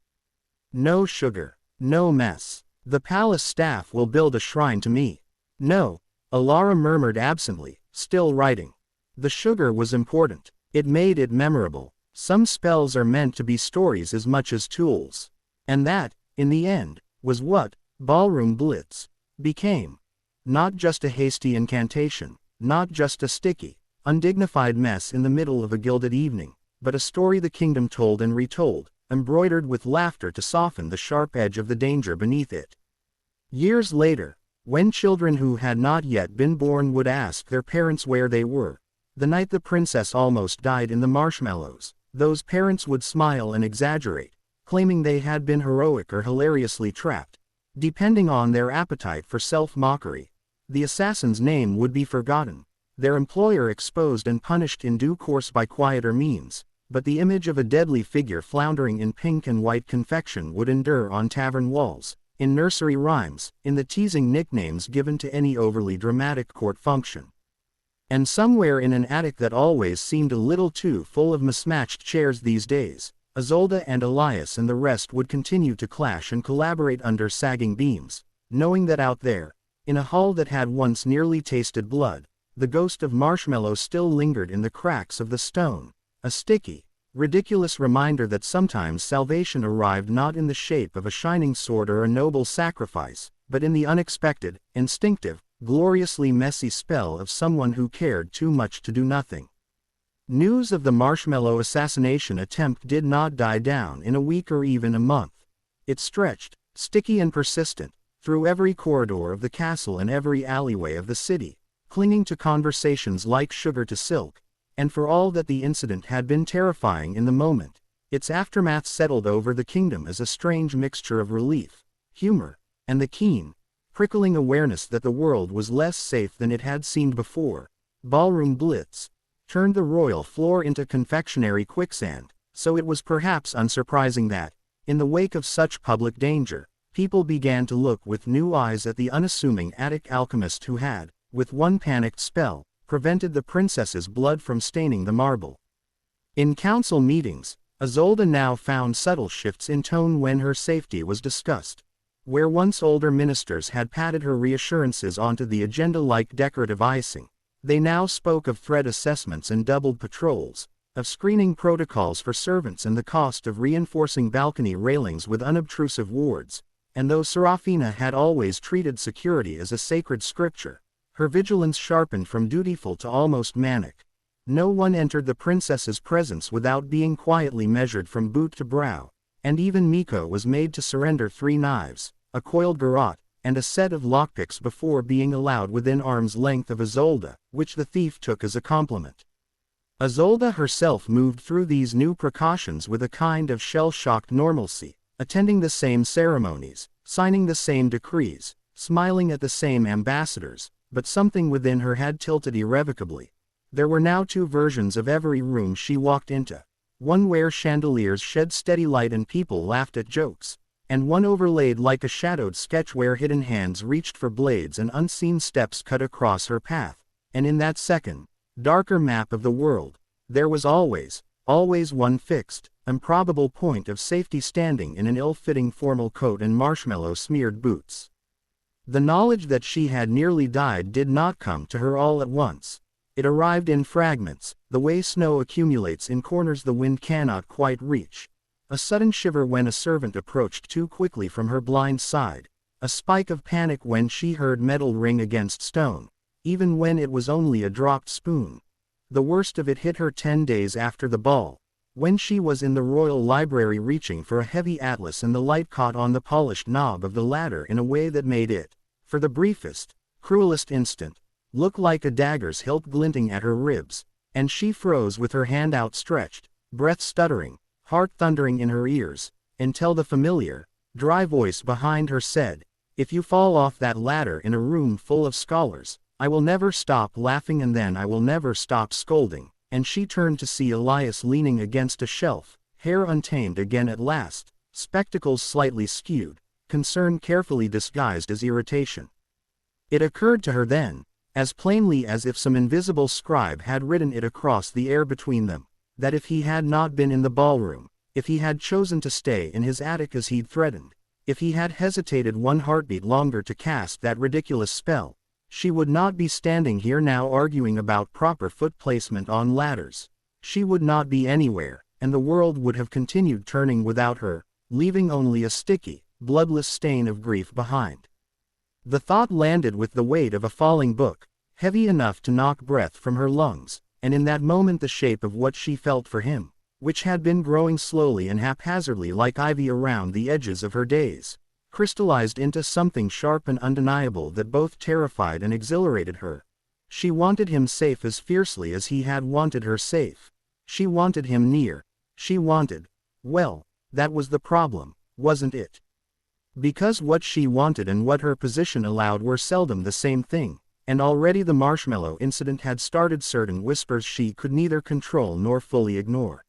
"No sugar. No mess. The palace staff will build a shrine to me." "No," Alara murmured absently, still writing. The sugar was important. It made it memorable. Some spells are meant to be stories as much as tools. And that, in the end, was what Ballroom Blitz became. Not just a hasty incantation, not just a sticky, undignified mess in the middle of a gilded evening, but a story the kingdom told and retold, embroidered with laughter to soften the sharp edge of the danger beneath it. Years later, when children who had not yet been born would ask their parents where they were, the night the princess almost died in the marshmallows, those parents would smile and exaggerate, claiming they had been heroic or hilariously trapped, Depending on their appetite for self-mockery, the assassin's name would be forgotten, their employer exposed and punished in due course by quieter means, but the image of a deadly figure floundering in pink and white confection would endure on tavern walls, in nursery rhymes, in the teasing nicknames given to any overly dramatic court function. And somewhere in an attic that always seemed a little too full of mismatched chairs these days, Isolde and Elias and the rest would continue to clash and collaborate under sagging beams, knowing that out there, in a hall that had once nearly tasted blood, the ghost of Marshmallow still lingered in the cracks of the stone, a sticky, ridiculous reminder that sometimes salvation arrived not in the shape of a shining sword or a noble sacrifice, but in the unexpected, instinctive, gloriously messy spell of someone who cared too much to do nothing. News of the Marshmallow assassination attempt did not die down in a week or even a month. It stretched, sticky and persistent, through every corridor of the castle and every alleyway of the city, clinging to conversations like sugar to silk, and for all that the incident had been terrifying in the moment, its aftermath settled over the kingdom as a strange mixture of relief, humor, and the keen, prickling awareness that the world was less safe than it had seemed before. Ballroom Blitz turned the royal floor into confectionery quicksand, so it was perhaps unsurprising that, in the wake of such public danger, people began to look with new eyes at the unassuming attic alchemist who had, with one panicked spell, prevented the princess's blood from staining the marble. In council meetings, Isolde now found subtle shifts in tone when her safety was discussed. Where once older ministers had patted her reassurances onto the agenda like decorative icing, they now spoke of threat assessments and doubled patrols, of screening protocols for servants and the cost of reinforcing balcony railings with unobtrusive wards, and though Serafina had always treated security as a sacred scripture, her vigilance sharpened from dutiful to almost manic. No one entered the princess's presence without being quietly measured from boot to brow, and even Miko was made to surrender 3 knives, a coiled garrote, and a set of lockpicks before being allowed within arm's length of Isolde, which the thief took as a compliment. Isolde herself moved through these new precautions with a kind of shell-shocked normalcy, attending the same ceremonies, signing the same decrees, smiling at the same ambassadors, but something within her had tilted irrevocably. There were now 2 versions of every room she walked into, one where chandeliers shed steady light and people laughed at jokes, and one overlaid like a shadowed sketch where hidden hands reached for blades and unseen steps cut across her path, and in that second, darker map of the world, there was always one fixed, improbable point of safety standing in an ill-fitting formal coat and marshmallow-smeared boots. The knowledge that she had nearly died did not come to her all at once. It arrived in fragments, the way snow accumulates in corners the wind cannot quite reach. A sudden shiver when a servant approached too quickly from her blind side, a spike of panic when she heard metal ring against stone, even when it was only a dropped spoon. The worst of it hit her 10 days after the ball, when she was in the royal library reaching for a heavy atlas and the light caught on the polished knob of the ladder in a way that made it, for the briefest, cruelest instant, look like a dagger's hilt glinting at her ribs, and she froze with her hand outstretched, breath stuttering, heart thundering in her ears, until the familiar, dry voice behind her said, "If you fall off that ladder in a room full of scholars, I will never stop laughing and then I will never stop scolding," and she turned to see Elias leaning against a shelf, hair untamed again at last, spectacles slightly skewed, concern carefully disguised as irritation. It occurred to her then, as plainly as if some invisible scribe had written it across the air between them, that if he had not been in the ballroom, if he had chosen to stay in his attic as he'd threatened, if he had hesitated one heartbeat longer to cast that ridiculous spell, she would not be standing here now arguing about proper foot placement on ladders. She would not be anywhere, and the world would have continued turning without her, leaving only a sticky, bloodless stain of grief behind. The thought landed with the weight of a falling book, heavy enough to knock breath from her lungs, and in that moment the shape of what she felt for him, which had been growing slowly and haphazardly like ivy around the edges of her days, crystallized into something sharp and undeniable that both terrified and exhilarated her. She wanted him safe as fiercely as he had wanted her safe. She wanted him near. She wanted, well, that was the problem, wasn't it? Because what she wanted and what her position allowed were seldom the same thing, and already the marshmallow incident had started certain whispers she could neither control nor fully ignore.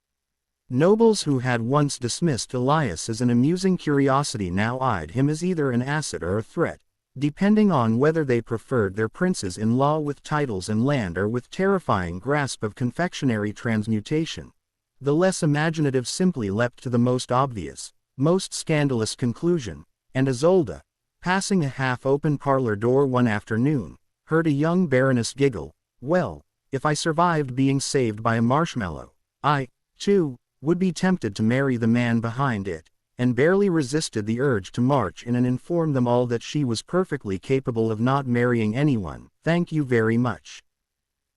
Nobles who had once dismissed Elias as an amusing curiosity now eyed him as either an asset or a threat, depending on whether they preferred their princes-in-law with titles and land or with terrifying grasp of confectionery transmutation. The less imaginative simply leapt to the most obvious, most scandalous conclusion, and Isolde, passing a half-open parlor door one afternoon, heard a young baroness giggle. Well, if I survived being saved by a marshmallow, I, too, would be tempted to marry the man behind it, and barely resisted the urge to march in and inform them all that she was perfectly capable of not marrying anyone. Thank you very much.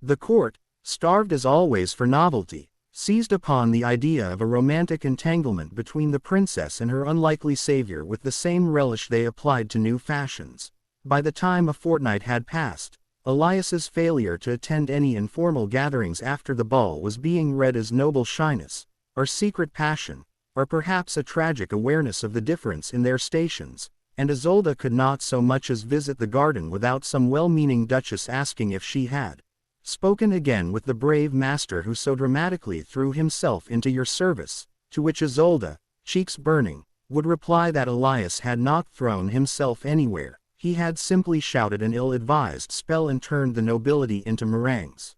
The court, starved as always for novelty, seized upon the idea of a romantic entanglement between the princess and her unlikely savior with the same relish they applied to new fashions. By the time a fortnight had passed, Elias's failure to attend any informal gatherings after the ball was being read as noble shyness, or secret passion, or perhaps a tragic awareness of the difference in their stations, and Isolde could not so much as visit the garden without some well-meaning duchess asking if she had spoken again with the brave master who so dramatically threw himself into your service, to which Isolde, cheeks burning, would reply that Elias had not thrown himself anywhere, he had simply shouted an ill-advised spell and turned the nobility into meringues.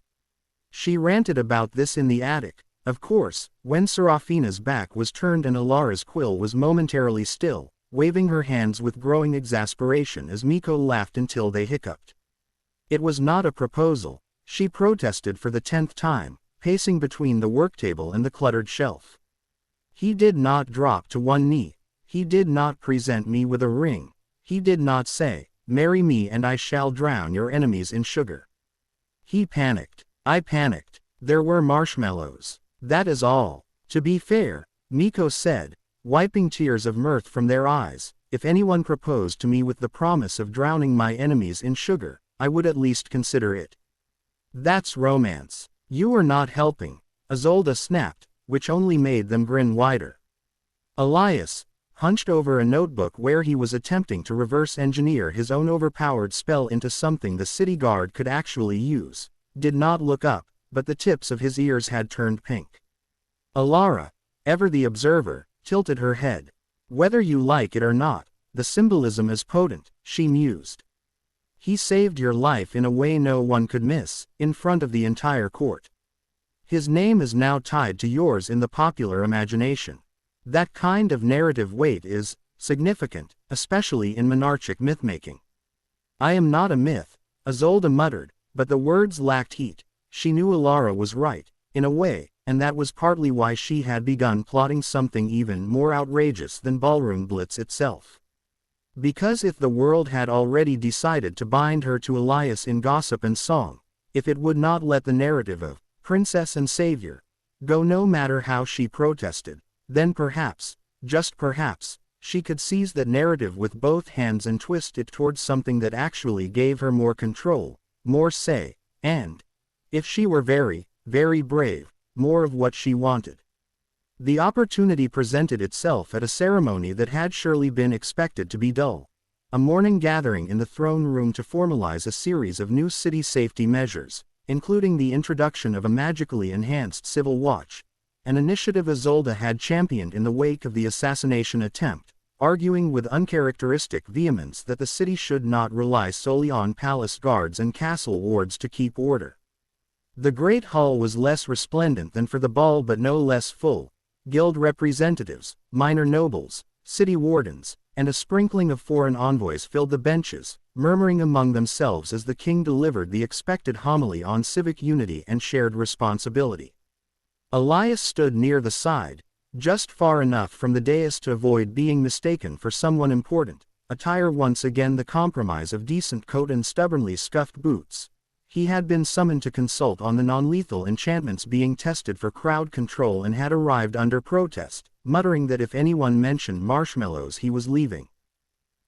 She ranted about this in the attic, of course, when Serafina's back was turned and Alara's quill was momentarily still, waving her hands with growing exasperation as Miko laughed until they hiccuped. It was not a proposal, she protested for the 10th time, pacing between the worktable and the cluttered shelf. He did not drop to one knee, he did not present me with a ring, he did not say, "Marry me and I shall drown your enemies in sugar." He panicked. I panicked. There were marshmallows. That is all. To be fair, Miko said, wiping tears of mirth from their eyes, if anyone proposed to me with the promise of drowning my enemies in sugar, I would at least consider it. That's romance. You are not helping, Isolde snapped, which only made them grin wider. Elias, hunched over a notebook where he was attempting to reverse engineer his own overpowered spell into something the city guard could actually use, did not look up, but the tips of his ears had turned pink. Alara, ever the observer, tilted her head. Whether you like it or not, the symbolism is potent, she mused. He saved your life in a way no one could miss, in front of the entire court. His name is now tied to yours in the popular imagination. That kind of narrative weight is significant, especially in monarchic mythmaking. I am not a myth, Isolde muttered, but the words lacked heat. She knew Alara was right, in a way, and that was partly why she had begun plotting something even more outrageous than ballroom blitz itself. Because if the world had already decided to bind her to Elias in gossip and song, if it would not let the narrative of princess and savior go no matter how she protested, then perhaps, just perhaps, she could seize that narrative with both hands and twist it towards something that actually gave her more control, more say, and, if she were very, very brave, more of what she wanted. The opportunity presented itself at a ceremony that had surely been expected to be dull. A morning gathering in the throne room to formalize a series of new city safety measures, including the introduction of a magically enhanced civil watch, an initiative Isolde had championed in the wake of the assassination attempt, arguing with uncharacteristic vehemence that the city should not rely solely on palace guards and castle wards to keep order. The great hall was less resplendent than for the ball but no less full. Guild representatives, minor nobles, city wardens, and a sprinkling of foreign envoys filled the benches, murmuring among themselves as the king delivered the expected homily on civic unity and shared responsibility. Elias stood near the side, just far enough from the dais to avoid being mistaken for someone important, attire once again the compromise of decent coat and stubbornly scuffed boots. He had been summoned to consult on the non-lethal enchantments being tested for crowd control and had arrived under protest, muttering that if anyone mentioned marshmallows he was leaving.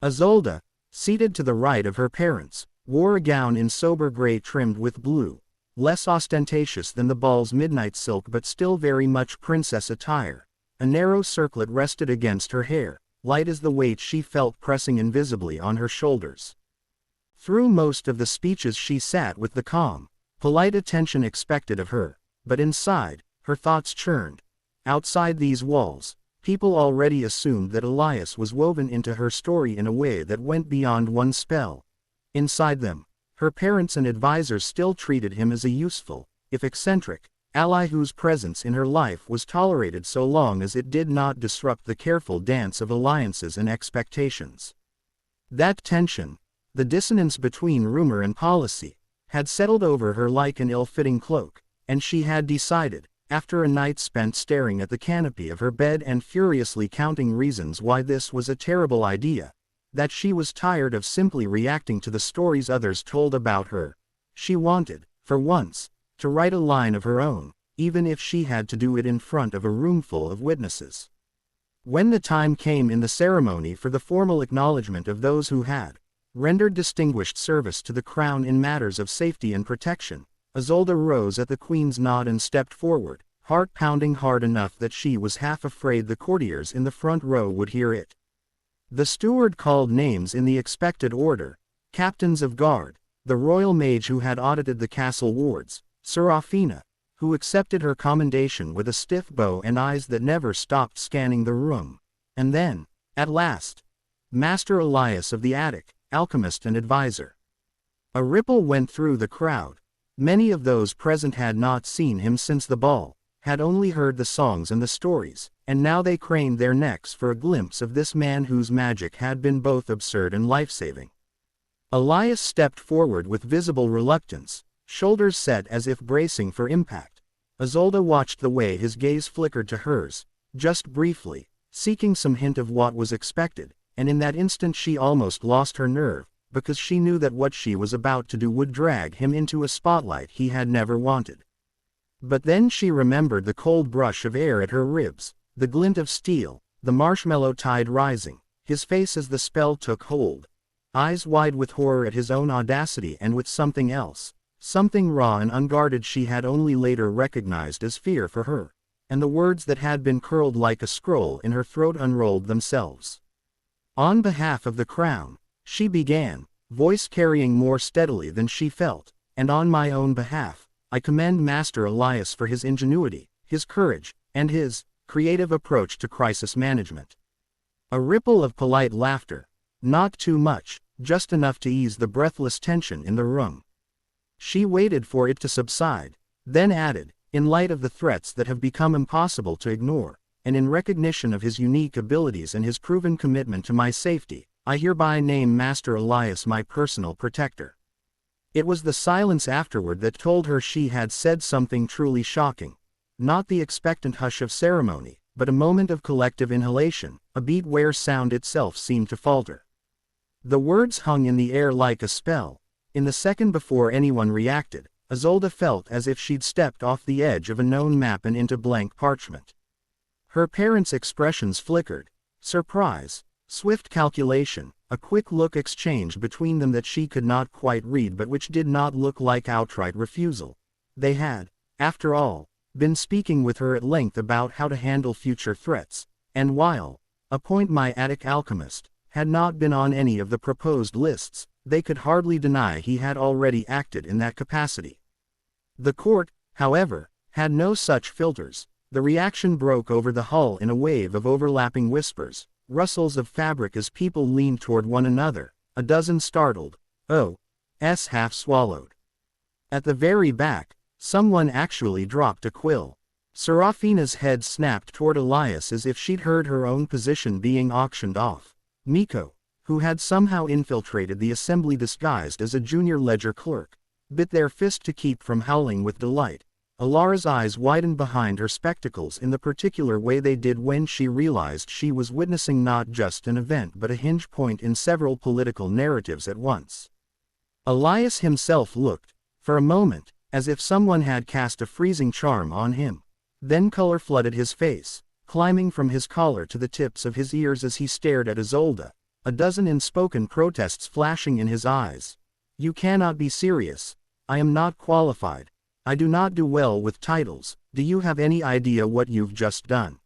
Isolde, seated to the right of her parents, wore a gown in sober gray trimmed with blue, less ostentatious than the ball's midnight silk but still very much princess attire. A narrow circlet rested against her hair, light as the weight she felt pressing invisibly on her shoulders. Through most of the speeches she sat with the calm, polite attention expected of her, but inside, her thoughts churned. Outside these walls, people already assumed that Elias was woven into her story in a way that went beyond one spell. Inside them, her parents and advisors still treated him as a useful, if eccentric, ally whose presence in her life was tolerated so long as it did not disrupt the careful dance of alliances and expectations. That tension, the dissonance between rumor and policy, had settled over her like an ill-fitting cloak, and she had decided, after a night spent staring at the canopy of her bed and furiously counting reasons why this was a terrible idea, that she was tired of simply reacting to the stories others told about her. She wanted, for once, to write a line of her own, even if she had to do it in front of a roomful of witnesses. When the time came in the ceremony for the formal acknowledgement of those who had rendered distinguished service to the crown in matters of safety and protection, Isolde rose at the queen's nod and stepped forward, heart pounding hard enough that she was half afraid the courtiers in the front row would hear it. The steward called names in the expected order: captains of guard, the royal mage who had audited the castle wards, Serafina, who accepted her commendation with a stiff bow and eyes that never stopped scanning the room, and then, at last, Master Elias of the attic, alchemist and advisor. A ripple went through the crowd. Many of those present had not seen him since the ball, had only heard the songs and the stories, and now they craned their necks for a glimpse of this man whose magic had been both absurd and life-saving. Elias stepped forward with visible reluctance, shoulders set as if bracing for impact. Isolde watched the way his gaze flickered to hers, just briefly, seeking some hint of what was expected, and in that instant she almost lost her nerve, because she knew that what she was about to do would drag him into a spotlight he had never wanted. But then she remembered the cold brush of air at her ribs, the glint of steel, the marshmallow tide rising, his face as the spell took hold, eyes wide with horror at his own audacity and with something else, something raw and unguarded she had only later recognized as fear for her, and the words that had been curled like a scroll in her throat unrolled themselves. On behalf of the crown, she began, voice carrying more steadily than she felt, and on my own behalf, I commend Master Elias for his ingenuity, his courage, and his creative approach to crisis management. A ripple of polite laughter, not too much, just enough to ease the breathless tension in the room. She waited for it to subside, then added, in light of the threats that have become impossible to ignore, and in recognition of his unique abilities and his proven commitment to my safety, I hereby name Master Elias my personal protector. It was the silence afterward that told her she had said something truly shocking. Not the expectant hush of ceremony, but a moment of collective inhalation, a beat where sound itself seemed to falter. The words hung in the air like a spell. In the second before anyone reacted, Isolde felt as if she'd stepped off the edge of a known map and into blank parchment. Her parents' expressions flickered: surprise, swift calculation, a quick look exchanged between them that she could not quite read but which did not look like outright refusal. They had, after all, been speaking with her at length about how to handle future threats, and while, appoint my attic alchemist, had not been on any of the proposed lists, they could hardly deny he had already acted in that capacity. The court, however, had no such filters. The reaction broke over the hull in a wave of overlapping whispers, rustles of fabric as people leaned toward one another, a dozen startled "oh"s half swallowed. At the very back, someone actually dropped a quill. Serafina's head snapped toward Elias as if she'd heard her own position being auctioned off. Miko, who had somehow infiltrated the assembly disguised as a junior ledger clerk, bit their fist to keep from howling with delight. Alara's eyes widened behind her spectacles in the particular way they did when she realized she was witnessing not just an event but a hinge point in several political narratives at once. Elias himself looked, for a moment, as if someone had cast a freezing charm on him. Then color flooded his face, climbing from his collar to the tips of his ears as he stared at Isolde, a dozen unspoken protests flashing in his eyes. "You cannot be serious. I am not qualified. I do not do well with titles. Do you have any idea what you've just done?"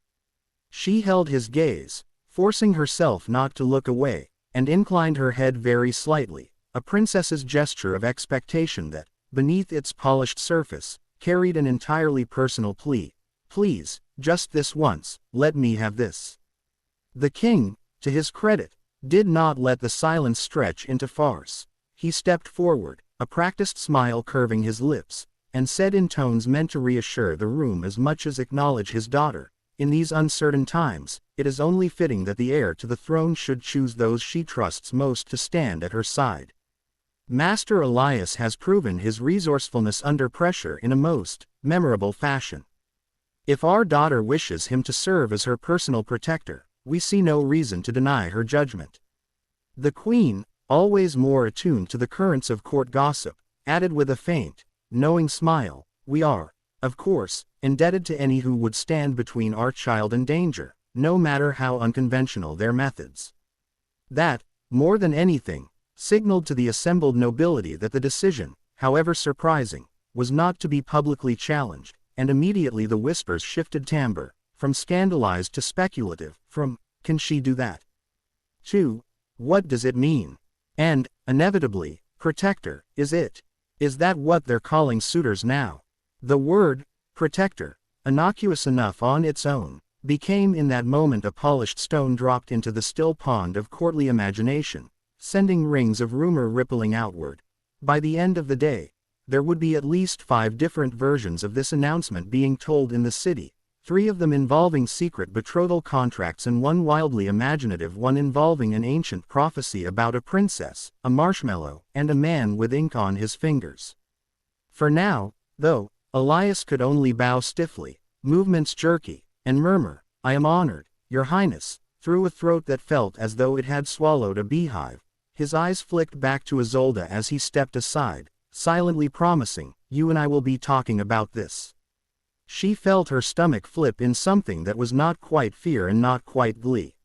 She held his gaze, forcing herself not to look away, and inclined her head very slightly, a princess's gesture of expectation that, beneath its polished surface, carried an entirely personal plea. Please, just this once, let me have this. The king, to his credit, did not let the silence stretch into farce. He stepped forward, a practiced smile curving his lips, and said in tones meant to reassure the room as much as acknowledge his daughter, in these uncertain times, it is only fitting that the heir to the throne should choose those she trusts most to stand at her side. Master Elias has proven his resourcefulness under pressure in a most memorable fashion. If our daughter wishes him to serve as her personal protector, we see no reason to deny her judgment. The queen, always more attuned to the currents of court gossip, added with a faint, knowing smile, we are, of course, indebted to any who would stand between our child and danger, no matter how unconventional their methods. That, more than anything, signaled to the assembled nobility that the decision, however surprising, was not to be publicly challenged, and immediately the whispers shifted timbre, from scandalized to speculative, from, can she do that? To, what does it mean? And, inevitably, protector, is it? Is that what they're calling suitors now? The word, protector, innocuous enough on its own, became in that moment a polished stone dropped into the still pond of courtly imagination, sending rings of rumor rippling outward. By the end of the day, there would be at least 5 different versions of this announcement being told in the city, 3 of them involving secret betrothal contracts and one wildly imaginative one involving an ancient prophecy about a princess, a marshmallow, and a man with ink on his fingers. For now, though, Elias could only bow stiffly, movements jerky, and murmur, I am honored, Your Highness, through a throat that felt as though it had swallowed a beehive. His eyes flicked back to Isolde as he stepped aside, silently promising, you and I will be talking about this. She felt her stomach flip in something that was not quite fear and not quite glee.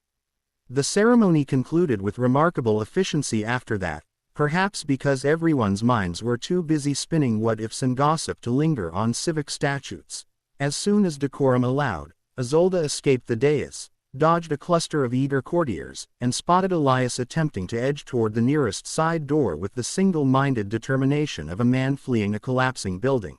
The ceremony concluded with remarkable efficiency after that, perhaps because everyone's minds were too busy spinning what-ifs and gossip to linger on civic statutes. As soon as decorum allowed, Isolde escaped the dais, dodged a cluster of eager courtiers, and spotted Elias attempting to edge toward the nearest side door with the single-minded determination of a man fleeing a collapsing building.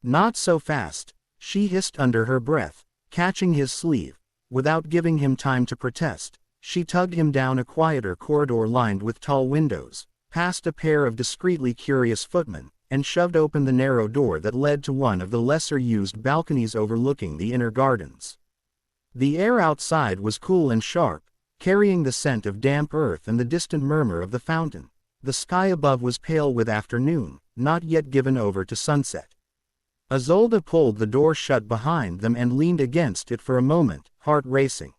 Not so fast, she hissed under her breath, catching his sleeve. Without giving him time to protest, she tugged him down a quieter corridor lined with tall windows, past a pair of discreetly curious footmen, and shoved open the narrow door that led to one of the lesser-used balconies overlooking the inner gardens. The air outside was cool and sharp, carrying the scent of damp earth and the distant murmur of the fountain. The sky above was pale with afternoon, not yet given over to sunset. Isolde pulled the door shut behind them and leaned against it for a moment, heart racing.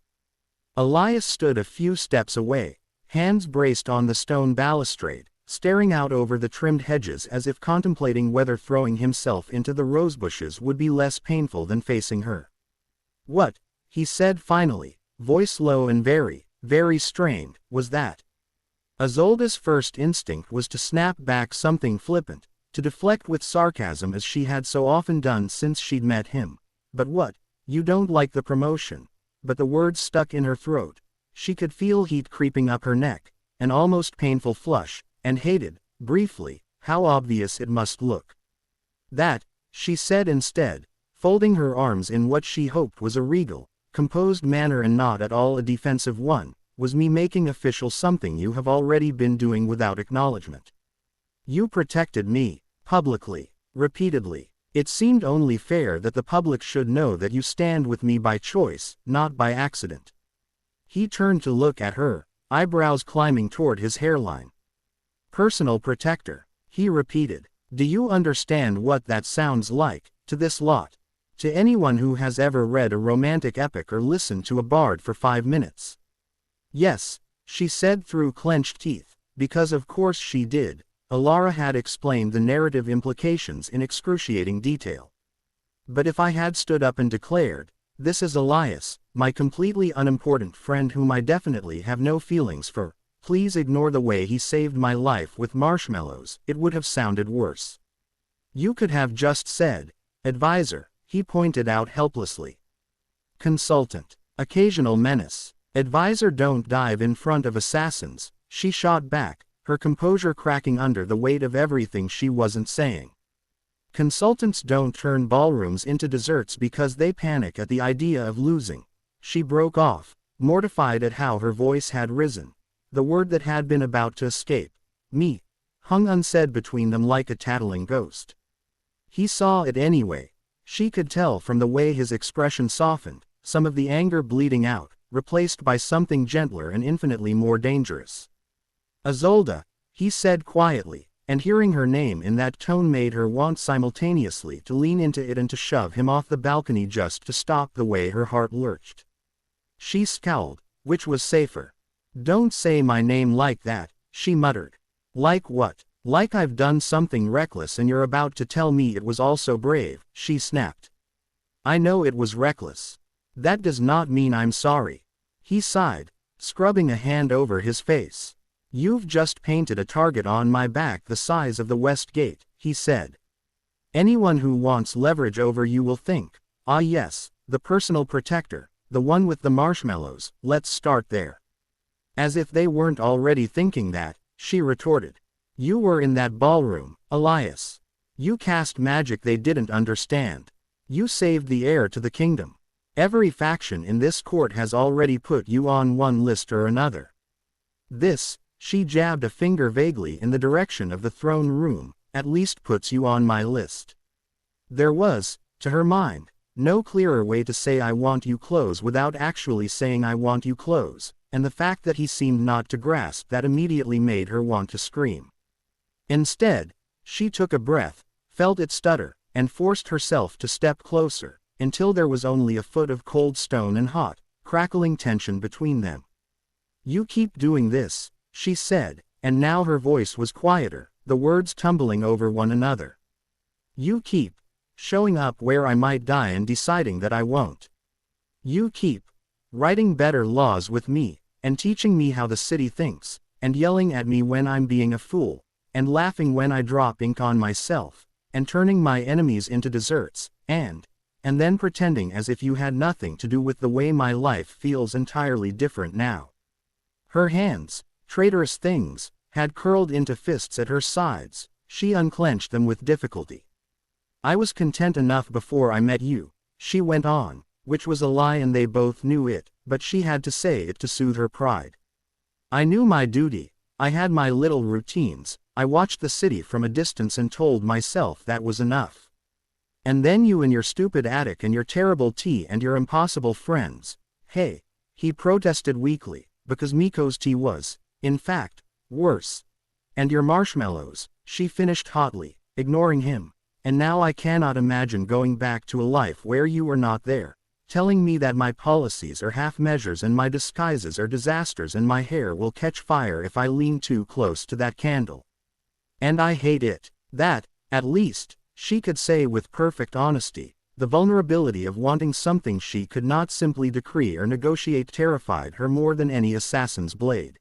Elias stood a few steps away, hands braced on the stone balustrade, staring out over the trimmed hedges as if contemplating whether throwing himself into the rosebushes would be less painful than facing her. What, he said finally, voice low and very, very strained, was that? Isolde's first instinct was to snap back something flippant, to deflect with sarcasm as she had so often done since she'd met him. But what? You don't like the promotion? But the words stuck in her throat. She could feel heat creeping up her neck, an almost painful flush, and hated, briefly, how obvious it must look. That, she said instead, folding her arms in what she hoped was a regal, composed manner and not at all a defensive one, was me making official something you have already been doing without acknowledgement. You protected me, publicly, repeatedly. It seemed only fair that the public should know that you stand with me by choice, not by accident. He turned to look at her, eyebrows climbing toward his hairline. Personal protector, he repeated. Do you understand what that sounds like, to this lot? To anyone who has ever read a romantic epic or listened to a bard for 5 minutes? Yes, she said through clenched teeth, because of course she did. Alara had explained the narrative implications in excruciating detail. But if I had stood up and declared, this is Elias, my completely unimportant friend whom I definitely have no feelings for, please ignore the way he saved my life with marshmallows, it would have sounded worse. You could have just said, advisor, he pointed out helplessly. Consultant, occasional menace. Advisor, don't dive in front of assassins, she shot back, her composure cracking under the weight of everything she wasn't saying. Consultants don't turn ballrooms into desserts because they panic at the idea of losing. She broke off, mortified at how her voice had risen. The word that had been about to escape, me, hung unsaid between them like a tattling ghost. He saw it anyway. She could tell from the way his expression softened, some of the anger bleeding out, replaced by something gentler and infinitely more dangerous. Isolde, he said quietly, and hearing her name in that tone made her want simultaneously to lean into it and to shove him off the balcony just to stop the way her heart lurched. She scowled, which was safer. Don't say my name like that, she muttered. Like what? Like I've done something reckless and you're about to tell me it was also brave, she snapped. I know it was reckless. That does not mean I'm sorry. He sighed, scrubbing a hand over his face. You've just painted a target on my back the size of the West Gate, he said. Anyone who wants leverage over you will think, ah yes, the personal protector, the one with the marshmallows, let's start there. As if they weren't already thinking that, she retorted. You were in that ballroom, Elias. You cast magic they didn't understand. You saved the heir to the kingdom. Every faction in this court has already put you on one list or another. This, she jabbed a finger vaguely in the direction of the throne room, at least puts you on my list. There was, to her mind, no clearer way to say I want you close without actually saying I want you close, and the fact that he seemed not to grasp that immediately made her want to scream. Instead, she took a breath, felt it stutter, and forced herself to step closer, until there was only a foot of cold stone and hot, crackling tension between them. You keep doing this, she said, and now her voice was quieter, the words tumbling over one another. You keep showing up where I might die and deciding that I won't. You keep writing better laws with me, and teaching me how the city thinks, and yelling at me when I'm being a fool, and laughing when I drop ink on myself, and turning my enemies into desserts, and then pretending as if you had nothing to do with the way my life feels entirely different now. Her hands, traitorous things, had curled into fists at her sides. She unclenched them with difficulty. I was content enough before I met you, she went on, which was a lie and they both knew it, but she had to say it to soothe her pride. I knew my duty, I had my little routines, I watched the city from a distance and told myself that was enough. And then you and your stupid attic and your terrible tea and your impossible friends. Hey, he protested weakly, because Miko's tea was, in fact, worse. And your marshmallows, she finished hotly, ignoring him. And now I cannot imagine going back to a life where you were not there, telling me that my policies are half measures and my disguises are disasters and my hair will catch fire if I lean too close to that candle. And I hate it. That, at least, she could say with perfect honesty. The vulnerability of wanting something she could not simply decree or negotiate terrified her more than any assassin's blade.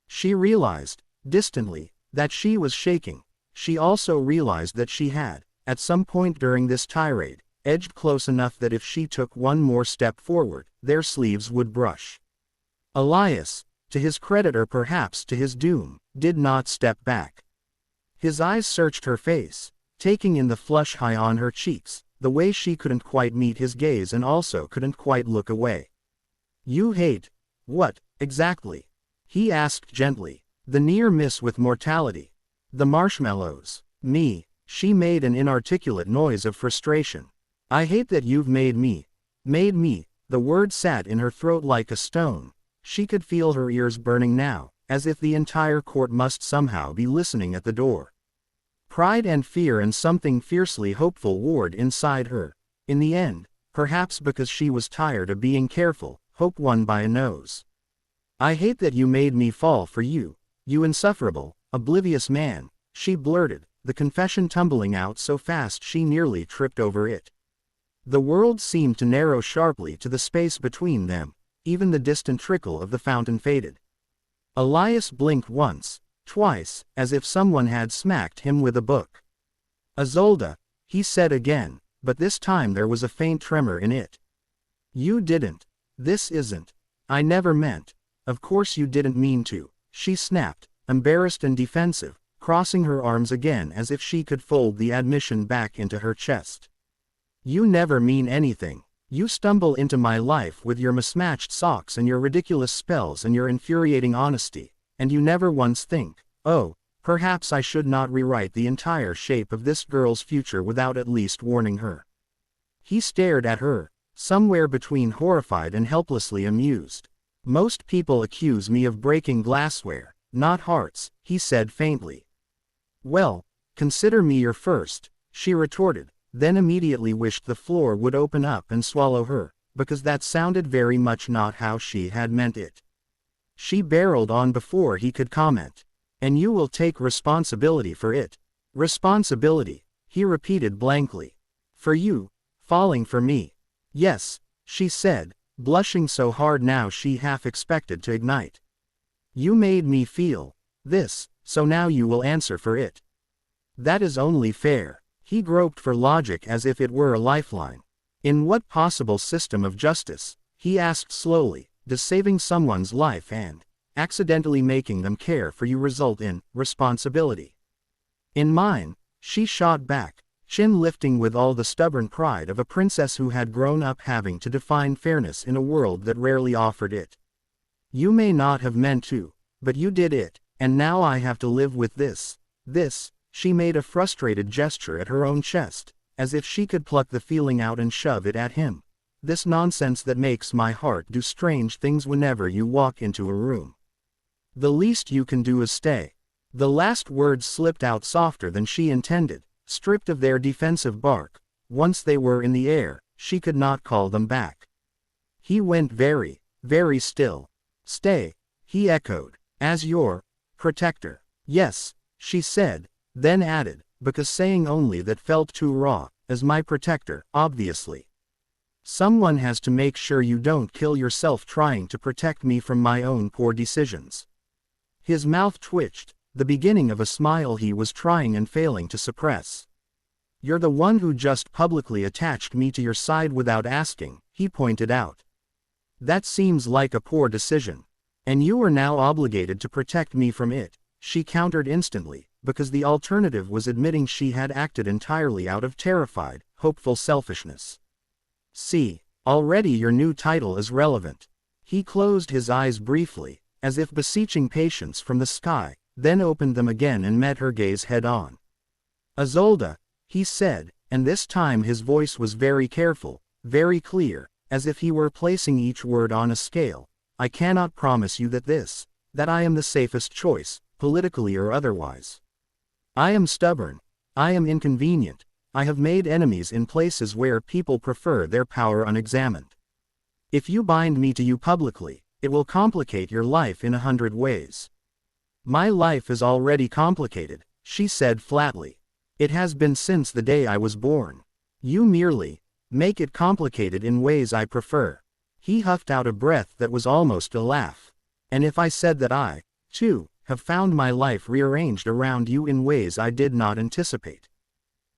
She realized, distantly, that she was shaking. She also realized that she had, at some point during this tirade, edged close enough that if she took one more step forward, their sleeves would brush. Elias, to his credit or perhaps to his doom, did not step back. His eyes searched her face, taking in the flush high on her cheeks, the way she couldn't quite meet his gaze and also couldn't quite look away. You hate, what, exactly? He asked gently. The near miss with mortality. The marshmallows. Me. She made an inarticulate noise of frustration. I hate that you've made me. Made me. The word sat in her throat like a stone. She could feel her ears burning now, as if the entire court must somehow be listening at the door. Pride and fear and something fiercely hopeful warred inside her. In the end, perhaps because she was tired of being careful, hope won by a nose. I hate that you made me fall for you, you insufferable, oblivious man, she blurted, the confession tumbling out so fast she nearly tripped over it. The world seemed to narrow sharply to the space between them, even the distant trickle of the fountain faded. Elias blinked once, twice, as if someone had smacked him with a book. Isolde, he said again, but this time there was a faint tremor in it. You didn't. This isn't. I never meant. Of course you didn't mean to, she snapped, embarrassed and defensive, crossing her arms again as if she could fold the admission back into her chest. You never mean anything. You stumble into my life with your mismatched socks and your ridiculous spells and your infuriating honesty, and you never once think, oh, perhaps I should not rewrite the entire shape of this girl's future without at least warning her. He stared at her, somewhere between horrified and helplessly amused. Most people accuse me of breaking glassware, not hearts, he said faintly. Well, consider me your first, she retorted, then immediately wished the floor would open up and swallow her, because that sounded very much not how she had meant it. She barreled on before he could comment. And you will take responsibility for it. Responsibility, he repeated blankly. For you, falling for me. Yes, she said, blushing so hard now she half expected to ignite. You made me feel this, so now you will answer for it. That is only fair. He groped for logic as if it were a lifeline. In what possible system of justice, he asked slowly, does saving someone's life and accidentally making them care for you result in responsibility? In mine, she shot back, chin lifting with all the stubborn pride of a princess who had grown up having to define fairness in a world that rarely offered it. You may not have meant to, but you did it, and now I have to live with this. She made a frustrated gesture at her own chest, as if she could pluck the feeling out and shove it at him. This nonsense that makes my heart do strange things whenever you walk into a room. The least you can do is stay. The last words slipped out softer than she intended, stripped of their defensive bark. Once they were in the air, she could not call them back. He went very, very still. Stay, he echoed, as your protector. Yes, she said, then added, because saying only that felt too raw, as my protector, obviously. Someone has to make sure you don't kill yourself trying to protect me from my own poor decisions. His mouth twitched, the beginning of a smile he was trying and failing to suppress. You're the one who just publicly attached me to your side without asking, he pointed out. That seems like a poor decision. And you are now obligated to protect me from it, she countered instantly, because the alternative was admitting she had acted entirely out of terrified, hopeful selfishness. See, already your new title is relevant. He closed his eyes briefly, as if beseeching patience from the sky, then opened them again and met her gaze head-on. Isolde, he said, and this time his voice was very careful, very clear, as if he were placing each word on a scale. I cannot promise you that I am the safest choice, politically or otherwise. I am stubborn. I am inconvenient. I have made enemies in places where people prefer their power unexamined. If you bind me to you publicly, it will complicate your life in 100 ways. My life is already complicated, she said flatly. It has been since the day I was born. You merely make it complicated in ways I prefer. He huffed out a breath that was almost a laugh. And if I said that I, too, have found my life rearranged around you in ways I did not anticipate?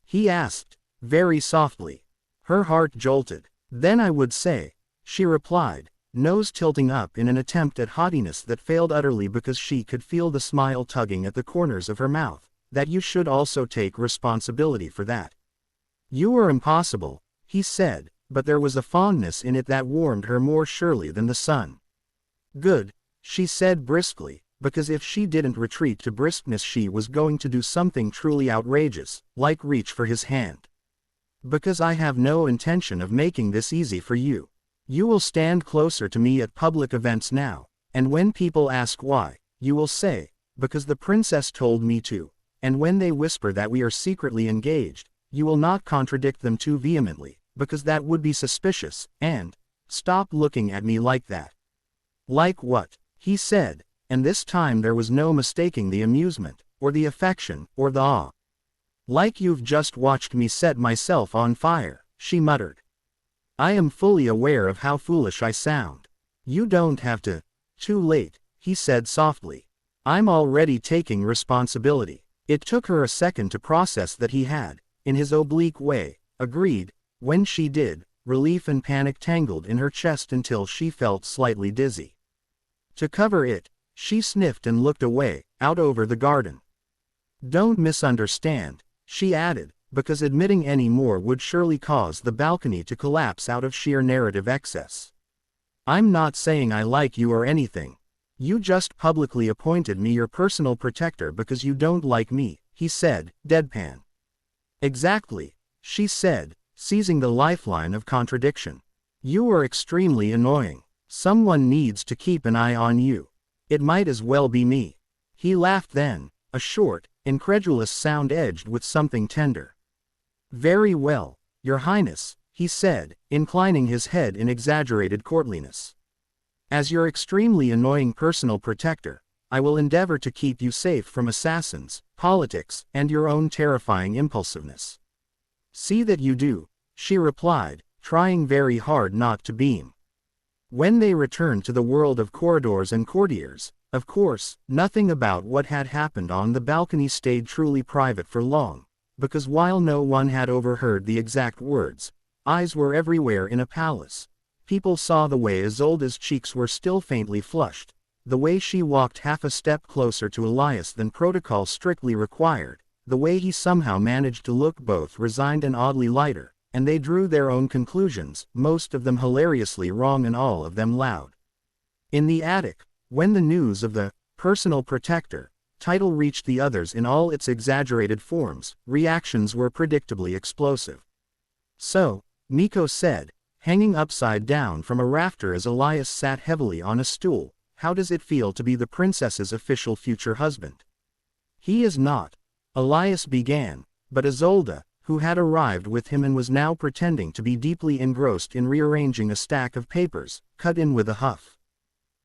He asked, very softly. Her heart jolted. Then I would say, she replied, nose tilting up in an attempt at haughtiness that failed utterly because she could feel the smile tugging at the corners of her mouth, that you should also take responsibility for that. You are impossible, he said, but there was a fondness in it that warmed her more surely than the sun. Good, she said briskly, because if she didn't retreat to briskness she was going to do something truly outrageous, like reach for his hand. Because I have no intention of making this easy for you. You will stand closer to me at public events now, and when people ask why, you will say, because the princess told me to, and when they whisper that we are secretly engaged, you will not contradict them too vehemently, because that would be suspicious, and stop looking at me like that. Like what? He said, and this time there was no mistaking the amusement, or the affection, or the awe. Like you've just watched me set myself on fire, she muttered. I am fully aware of how foolish I sound. You don't have to. Too late, he said softly. I'm already taking responsibility. It took her a second to process that he had, in his oblique way, agreed. When she did, relief and panic tangled in her chest until she felt slightly dizzy. To cover it, she sniffed and looked away, out over the garden. "Don't misunderstand," she added, because admitting any more would surely cause the balcony to collapse out of sheer narrative excess. "I'm not saying I like you or anything. You just publicly appointed me your personal protector because you don't like me," he said, deadpan. "Exactly," she said, seizing the lifeline of contradiction. "You are extremely annoying. Someone needs to keep an eye on you. It might as well be me." He laughed then, a short, incredulous sound edged with something tender. "Very well, Your Highness," he said, inclining his head in exaggerated courtliness. "As your extremely annoying personal protector, I will endeavor to keep you safe from assassins, politics, and your own terrifying impulsiveness." "See that you do," she replied, trying very hard not to beam. When they returned to the world of corridors and courtiers, of course, nothing about what had happened on the balcony stayed truly private for long, because while no one had overheard the exact words, eyes were everywhere in a palace. People saw the way Isolde's cheeks were still faintly flushed, the way she walked half a step closer to Elias than protocol strictly required, the way he somehow managed to look both resigned and oddly lighter, and they drew their own conclusions, most of them hilariously wrong and all of them loud. In the attic, when the news of the personal protector title reached the others in all its exaggerated forms, reactions were predictably explosive. "So," Miko said, hanging upside down from a rafter as Elias sat heavily on a stool, "how does it feel to be the princess's official future husband?" "He is not," Elias began, but Isolde, who had arrived with him and was now pretending to be deeply engrossed in rearranging a stack of papers, cut in with a huff.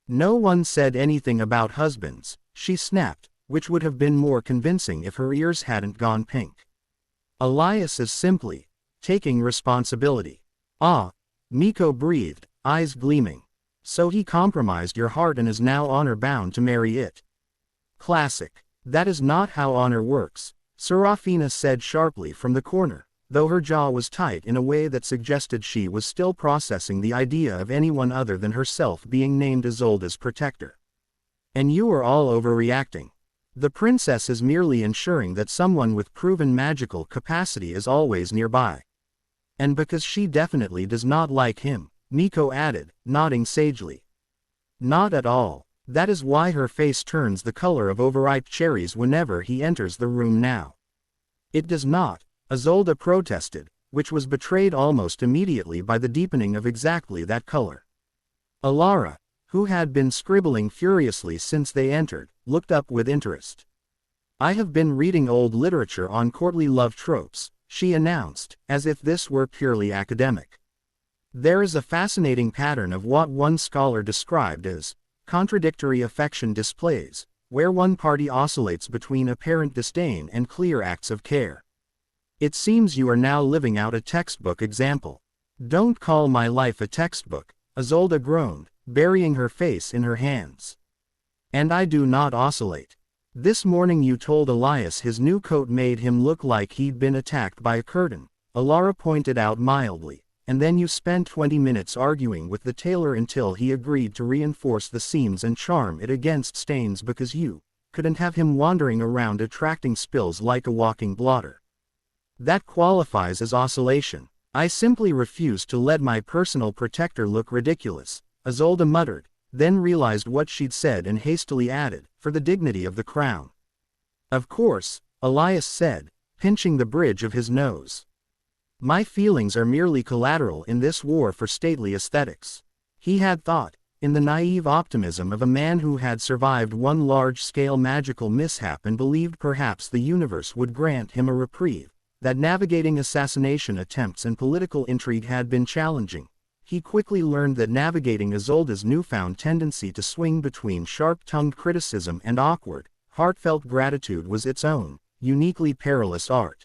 "No one said anything about husbands," she snapped, which would have been more convincing if her ears hadn't gone pink. "Elias is simply taking responsibility." "Ah," Miko breathed, eyes gleaming. "So he compromised your heart and is now honor-bound to marry it." "Classic. That is not how honor works," Serafina said sharply from the corner, though her jaw was tight in a way that suggested she was still processing the idea of anyone other than herself being named Isolde's protector. "And you are all overreacting. The princess is merely ensuring that someone with proven magical capacity is always nearby. And because she definitely does not like him," Miko added, nodding sagely. "Not at all. That is why her face turns the color of overripe cherries whenever he enters the room now." "It does not," Isolde protested, which was betrayed almost immediately by the deepening of exactly that color. Alara, who had been scribbling furiously since they entered, looked up with interest. "I have been reading old literature on courtly love tropes," she announced, as if this were purely academic. "There is a fascinating pattern of what one scholar described as contradictory affection displays, where one party oscillates between apparent disdain and clear acts of care. It seems you are now living out a textbook example." "Don't call my life a textbook," Isolde groaned, burying her face in her hands. "And I do not oscillate. This morning you told Elias his new coat made him look like he'd been attacked by a curtain," Alara pointed out mildly, "and then you spent 20 minutes arguing with the tailor until he agreed to reinforce the seams and charm it against stains because you couldn't have him wandering around attracting spills like a walking blotter. That qualifies as oscillation. I simply refuse to let my personal protector look ridiculous," Isolde muttered, then realized what she'd said and hastily added, "for the dignity of the crown." "Of course," Elias said, pinching the bridge of his nose. "My feelings are merely collateral in this war for stately aesthetics." He had thought, in the naive optimism of a man who had survived one large-scale magical mishap and believed perhaps the universe would grant him a reprieve, that navigating assassination attempts and political intrigue had been challenging. He quickly learned that navigating Isolde's newfound tendency to swing between sharp-tongued criticism and awkward, heartfelt gratitude was its own, uniquely perilous art.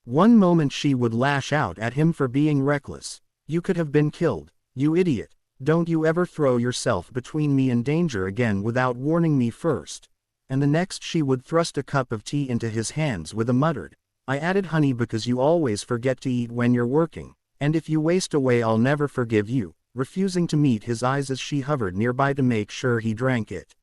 One moment she would lash out at him for being reckless. "You could have been killed, you idiot. Don't you ever throw yourself between me and danger again without warning me first." And the next she would thrust a cup of tea into his hands with a muttered, "I added honey because you always forget to eat when you're working, And if you waste away I'll never forgive you, refusing to meet his eyes as she hovered nearby to make sure he drank it.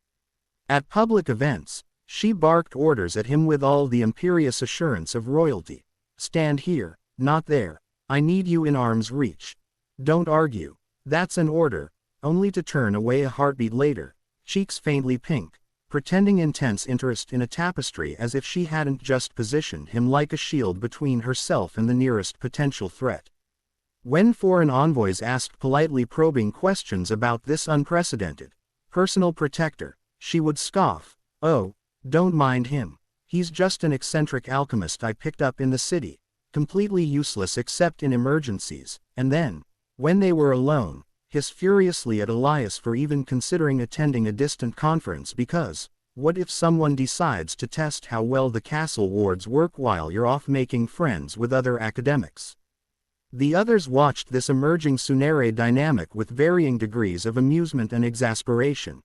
At public events, she barked orders at him with all the imperious assurance of royalty. Stand here, not there. I need you in arm's reach. Don't argue. That's an order, only to turn away a heartbeat later, cheeks faintly pink, pretending intense interest in a tapestry as if she hadn't just positioned him like a shield between herself and the nearest potential threat. When foreign envoys asked politely probing questions about this unprecedented personal protector, she would scoff, "Oh, don't mind him. He's just an eccentric alchemist I picked up in the city, completely useless except in emergencies," and then, when they were alone, hiss furiously at Elias for even considering attending a distant conference because, what if someone decides to test how well the castle wards work while you're off making friends with other academics? The others watched this emerging Tsunere dynamic with varying degrees of amusement and exasperation.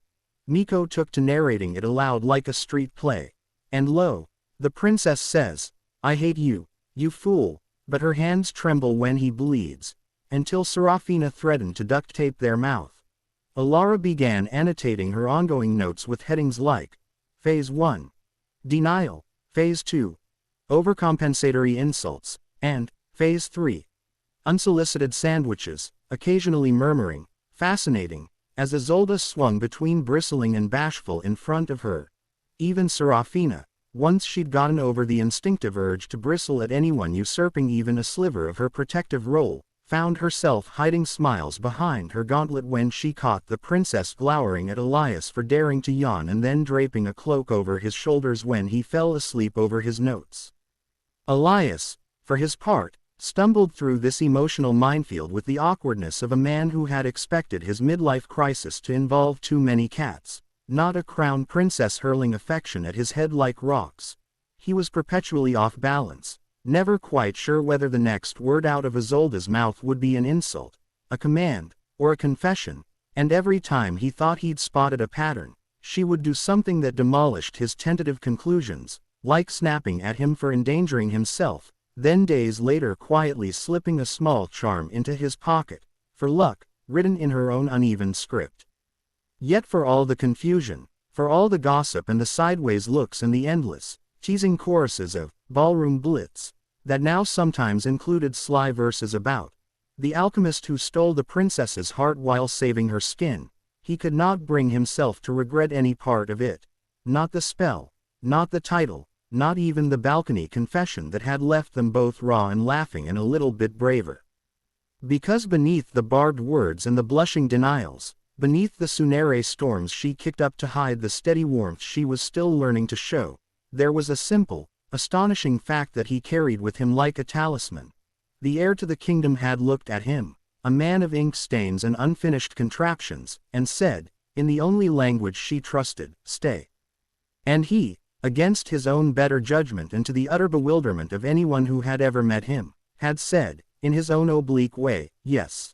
Miko took to narrating it aloud like a street play. And lo, the princess says, "I hate you, you fool," but her hands tremble when he bleeds, until Serafina threatened to duct tape their mouth. Alara began annotating her ongoing notes with headings like, Phase 1. Denial, Phase 2. Overcompensatory insults, and, Phase 3. Unsolicited sandwiches, occasionally murmuring, fascinating, as Isolde swung between bristling and bashful in front of her. Even Serafina, once she'd gotten over the instinctive urge to bristle at anyone usurping even a sliver of her protective role, found herself hiding smiles behind her gauntlet when she caught the princess glowering at Elias for daring to yawn and then draping a cloak over his shoulders when he fell asleep over his notes. Elias, for his part, stumbled through this emotional minefield with the awkwardness of a man who had expected his midlife crisis to involve too many cats, not a crown princess hurling affection at his head like rocks. He was perpetually off balance, never quite sure whether the next word out of Isolde's mouth would be an insult, a command, or a confession, and every time he thought he'd spotted a pattern, she would do something that demolished his tentative conclusions, like snapping at him for endangering himself, then days later quietly slipping a small charm into his pocket, for luck, written in her own uneven script. Yet for all the confusion, for all the gossip and the sideways looks and the endless, teasing choruses of ballroom blitz, that now sometimes included sly verses about the alchemist who stole the princess's heart while saving her skin, he could not bring himself to regret any part of it. Not the spell, not the title, not even the balcony confession that had left them both raw and laughing and a little bit braver. Because beneath the barbed words and the blushing denials, beneath the Tsunere storms she kicked up to hide the steady warmth she was still learning to show, there was a simple, astonishing fact that he carried with him like a talisman. The heir to the kingdom had looked at him, a man of ink stains and unfinished contraptions, and said, in the only language she trusted, "Stay." And he, against his own better judgment and to the utter bewilderment of anyone who had ever met him, had said, in his own oblique way, "Yes."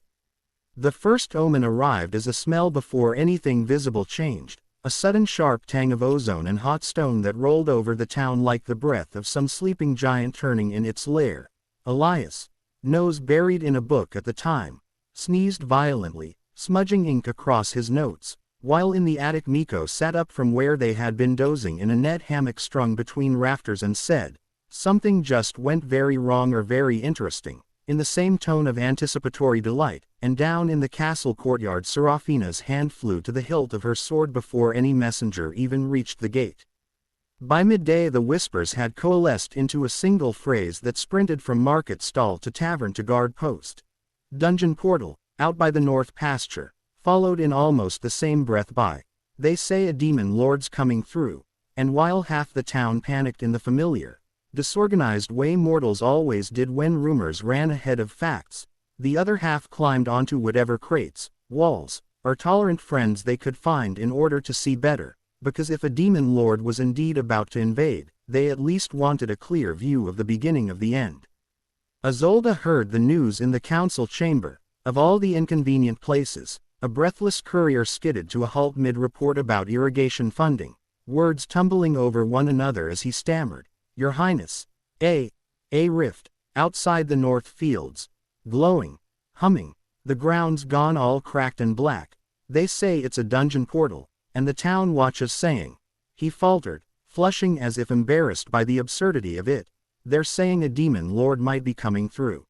The first omen arrived as a smell before anything visible changed, a sudden sharp tang of ozone and hot stone that rolled over the town like the breath of some sleeping giant turning in its lair. Elias, nose buried in a book at the time, sneezed violently, smudging ink across his notes, while in the attic Miko sat up from where they had been dozing in a net hammock strung between rafters and said, "Something just went very wrong or very interesting," in the same tone of anticipatory delight, and down in the castle courtyard Serafina's hand flew to the hilt of her sword before any messenger even reached the gate. By midday the whispers had coalesced into a single phrase that sprinted from market stall to tavern to guard post. "Dungeon portal, out by the north pasture," followed in almost the same breath by, "They say a demon lord's coming through," and while half the town panicked in the familiar, disorganized way mortals always did when rumors ran ahead of facts, the other half climbed onto whatever crates, walls, or tolerant friends they could find in order to see better, because if a demon lord was indeed about to invade, they at least wanted a clear view of the beginning of the end. Isolde heard the news in the council chamber. Of all the inconvenient places, a breathless courier skidded to a halt mid-report about irrigation funding, words tumbling over one another as he stammered, "Your Highness, a rift, outside the north fields. glowing, humming. The ground's gone all cracked and black. They say it's a dungeon portal, and the town watches saying. He faltered, flushing as if embarrassed by the absurdity of it. They're saying a demon lord might be coming through.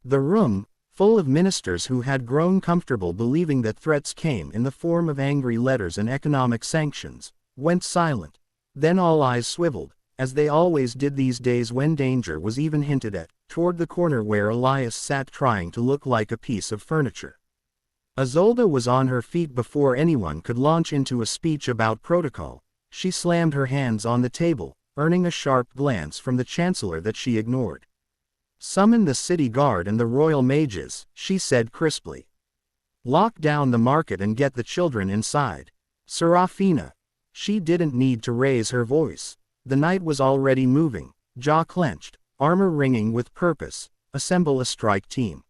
The room, full of ministers who had grown comfortable believing that threats came in the form of angry letters and economic sanctions, went silent. Then all eyes swiveled, as they always did these days when danger was even hinted at, toward the corner where Elias sat trying to look like a piece of furniture. Isolde was on her feet before anyone could launch into a speech about protocol. She slammed her hands on the table, earning a sharp glance from the chancellor that she ignored. "Summon the city guard and the royal mages," she said crisply. "Lock down the market and get the children inside. Serafina." She didn't need to raise her voice. The knight was already moving, jaw clenched, armor ringing with purpose. "Assemble a strike team."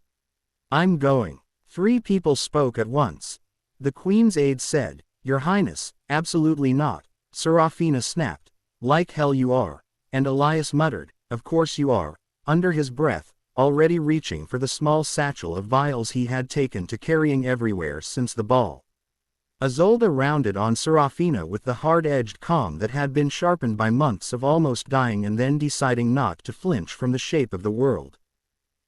"I'm going." 3 people spoke at once. The Queen's aide said, "Your Highness, absolutely not." Serafina snapped, "Like hell you are." And Elias muttered, "Of course you are," under his breath, already reaching for the small satchel of vials he had taken to carrying everywhere since the ball. Isolde rounded on Serafina with the hard-edged calm that had been sharpened by months of almost dying and then deciding not to flinch from the shape of the world.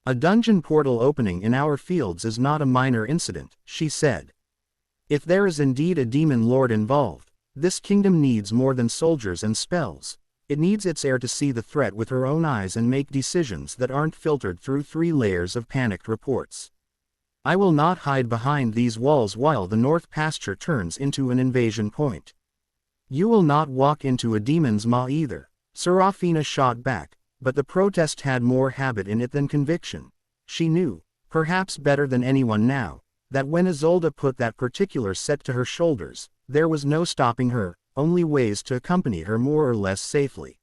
"A dungeon portal opening in our fields is not a minor incident," she said. "If there is indeed a demon lord involved, this kingdom needs more than soldiers and spells. It needs its heir to see the threat with her own eyes and make decisions that aren't filtered through 3 layers of panicked reports. I will not hide behind these walls while the North Pasture turns into an invasion point. You will not walk into a demon's maw either." Serafina shot back, but the protest had more habit in it than conviction. She knew, perhaps better than anyone now, that when Isolde put that particular set to her shoulders, there was no stopping her, only ways to accompany her more or less safely.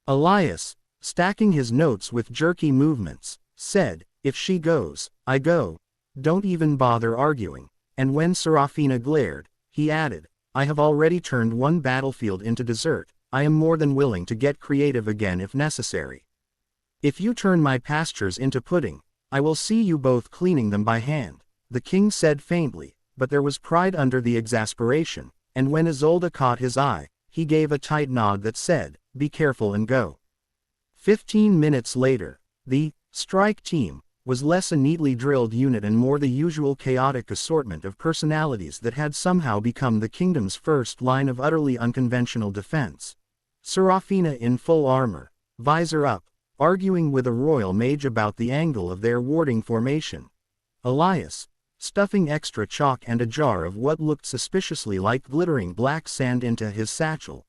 Elias, stacking his notes with jerky movements, said, "If she goes, I go. Don't even bother arguing." And when Serafina glared, he added, "I have already turned one battlefield into desert. I am more than willing to get creative again if necessary. If you turn my pastures into pudding, I will see you both cleaning them by hand." The king said faintly, but there was pride under the exasperation, and when Isolde caught his eye, he gave a tight nod that said, "Be careful and go." 15 minutes later, the strike team was less a neatly drilled unit and more the usual chaotic assortment of personalities that had somehow become the kingdom's first line of utterly unconventional defense. Serafina in full armor, visor up, arguing with a royal mage about the angle of their warding formation. Elias, stuffing extra chalk and a jar of what looked suspiciously like glittering black sand into his satchel.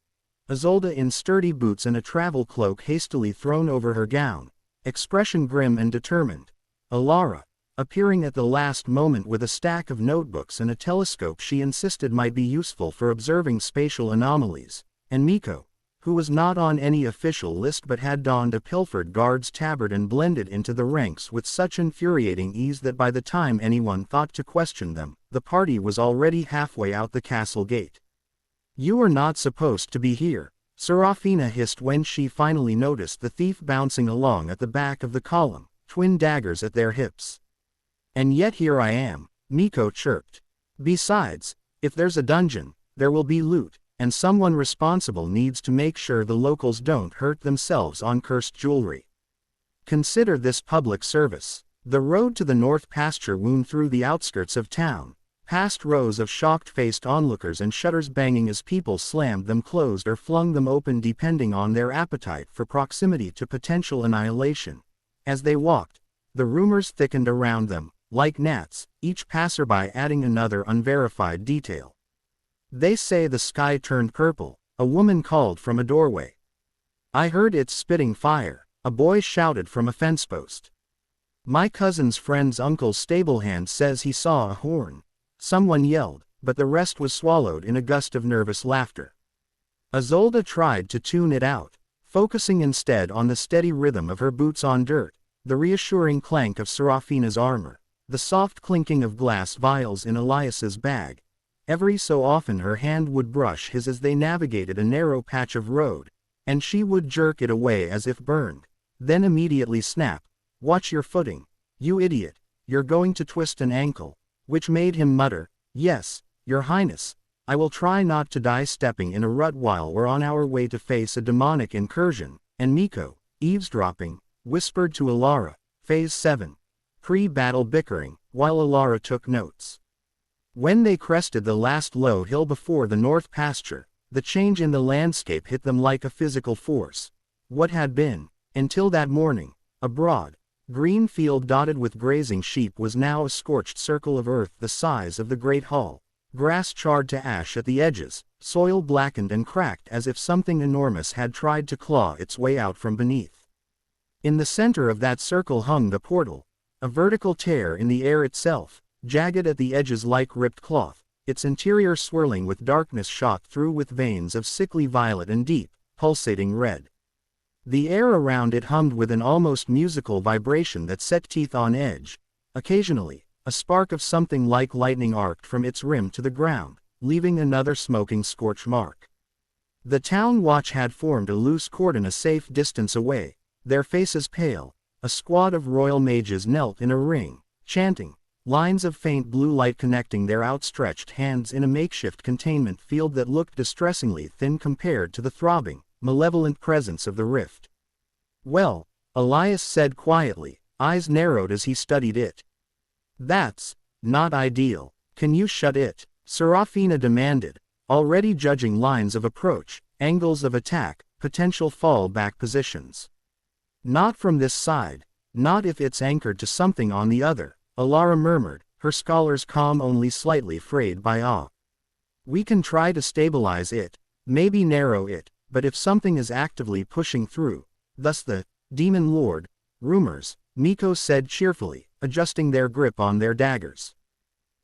Isolde in sturdy boots and a travel cloak hastily thrown over her gown, expression grim and determined. Alara, appearing at the last moment with a stack of notebooks and a telescope she insisted might be useful for observing spatial anomalies, and Miko, who was not on any official list but had donned a pilfered guard's tabard and blended into the ranks with such infuriating ease that by the time anyone thought to question them, the party was already halfway out the castle gate. "You are not supposed to be here," Serafina hissed when she finally noticed the thief bouncing along at the back of the column, twin daggers at their hips. "And yet here I am," Miko chirped. "Besides, if there's a dungeon, there will be loot, and someone responsible needs to make sure the locals don't hurt themselves on cursed jewelry. Consider this public service." The road to the North Pasture wound through the outskirts of town, past rows of shocked-faced onlookers and shutters banging as people slammed them closed or flung them open depending on their appetite for proximity to potential annihilation. As they walked, the rumors thickened around them, like gnats, each passerby adding another unverified detail. "They say the sky turned purple," a woman called from a doorway. "I heard it's spitting fire," a boy shouted from a fence post. "My cousin's friend's uncle's stablehand says he saw a horn," someone yelled, but the rest was swallowed in a gust of nervous laughter. Isolde tried to tune it out, focusing instead on the steady rhythm of her boots on dirt, the reassuring clank of Serafina's armor, the soft clinking of glass vials in Elias's bag. Every so often her hand would brush his as they navigated a narrow patch of road, and she would jerk it away as if burned, then immediately snap, "Watch your footing. "You idiot, you're going to twist an ankle," which made him mutter, "Yes, Your Highness, I will try not to die stepping in a rut while we're on our way to face a demonic incursion," and Miko, eavesdropping, whispered to Alara, Phase 7. Pre-battle bickering, while Alara took notes. When they crested the last low hill before the north pasture, the change in the landscape hit them like a physical force. What had been, until that morning, a broad, green field dotted with grazing sheep was now a scorched circle of earth the size of the Great Hall. Grass charred to ash at the edges, soil blackened and cracked as if something enormous had tried to claw its way out from beneath. In the center of that circle hung the portal, a vertical tear in the air itself, jagged at the edges like ripped cloth, its interior swirling with darkness shot through with veins of sickly violet and deep, pulsating red. The air around it hummed with an almost musical vibration that set teeth on edge. Occasionally, a spark of something like lightning arced from its rim to the ground, leaving another smoking scorch mark. The town watch had formed a loose cordon a safe distance away, their faces pale. A squad of royal mages knelt in a ring, chanting, lines of faint blue light connecting their outstretched hands in a makeshift containment field that looked distressingly thin compared to the throbbing, malevolent presence of the rift. "Well," Elias said quietly, eyes narrowed as he studied it. "That's not ideal. Can you shut it?" Serafina demanded, already judging lines of approach, angles of attack, potential fallback positions. "Not from this side, not if it's anchored to something on the other," Alara murmured, her scholar's calm only slightly frayed by awe. "We can try to stabilize it, maybe narrow it, but if something is actively pushing through, thus the demon lord, rumors," Miko said cheerfully, adjusting their grip on their daggers.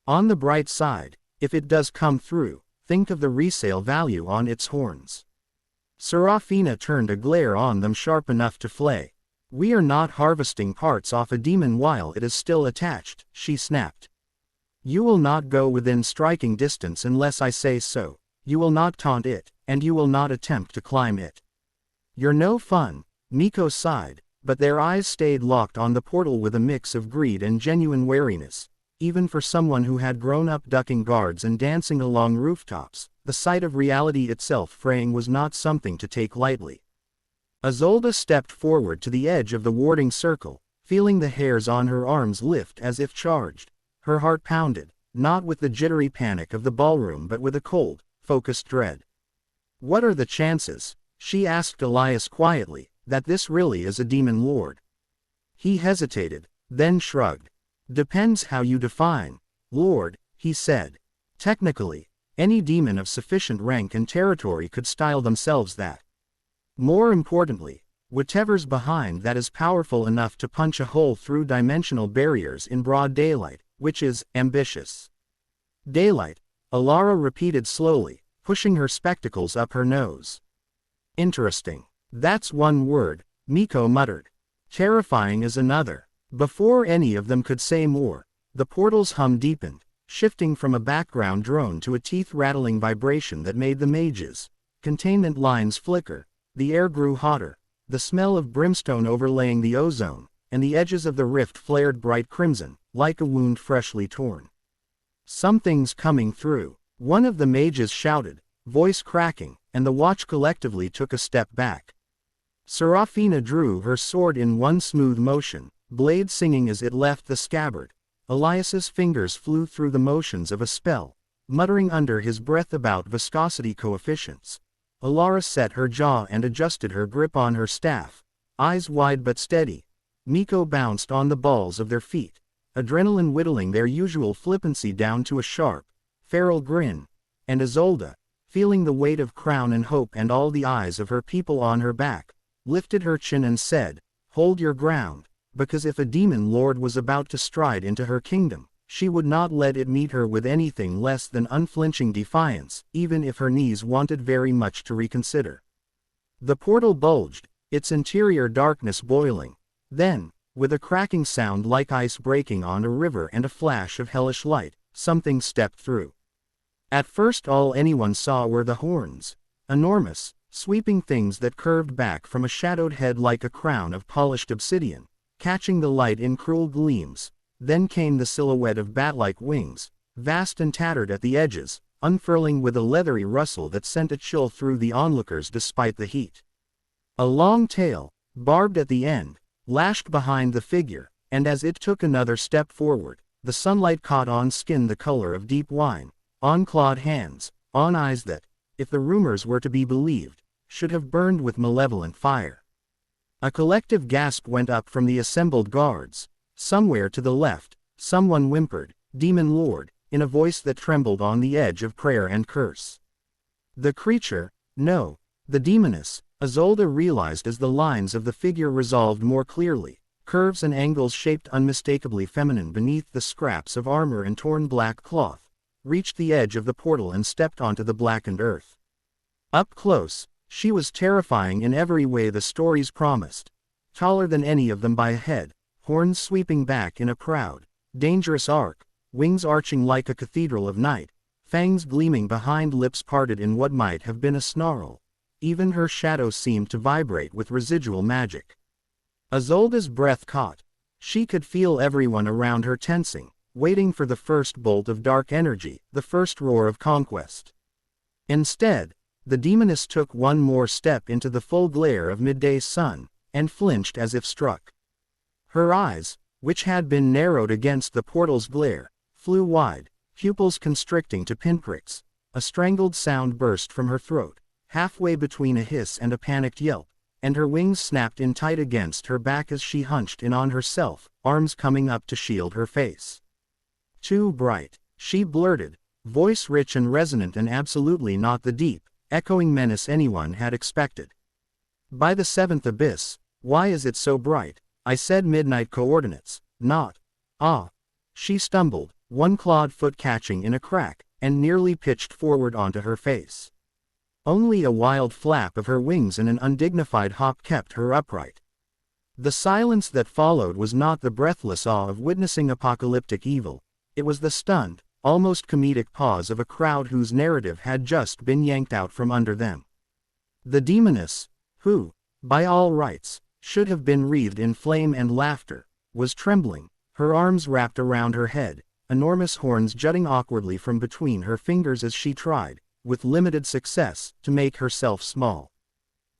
"On the bright side, if it does come through, think of the resale value on its horns." Serafina turned a glare on them sharp enough to flay. "We are not harvesting parts off a demon while it is still attached," she snapped. "You will not go within striking distance unless I say so, you will not taunt it, and you will not attempt to climb it." "You're no fun," Miko sighed, but their eyes stayed locked on the portal with a mix of greed and genuine wariness. Even for someone who had grown up ducking guards and dancing along rooftops, the sight of reality itself fraying was not something to take lightly. Isolde stepped forward to the edge of the warding circle, feeling the hairs on her arms lift as if charged. Her heart pounded, not with the jittery panic of the ballroom but with a cold, focused dread. "What are the chances," she asked Elias quietly, "that this really is a demon lord?" He hesitated, then shrugged. "Depends how you define lord," he said. "Technically, any demon of sufficient rank and territory could style themselves that. More importantly, whatever's behind that is powerful enough to punch a hole through dimensional barriers in broad daylight, which is ambitious." "Daylight," Alara repeated slowly, pushing her spectacles up her nose. "Interesting. That's one word," Miko muttered. "Terrifying is another." Before any of them could say more, the portal's hum deepened, shifting from a background drone to a teeth-rattling vibration that made the mages' containment lines flicker. The air grew hotter, the smell of brimstone overlaying the ozone, and the edges of the rift flared bright crimson, like a wound freshly torn. "Something's coming through," one of the mages shouted, voice cracking, and the watch collectively took a step back. Serafina drew her sword in one smooth motion, blade singing as it left the scabbard. Elias's fingers flew through the motions of a spell, muttering under his breath about viscosity coefficients. Alara set her jaw and adjusted her grip on her staff, eyes wide but steady. Miko bounced on the balls of their feet, adrenaline whittling their usual flippancy down to a sharp, feral grin, and Isolde, feeling the weight of crown and hope and all the eyes of her people on her back, lifted her chin and said, "Hold your ground, because if a demon lord was about to stride into her kingdom, she would not let it meet her with anything less than unflinching defiance, even if her knees wanted very much to reconsider." The portal bulged, its interior darkness boiling. Then, with a cracking sound like ice breaking on a river and a flash of hellish light, something stepped through. At first all anyone saw were the horns, enormous, sweeping things that curved back from a shadowed head like a crown of polished obsidian. catching the light in cruel gleams. Then came the silhouette of bat-like wings, vast and tattered at the edges, unfurling with a leathery rustle that sent a chill through the onlookers despite the heat. A long tail, barbed at the end, lashed behind the figure, and as it took another step forward, the sunlight caught on skin the color of deep wine, on clawed hands, on eyes that, if the rumors were to be believed, should have burned with malevolent fire. A collective gasp went up from the assembled guards. Somewhere to the left, someone whimpered, "Demon Lord," in a voice that trembled on the edge of prayer and curse. The creature, no, the demoness, Isolde realized as the lines of the figure resolved more clearly, curves and angles shaped unmistakably feminine beneath the scraps of armor and torn black cloth, reached the edge of the portal and stepped onto the blackened earth. Up close, she was terrifying in every way the stories promised. Taller than any of them by a head, horns sweeping back in a proud, dangerous arc, wings arching like a cathedral of night, fangs gleaming behind lips parted in what might have been a snarl. Even her shadow seemed to vibrate with residual magic. Isolde's breath caught. She could feel everyone around her tensing, waiting for the first bolt of dark energy, the first roar of conquest. Instead, the demoness took one more step into the full glare of midday sun, and flinched as if struck. Her eyes, which had been narrowed against the portal's glare, flew wide, pupils constricting to pinpricks. A strangled sound burst from her throat, halfway between a hiss and a panicked yelp, and her wings snapped in tight against her back as she hunched in on herself, arms coming up to shield her face. "Too bright," she blurted, voice rich and resonant and absolutely not the deep, echoing menace anyone had expected. "By the seventh abyss, why is it so bright? I said midnight coordinates, not." "Ah." She stumbled, one clawed foot catching in a crack, and nearly pitched forward onto her face. Only a wild flap of her wings and an undignified hop kept her upright. The silence that followed was not the breathless awe of witnessing apocalyptic evil, it was the stunned, almost comedic pause of a crowd whose narrative had just been yanked out from under them. The demoness, who, by all rights, should have been wreathed in flame and laughter, was trembling, her arms wrapped around her head, enormous horns jutting awkwardly from between her fingers as she tried, with limited success, to make herself small.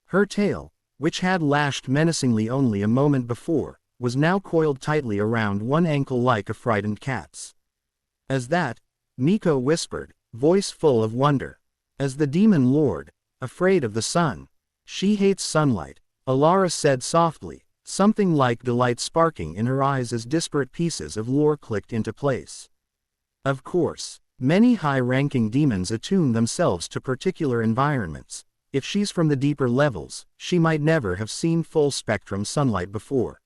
Her tail, which had lashed menacingly only a moment before, was now coiled tightly around one ankle like a frightened cat's. "As that?" Miko whispered, voice full of wonder. "As the demon lord, afraid of the sun." "She hates sunlight," Alara said softly, something like delight sparking in her eyes as disparate pieces of lore clicked into place. "Of course. Many high-ranking demons attune themselves to particular environments. If she's from the deeper levels, she might never have seen full-spectrum sunlight before.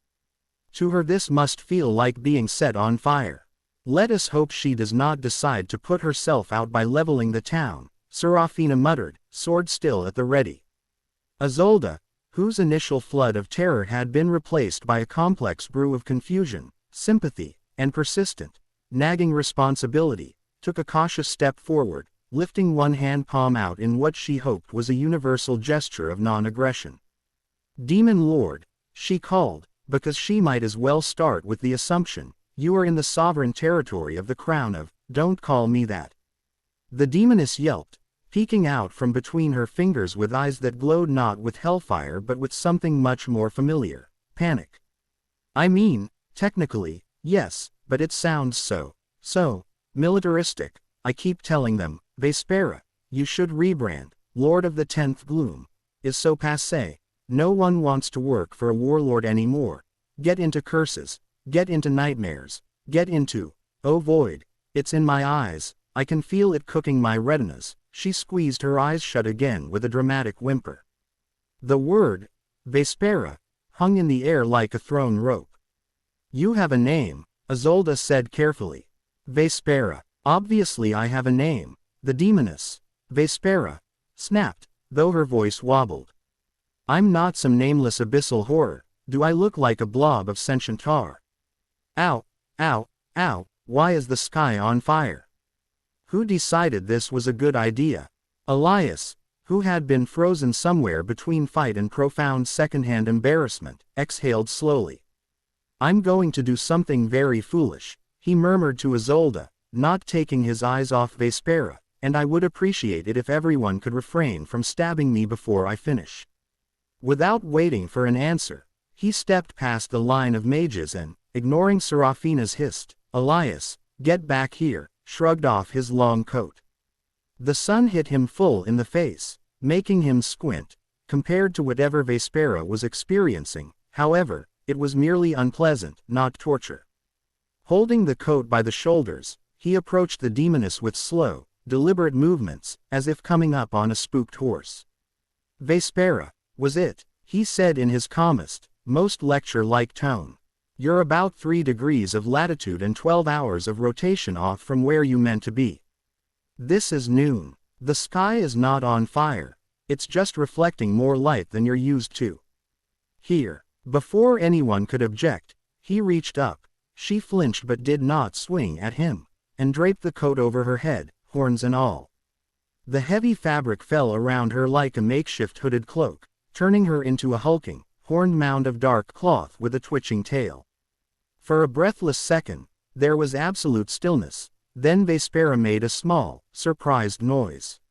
To her this must feel like being set on fire. Let us hope she does not decide to put herself out by leveling the town," Serafina muttered, sword still at the ready. Isolde, whose initial flood of terror had been replaced by a complex brew of confusion, sympathy, and persistent, nagging responsibility, took a cautious step forward, lifting one hand palm out in what she hoped was a universal gesture of non-aggression. "Demon Lord," she called, because she might as well start with the assumption, "you are in the sovereign territory of the crown of, don't call me that." The demoness yelped, peeking out from between her fingers with eyes that glowed not with hellfire but with something much more familiar, panic. "I mean, technically, yes, but it sounds so militaristic. I keep telling them, Vespera, you should rebrand. Lord of the 10th Gloom is so passé. No one wants to work for a warlord anymore. Get into curses, get into nightmares, get into, oh void, it's in my eyes, I can feel it cooking my retinas." She squeezed her eyes shut again with a dramatic whimper. The word, Vespera, hung in the air like a thrown rope. "You have a name," Isolde said carefully. "Vespera. Obviously I have a name." The demoness, Vespera, snapped, though her voice wobbled. "I'm not some nameless abyssal horror. Do I look like a blob of sentient tar? Ow, ow, ow, why is the sky on fire? Who decided this was a good idea?" Elias, who had been frozen somewhere between fight and profound secondhand embarrassment, exhaled slowly. I'm going to do something very foolish, he murmured to Isolde, not taking his eyes off Vespera, and I would appreciate it if everyone could refrain from stabbing me before I finish. Without waiting for an answer, he stepped past the line of mages and, ignoring Serafina's hissed, "Elias, get back here," shrugged off his long coat. The sun hit him full in the face, making him squint. Compared to whatever Vespera was experiencing, however, it was merely unpleasant, not torture. Holding the coat by the shoulders, he approached the demoness with slow, deliberate movements, as if coming up on a spooked horse. "Vespera, was it?" he said in his calmest, most lecture-like tone. "You're about 3 degrees of latitude and 12 hours of rotation off from where you meant to be. This is noon. The sky is not on fire. It's just reflecting more light than you're used to. Here." Before anyone could object, he reached up. She flinched but did not swing at him, and draped the coat over her head, horns and all. The heavy fabric fell around her like a makeshift hooded cloak, turning her into a hulking, horned mound of dark cloth with a twitching tail. For a breathless second, there was absolute stillness, then Vespera made a small, surprised noise.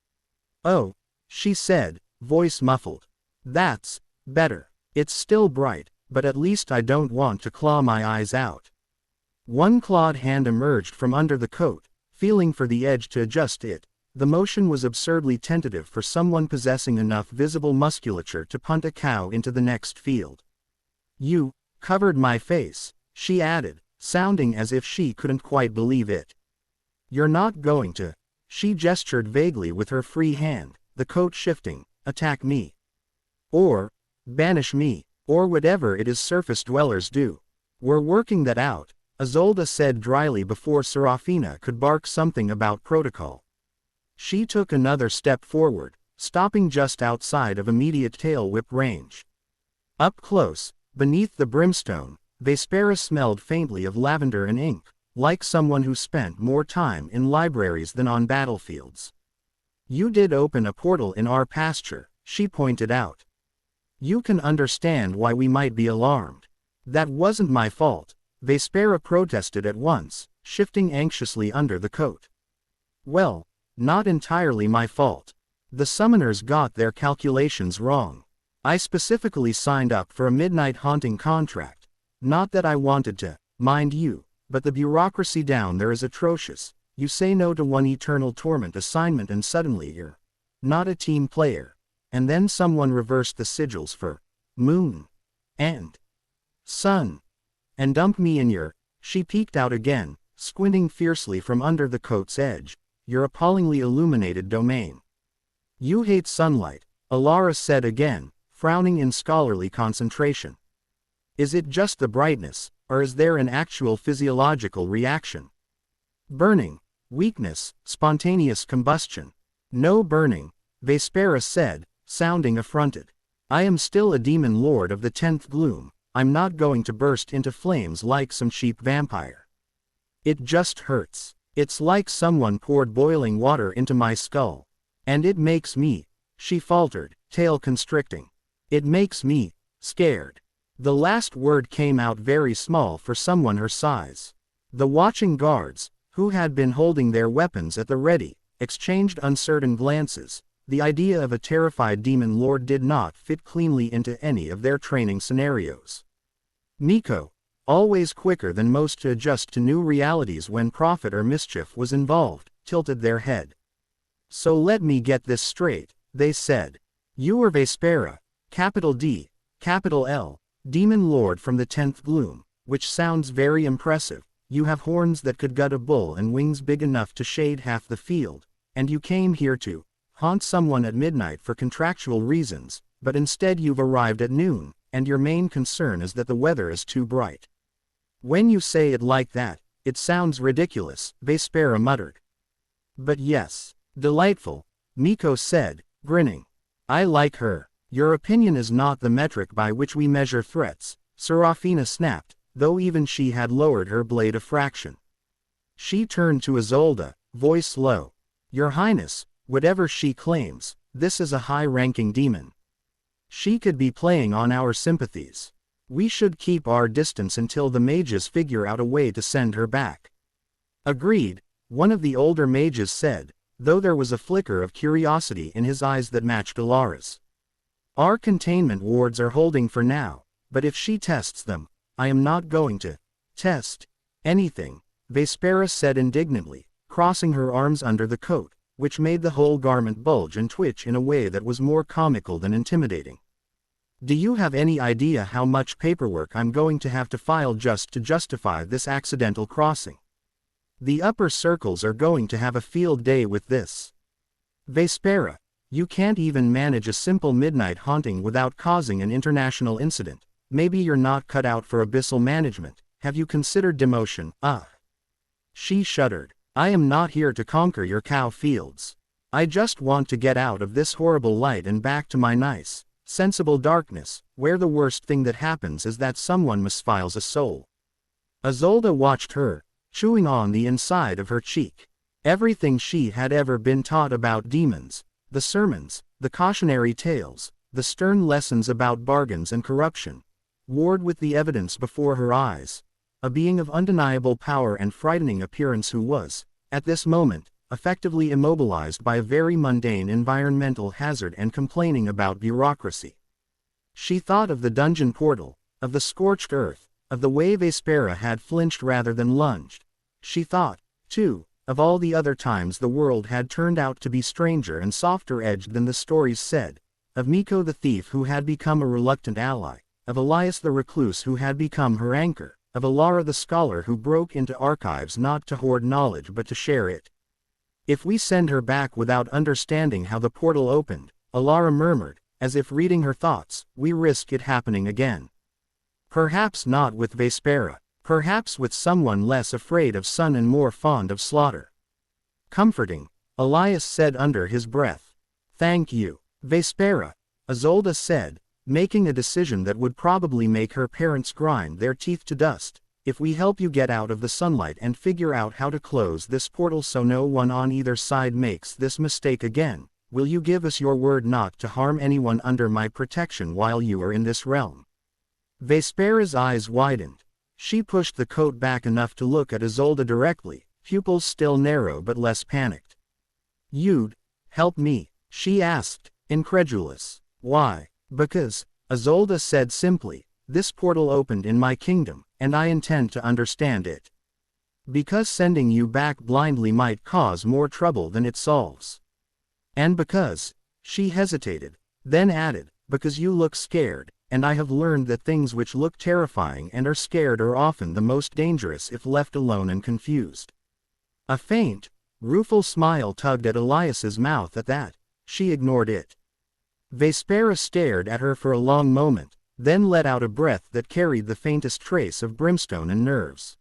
"Oh," she said, voice muffled. "That's better. It's still bright, but at least I don't want to claw my eyes out." One clawed hand emerged from under the coat, feeling for the edge to adjust it. The motion was absurdly tentative for someone possessing enough visible musculature to punt a cow into the next field. "You covered my face," she added, sounding as if she couldn't quite believe it. "You're not going to," she gestured vaguely with her free hand, the coat shifting, "attack me. Or banish me, or whatever it is surface dwellers do. We're working that out," Isolde said dryly before Serafina could bark something about protocol. She took another step forward, stopping just outside of immediate tail whip range. Up close, beneath the brimstone, Vespera smelled faintly of lavender and ink, like someone who spent more time in libraries than on battlefields. "You did open a portal in our pasture," she pointed out. "You can understand why we might be alarmed." "That wasn't my fault," Vespera protested at once, shifting anxiously under the coat. "Well, not entirely my fault. The summoners got their calculations wrong. I specifically signed up for a midnight haunting contract. Not that I wanted to, mind you, but the bureaucracy down there is atrocious. You say no to one eternal torment assignment and suddenly you're not a team player. And then someone reversed the sigils for moon and sun and dumped me in your—" She peeked out again, squinting fiercely from under the coat's edge, "your appallingly illuminated domain." "You hate sunlight," Alara said again, frowning in scholarly concentration. "Is it just the brightness, or is there an actual physiological reaction? Burning, weakness, spontaneous combustion?" "No burning," Vespera said, sounding affronted. "I am still a demon lord of the 10th gloom. I'm not going to burst into flames like some cheap vampire. It just hurts. It's like someone poured boiling water into my skull. And it makes me," she faltered, tail constricting. "It makes me scared." The last word came out very small for someone her size. The watching guards, who had been holding their weapons at the ready, exchanged uncertain glances. The idea of a terrified demon lord did not fit cleanly into any of their training scenarios. Miko, always quicker than most to adjust to new realities when profit or mischief was involved, tilted their head. "So let me get this straight," they said. "You are Vespera, capital D, capital L, demon lord from the 10th gloom, which sounds very impressive. You have horns that could gut a bull and wings big enough to shade half the field, and you came here to haunt someone at midnight for contractual reasons, but instead you've arrived at noon, and your main concern is that the weather is too bright. When you say it like that, it sounds ridiculous," Vespera muttered. "But yes, delightful," Miko said, grinning. "I like her." "Your opinion is not the metric by which we measure threats," Serafina snapped, though even she had lowered her blade a fraction. She turned to Isolde, voice low. "Your Highness, whatever she claims, this is a high-ranking demon. She could be playing on our sympathies. We should keep our distance until the mages figure out a way to send her back. Agreed, one of the older mages said, though there was a flicker of curiosity in his eyes that matched Alara's. Our containment wards are holding for now, but if she tests them, I am not going to test anything, Vespera said indignantly, crossing her arms under the coat, which made the whole garment bulge and twitch in a way that was more comical than intimidating. Do you have any idea how much paperwork I'm going to have to file just to justify this accidental crossing? The upper circles are going to have a field day with this. Vespera, you can't even manage a simple midnight haunting without causing an international incident. Maybe you're not cut out for abyssal management. Have you considered demotion? She shuddered. I am not here to conquer your cow fields. I just want to get out of this horrible light and back to my nice, sensible darkness, where the worst thing that happens is that someone misfiles a soul. Isolde watched her, chewing on the inside of her cheek. Everything she had ever been taught about demons, the sermons, the cautionary tales, the stern lessons about bargains and corruption, warred with the evidence before her eyes. A being of undeniable power and frightening appearance who was, at this moment, effectively immobilized by a very mundane environmental hazard and complaining about bureaucracy. She thought of the dungeon portal, of the scorched earth, of the way Vespera had flinched rather than lunged. She thought, too, of all the other times the world had turned out to be stranger and softer-edged than the stories said, of Miko the thief who had become a reluctant ally, of Elias the recluse who had become her anchor, of Alara the scholar who broke into archives not to hoard knowledge but to share it. If we send her back without understanding how the portal opened, Alara murmured, as if reading her thoughts, we risk it happening again. Perhaps not with Vespera, perhaps with someone less afraid of sun and more fond of slaughter. Comforting, Elias said under his breath. Thank you, Vespera, Isolde said, making a decision that would probably make her parents grind their teeth to dust. If we help you get out of the sunlight and figure out how to close this portal so no one on either side makes this mistake again, will you give us your word not to harm anyone under my protection while you are in this realm? Vespera's eyes widened. She pushed the coat back enough to look at Isolde directly, pupils still narrow but less panicked. You'd help me? She asked, incredulous. Why? Because, Isolde said simply, this portal opened in my kingdom, and I intend to understand it. Because sending you back blindly might cause more trouble than it solves. And because, she hesitated, then added, because you look scared, and I have learned that things which look terrifying and are scared are often the most dangerous if left alone and confused. A faint, rueful smile tugged at Elias's mouth at that. She ignored it. Vespera stared at her for a long moment, then let out a breath that carried the faintest trace of brimstone and nerves.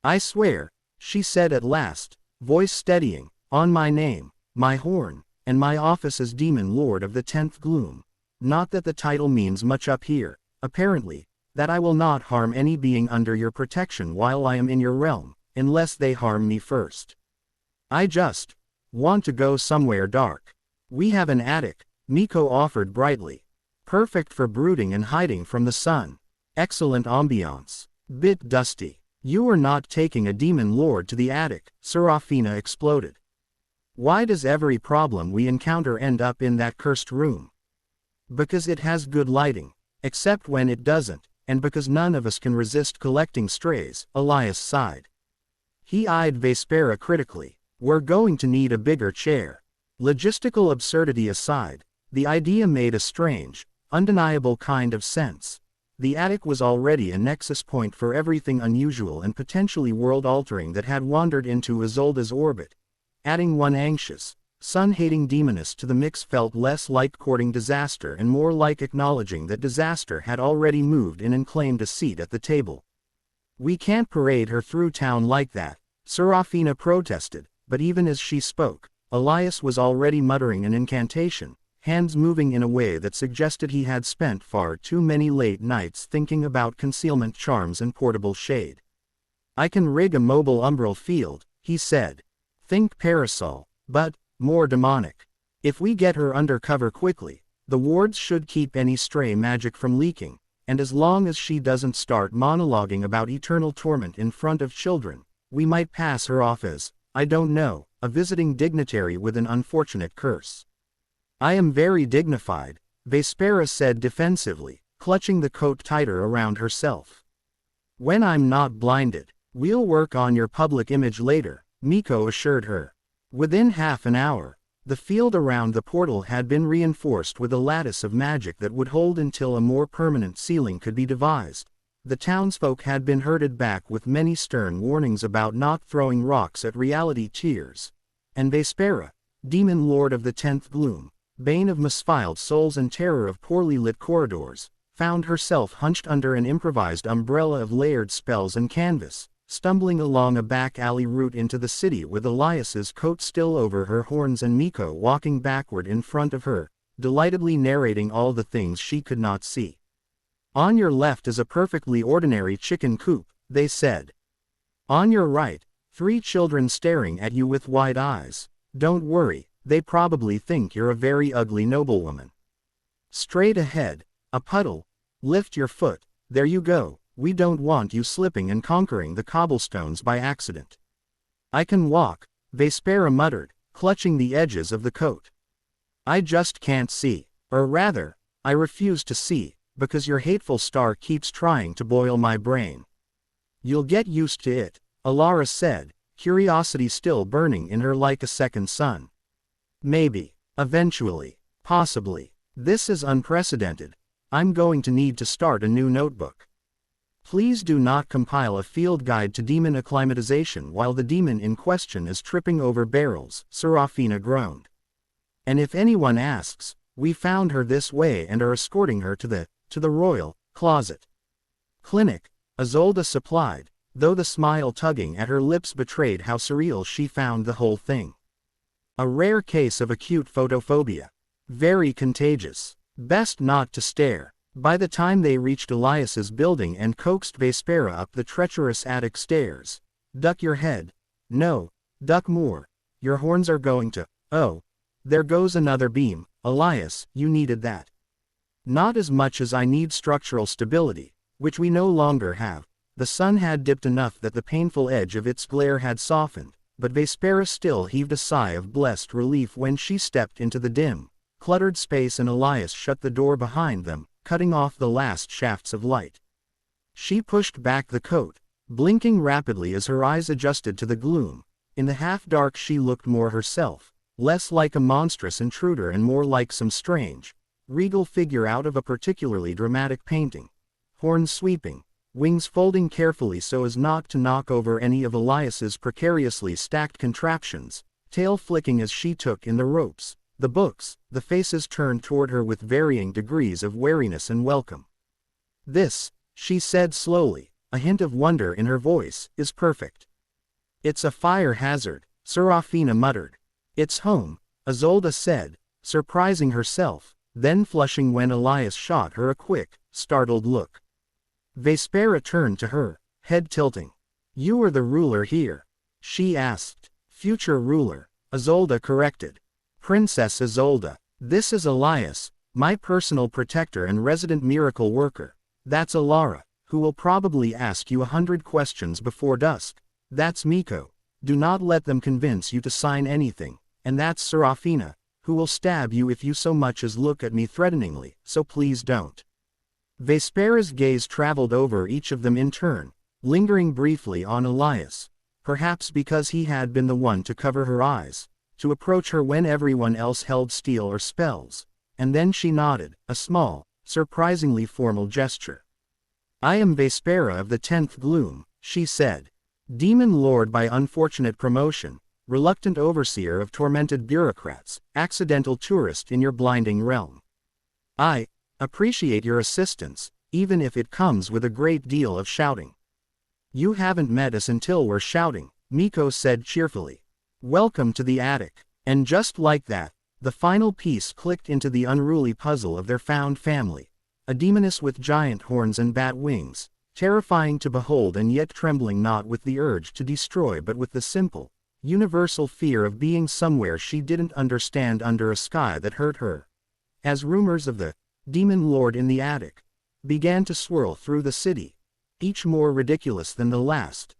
I swear, she said at last, voice steadying, on my name, my horn, and my office as Demon Lord of the 10th Gloom. Not that the title means much up here, apparently, that I will not harm any being under your protection while I am in your realm, unless they harm me first. I just want to go somewhere dark. We have an attic, Miko offered brightly. Perfect for brooding and hiding from the sun. Excellent ambiance. Bit dusty. You are not taking a demon lord to the attic, Serafina exploded. Why does every problem we encounter end up in that cursed room? Because it has good lighting, except when it doesn't, and because none of us can resist collecting strays, Elias sighed. He eyed Vespera critically. We're going to need a bigger chair. Logistical absurdity aside, the idea made a strange, undeniable kind of sense. The attic was already a nexus point for everything unusual and potentially world-altering that had wandered into Isolde's orbit. Adding one anxious, sun-hating demoness to the mix felt less like courting disaster and more like acknowledging that disaster had already moved in and claimed a seat at the table. We can't parade her through town like that, Serafina protested, but even as she spoke, Elias was already muttering an incantation, hands moving in a way that suggested he had spent far too many late nights thinking about concealment charms and portable shade. I can rig a mobile umbral field, he said. Think parasol, but more demonic. If we get her under cover quickly, the wards should keep any stray magic from leaking, and as long as she doesn't start monologuing about eternal torment in front of children, we might pass her off as, I don't know, a visiting dignitary with an unfortunate curse. I am very dignified, Vespera said defensively, clutching the coat tighter around herself. When I'm not blinded, we'll work on your public image later, Miko assured her. Within half an hour, the field around the portal had been reinforced with a lattice of magic that would hold until a more permanent ceiling could be devised. The townsfolk had been herded back with many stern warnings about not throwing rocks at reality tears. And Vespera, demon lord of the 10th gloom, bane of misfiled souls and terror of poorly lit corridors, found herself hunched under an improvised umbrella of layered spells and canvas, stumbling along a back alley route into the city with Elias's coat still over her horns and Miko walking backward in front of her, delightedly narrating all the things she could not see. On your left is a perfectly ordinary chicken coop, they said. On your right, 3 children staring at you with wide eyes. Don't worry, they probably think you're a very ugly noblewoman. Straight ahead, a puddle. Lift your foot, there you go, we don't want you slipping and conquering the cobblestones by accident. I can walk, Vespera muttered, clutching the edges of the coat. I just can't see, or rather, I refuse to see, because your hateful star keeps trying to boil my brain. You'll get used to it, Alara said, curiosity still burning in her like a second sun. Maybe, eventually, possibly. This is unprecedented. I'm going to need to start a new notebook. Please do not compile a field guide to demon acclimatization while the demon in question is tripping over barrels, Serafina groaned. And if anyone asks, we found her this way and are escorting her to the royal closet. Clinic, Isolde supplied, though the smile tugging at her lips betrayed how surreal she found the whole thing. A rare case of acute photophobia. Very contagious. Best not to stare. By the time they reached Elias's building and coaxed Vespera up the treacherous attic stairs. Duck your head. No, duck more. Your horns are going to, oh. There goes another beam, Elias, you needed that. Not as much as I need structural stability, which we no longer have. The sun had dipped enough that the painful edge of its glare had softened, but Vespera still heaved a sigh of blessed relief when she stepped into the dim, cluttered space and Elias shut the door behind them, cutting off the last shafts of light. She pushed back the coat, blinking rapidly as her eyes adjusted to the gloom. In the half-dark she looked more herself, less like a monstrous intruder and more like some strange, regal figure out of a particularly dramatic painting. Horns sweeping, wings folding carefully so as not to knock over any of Elias's precariously stacked contraptions, tail flicking as she took in the ropes, the books, the faces turned toward her with varying degrees of wariness and welcome. This, she said slowly, a hint of wonder in her voice, is perfect. It's a fire hazard, Serafina muttered. It's home, Isolde said, surprising herself, then flushing when Elias shot her a quick, startled look. Vespera turned to her, head tilting. You are the ruler here? She asked. Future ruler, Isolde corrected. Princess Isolde. This is Elias, my personal protector and resident miracle worker. That's Alara, who will probably ask you 100 questions before dusk. That's Miko. Do not let them convince you to sign anything. And that's Serafina, who will stab you if you so much as look at me threateningly, so please don't. Vespera's gaze traveled over each of them in turn, lingering briefly on Elias, perhaps because he had been the one to cover her eyes, to approach her when everyone else held steel or spells, and then she nodded, a small, surprisingly formal gesture. I am Vespera of the 10th gloom, she said. Demon lord by unfortunate promotion, reluctant overseer of tormented bureaucrats, accidental tourist in your blinding realm. I appreciate your assistance, even if it comes with a great deal of shouting. You haven't met us until we're shouting, Miko said cheerfully. Welcome to the attic. And just like that, the final piece clicked into the unruly puzzle of their found family. A demoness with giant horns and bat wings, terrifying to behold and yet trembling not with the urge to destroy but with the simple, universal fear of being somewhere she didn't understand under a sky that hurt her. As rumors of the demon lord in the attic began to swirl through the city, each more ridiculous than the last.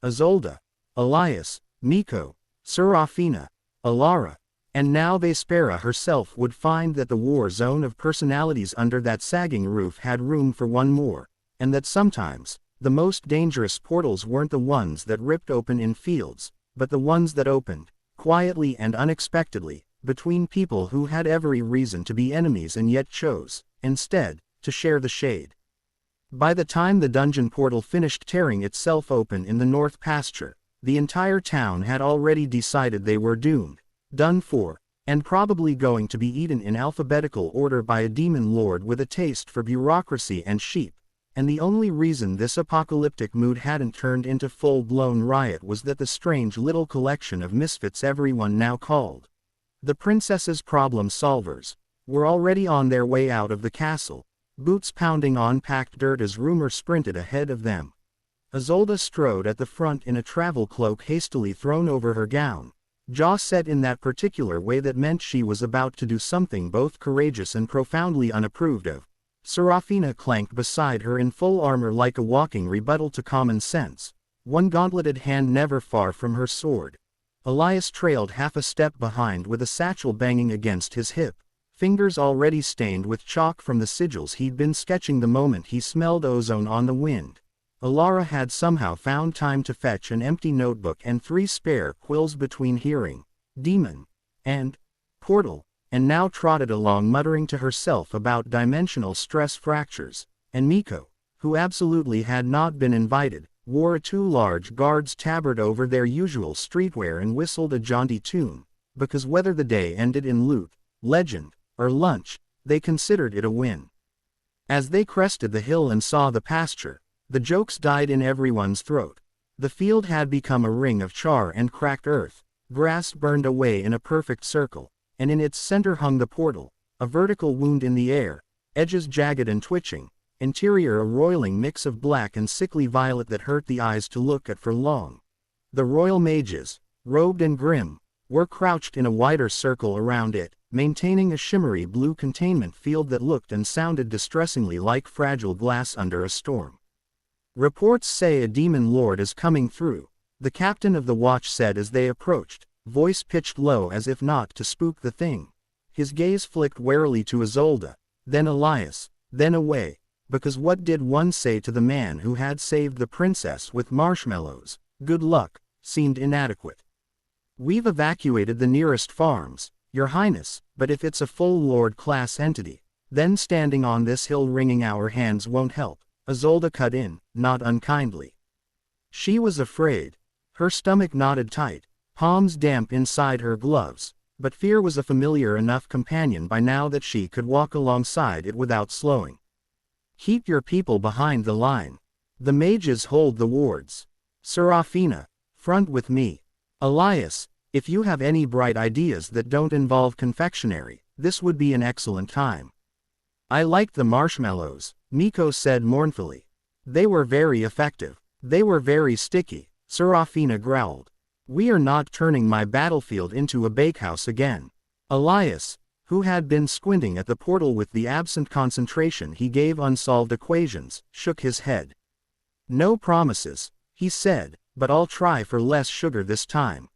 Isolde, Elias, Miko, Serafina, Alara, and now Vespera herself would find that the war zone of personalities under that sagging roof had room for one more, and that sometimes, the most dangerous portals weren't the ones that ripped open in fields, but the ones that opened, quietly and unexpectedly, between people who had every reason to be enemies and yet chose, instead, to share the shade. By the time the dungeon portal finished tearing itself open in the north pasture, the entire town had already decided they were doomed, done for, and probably going to be eaten in alphabetical order by a demon lord with a taste for bureaucracy and sheep, and the only reason this apocalyptic mood hadn't turned into full-blown riot was that the strange little collection of misfits everyone now called the princess's problem solvers were already on their way out of the castle, boots pounding on packed dirt as rumor sprinted ahead of them. Isolde strode at the front in a travel cloak hastily thrown over her gown, jaw set in that particular way that meant she was about to do something both courageous and profoundly unapproved of. Serafina clanked beside her in full armor like a walking rebuttal to common sense, one gauntleted hand never far from her sword. Elias trailed half a step behind with a satchel banging against his hip, fingers already stained with chalk from the sigils he'd been sketching the moment he smelled ozone on the wind. Alara had somehow found time to fetch an empty notebook and 3 spare quills between hearing, demon, and portal, and now trotted along muttering to herself about dimensional stress fractures, and Miko, who absolutely had not been invited, wore a 2 large guards tabard over their usual streetwear and whistled a jaunty tune, because whether the day ended in loot, legend, or lunch, they considered it a win. As they crested the hill and saw the pasture, the jokes died in everyone's throat. The field had become a ring of char and cracked earth, grass burned away in a perfect circle, and in its center hung the portal, a vertical wound in the air, edges jagged and twitching, interior a roiling mix of black and sickly violet that hurt the eyes to look at for long. The royal mages, robed and grim, were crouched in a wider circle around it, maintaining a shimmery blue containment field that looked and sounded distressingly like fragile glass under a storm. "Reports say a demon lord is coming through," the captain of the watch said as they approached, voice pitched low as if not to spook the thing. His gaze flicked warily to Isolde, then Elias, then away, because what did one say to the man who had saved the princess with marshmallows? Good luck, seemed inadequate. "We've evacuated the nearest farms, Your Highness, but if it's a full lord-class entity, then standing on this hill wringing our hands won't help," Isolde cut in, not unkindly. She was afraid. Her stomach knotted tight, palms damp inside her gloves, but fear was a familiar enough companion by now that she could walk alongside it without slowing. "Keep your people behind the line. The mages hold the wards. Serafina, front with me. Elias, if you have any bright ideas that don't involve confectionery, this would be an excellent time." "I liked the marshmallows," Miko said mournfully. "They were very effective. They were very sticky," Serafina growled. "We are not turning my battlefield into a bakehouse again." Elias, who had been squinting at the portal with the absent concentration he gave unsolved equations, shook his head. "No promises," he said, "but I'll try for less sugar this time."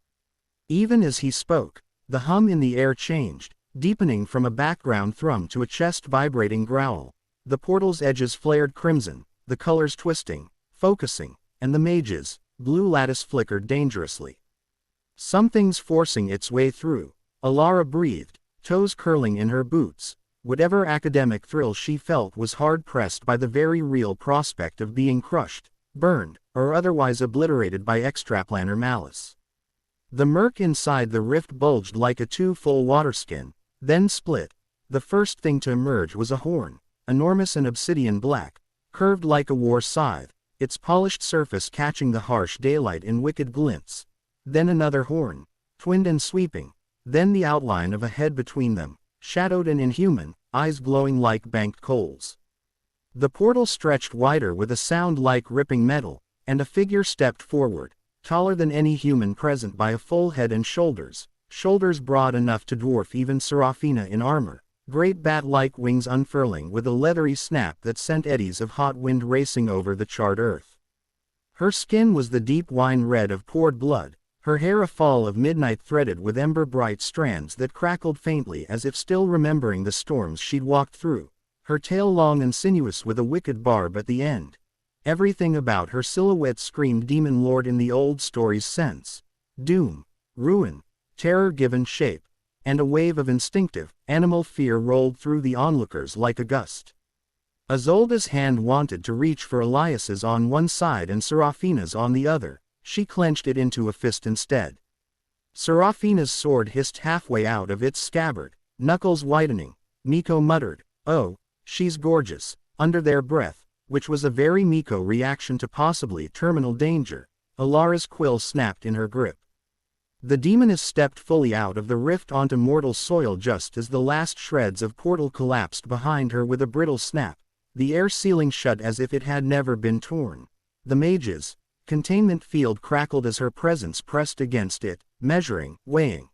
Even as he spoke, the hum in the air changed, deepening from a background thrum to a chest-vibrating growl. The portal's edges flared crimson, the colors twisting, focusing, and the mage's blue lattice flickered dangerously. "Something's forcing its way through," Alara breathed, toes curling in her boots. Whatever academic thrill she felt was hard-pressed by the very real prospect of being crushed, burned, or otherwise obliterated by extraplanar malice. The murk inside the rift bulged like a too-full waterskin, then split. The first thing to emerge was a horn, enormous and obsidian black, curved like a war scythe, its polished surface catching the harsh daylight in wicked glints. Then another horn, twinned and sweeping, then the outline of a head between them, shadowed and inhuman, eyes glowing like banked coals. The portal stretched wider with a sound like ripping metal, and a figure stepped forward, taller than any human present by a full head and shoulders broad enough to dwarf even Serafina in armor, great bat-like wings unfurling with a leathery snap that sent eddies of hot wind racing over the charred earth. Her skin was the deep wine red of poured blood, her hair a fall of midnight threaded with ember-bright strands that crackled faintly as if still remembering the storms she'd walked through, her tail long and sinuous with a wicked barb at the end. Everything about her silhouette screamed demon lord in the old story's sense. Doom, ruin, terror given shape, and a wave of instinctive, animal fear rolled through the onlookers like a gust. Isolde's hand wanted to reach for Elias's on one side and Serafina's on the other. She clenched it into a fist instead. Serafina's sword hissed halfway out of its scabbard, knuckles whitening. Miko muttered, "Oh, she's gorgeous," under their breath, which was a very Miko reaction to possibly terminal danger. Alara's quill snapped in her grip. The demoness stepped fully out of the rift onto mortal soil just as the last shreds of portal collapsed behind her with a brittle snap, the air sealing shut as if it had never been torn. The mage's containment field crackled as her presence pressed against it, measuring, weighing.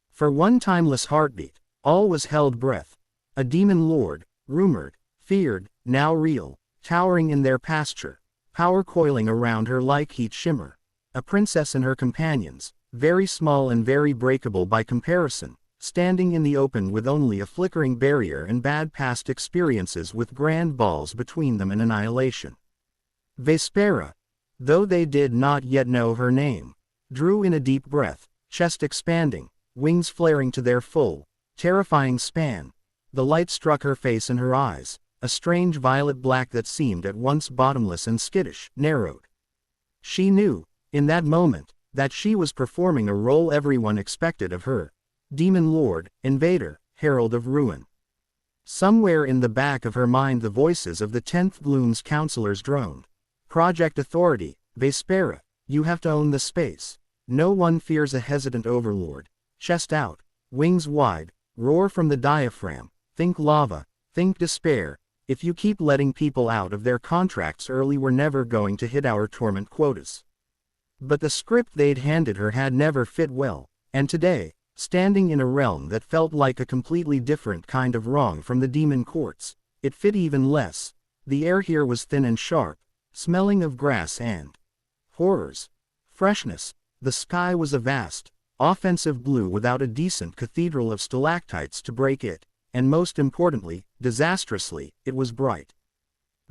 For one timeless heartbeat, all was held breath. A demon lord, rumored, feared, now real, towering in their pasture, power coiling around her like heat shimmer. A princess and her companions, very small and very breakable by comparison, standing in the open with only a flickering barrier and bad past experiences with grand balls between them and annihilation. Vespera, though they did not yet know her name, drew in a deep breath, chest expanding, wings flaring to their full, terrifying span. The light struck her face and her eyes, a strange violet black that seemed at once bottomless and skittish, narrowed. She knew, in that moment, that she was performing a role everyone expected of her. Demon Lord, Invader, Herald of Ruin. Somewhere in the back of her mind the voices of the 10th Gloom's counselors droned. Project Authority, Vespera, you have to own the space. No one fears a hesitant overlord. Chest out, wings wide, roar from the diaphragm, think lava, think despair. If you keep letting people out of their contracts early, we're never going to hit our torment quotas. But the script they'd handed her had never fit well, and today, standing in a realm that felt like a completely different kind of wrong from the demon courts, it fit even less. The air here was thin and sharp, smelling of grass and horrors. Freshness. The sky was a vast, offensive blue without a decent cathedral of stalactites to break it, and most importantly, disastrously, it was bright.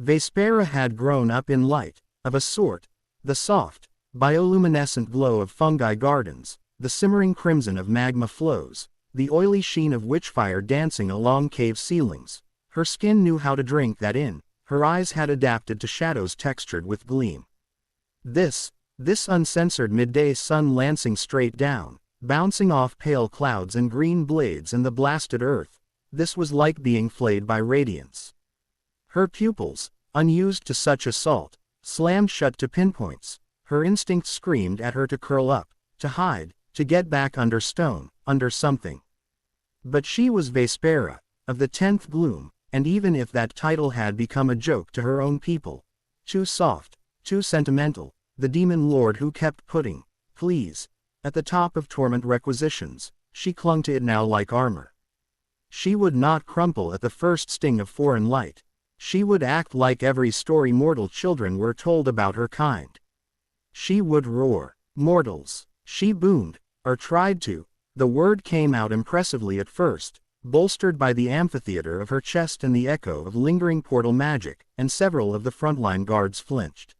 Vespera had grown up in light, of a sort, the soft, bioluminescent glow of fungi gardens, the simmering crimson of magma flows, the oily sheen of witchfire dancing along cave ceilings. Her skin knew how to drink that in. Her eyes had adapted to shadows textured with gleam. This uncensored midday sun lancing straight down, bouncing off pale clouds and green blades and the blasted earth, this was like being flayed by radiance. Her pupils, unused to such assault, slammed shut to pinpoints. Her instinct screamed at her to curl up, to hide, to get back under stone, under something. But she was Vespera, of the 10th Gloom, and even if that title had become a joke to her own people, too soft, too sentimental, the demon lord who kept putting, please, at the top of torment requisitions, she clung to it now like armor. She would not crumple at the first sting of foreign light. She would act like every story mortal children were told about her kind. She would roar, mortals. She boomed, or tried to. The word came out impressively at first, bolstered by the amphitheater of her chest and the echo of lingering portal magic, and several of the frontline guards flinched.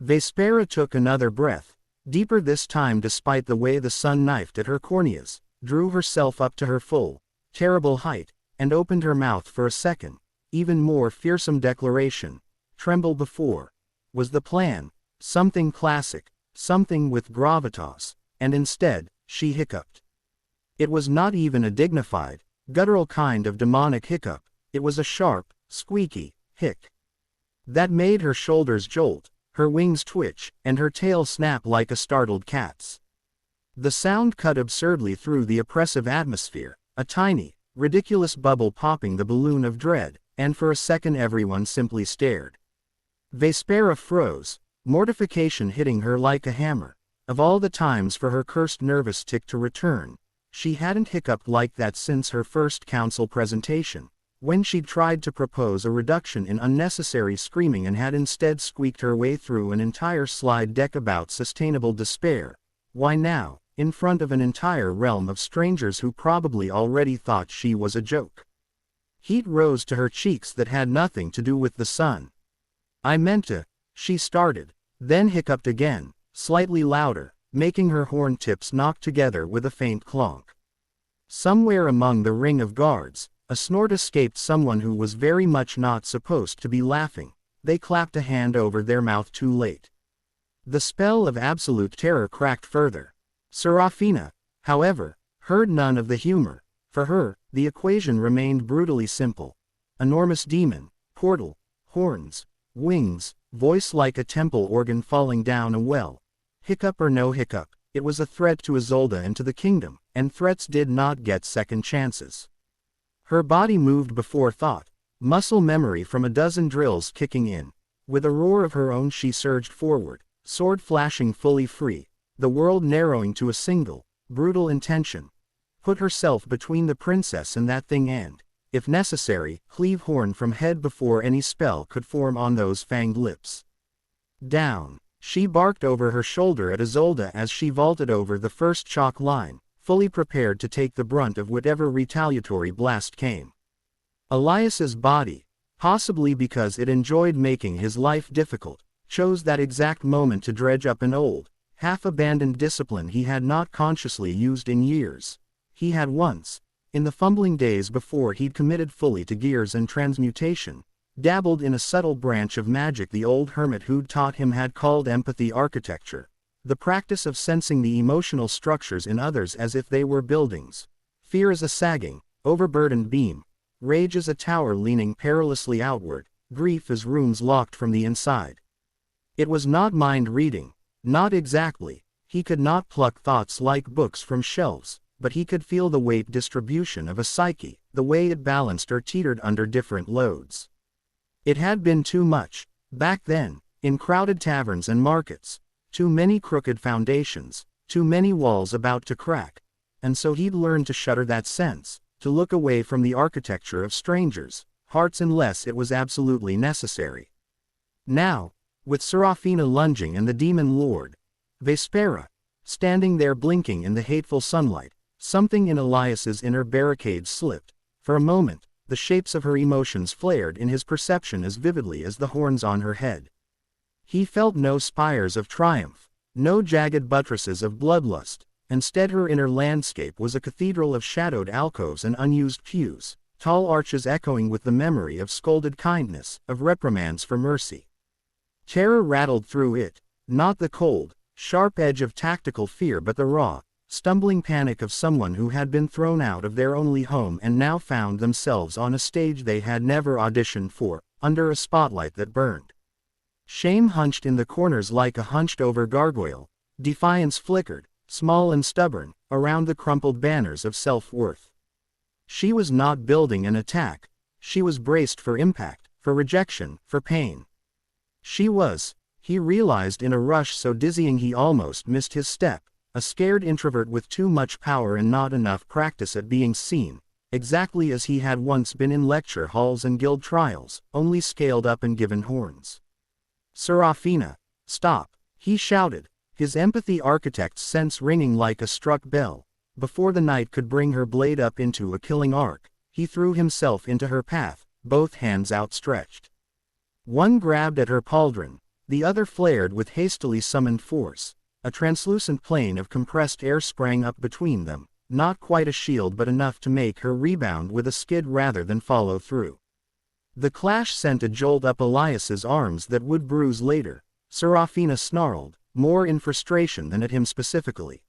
Vespera took another breath, deeper this time despite the way the sun knifed at her corneas, drew herself up to her full, terrible height, and opened her mouth for a second. Even more fearsome declaration. Tremble before. Was the plan. Something classic, something with gravitas, and instead, she hiccuped. It was not even a dignified, guttural kind of demonic hiccup, it was a sharp, squeaky, hic. That made her shoulders jolt, her wings twitch, and her tail snap like a startled cat's. The sound cut absurdly through the oppressive atmosphere, a tiny, ridiculous bubble popping the balloon of dread, and for a second everyone simply stared. Vespera froze, mortification hitting her like a hammer. Of all the times for her cursed nervous tick to return, She hadn't hiccuped like that since her first council presentation, when she'd tried to propose a reduction in unnecessary screaming and had instead squeaked her way through an entire slide deck about sustainable despair. Why now, in front of an entire realm of strangers who probably already thought she was a joke? Heat rose to her cheeks that had nothing to do with the sun. "I meant to," she started, then hiccuped again, slightly louder, making her horn tips knock together with a faint clonk. Somewhere among the ring of guards, a snort escaped someone who was very much not supposed to be laughing. They clapped a hand over their mouth too late. The spell of absolute terror cracked further. Serafina, however, heard none of the humor. For her, the equation remained brutally simple. Enormous demon, portal, horns, wings, voice like a temple organ falling down a well. Hiccup or no hiccup, it was a threat to Isolde and to the kingdom, and threats did not get second chances. Her body moved before thought, muscle memory from a dozen drills kicking in. With a roar of her own she surged forward, sword flashing fully free, the world narrowing to a single, brutal intention. Put herself between the princess and that thing and, if necessary, cleave horn from head before any spell could form on those fanged lips. Down, she barked over her shoulder at Isolde as she vaulted over the first chalk line, fully prepared to take the brunt of whatever retaliatory blast came. Elias's body, possibly because it enjoyed making his life difficult, chose that exact moment to dredge up an old, half-abandoned discipline he had not consciously used in years. He had once, in the fumbling days before he'd committed fully to gears and transmutation, dabbled in a subtle branch of magic the old hermit who'd taught him had called empathy architecture, the practice of sensing the emotional structures in others as if they were buildings. Fear is a sagging, overburdened beam, rage is a tower leaning perilously outward, grief is rooms locked from the inside. It was not mind reading, not exactly. He could not pluck thoughts like books from shelves, but he could feel the weight distribution of a psyche, the way it balanced or teetered under different loads. It had been too much, back then, in crowded taverns and markets, too many crooked foundations, too many walls about to crack, and so he'd learned to shudder that sense, to look away from the architecture of strangers' hearts unless it was absolutely necessary. Now, with Serafina lunging and the demon lord, Vespera, standing there blinking in the hateful sunlight, something in Elias's inner barricade slipped. For a moment, the shapes of her emotions flared in his perception as vividly as the horns on her head. He felt no spires of triumph, no jagged buttresses of bloodlust. Instead her inner landscape was a cathedral of shadowed alcoves and unused pews, tall arches echoing with the memory of scolded kindness, of reprimands for mercy. Terror rattled through it, not the cold, sharp edge of tactical fear but the raw, stumbling panic of someone who had been thrown out of their only home and now found themselves on a stage they had never auditioned for, under a spotlight that burned. Shame hunched in the corners like a hunched-over gargoyle. Defiance flickered, small and stubborn, around the crumpled banners of self-worth. She was not building an attack. She was braced for impact, for rejection, for pain. She was, he realized in a rush so dizzying he almost missed his step, a scared introvert with too much power and not enough practice at being seen, exactly as he had once been in lecture halls and guild trials, only scaled up and given horns. Serafina, stop, he shouted, his empathy architect's sense ringing like a struck bell. Before the knight could bring her blade up into a killing arc, he threw himself into her path, both hands outstretched. One grabbed at her pauldron, the other flared with hastily summoned force. A translucent plane of compressed air sprang up between them, not quite a shield but enough to make her rebound with a skid rather than follow through. The clash sent a jolt up Elias's arms that would bruise later. Serafina snarled, more in frustration than at him specifically.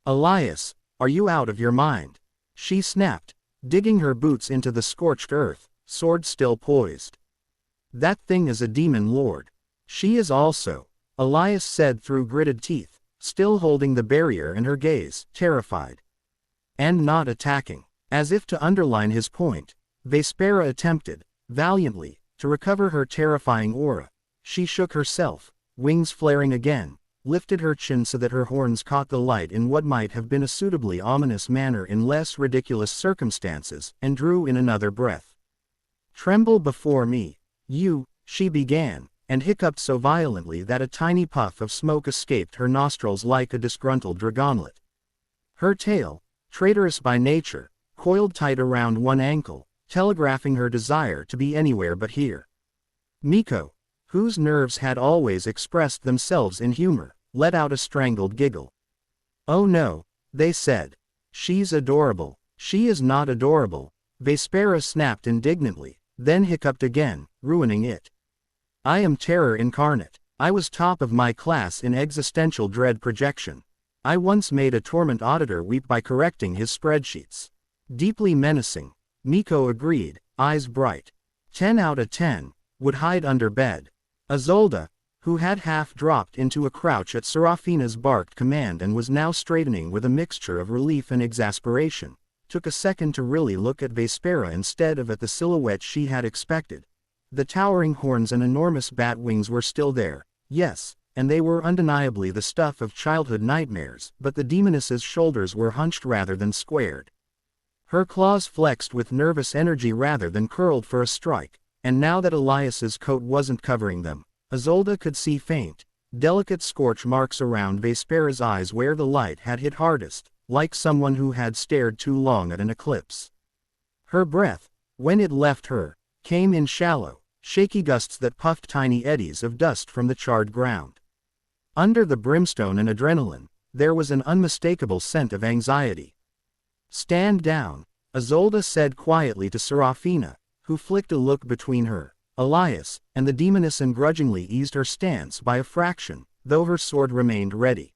"Elias, are you out of your mind?" she snapped, digging her boots into the scorched earth, sword still poised. "That thing is a demon lord. She is also," Elias said through gritted teeth, still holding the barrier and her gaze, terrified. "And not attacking." As if to underline his point, Vespera attempted, valiantly, to recover her terrifying aura. She shook herself, wings flaring again, lifted her chin so that her horns caught the light in what might have been a suitably ominous manner in less ridiculous circumstances, and drew in another breath. "Tremble before me, you," she began, and hiccuped so violently that a tiny puff of smoke escaped her nostrils like a disgruntled dragonlet. Her tail, traitorous by nature, coiled tight around one ankle, telegraphing her desire to be anywhere but here. Miko, whose nerves had always expressed themselves in humor, let out a strangled giggle. "Oh no," they said. "She's adorable." "She is not adorable," Vespera snapped indignantly, then hiccuped again, ruining it. "I am terror incarnate. I was top of my class in existential dread projection. I once made a torment auditor weep by correcting his spreadsheets." "Deeply menacing," Miko agreed, eyes bright. 10 out of 10, would hide under bed. Isolde, who had half dropped into a crouch at Serafina's barked command and was now straightening with a mixture of relief and exasperation, took a second to really look at Vespera instead of at the silhouette she had expected. The towering horns and enormous bat wings were still there, yes, and they were undeniably the stuff of childhood nightmares, but the demoness's shoulders were hunched rather than squared. Her claws flexed with nervous energy rather than curled for a strike, and now that Elias's coat wasn't covering them, Isolde could see faint, delicate scorch marks around Vespera's eyes where the light had hit hardest, like someone who had stared too long at an eclipse. Her breath, when it left her, came in shallow, shaky gusts that puffed tiny eddies of dust from the charred ground. Under the brimstone and adrenaline, there was an unmistakable scent of anxiety. "Stand down," Isolde said quietly to Serafina, who flicked a look between her, Elias, and the demoness and grudgingly eased her stance by a fraction, though her sword remained ready.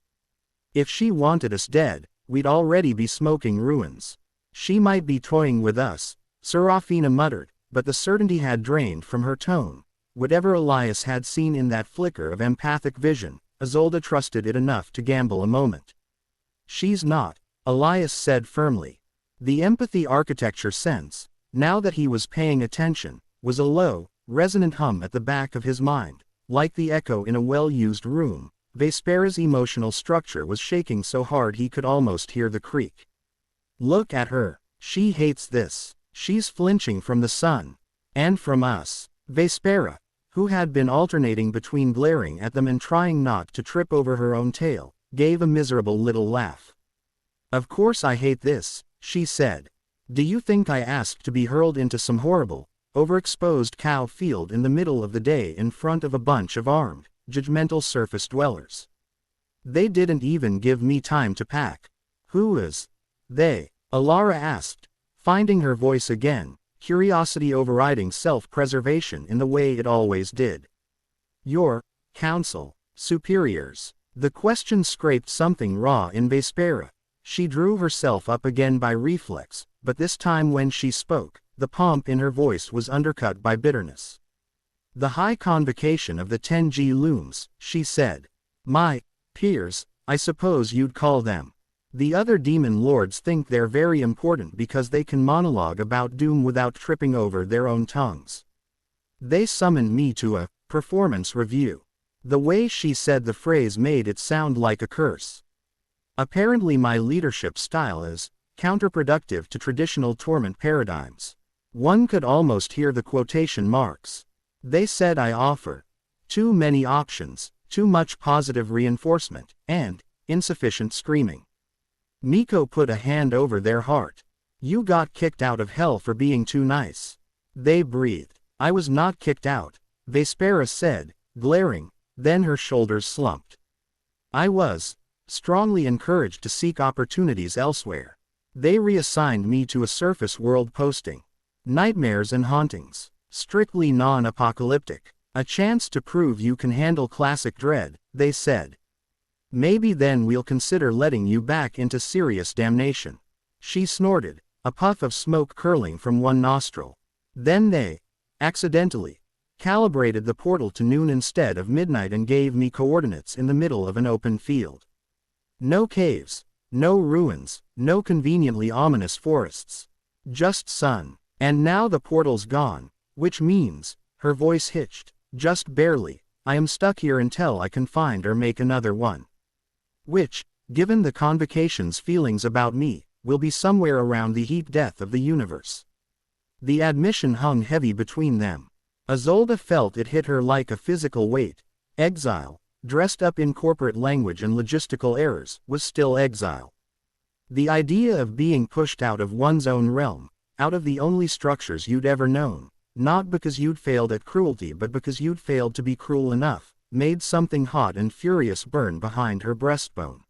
"If she wanted us dead, we'd already be smoking ruins. She might be toying with us," Serafina muttered, but the certainty had drained from her tone. Whatever Elias had seen in that flicker of empathic vision, Isolde trusted it enough to gamble a moment. "She's not," Elias said firmly. The empathy architecture sense, now that he was paying attention, was a low, resonant hum at the back of his mind, like the echo in a well-used room. Vespera's emotional structure was shaking so hard he could almost hear the creak. "Look at her. She hates this. She's flinching from the sun. And from us." Vespera, who had been alternating between glaring at them and trying not to trip over her own tail, gave a miserable little laugh. "Of course I hate this," she said. "Do you think I asked to be hurled into some horrible, overexposed cow field in the middle of the day in front of a bunch of armed, judgmental surface dwellers? They didn't even give me time to pack." "Who is they?" Alara asked, finding her voice again, curiosity overriding self-preservation in the way it always did. "Your council, superiors." The question scraped something raw in Vespera. She drew herself up again by reflex, but this time when she spoke, the pomp in her voice was undercut by bitterness. "The high convocation of the 10G looms," she said. "My peers, I suppose you'd call them. The other demon lords think they're very important because they can monologue about doom without tripping over their own tongues. They summoned me to a performance review." The way she said the phrase made it sound like a curse. "Apparently my leadership style is counterproductive to traditional torment paradigms." One could almost hear the quotation marks. "They said I offer too many options, too much positive reinforcement, and insufficient screaming." Miko put a hand over their heart. "You got kicked out of hell for being too nice." They breathed. "I was not kicked out," Vespera said, glaring, then her shoulders slumped. "I was strongly encouraged to seek opportunities elsewhere. They reassigned me to a surface world posting. Nightmares and hauntings. Strictly non-apocalyptic. A chance to prove you can handle classic dread," they said. "Maybe then we'll consider letting you back into serious damnation." She snorted, a puff of smoke curling from one nostril. "Then they accidentally calibrated the portal to noon instead of midnight and gave me coordinates in the middle of an open field. No caves, no ruins, no conveniently ominous forests. Just sun. And now the portal's gone, which means," her voice hitched, "just barely, I am stuck here until I can find or make another one. Which, given the Convocation's feelings about me, will be somewhere around the heat death of the universe. The admission hung heavy between them. Isolde felt it hit her like a physical weight. Exile, dressed up in corporate language and logistical errors, was still exile. The idea of being pushed out of one's own realm, out of the only structures you'd ever known, not because you'd failed at cruelty but because you'd failed to be cruel enough, made something hot and furious burn behind her breastbone.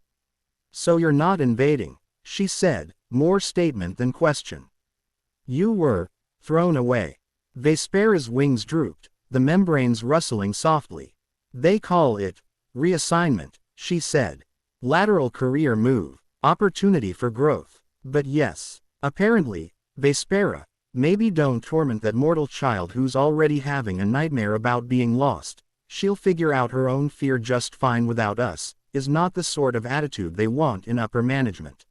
So you're not invading, she said, more statement than question. You were thrown away. Vespera's wings drooped, the membranes rustling softly. They call it reassignment, she said. Lateral career move, opportunity for growth. But yes, apparently, Vespera, maybe don't torment that mortal child who's already having a nightmare about being lost. She'll figure out her own fear just fine without us, is not the sort of attitude they want in upper management.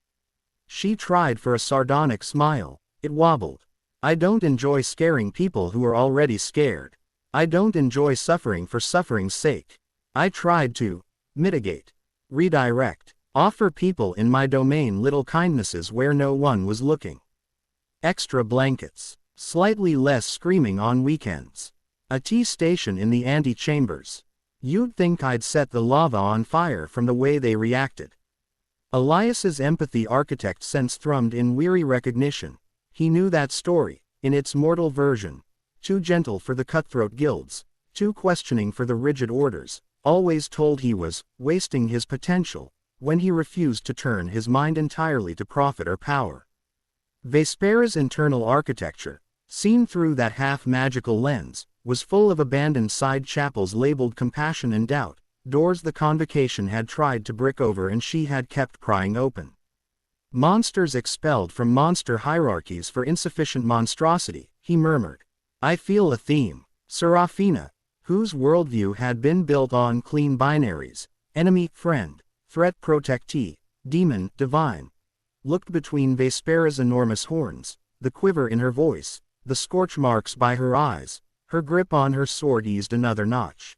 She tried for a sardonic smile. It wobbled. I don't enjoy scaring people who are already scared. I don't enjoy suffering for suffering's sake. I tried to mitigate, redirect, offer people in my domain little kindnesses where no one was looking. Extra blankets, slightly less screaming on weekends. A tea station in the ante-chambers. You'd think I'd set the lava on fire from the way they reacted. Elias's empathy architect sense thrummed in weary recognition. He knew that story, in its mortal version. Too gentle for the cutthroat guilds, too questioning for the rigid orders, always told he was wasting his potential, when he refused to turn his mind entirely to profit or power. Vespera's internal architecture, seen through that half-magical lens, was full of abandoned side chapels labeled compassion and doubt, doors the Convocation had tried to brick over and she had kept prying open. Monsters expelled from monster hierarchies for insufficient monstrosity, he murmured. I feel a theme. Serafina, whose worldview had been built on clean binaries, enemy, friend, threat, protectee, demon, divine, looked between Vespera's enormous horns, the quiver in her voice, the scorch marks by her eyes. Her grip on her sword eased another notch.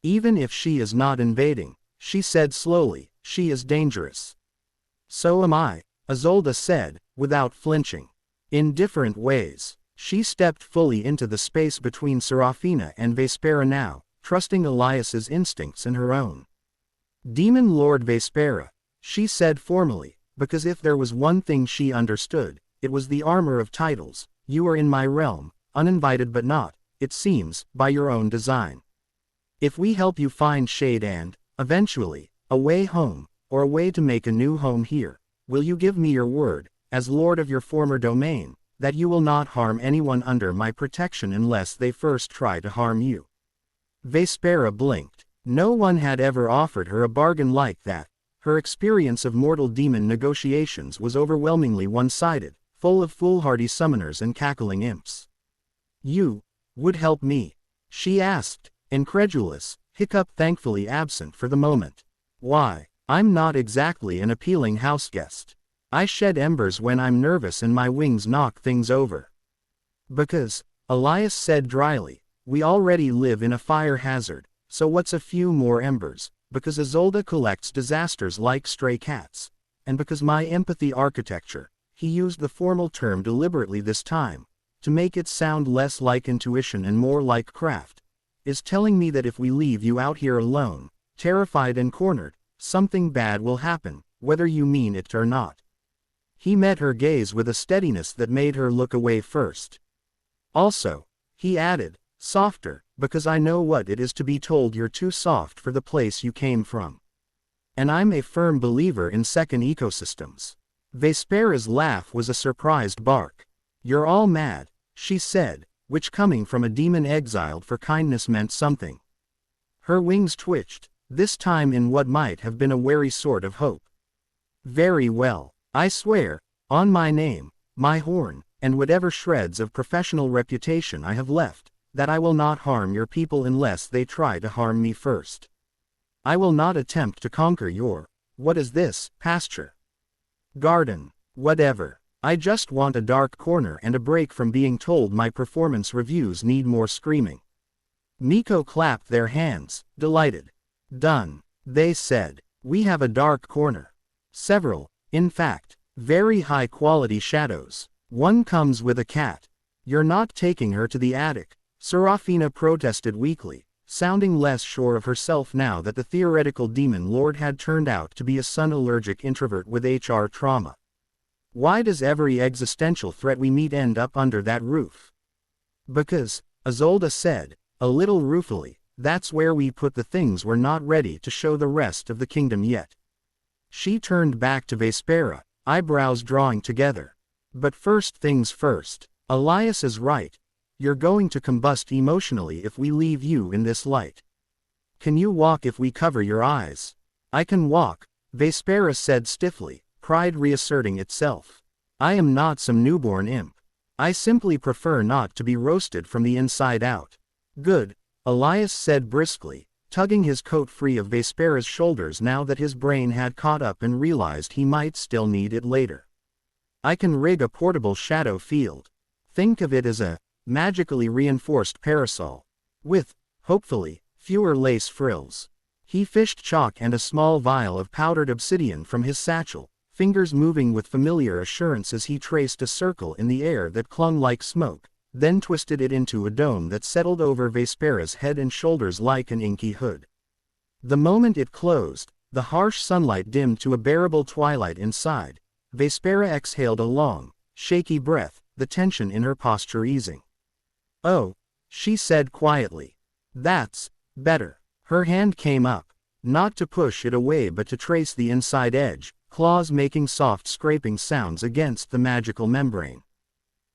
Even if she is not invading, she said slowly, she is dangerous. So am I, Isolde said, without flinching. In different ways. She stepped fully into the space between Serafina and Vespera now, trusting Elias's instincts and her own. Demon Lord Vespera, she said formally, because if there was one thing she understood, it was the armor of titles. You are in my realm, uninvited but not, it seems, by your own design. If we help you find shade and, eventually, a way home, or a way to make a new home here, will you give me your word, as lord of your former domain, that you will not harm anyone under my protection unless they first try to harm you? Vespera blinked. No one had ever offered her a bargain like that. Her experience of mortal demon negotiations was overwhelmingly one-sided, full of foolhardy summoners and cackling imps. You would help me? She asked, incredulous, hiccup thankfully absent for the moment. Why, I'm not exactly an appealing houseguest. I shed embers when I'm nervous and my wings knock things over. Because, Elias said dryly, we already live in a fire hazard, so what's a few more embers? Because Isolde collects disasters like stray cats. And because my empathy architecture, he used the formal term deliberately this time, to make it sound less like intuition and more like craft, is telling me that if we leave you out here alone, terrified and cornered, something bad will happen, whether you mean it or not. He met her gaze with a steadiness that made her look away first. Also, he added, softer, because I know what it is to be told you're too soft for the place you came from. And I'm a firm believer in second ecosystems. Vespera's laugh was a surprised bark. You're all mad, she said, which coming from a demon exiled for kindness meant something. Her wings twitched, this time in what might have been a wary sort of hope. Very well, I swear, on my name, my horn, and whatever shreds of professional reputation I have left, that I will not harm your people unless they try to harm me first. I will not attempt to conquer your, what is this, pasture? Garden, whatever. I just want a dark corner and a break from being told my performance reviews need more screaming. Miko clapped their hands, delighted. Done, they said. We have a dark corner. Several, in fact, very high-quality shadows. One comes with a cat. You're not taking her to the attic, Serafina protested weakly, sounding less sure of herself now that the theoretical demon lord had turned out to be a sun-allergic introvert with HR trauma. Why does every existential threat we meet end up under that roof? Because, Isolde said, a little ruefully, that's where we put the things we're not ready to show the rest of the kingdom yet. She turned back to Vespera, eyebrows drawing together. But first things first, Elias is right. You're going to combust emotionally if we leave you in this light. Can you walk if we cover your eyes? I can walk, Vespera said stiffly, pride reasserting itself. I am not some newborn imp. I simply prefer not to be roasted from the inside out. Good, Elias said briskly, tugging his coat free of Vespera's shoulders now that his brain had caught up and realized he might still need it later. I can rig a portable shadow field. Think of it as a magically reinforced parasol. With, hopefully, fewer lace frills. He fished chalk and a small vial of powdered obsidian from his satchel, fingers moving with familiar assurance as he traced a circle in the air that clung like smoke, then twisted it into a dome that settled over Vespera's head and shoulders like an inky hood. The moment it closed, the harsh sunlight dimmed to a bearable twilight inside. Vespera exhaled a long, shaky breath, the tension in her posture easing. Oh, she said quietly. That's better. Her hand came up, not to push it away but to trace the inside edge, claws making soft scraping sounds against the magical membrane.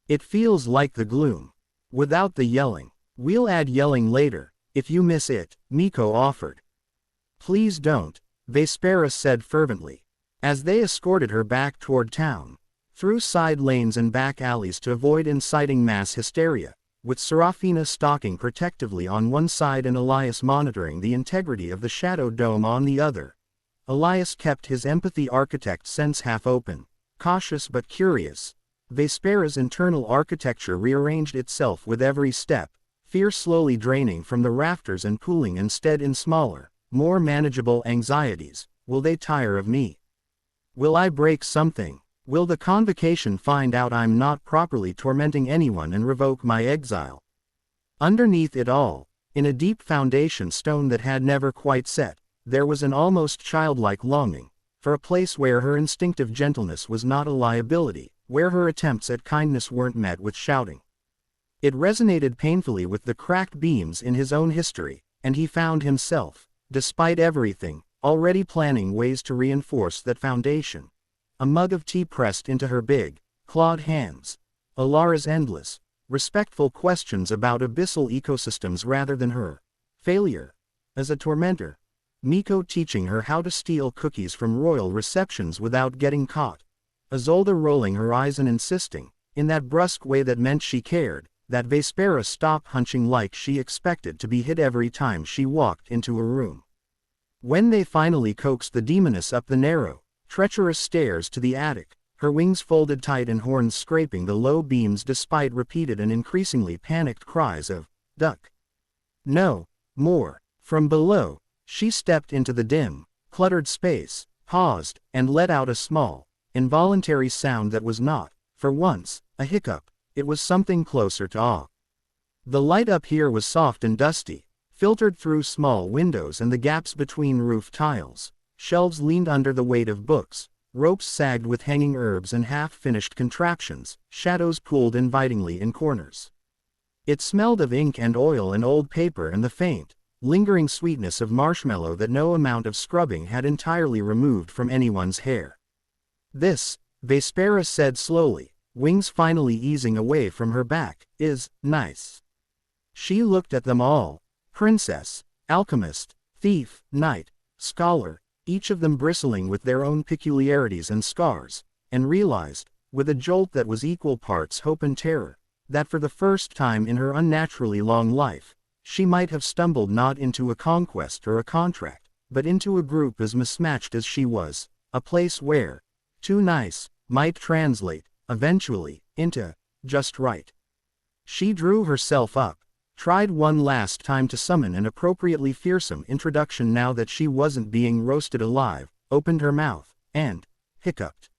It feels like the gloom. Without the yelling. We'll add yelling later, if you miss it, Miko offered. Please don't, Vespera said fervently. As they escorted her back toward town, through side lanes and back alleys to avoid inciting mass hysteria, with Serafina stalking protectively on one side and Elias monitoring the integrity of the shadow dome on the other. Elias kept his empathy architect sense half open, cautious but curious. Vespera's internal architecture rearranged itself with every step, fear slowly draining from the rafters and pooling instead in smaller, more manageable anxieties. Will they tire of me? Will I break something? Will the convocation find out I'm not properly tormenting anyone and revoke my exile? Underneath it all, in a deep foundation stone that had never quite set, there was an almost childlike longing, for a place where her instinctive gentleness was not a liability, where her attempts at kindness weren't met with shouting. It resonated painfully with the cracked beams in his own history, and he found himself, despite everything, already planning ways to reinforce that foundation. A mug of tea pressed into her big, clawed hands. Alara's endless, respectful questions about abyssal ecosystems rather than her failure as a tormentor. Miko teaching her how to steal cookies from royal receptions without getting caught. Isolde rolling her eyes and insisting, in that brusque way that meant she cared, that Vespera stop hunching like she expected to be hit every time she walked into a room. When they finally coaxed the demoness up the narrow, treacherous stairs to the attic, her wings folded tight and horns scraping the low beams despite repeated and increasingly panicked cries of, "Duck! No! More!" From below, she stepped into the dim, cluttered space, paused, and let out a small, involuntary sound that was not, for once, a hiccup. It was something closer to awe. The light up here was soft and dusty, filtered through small windows and the gaps between roof tiles. Shelves leaned under the weight of books, ropes sagged with hanging herbs and half-finished contraptions, shadows pooled invitingly in corners. It smelled of ink and oil and old paper and the faint, lingering sweetness of marshmallow that no amount of scrubbing had entirely removed from anyone's hair. This, Vespera said slowly, wings finally easing away from her back, is nice. She looked at them all, princess, alchemist, thief, knight, scholar, each of them bristling with their own peculiarities and scars, and realized, with a jolt that was equal parts hope and terror, that for the first time in her unnaturally long life, she might have stumbled not into a conquest or a contract, but into a group as mismatched as she was, a place where, too nice, might translate, eventually, into, just right. She drew herself up, tried one last time to summon an appropriately fearsome introduction now that she wasn't being roasted alive, opened her mouth, and hiccuped.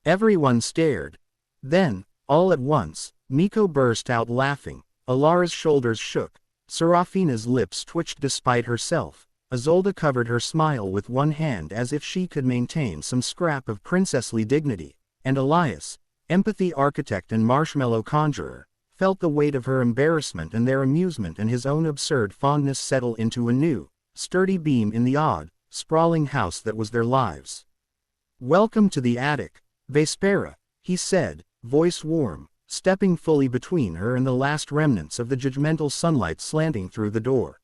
Everyone stared. Then, all at once, Miko burst out laughing. Alara's shoulders shook. Serafina's lips twitched despite herself. Isolde covered her smile with one hand as if she could maintain some scrap of princessly dignity, and Elias, empathy architect and marshmallow conjurer, felt the weight of her embarrassment and their amusement and his own absurd fondness settle into a new, sturdy beam in the odd, sprawling house that was their lives. "Welcome to the attic, Vespera," he said, voice warm, stepping fully between her and the last remnants of the judgmental sunlight slanting through the door.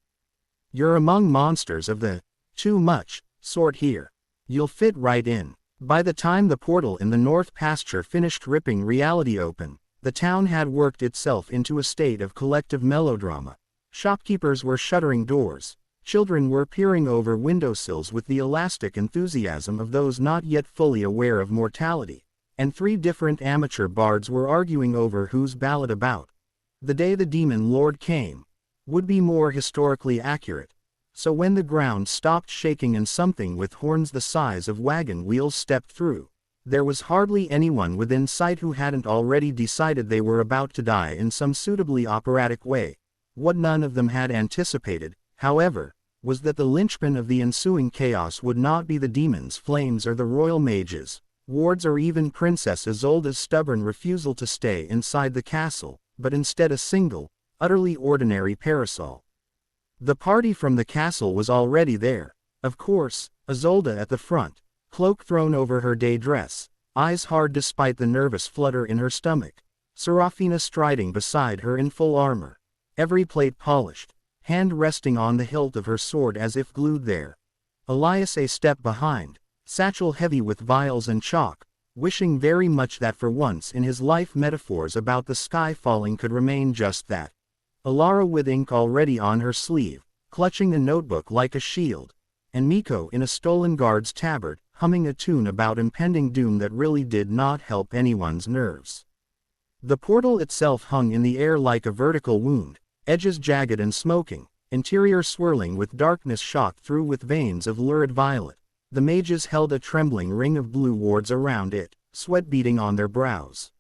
"You're among monsters of the too much sort here. You'll fit right in." By the time the portal in the north pasture finished ripping reality open, the town had worked itself into a state of collective melodrama. Shopkeepers were shuttering doors. Children were peering over windowsills with the elastic enthusiasm of those not yet fully aware of mortality, and 3 different amateur bards were arguing over whose ballad about the day the demon lord came would be more historically accurate. So when the ground stopped shaking and something with horns the size of wagon wheels stepped through, there was hardly anyone within sight who hadn't already decided they were about to die in some suitably operatic way. What none of them had anticipated, however, was that the linchpin of the ensuing chaos would not be the demons' flames or the royal mages, wards or even Princess Isolde's stubborn refusal to stay inside the castle, but instead a single, utterly ordinary parasol. The party from the castle was already there. Of course, Isolde at the front, cloak thrown over her day dress, eyes hard despite the nervous flutter in her stomach. Serafina striding beside her in full armor, every plate polished, hand resting on the hilt of her sword as if glued there. Elias a step behind, satchel heavy with vials and chalk, wishing very much that for once in his life metaphors about the sky falling could remain just that. Alara with ink already on her sleeve, clutching a notebook like a shield, and Miko in a stolen guard's tabard, humming a tune about impending doom that really did not help anyone's nerves. The portal itself hung in the air like a vertical wound, edges jagged and smoking, interior swirling with darkness shot through with veins of lurid violet. The mages held a trembling ring of blue wards around it, sweat beading on their brows.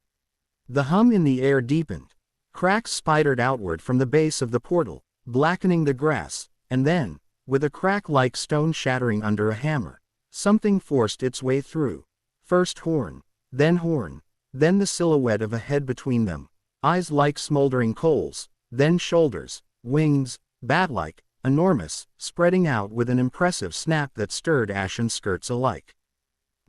The hum in the air deepened. Cracks spidered outward from the base of the portal, blackening the grass, and then, with a crack like stone shattering under a hammer, something forced its way through. First horn, then the silhouette of a head between them, eyes like smoldering coals, then shoulders, wings, bat-like, enormous, spreading out with an impressive snap that stirred ashen skirts alike.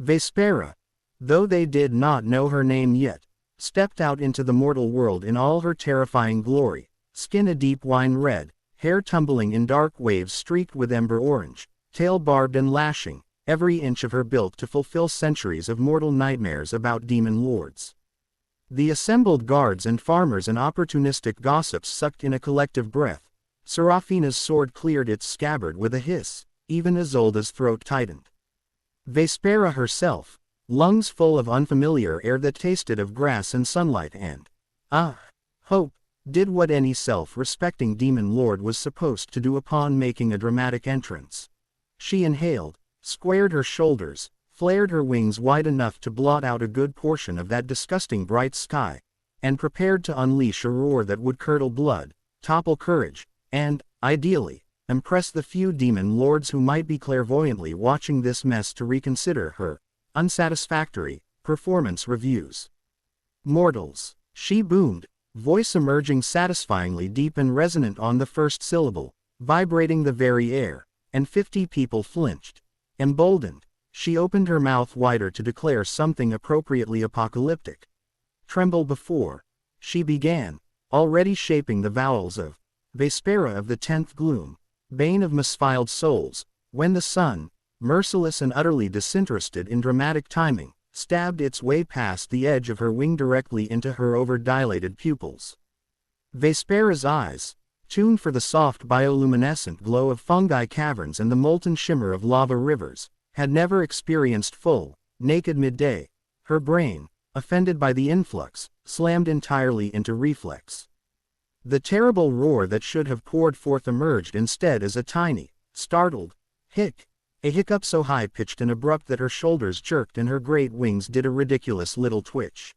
Vespera, though they did not know her name yet, stepped out into the mortal world in all her terrifying glory, skin a deep wine red, hair tumbling in dark waves streaked with ember orange, tail barbed and lashing, every inch of her built to fulfill centuries of mortal nightmares about demon lords. The assembled guards and farmers and opportunistic gossips sucked in a collective breath. Serafina's sword cleared its scabbard with a hiss, even Isolde's throat tightened. Vespera herself, lungs full of unfamiliar air that tasted of grass and sunlight and, hope, did what any self-respecting demon lord was supposed to do upon making a dramatic entrance. She inhaled, squared her shoulders, flared her wings wide enough to blot out a good portion of that disgusting bright sky, and prepared to unleash a roar that would curdle blood, topple courage, and, ideally, impress the few demon lords who might be clairvoyantly watching this mess to reconsider her unsatisfactory performance reviews. "Mortals," she boomed, voice emerging satisfyingly deep and resonant on the first syllable, vibrating the very air, and 50 people flinched. Emboldened, she opened her mouth wider to declare something appropriately apocalyptic. "Tremble before," she began, already shaping the vowels of Vespera of the 10th gloom, bane of misfiled souls, when the sun, merciless and utterly disinterested in dramatic timing, stabbed its way past the edge of her wing directly into her over-dilated pupils. Vespera's eyes, tuned for the soft bioluminescent glow of fungi caverns and the molten shimmer of lava rivers, had never experienced full, naked midday. Her brain, offended by the influx, slammed entirely into reflex. The terrible roar that should have poured forth emerged instead as a tiny, startled hic, a hiccup so high-pitched and abrupt that her shoulders jerked and her great wings did a ridiculous little twitch.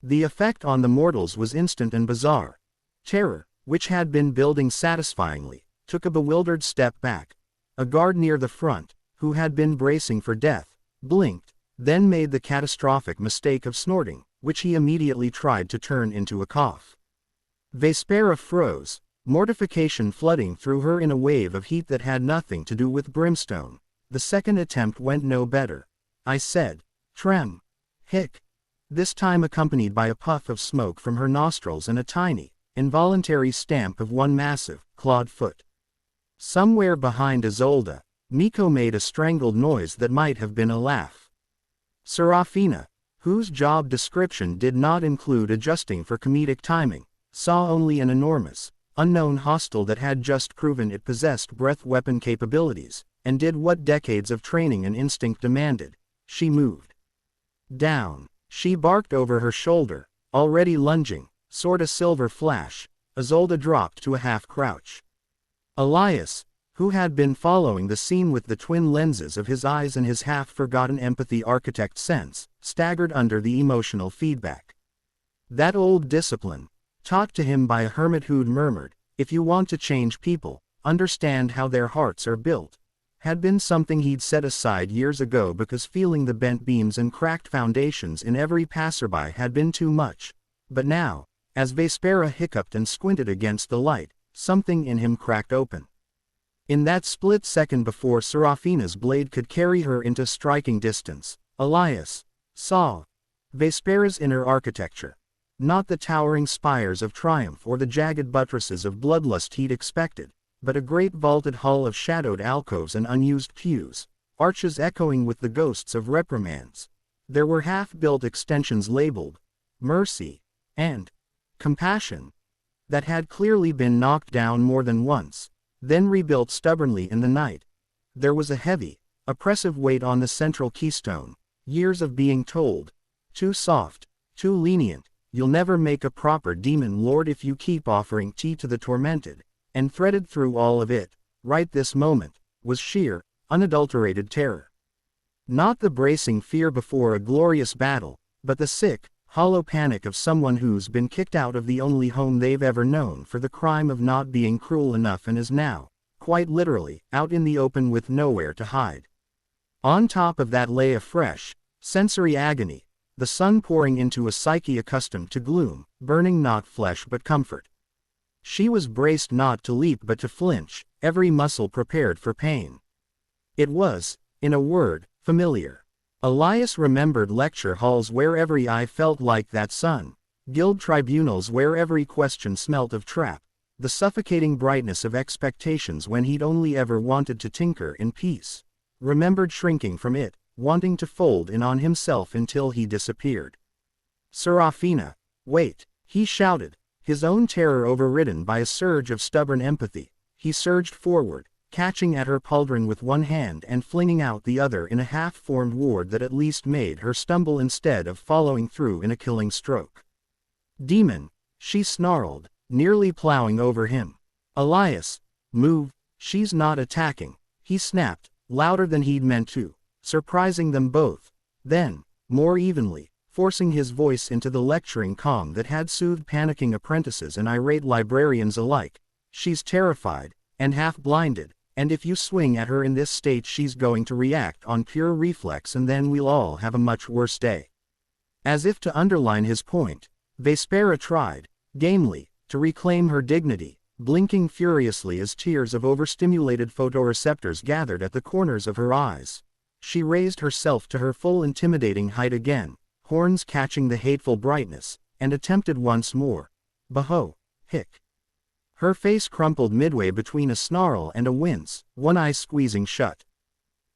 The effect on the mortals was instant and bizarre. Terror, which had been building satisfyingly, took a bewildered step back. A guard near the front, who had been bracing for death, blinked, then made the catastrophic mistake of snorting, which he immediately tried to turn into a cough. Vespera froze, mortification flooding through her in a wave of heat that had nothing to do with brimstone. The second attempt went no better. I said, "Trem. Hic." This time accompanied by a puff of smoke from her nostrils and a tiny, involuntary stamp of one massive, clawed foot. Somewhere behind Isolde, Miko made a strangled noise that might have been a laugh. Serafina, whose job description did not include adjusting for comedic timing, saw only an enormous, unknown hostile that had just proven it possessed breath weapon capabilities, and did what decades of training and instinct demanded. She moved. Down. She barked over her shoulder, already lunging, sword a silver flash. Isolde dropped to a half-crouch. Elias, who had been following the scene with the twin lenses of his eyes and his half-forgotten empathy architect sense, staggered under the emotional feedback. That old discipline, taught to him by a hermit who'd murmured, "If you want to change people, understand how their hearts are built," had been something he'd set aside years ago because feeling the bent beams and cracked foundations in every passerby had been too much. But now, as Vespera hiccuped and squinted against the light, something in him cracked open. In that split second before Serafina's blade could carry her into striking distance, Elias saw Vespera's inner architecture. Not the towering spires of triumph or the jagged buttresses of bloodlust he'd expected, but a great vaulted hall of shadowed alcoves and unused pews, arches echoing with the ghosts of reprimands. There were half-built extensions labeled mercy and compassion that had clearly been knocked down more than once, then rebuilt stubbornly in the night. There was a heavy, oppressive weight on the central keystone, years of being told, "Too soft, too lenient, you'll never make a proper demon lord if you keep offering tea to the tormented," and threaded through all of it, right this moment, was sheer, unadulterated terror. Not the bracing fear before a glorious battle, but the sick, hollow panic of someone who's been kicked out of the only home they've ever known for the crime of not being cruel enough and is now, quite literally, out in the open with nowhere to hide. On top of that lay a fresh, sensory agony, the sun pouring into a psyche accustomed to gloom, burning not flesh but comfort. She was braced not to leap but to flinch, every muscle prepared for pain. It was, in a word, familiar. Elias remembered lecture halls where every eye felt like that sun, guild tribunals where every question smelt of trap, the suffocating brightness of expectations when he'd only ever wanted to tinker in peace. Remembered shrinking from it, wanting to fold in on himself until he disappeared. "Serafina, wait," he shouted, his own terror overridden by a surge of stubborn empathy. He surged forward, catching at her pauldron with one hand and flinging out the other in a half-formed ward that at least made her stumble instead of following through in a killing stroke. "Demon," she snarled, nearly plowing over him. "Elias, move, she's not attacking," he snapped, louder than he'd meant to, surprising them both. Then, more evenly, forcing his voice into the lecturing calm that had soothed panicking apprentices and irate librarians alike, "She's terrified, and half-blinded, and if you swing at her in this state she's going to react on pure reflex and then we'll all have a much worse day." As if to underline his point, Vespera tried, gamely, to reclaim her dignity, blinking furiously as tiers of overstimulated photoreceptors gathered at the corners of her eyes. She raised herself to her full intimidating height again, horns catching the hateful brightness, and attempted once more. "Beho, hic." Her face crumpled midway between a snarl and a wince, one eye squeezing shut.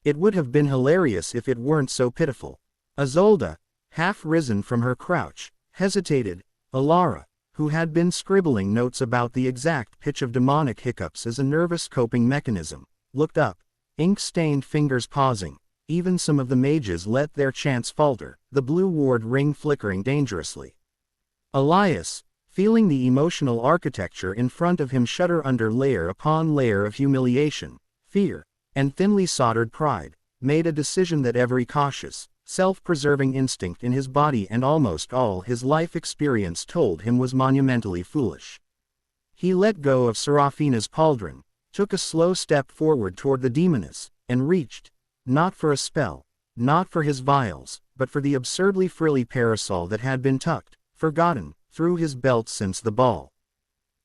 It would have been hilarious if it weren't so pitiful. Isolde, half risen from her crouch, hesitated. Alara, who had been scribbling notes about the exact pitch of demonic hiccups as a nervous coping mechanism, looked up, ink-stained fingers pausing. Even some of the mages let their chants falter, the blue ward ring flickering dangerously. Elias, feeling the emotional architecture in front of him shudder under layer upon layer of humiliation, fear, and thinly soldered pride, made a decision that every cautious, self-preserving instinct in his body and almost all his life experience told him was monumentally foolish. He let go of Serafina's pauldron, took a slow step forward toward the demoness, and reached, not for a spell, not for his vials, but for the absurdly frilly parasol that had been tucked, forgotten, through his belt since the ball.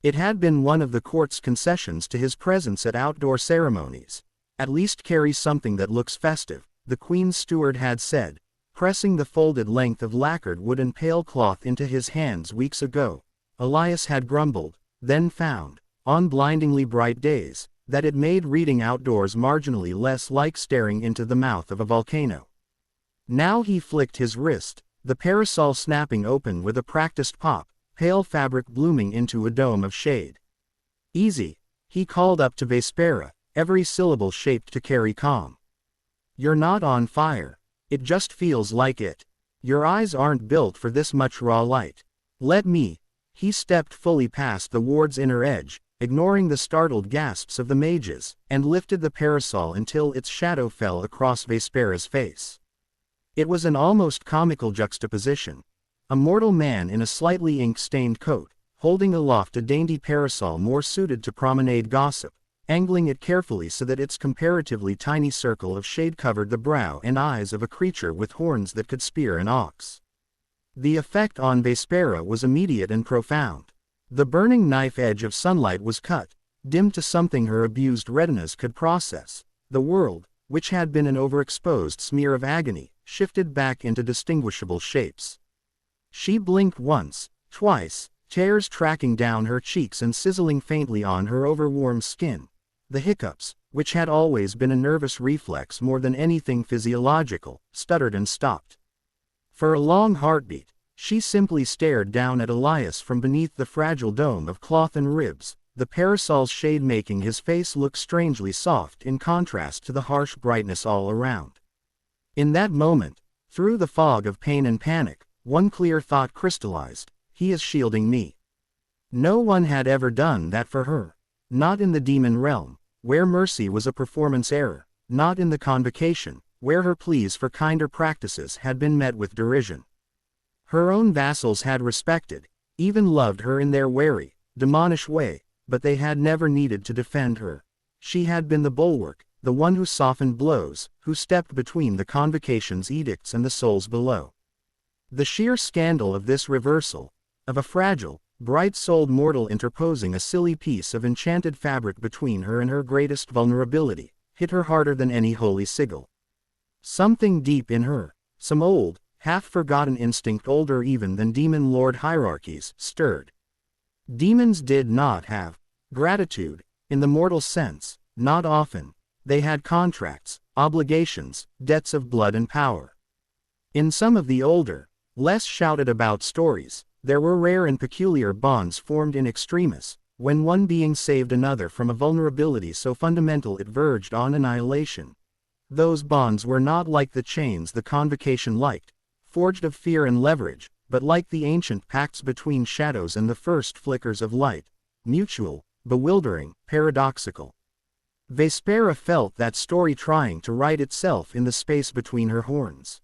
It had been one of the court's concessions to his presence at outdoor ceremonies. At least carry something that looks festive, the Queen's steward had said, pressing the folded length of lacquered wood and pale cloth into his hands weeks ago. Elias had grumbled, then found, on blindingly bright days, that it made reading outdoors marginally less like staring into the mouth of a volcano. Now he flicked his wrist, the parasol snapping open with a practiced pop, pale fabric blooming into a dome of shade. "Easy," he called up to Vespera, every syllable shaped to carry calm. "You're not on fire. It just feels like it. Your eyes aren't built for this much raw light. Let me." He stepped fully past the ward's inner edge, ignoring the startled gasps of the mages, and lifted the parasol until its shadow fell across Vespera's face. It was an almost comical juxtaposition. A mortal man in a slightly ink-stained coat, holding aloft a dainty parasol more suited to promenade gossip, angling it carefully so that its comparatively tiny circle of shade covered the brow and eyes of a creature with horns that could spear an ox. The effect on Vespera was immediate and profound. The burning knife edge of sunlight was cut, dimmed to something her abused retinas could process. The world, which had been an overexposed smear of agony, shifted back into distinguishable shapes. She blinked once, twice, tears tracking down her cheeks and sizzling faintly on her overwarm skin. The hiccups, which had always been a nervous reflex more than anything physiological, stuttered and stopped. For a long heartbeat, she simply stared down at Elias from beneath the fragile dome of cloth and ribs, the parasol's shade making his face look strangely soft in contrast to the harsh brightness all around. In that moment, through the fog of pain and panic, one clear thought crystallized: he is shielding me. No one had ever done that for her. Not in the demon realm, where mercy was a performance error, not in the convocation, where her pleas for kinder practices had been met with derision. Her own vassals had respected, even loved her in their wary, demonish way, but they had never needed to defend her. She had been the bulwark, the one who softened blows, who stepped between the convocation's edicts and the souls below. The sheer scandal of this reversal, of a fragile, bright-souled mortal interposing a silly piece of enchanted fabric between her and her greatest vulnerability, hit her harder than any holy sigil. Something deep in her, some old, half-forgotten instinct older even than demon lord hierarchies, stirred. Demons did not have gratitude, in the mortal sense, not often. They had contracts, obligations, debts of blood and power. In some of the older, less shouted about stories, there were rare and peculiar bonds formed in extremis, when one being saved another from a vulnerability so fundamental it verged on annihilation. Those bonds were not like the chains the convocation liked, forged of fear and leverage, but like the ancient pacts between shadows and the first flickers of light, mutual, bewildering, paradoxical. Vespera felt that story trying to write itself in the space between her horns.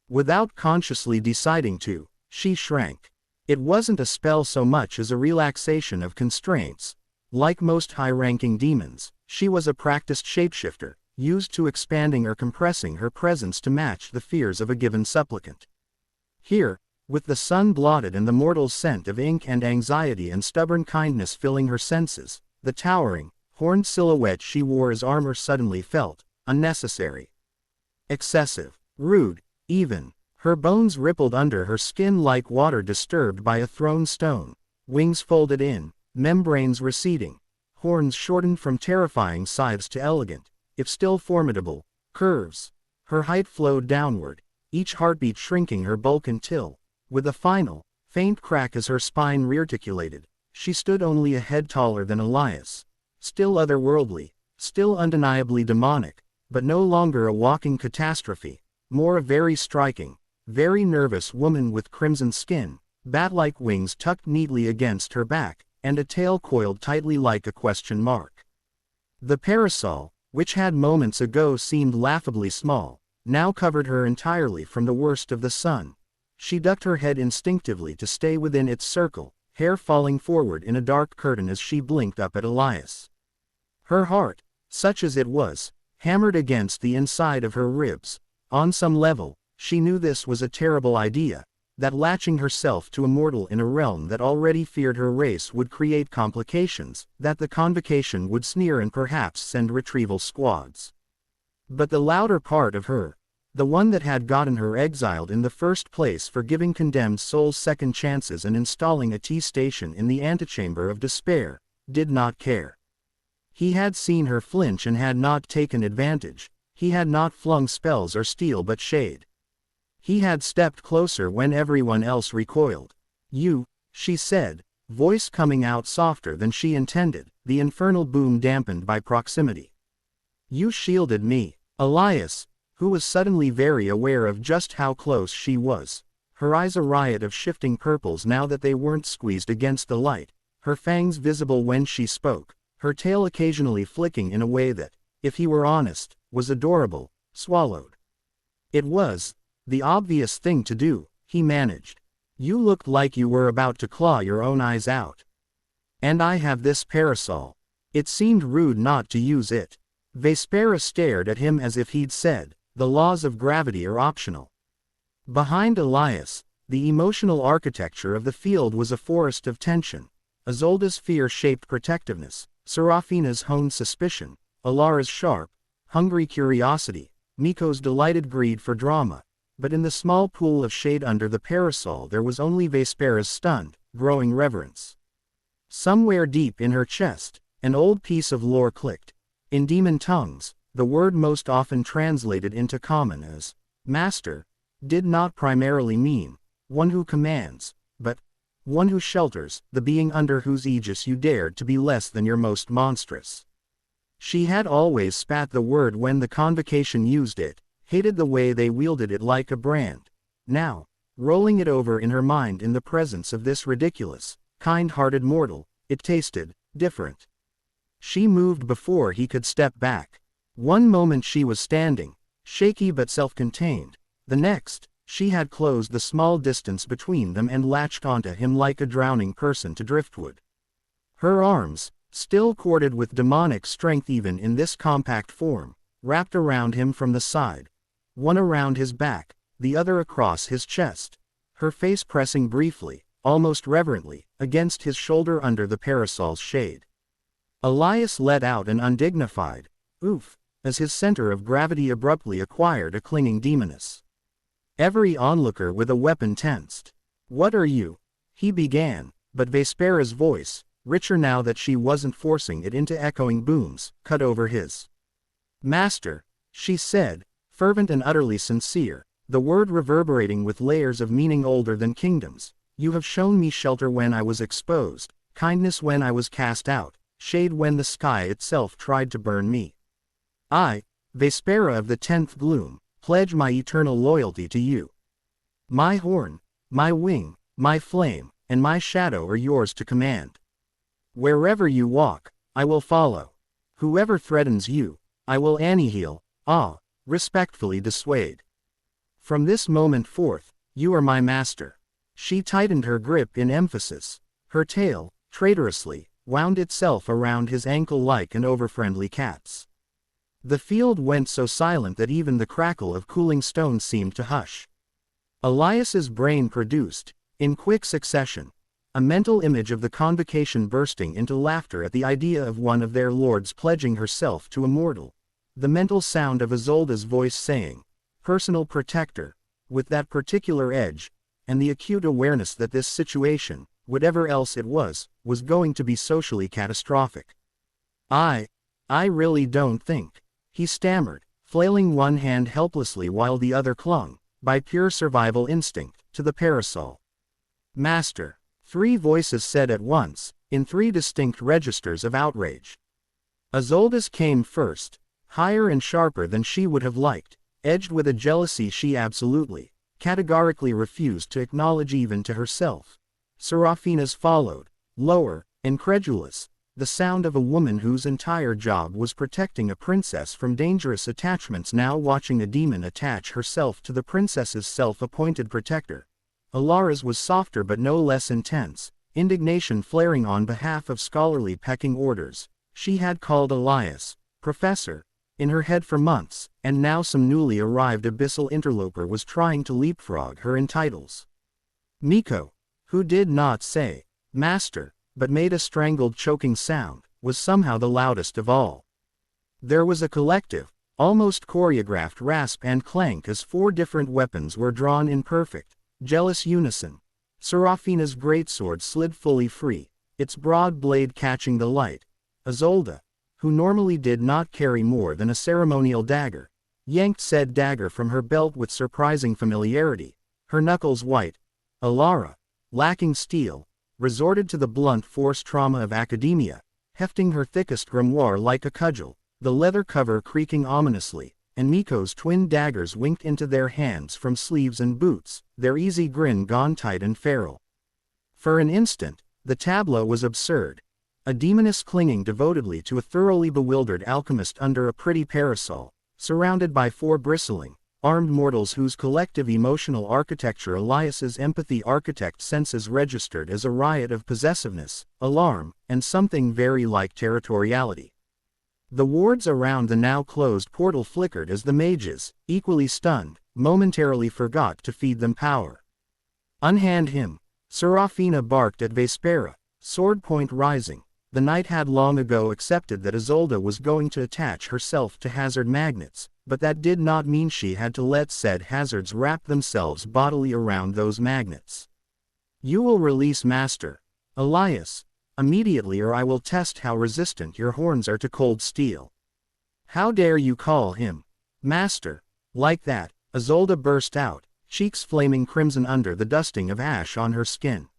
Without consciously deciding to, she shrank. It wasn't a spell so much as a relaxation of constraints. Like most high-ranking demons, she was a practiced shapeshifter, used to expanding or compressing her presence to match the fears of a given supplicant. Here, with the sun blotted and the mortal scent of ink and anxiety and stubborn kindness filling her senses, the towering, horned silhouette she wore as armor suddenly felt unnecessary. Excessive, rude, even. Her bones rippled under her skin like water disturbed by a thrown stone, wings folded in, membranes receding, horns shortened from terrifying scythes to elegant, if still formidable, curves. Her height flowed downward, each heartbeat shrinking her bulk until, with a final, faint crack as her spine rearticulated, she stood only a head taller than Elias. Still otherworldly, still undeniably demonic, but no longer a walking catastrophe, more a very striking, very nervous woman with crimson skin, bat-like wings tucked neatly against her back, and a tail coiled tightly like a question mark. The parasol, which had moments ago seemed laughably small, now covered her entirely from the worst of the sun. She ducked her head instinctively to stay within its circle, hair falling forward in a dark curtain as she blinked up at Elias. Her heart, such as it was, hammered against the inside of her ribs. On some level, she knew this was a terrible idea, that latching herself to a mortal in a realm that already feared her race would create complications, that the convocation would sneer and perhaps send retrieval squads. But the louder part of her, the one that had gotten her exiled in the first place for giving condemned souls second chances and installing a T-station in the antechamber of despair, did not care. He had seen her flinch and had not taken advantage. He had not flung spells or steel but shade. He had stepped closer when everyone else recoiled. "You," she said, voice coming out softer than she intended, the infernal boom dampened by proximity. "You shielded me." Elias, who was suddenly very aware of just how close she was, her eyes a riot of shifting purples now that they weren't squeezed against the light, her fangs visible when she spoke, her tail occasionally flicking in a way that, if he were honest, was adorable, swallowed. "It was the obvious thing to do," he managed. "You looked like you were about to claw your own eyes out. And I have this parasol. It seemed rude not to use it." Vespera stared at him as if he'd said, "The laws of gravity are optional." Behind Elias, the emotional architecture of the field was a forest of tension. Isolde's fear-shaped protectiveness, Serafina's honed suspicion, Alara's sharp, hungry curiosity, Miko's delighted greed for drama. But in the small pool of shade under the parasol there was only Vespera's stunned, growing reverence. Somewhere deep in her chest, an old piece of lore clicked. In demon tongues, the word most often translated into common as master did not primarily mean one who commands, but one who shelters, the being under whose aegis you dared to be less than your most monstrous. She had always spat the word when the convocation used it, hated the way they wielded it like a brand. Now, rolling it over in her mind in the presence of this ridiculous, kind-hearted mortal, it tasted different. She moved before he could step back. One moment she was standing, shaky but self-contained. The next, she had closed the small distance between them and latched onto him like a drowning person to driftwood. Her arms, still corded with demonic strength even in this compact form, wrapped around him from the side, one around his back, the other across his chest, her face pressing briefly, almost reverently, against his shoulder under the parasol's shade. Elias let out an undignified oof, as his center of gravity abruptly acquired a clinging demoness. Every onlooker with a weapon tensed. "What are you?" he began, but Vespera's voice, richer now that she wasn't forcing it into echoing booms, cut over his. "Master," she said, fervent and utterly sincere, the word reverberating with layers of meaning older than kingdoms, "you have shown me shelter when I was exposed, kindness when I was cast out, shade when the sky itself tried to burn me. I, Vespera of the 10th Gloom, pledge my eternal loyalty to you. My horn, my wing, my flame, and my shadow are yours to command. Wherever you walk, I will follow. Whoever threatens you, I will annihilate, respectfully dissuade. From this moment forth, you are my master." She tightened her grip in emphasis. Her tail, traitorously, wound itself around his ankle like an overfriendly cat's. The field went so silent that even the crackle of cooling stones seemed to hush. Elias's brain produced, in quick succession, a mental image of the convocation bursting into laughter at the idea of one of their lords pledging herself to a mortal. The mental sound of Isolde's voice saying, "Personal protector," with that particular edge, and the acute awareness that this situation, whatever else it was going to be socially catastrophic. I really don't think," he stammered, flailing one hand helplessly while the other clung, by pure survival instinct, to the parasol. "Master," 3 voices said at once, in 3 distinct registers of outrage. Isolde's came first, higher and sharper than she would have liked, edged with a jealousy she absolutely categorically refused to acknowledge even to herself. Serafina's followed, lower, incredulous, the sound of a woman whose entire job was protecting a princess from dangerous attachments now watching a demon attach herself to the princess's self-appointed protector. Alara's was softer but no less intense, indignation flaring on behalf of scholarly pecking orders. She had called Elias, Professor, in her head for months, and now some newly arrived abyssal interloper was trying to leapfrog her in titles. Miko, who did not say, Master, but made a strangled choking sound, was somehow the loudest of all. There was a collective, almost choreographed rasp and clank as 4 different weapons were drawn in perfect, jealous unison. Serafina's greatsword slid fully free, its broad blade catching the light. Isolde, who normally did not carry more than a ceremonial dagger, yanked said dagger from her belt with surprising familiarity, her knuckles white. Alara, lacking steel, resorted to the blunt force trauma of academia, hefting her thickest grimoire like a cudgel, the leather cover creaking ominously, and Miko's twin daggers winked into their hands from sleeves and boots, their easy grin gone tight and feral. For an instant, the tableau was absurd. A demoness clinging devotedly to a thoroughly bewildered alchemist under a pretty parasol, surrounded by 4 bristling, armed mortals whose collective emotional architecture Elias's empathy architect senses registered as a riot of possessiveness, alarm, and something very like territoriality. The wards around the now closed portal flickered as the mages, equally stunned, momentarily forgot to feed them power. Unhand him, Serafina barked at Vespera, sword point rising. The knight had long ago accepted that Isolde was going to attach herself to hazard magnets, but that did not mean she had to let said hazards wrap themselves bodily around those magnets. You will release Master Elias immediately, or I will test how resistant your horns are to cold steel. How dare you call him Master like that? Isolde burst out, cheeks flaming crimson under the dusting of ash on her skin.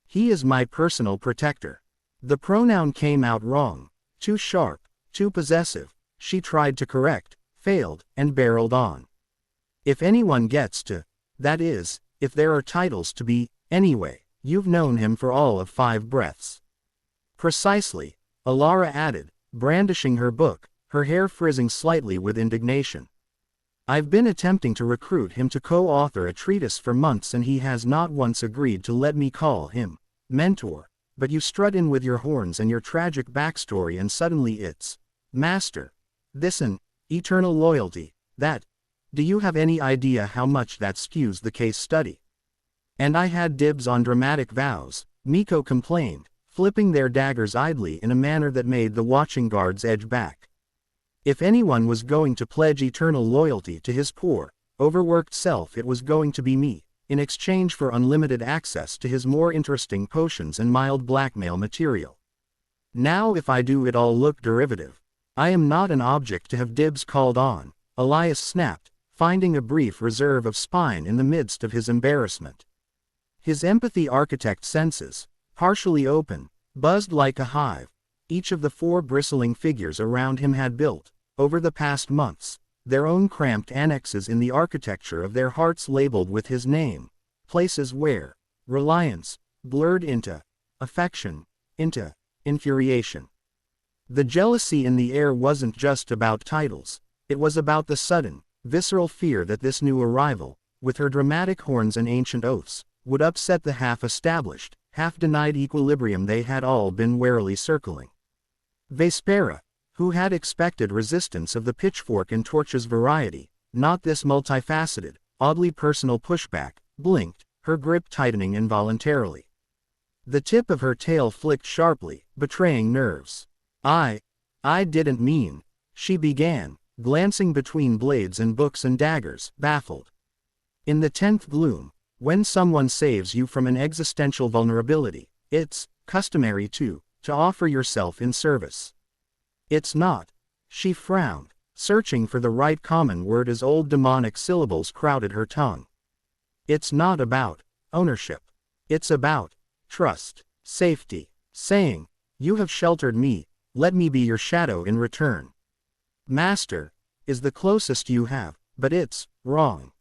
He is my personal protector. The pronoun came out wrong, too sharp, too possessive. She tried to correct, failed, and barreled on. If anyone gets to, that is, if there are titles to be, anyway, you've known him for all of 5 breaths. Precisely, Alara added, brandishing her book, her hair frizzing slightly with indignation. I've been attempting to recruit him to co-author a treatise for months and he has not once agreed to let me call him mentor. But you strut in with your horns and your tragic backstory and suddenly it's, Master. This an eternal loyalty, that. Do you have any idea how much that skews the case study? And I had dibs on dramatic vows, Miko complained, flipping their daggers idly in a manner that made the watching guards edge back. If anyone was going to pledge eternal loyalty to his poor, overworked self, it was going to be me, in exchange for unlimited access to his more interesting potions and mild blackmail material. Now if I do it all look derivative. I am not an object to have dibs called on, Elias snapped, finding a brief reserve of spine in the midst of his embarrassment. His empathy architect senses, partially open, buzzed like a hive. Each of the 4 bristling figures around him had built, over the past months, their own cramped annexes in the architecture of their hearts labeled with his name, places where reliance blurred into affection, into infuriation. The jealousy in the air wasn't just about titles, it was about the sudden, visceral fear that this new arrival, with her dramatic horns and ancient oaths, would upset the half-established, half-denied equilibrium they had all been warily circling. Vespera, who had expected resistance of the pitchfork and torches variety, not this multifaceted, oddly personal pushback, blinked, her grip tightening involuntarily. The tip of her tail flicked sharply, betraying nerves. I didn't mean, she began, glancing between blades and books and daggers, baffled. In the 10th gloom, when someone saves you from an existential vulnerability, it's customary to offer yourself in service. It's not. She frowned, searching for the right common word as old demonic syllables crowded her tongue. It's not about ownership. It's about trust, safety, saying, you have sheltered me, let me be your shadow in return. Master is the closest you have, but it's wrong.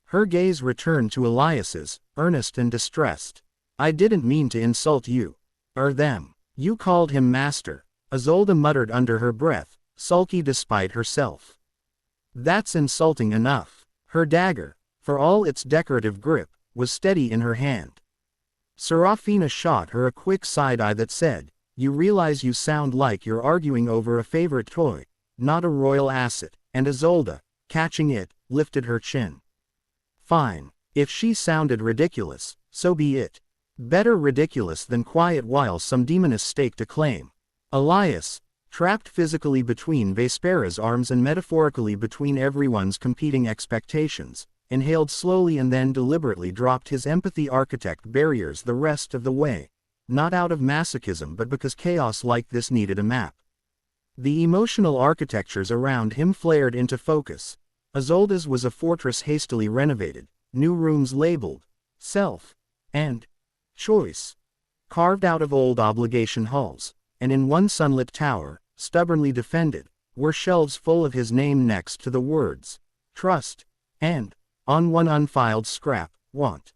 Her gaze returned to Elias's, earnest and distressed. I didn't mean to insult you. Or them. You called him master, Isolde muttered under her breath, sulky despite herself. That's insulting enough. Her dagger, for all its decorative grip, was steady in her hand. Serafina shot her a quick side-eye that said, you realize you sound like you're arguing over a favorite toy, not a royal asset, and Isolde, catching it, lifted her chin. Fine. If she sounded ridiculous, so be it. Better ridiculous than quiet while some demoness staked a claim. Elias, trapped physically between Vespera's arms and metaphorically between everyone's competing expectations, inhaled slowly and then deliberately dropped his empathy architect barriers the rest of the way. Not out of masochism but because chaos like this needed a map. The emotional architectures around him flared into focus. Isolde's was a fortress hastily renovated, new rooms labeled, self, and choice, carved out of old obligation halls, and in one sunlit tower, stubbornly defended, were shelves full of his name next to the words, trust, and, on one unfiled scrap, want.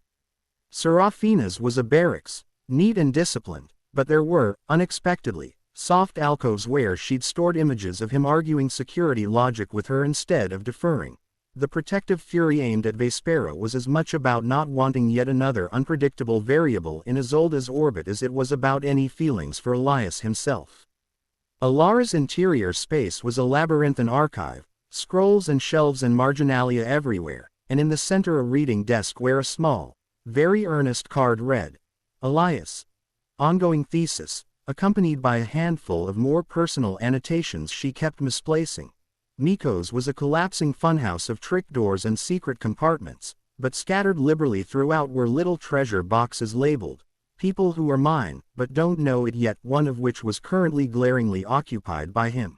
Serafina's was a barracks, neat and disciplined, but there were, unexpectedly, soft alcoves where she'd stored images of him arguing security logic with her instead of deferring. The protective fury aimed at Vespera was as much about not wanting yet another unpredictable variable in Isolde's orbit as it was about any feelings for Elias himself. Alara's interior space was a labyrinthine archive, scrolls and shelves and marginalia everywhere, and in the center a reading desk where a small, very earnest card read, Elias. Ongoing thesis, accompanied by a handful of more personal annotations she kept misplacing. Miko's was a collapsing funhouse of trick doors and secret compartments, but scattered liberally throughout were little treasure boxes labeled, people who are mine, but don't know it yet, one of which was currently glaringly occupied by him.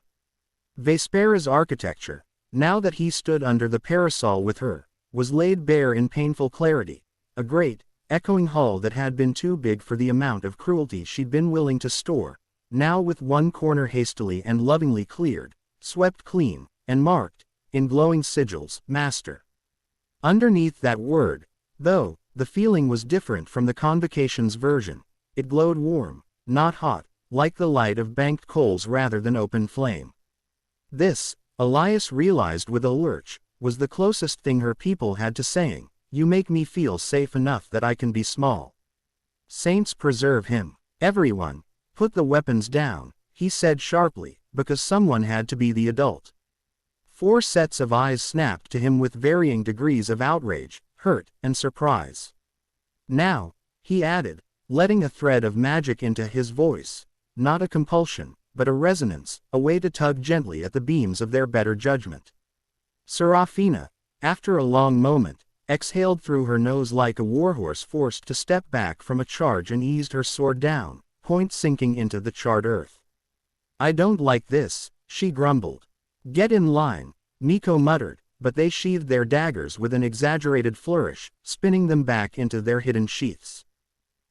Vespera's architecture, now that he stood under the parasol with her, was laid bare in painful clarity, a great, echoing hall that had been too big for the amount of cruelty she'd been willing to store, now with one corner hastily and lovingly cleared, swept clean, and marked, in glowing sigils, master. Underneath that word, though, the feeling was different from the Convocation's version. It glowed warm, not hot, like the light of banked coals rather than open flame. This, Elias realized with a lurch, was the closest thing her people had to saying, you make me feel safe enough that I can be small. Saints preserve him. Everyone, put the weapons down, he said sharply, because someone had to be the adult. 4 sets of eyes snapped to him with varying degrees of outrage, hurt, and surprise. Now, he added, letting a thread of magic into his voice, not a compulsion, but a resonance, a way to tug gently at the beams of their better judgment. Serafina, after a long moment, exhaled through her nose like a warhorse forced to step back from a charge and eased her sword down, point sinking into the charred earth. I don't like this, she grumbled. Get in line, Miko muttered, but they sheathed their daggers with an exaggerated flourish, spinning them back into their hidden sheaths.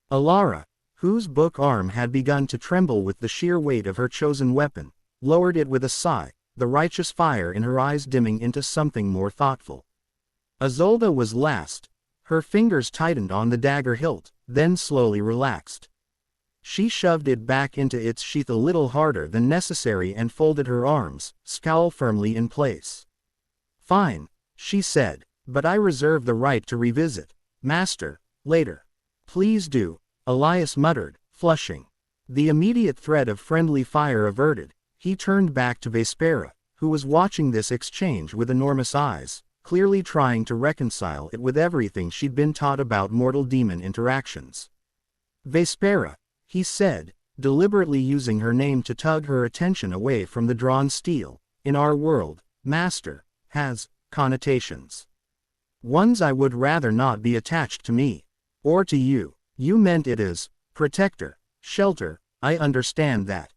Alara, whose book arm had begun to tremble with the sheer weight of her chosen weapon, lowered it with a sigh, the righteous fire in her eyes dimming into something more thoughtful. Isolde was last. Her fingers tightened on the dagger hilt, then slowly relaxed. She shoved it back into its sheath a little harder than necessary and folded her arms, scowl firmly in place. Fine, she said, but I reserve the right to revisit, master, later. Please do, Elias muttered, flushing. The immediate threat of friendly fire averted, he turned back to Vespera, who was watching this exchange with enormous eyes, clearly trying to reconcile it with everything she'd been taught about mortal-demon interactions. Vespera, he said, deliberately using her name to tug her attention away from the drawn steel, in our world, master, has connotations. Ones I would rather not be attached to me. Or to you. You meant it as protector, shelter, I understand that.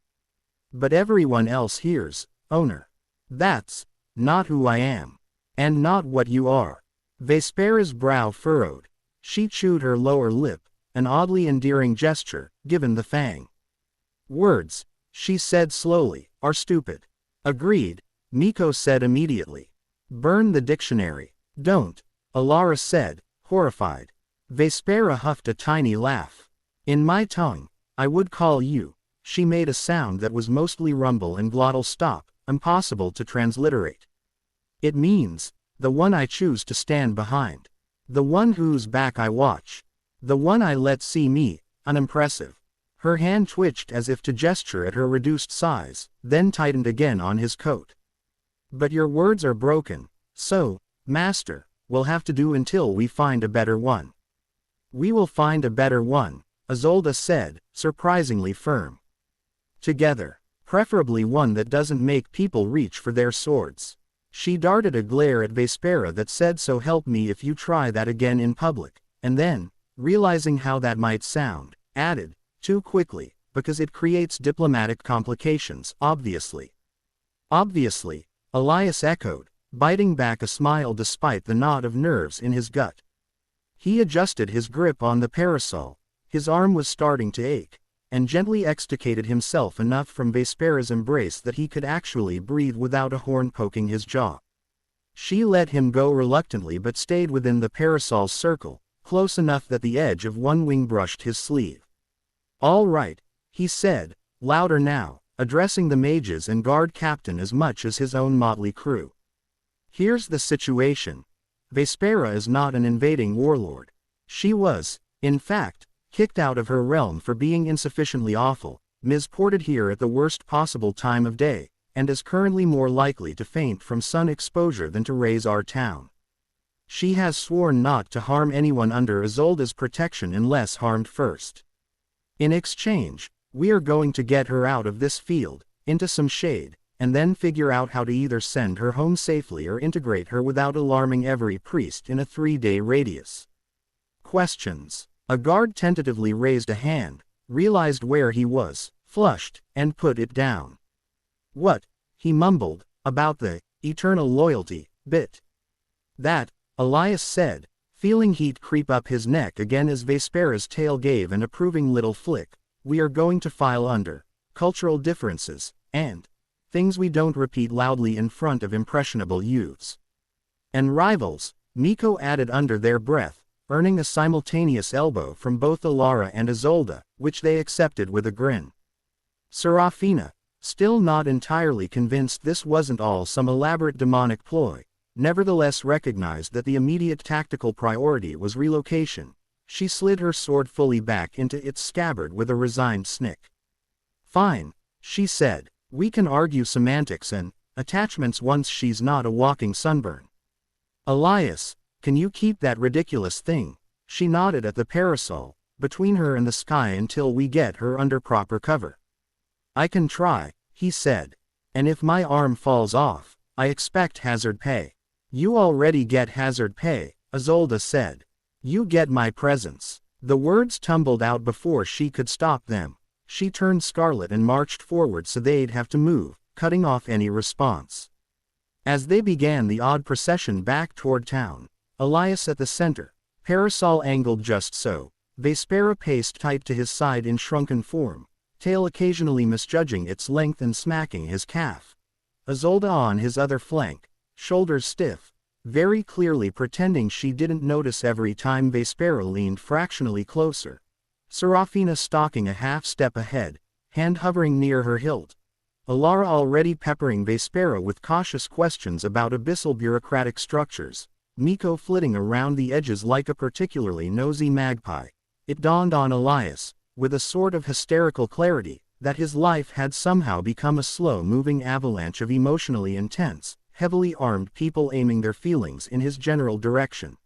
But everyone else hears, owner. That's not who I am. And not what you are. Vespera's brow furrowed. She chewed her lower lip, an oddly endearing gesture, given the fang. Words, she said slowly, are stupid. Agreed, Miko said immediately. Burn the dictionary. Don't. Alara said, horrified. Vespera huffed a tiny laugh. In my tongue, I would call you. She made a sound that was mostly rumble and glottal stop, impossible to transliterate. It means, the one I choose to stand behind. The one whose back I watch. The one I let see me, unimpressive. Her hand twitched as if to gesture at her reduced size, then tightened again on his coat. But your words are broken, so, master, we'll have to do until we find a better one. We will find a better one, Isolde said, surprisingly firm. Together. Preferably one that doesn't make people reach for their swords. She darted a glare at Vespera that said, so help me if you try that again in public, and then, realizing how that might sound, added, too quickly, because it creates diplomatic complications, obviously. Obviously, Elias echoed, biting back a smile despite the knot of nerves in his gut. He adjusted his grip on the parasol, his arm was starting to ache, and gently extricated himself enough from Vespera's embrace that he could actually breathe without a horn poking his jaw. She let him go reluctantly but stayed within the parasol's circle, close enough that the edge of one wing brushed his sleeve. All right, he said, louder now, addressing the mages and guard captain as much as his own motley crew. Here's the situation. Vespera is not an invading warlord. She was, in fact, kicked out of her realm for being insufficiently awful, misported here at the worst possible time of day, and is currently more likely to faint from sun exposure than to raise our town. She has sworn not to harm anyone under Isolde's protection unless harmed first. In exchange, we are going to get her out of this field, into some shade, and then figure out how to either send her home safely or integrate her without alarming every priest in a 3-day radius. Questions. A guard tentatively raised a hand, realized where he was, flushed, and put it down. What, he mumbled, about the eternal loyalty bit. That, Elias said, feeling heat creep up his neck again as Vespera's tail gave an approving little flick. We are going to file under cultural differences, and things we don't repeat loudly in front of impressionable youths. And rivals, Miko added under their breath, earning a simultaneous elbow from both Alara and Isolde, which they accepted with a grin. Serafina, still not entirely convinced this wasn't all some elaborate demonic ploy, nevertheless recognized that the immediate tactical priority was relocation. She slid her sword fully back into its scabbard with a resigned snick. Fine, she said, we can argue semantics and attachments once she's not a walking sunburn. Elias, can you keep that ridiculous thing? She nodded at the parasol, between her and the sky until we get her under proper cover. I can try, he said. And if my arm falls off, I expect hazard pay. You already get hazard pay, Isolde said. You get my presence. The words tumbled out before she could stop them. She turned scarlet and marched forward so they'd have to move, cutting off any response. As they began the odd procession back toward town, Elias at the center, parasol angled just so, Vespera paced tight to his side in shrunken form, tail occasionally misjudging its length and smacking his calf. Isolde on his other flank, shoulders stiff, very clearly pretending she didn't notice every time Vespera leaned fractionally closer. Serafina stalking a half step ahead, hand hovering near her hilt. Alara already peppering Vespera with cautious questions about abyssal bureaucratic structures. Miko flitting around the edges like a particularly nosy magpie. It dawned on Elias, with a sort of hysterical clarity, that his life had somehow become a slow-moving avalanche of emotionally intense, heavily armed people aiming their feelings in his general direction.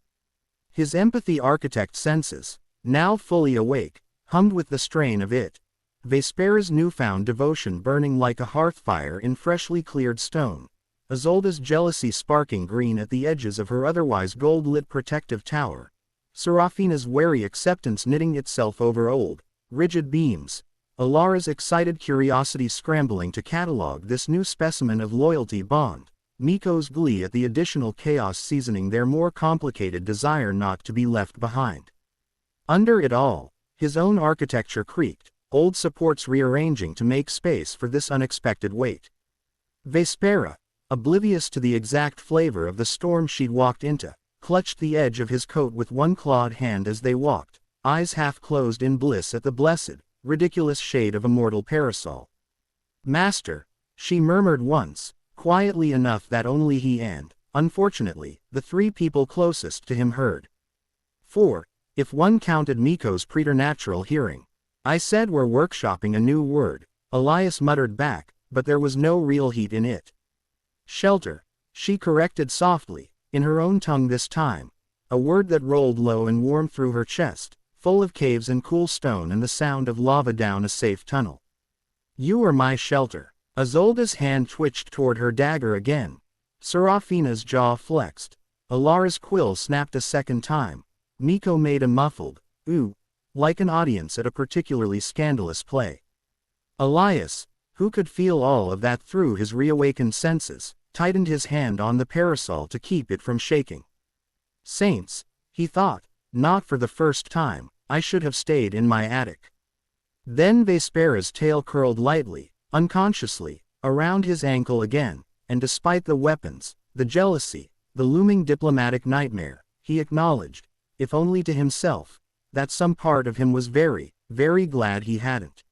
His empathy architect senses, now fully awake, hummed with the strain of it. Vespera's newfound devotion burning like a hearthfire in freshly cleared stone. Isolde's jealousy sparking green at the edges of her otherwise gold-lit protective tower. Serafina's wary acceptance knitting itself over old, rigid beams. Alara's excited curiosity scrambling to catalog this new specimen of loyalty bond. Miko's glee at the additional chaos seasoning their more complicated desire not to be left behind. Under it all, his own architecture creaked, old supports rearranging to make space for this unexpected weight. Vespera, oblivious to the exact flavor of the storm she'd walked into, clutched the edge of his coat with one clawed hand as they walked, eyes half closed in bliss at the blessed, ridiculous shade of a mortal parasol. "Master," she murmured once, quietly enough that only he and, unfortunately, the three people closest to him heard. 4, if one counted Miko's preternatural hearing. "I said we're workshopping a new word," Elias muttered back, but there was no real heat in it. "Shelter," she corrected softly, in her own tongue this time, a word that rolled low and warm through her chest, full of caves and cool stone and the sound of lava down a safe tunnel. "You are my shelter." Isolde's hand twitched toward her dagger again. Serafina's jaw flexed. Alara's quill snapped a second time. Miko made a muffled, ooh, like an audience at a particularly scandalous play. Elias, who could feel all of that through his reawakened senses, tightened his hand on the parasol to keep it from shaking. "Saints," he thought, not for the first time, "I should have stayed in my attic." Then Vespera's tail curled lightly, unconsciously, around his ankle again, and despite the weapons, the jealousy, the looming diplomatic nightmare, he acknowledged, if only to himself, that some part of him was very, very glad he hadn't.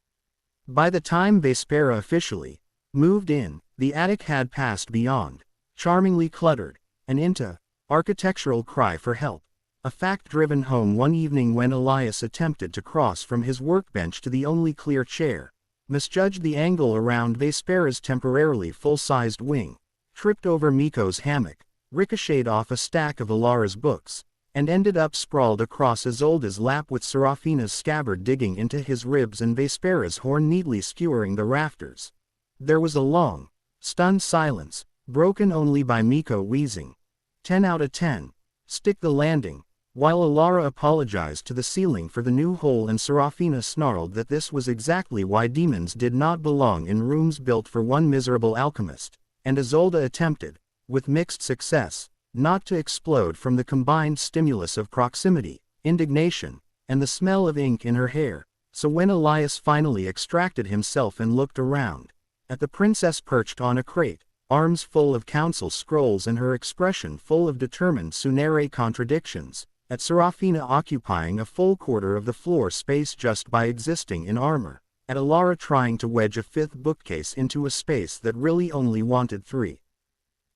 By the time Vespera officially moved in, the attic had passed beyond, charmingly cluttered, and into architectural cry for help. A fact driven home one evening when Elias attempted to cross from his workbench to the only clear chair, misjudged the angle around Vespera's temporarily full-sized wing, tripped over Miko's hammock, ricocheted off a stack of Alara's books, and ended up sprawled across Isolde's lap with Serafina's scabbard digging into his ribs and Vespera's horn neatly skewering the rafters. There was a long, stunned silence, broken only by Miko wheezing, 10 out of 10, stick the landing, while Alara apologized to the ceiling for the new hole and Serafina snarled that this was exactly why demons did not belong in rooms built for one miserable alchemist, and Isolde attempted, with mixed success, not to explode from the combined stimulus of proximity, indignation, and the smell of ink in her hair, so when Elias finally extracted himself and looked around, at the princess perched on a crate, arms full of council scrolls and her expression full of determined Sunere contradictions, at Serafina occupying a full quarter of the floor space just by existing in armor, at Alara trying to wedge a fifth bookcase into a space that really only wanted 3.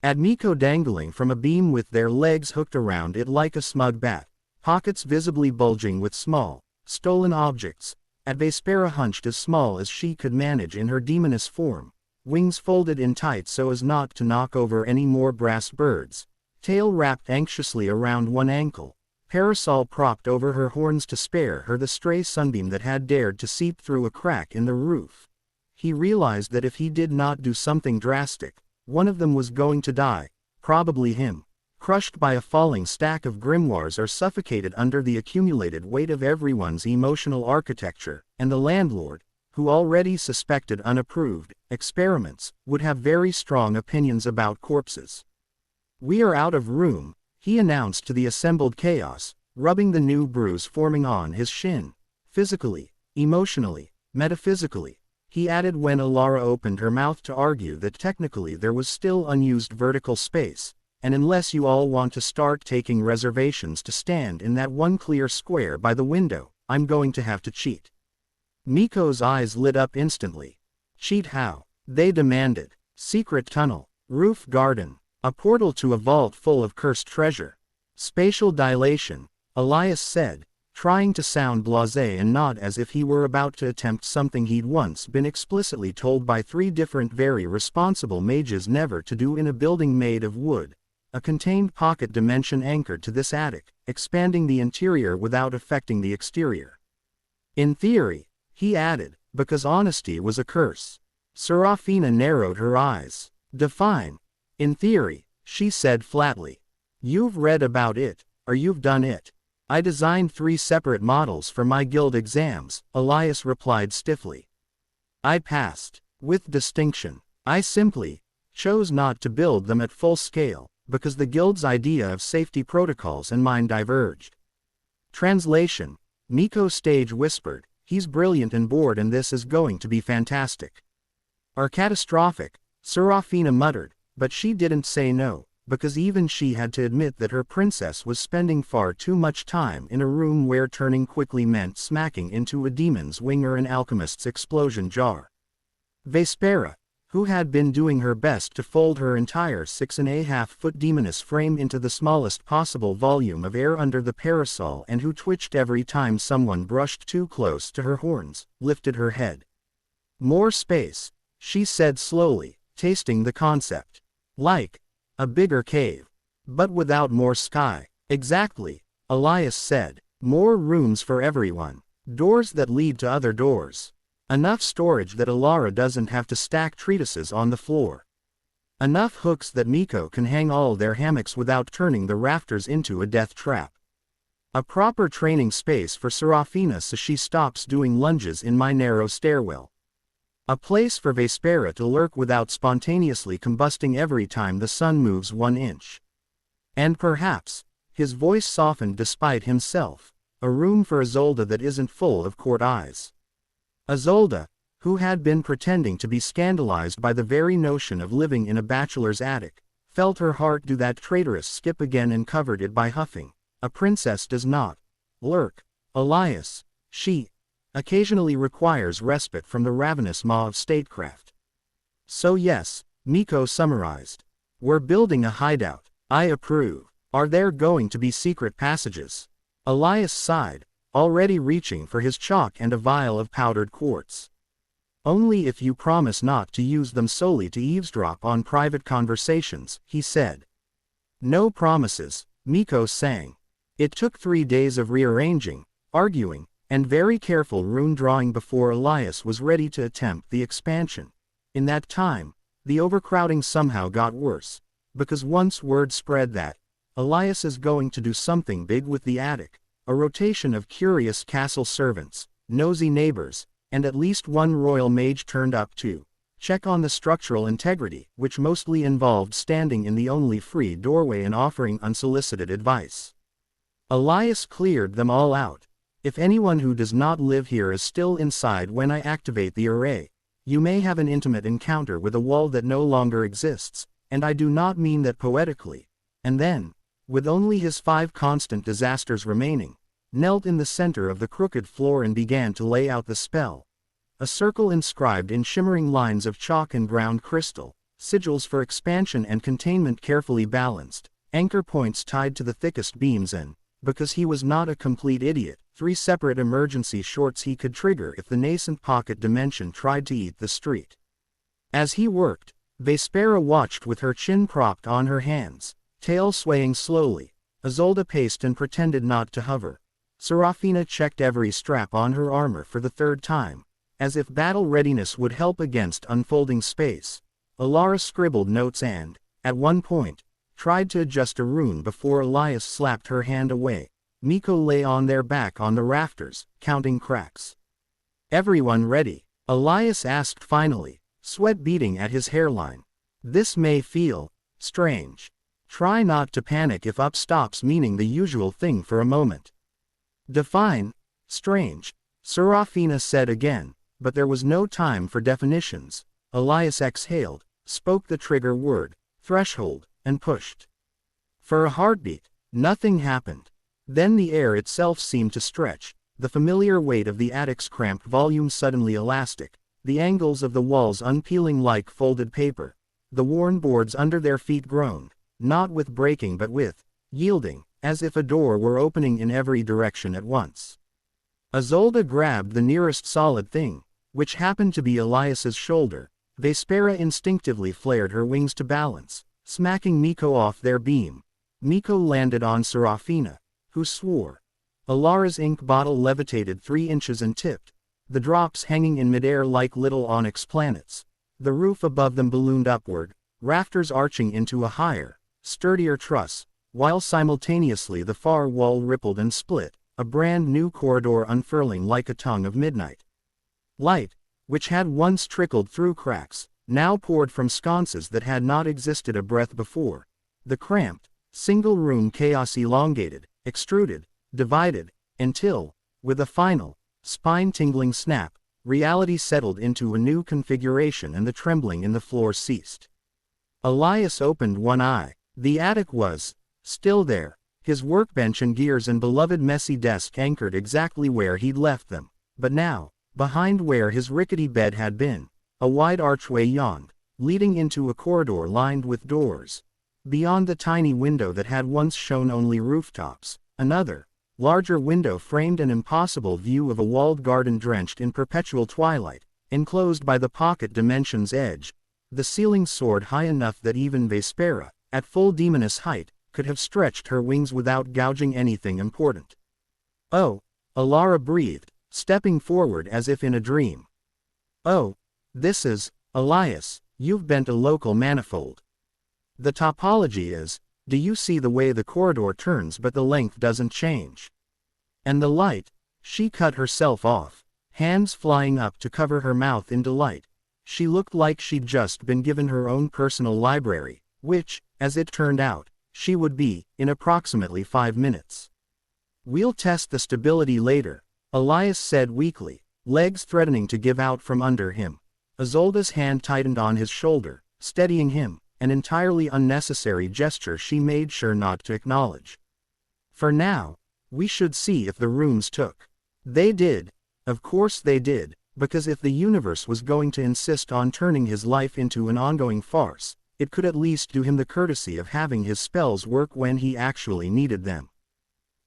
At Miko dangling from a beam with their legs hooked around it like a smug bat, pockets visibly bulging with small, stolen objects, at Vespera hunched as small as she could manage in her demoness form, wings folded in tight so as not to knock over any more brass birds, tail wrapped anxiously around one ankle, parasol propped over her horns to spare her the stray sunbeam that had dared to seep through a crack in the roof. He realized that if he did not do something drastic, one of them was going to die, probably him, crushed by a falling stack of grimoires or suffocated under the accumulated weight of everyone's emotional architecture, and the landlord, who already suspected unapproved experiments, would have very strong opinions about corpses. "We are out of room," he announced to the assembled chaos, rubbing the new bruise forming on his shin. "Physically, emotionally, metaphysically," he added when Alara opened her mouth to argue that technically there was still unused vertical space, and unless you all want to start taking reservations to stand in that one clear square by the window, I'm going to have to cheat. Miko's eyes lit up instantly. "Cheat how?" they demanded. "Secret tunnel, roof garden, a portal to a vault full of cursed treasure. Spatial dilation," Elias said, trying to sound blasé and nod as if he were about to attempt something he'd once been explicitly told by 3 different very responsible mages never to do in a building made of wood. A contained pocket dimension anchored to this attic, expanding the interior without affecting the exterior. "In theory," he added, because honesty was a curse. Serafina narrowed her eyes. "Define." "In theory," she said flatly. "You've read about it, or you've done it." "I designed 3 separate models for my guild exams," Elias replied stiffly. "I passed, with distinction. I simply chose not to build them at full scale, because the guild's idea of safety protocols and mine diverged." Translation: Miko stage whispered, "He's brilliant and bored and this is going to be fantastic." "Or catastrophic," Serafina muttered, but she didn't say no. because even she had to admit that her princess was spending far too much time in a room where turning quickly meant smacking into a demon's wing or an alchemist's explosion jar. Vespera, who had been doing her best to fold her entire 6.5-foot demoness frame into the smallest possible volume of air under the parasol and who twitched every time someone brushed too close to her horns, lifted her head. "More space," she said slowly, tasting the concept. "Like a bigger cave. But without more sky." "Exactly," Elias said. "More rooms for everyone. Doors that lead to other doors. Enough storage that Alara doesn't have to stack treatises on the floor. Enough hooks that Miko can hang all their hammocks without turning the rafters into a death trap. A proper training space for Serafina so she stops doing lunges in my narrow stairwell. A place for Vespera to lurk without spontaneously combusting every time the sun moves 1 inch. And perhaps," his voice softened despite himself, "a room for Isolde that isn't full of court eyes." Isolde, who had been pretending to be scandalized by the very notion of living in a bachelor's attic, felt her heart do that traitorous skip again and covered it by huffing. "A princess does not lurk, Elias. She occasionally requires respite from the ravenous maw of statecraft." "So yes," Miko summarized. "We're building a hideout. I approve. Are there going to be secret passages?" Elias sighed, already reaching for his chalk and a vial of powdered quartz. "Only if you promise not to use them solely to eavesdrop on private conversations," he said. "No promises," Miko sang. It took 3 days of rearranging, arguing, and very careful rune drawing before Elias was ready to attempt the expansion. In that time, the overcrowding somehow got worse, because once word spread that Elias is going to do something big with the attic, a rotation of curious castle servants, nosy neighbors, and at least one royal mage turned up to check on the structural integrity, which mostly involved standing in the only free doorway and offering unsolicited advice. Elias cleared them all out. "If anyone who does not live here is still inside when I activate the array, you may have an intimate encounter with a wall that no longer exists, and I do not mean that poetically." And then, with only his 5 constant disasters remaining, knelt in the center of the crooked floor and began to lay out the spell. A circle inscribed in shimmering lines of chalk and ground crystal, sigils for expansion and containment carefully balanced, anchor points tied to the thickest beams and, because he was not a complete idiot, 3 separate emergency shorts he could trigger if the nascent pocket dimension tried to eat the street. As he worked, Vespera watched with her chin propped on her hands, tail swaying slowly. Isolde paced and pretended not to hover. Serafina checked every strap on her armor for the 3rd time, as if battle readiness would help against unfolding space. Alara scribbled notes and, at one point, tried to adjust a rune before Elias slapped her hand away. Miko lay on their back on the rafters, counting cracks. "Everyone ready?" Elias asked finally, sweat beading at his hairline. "This may feel strange. Try not to panic if up stops meaning the usual thing for a moment." "Define strange," Serafina said again, but there was no time for definitions. Elias exhaled, spoke the trigger word, threshold, and pushed. For a heartbeat, nothing happened. Then the air itself seemed to stretch, the familiar weight of the attic's cramped volume suddenly elastic, the angles of the walls unpeeling like folded paper, the worn boards under their feet groaned, not with breaking but with yielding, as if a door were opening in every direction at once. Isolde grabbed the nearest solid thing, which happened to be Elias's shoulder. Vespera instinctively flared her wings to balance, smacking Miko off their beam. Miko landed on Serafina, who swore. Alara's ink bottle levitated 3 inches and tipped, the drops hanging in midair like little onyx planets. The roof above them ballooned upward, rafters arching into a higher, sturdier truss, while simultaneously the far wall rippled and split, a brand new corridor unfurling like a tongue of midnight. Light, which had once trickled through cracks, now poured from sconces that had not existed a breath before. The cramped, single-room chaos elongated, extruded, divided, until, with a final, spine-tingling snap, reality settled into a new configuration and the trembling in the floor ceased. Elias opened one eye, The attic was still there, his workbench and gears and beloved messy desk anchored exactly where he'd left them, but now, behind where his rickety bed had been, a wide archway yawned, leading into a corridor lined with doors. Beyond the tiny window that had once shown only rooftops, another, larger window framed an impossible view of a walled garden drenched in perpetual twilight, enclosed by the pocket dimension's edge. The ceiling soared high enough that even Vespera, at full demoness height, could have stretched her wings without gouging anything important. "Oh," Alara breathed, stepping forward as if in a dream. "Oh, this is, Elias, you've bent a local manifold. The topology is, do you see the way the corridor turns but the length doesn't change? And the light," she cut herself off, hands flying up to cover her mouth in delight. She looked like she'd just been given her own personal library, which, as it turned out, she would be, in approximately 5 minutes. "We'll test the stability later," Elias said weakly, legs threatening to give out from under him. Isolde's hand tightened on his shoulder, steadying him, an entirely unnecessary gesture she made sure not to acknowledge. "For now, we should see if the rooms took." They did. Of course they did, because if the universe was going to insist on turning his life into an ongoing farce, it could at least do him the courtesy of having his spells work when he actually needed them.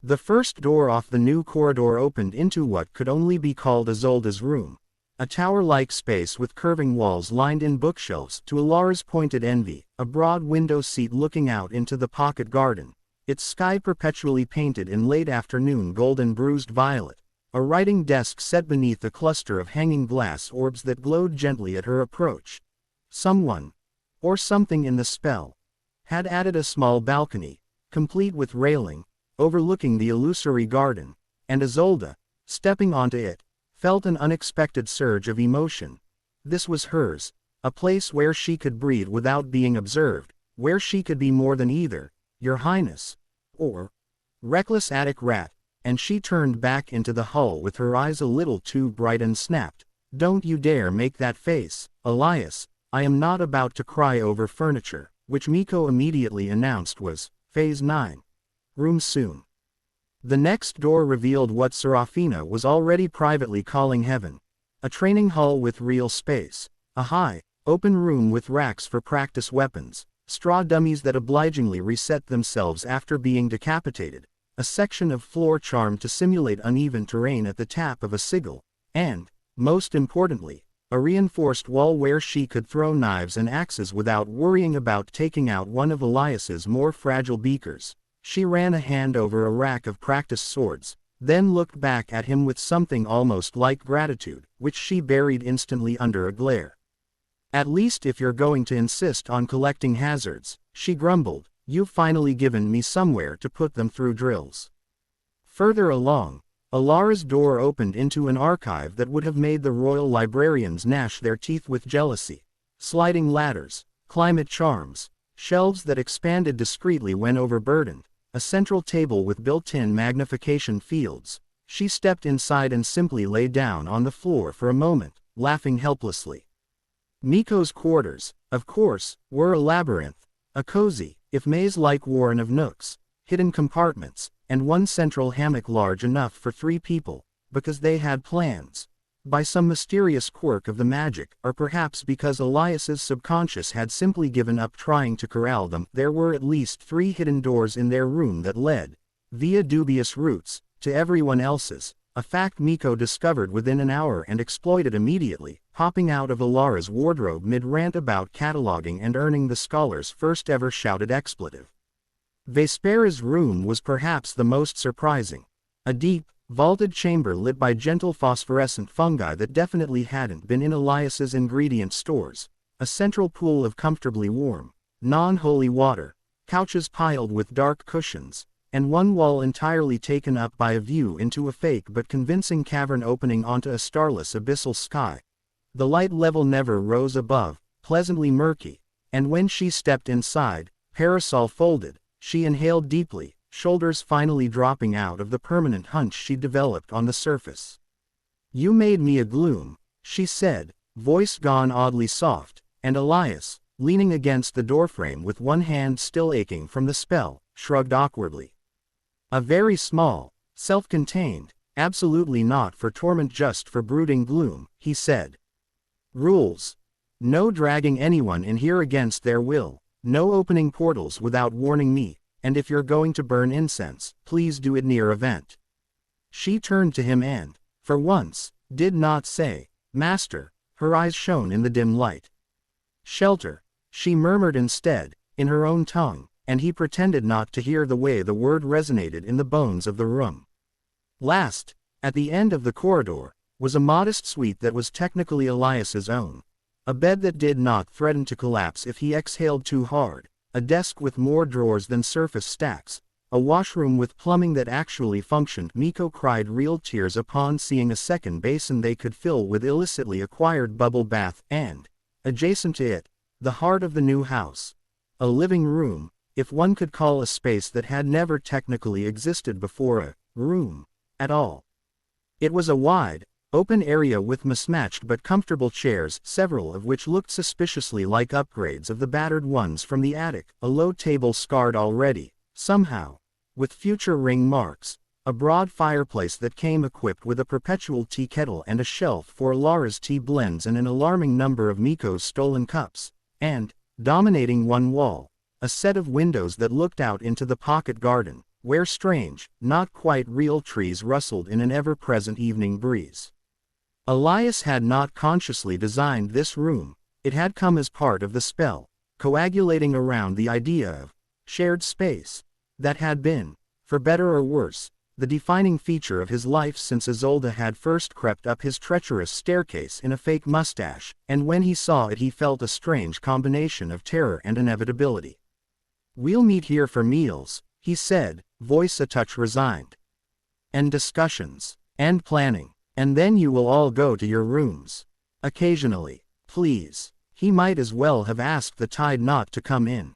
The first door off the new corridor opened into what could only be called Isolde's room, a tower-like space with curving walls lined in bookshelves to Alara's pointed envy, a broad window seat looking out into the pocket garden, its sky perpetually painted in late afternoon golden bruised violet, a writing desk set beneath a cluster of hanging glass orbs that glowed gently at her approach. Someone, or something in the spell, had added a small balcony, complete with railing, overlooking the illusory garden, and Isolde, stepping onto it, felt an unexpected surge of emotion. This was hers, a place where she could breathe without being observed, where she could be more than either, "Your Highness," or reckless attic rat, and she turned back into the hull with her eyes a little too bright and snapped, "Don't you dare make that face, Elias, I am not about to cry over furniture," which Miko immediately announced was, Phase 9. Room soon. The next door revealed what Serafina was already privately calling heaven. A training hall with real space. A high, open room with racks for practice weapons, straw dummies that obligingly reset themselves after being decapitated, a section of floor charmed to simulate uneven terrain at the tap of a sigil, and, most importantly, a reinforced wall where she could throw knives and axes without worrying about taking out one of Elias's more fragile beakers. She ran a hand over a rack of practice swords, then looked back at him with something almost like gratitude, which she buried instantly under a glare. "At least if you're going to insist on collecting hazards," she grumbled, "you've finally given me somewhere to put them through drills." Further along, Alara's door opened into an archive that would have made the royal librarians gnash their teeth with jealousy. Sliding ladders, climate charms, shelves that expanded discreetly when overburdened, a central table with built-in magnification fields. She stepped inside and simply lay down on the floor for a moment, laughing helplessly. Miko's quarters, of course, were a labyrinth, a cozy, if maze-like warren of nooks, hidden compartments, and one central hammock large enough for 3 people, because they had plans. By some mysterious quirk of the magic, or perhaps because Elias's subconscious had simply given up trying to corral them, there were at least 3 hidden doors in their room that led, via dubious routes, to everyone else's, a fact Miko discovered within an hour and exploited immediately, popping out of Alara's wardrobe mid-rant about cataloging and earning the scholar's first ever shouted expletive. Vespera's room was perhaps the most surprising. A deep, vaulted chamber lit by gentle phosphorescent fungi that definitely hadn't been in Elias's ingredient stores, a central pool of comfortably warm, non-holy water, couches piled with dark cushions, and one wall entirely taken up by a view into a fake but convincing cavern opening onto a starless abyssal sky. The light level never rose above, pleasantly murky, and when she stepped inside, parasol folded, she inhaled deeply, shoulders finally dropping out of the permanent hunch she developed on the surface. "You made me a gloom," she said, voice gone oddly soft, and Elias, leaning against the doorframe with one hand still aching from the spell, shrugged awkwardly. A very small, self-contained, absolutely not for torment just for brooding gloom, he said. Rules. No dragging anyone in here against their will, no opening portals without warning me, and if you're going to burn incense, please do it near a vent. She turned to him and, for once, did not say, Master. Her eyes shone in the dim light. Shelter, she murmured instead, in her own tongue, and he pretended not to hear the way the word resonated in the bones of the room. Last, at the end of the corridor, was a modest suite that was technically Elias's own. A bed that did not threaten to collapse if he exhaled too hard, a desk with more drawers than surface stacks, a washroom with plumbing that actually functioned. Miko cried real tears upon seeing a second basin they could fill with illicitly acquired bubble bath and, adjacent to it, the heart of the new house. A living room, if one could call a space that had never technically existed before a room at all. It was a wide, open area with mismatched but comfortable chairs, several of which looked suspiciously like upgrades of the battered ones from the attic, a low table scarred already, somehow, with future ring marks, a broad fireplace that came equipped with a perpetual tea kettle and a shelf for Lara's tea blends and an alarming number of Miko's stolen cups, and, dominating one wall, a set of windows that looked out into the pocket garden, where strange, not quite real trees rustled in an ever-present evening breeze. Elias had not consciously designed this room, it had come as part of the spell, coagulating around the idea of shared space, that had been, for better or worse, the defining feature of his life since Isolde had first crept up his treacherous staircase in a fake mustache, and when he saw it he felt a strange combination of terror and inevitability. "We'll meet here for meals," he said, voice a touch resigned. "And discussions, and planning. And then you will all go to your rooms. Occasionally, please." He might as well have asked the tide not to come in.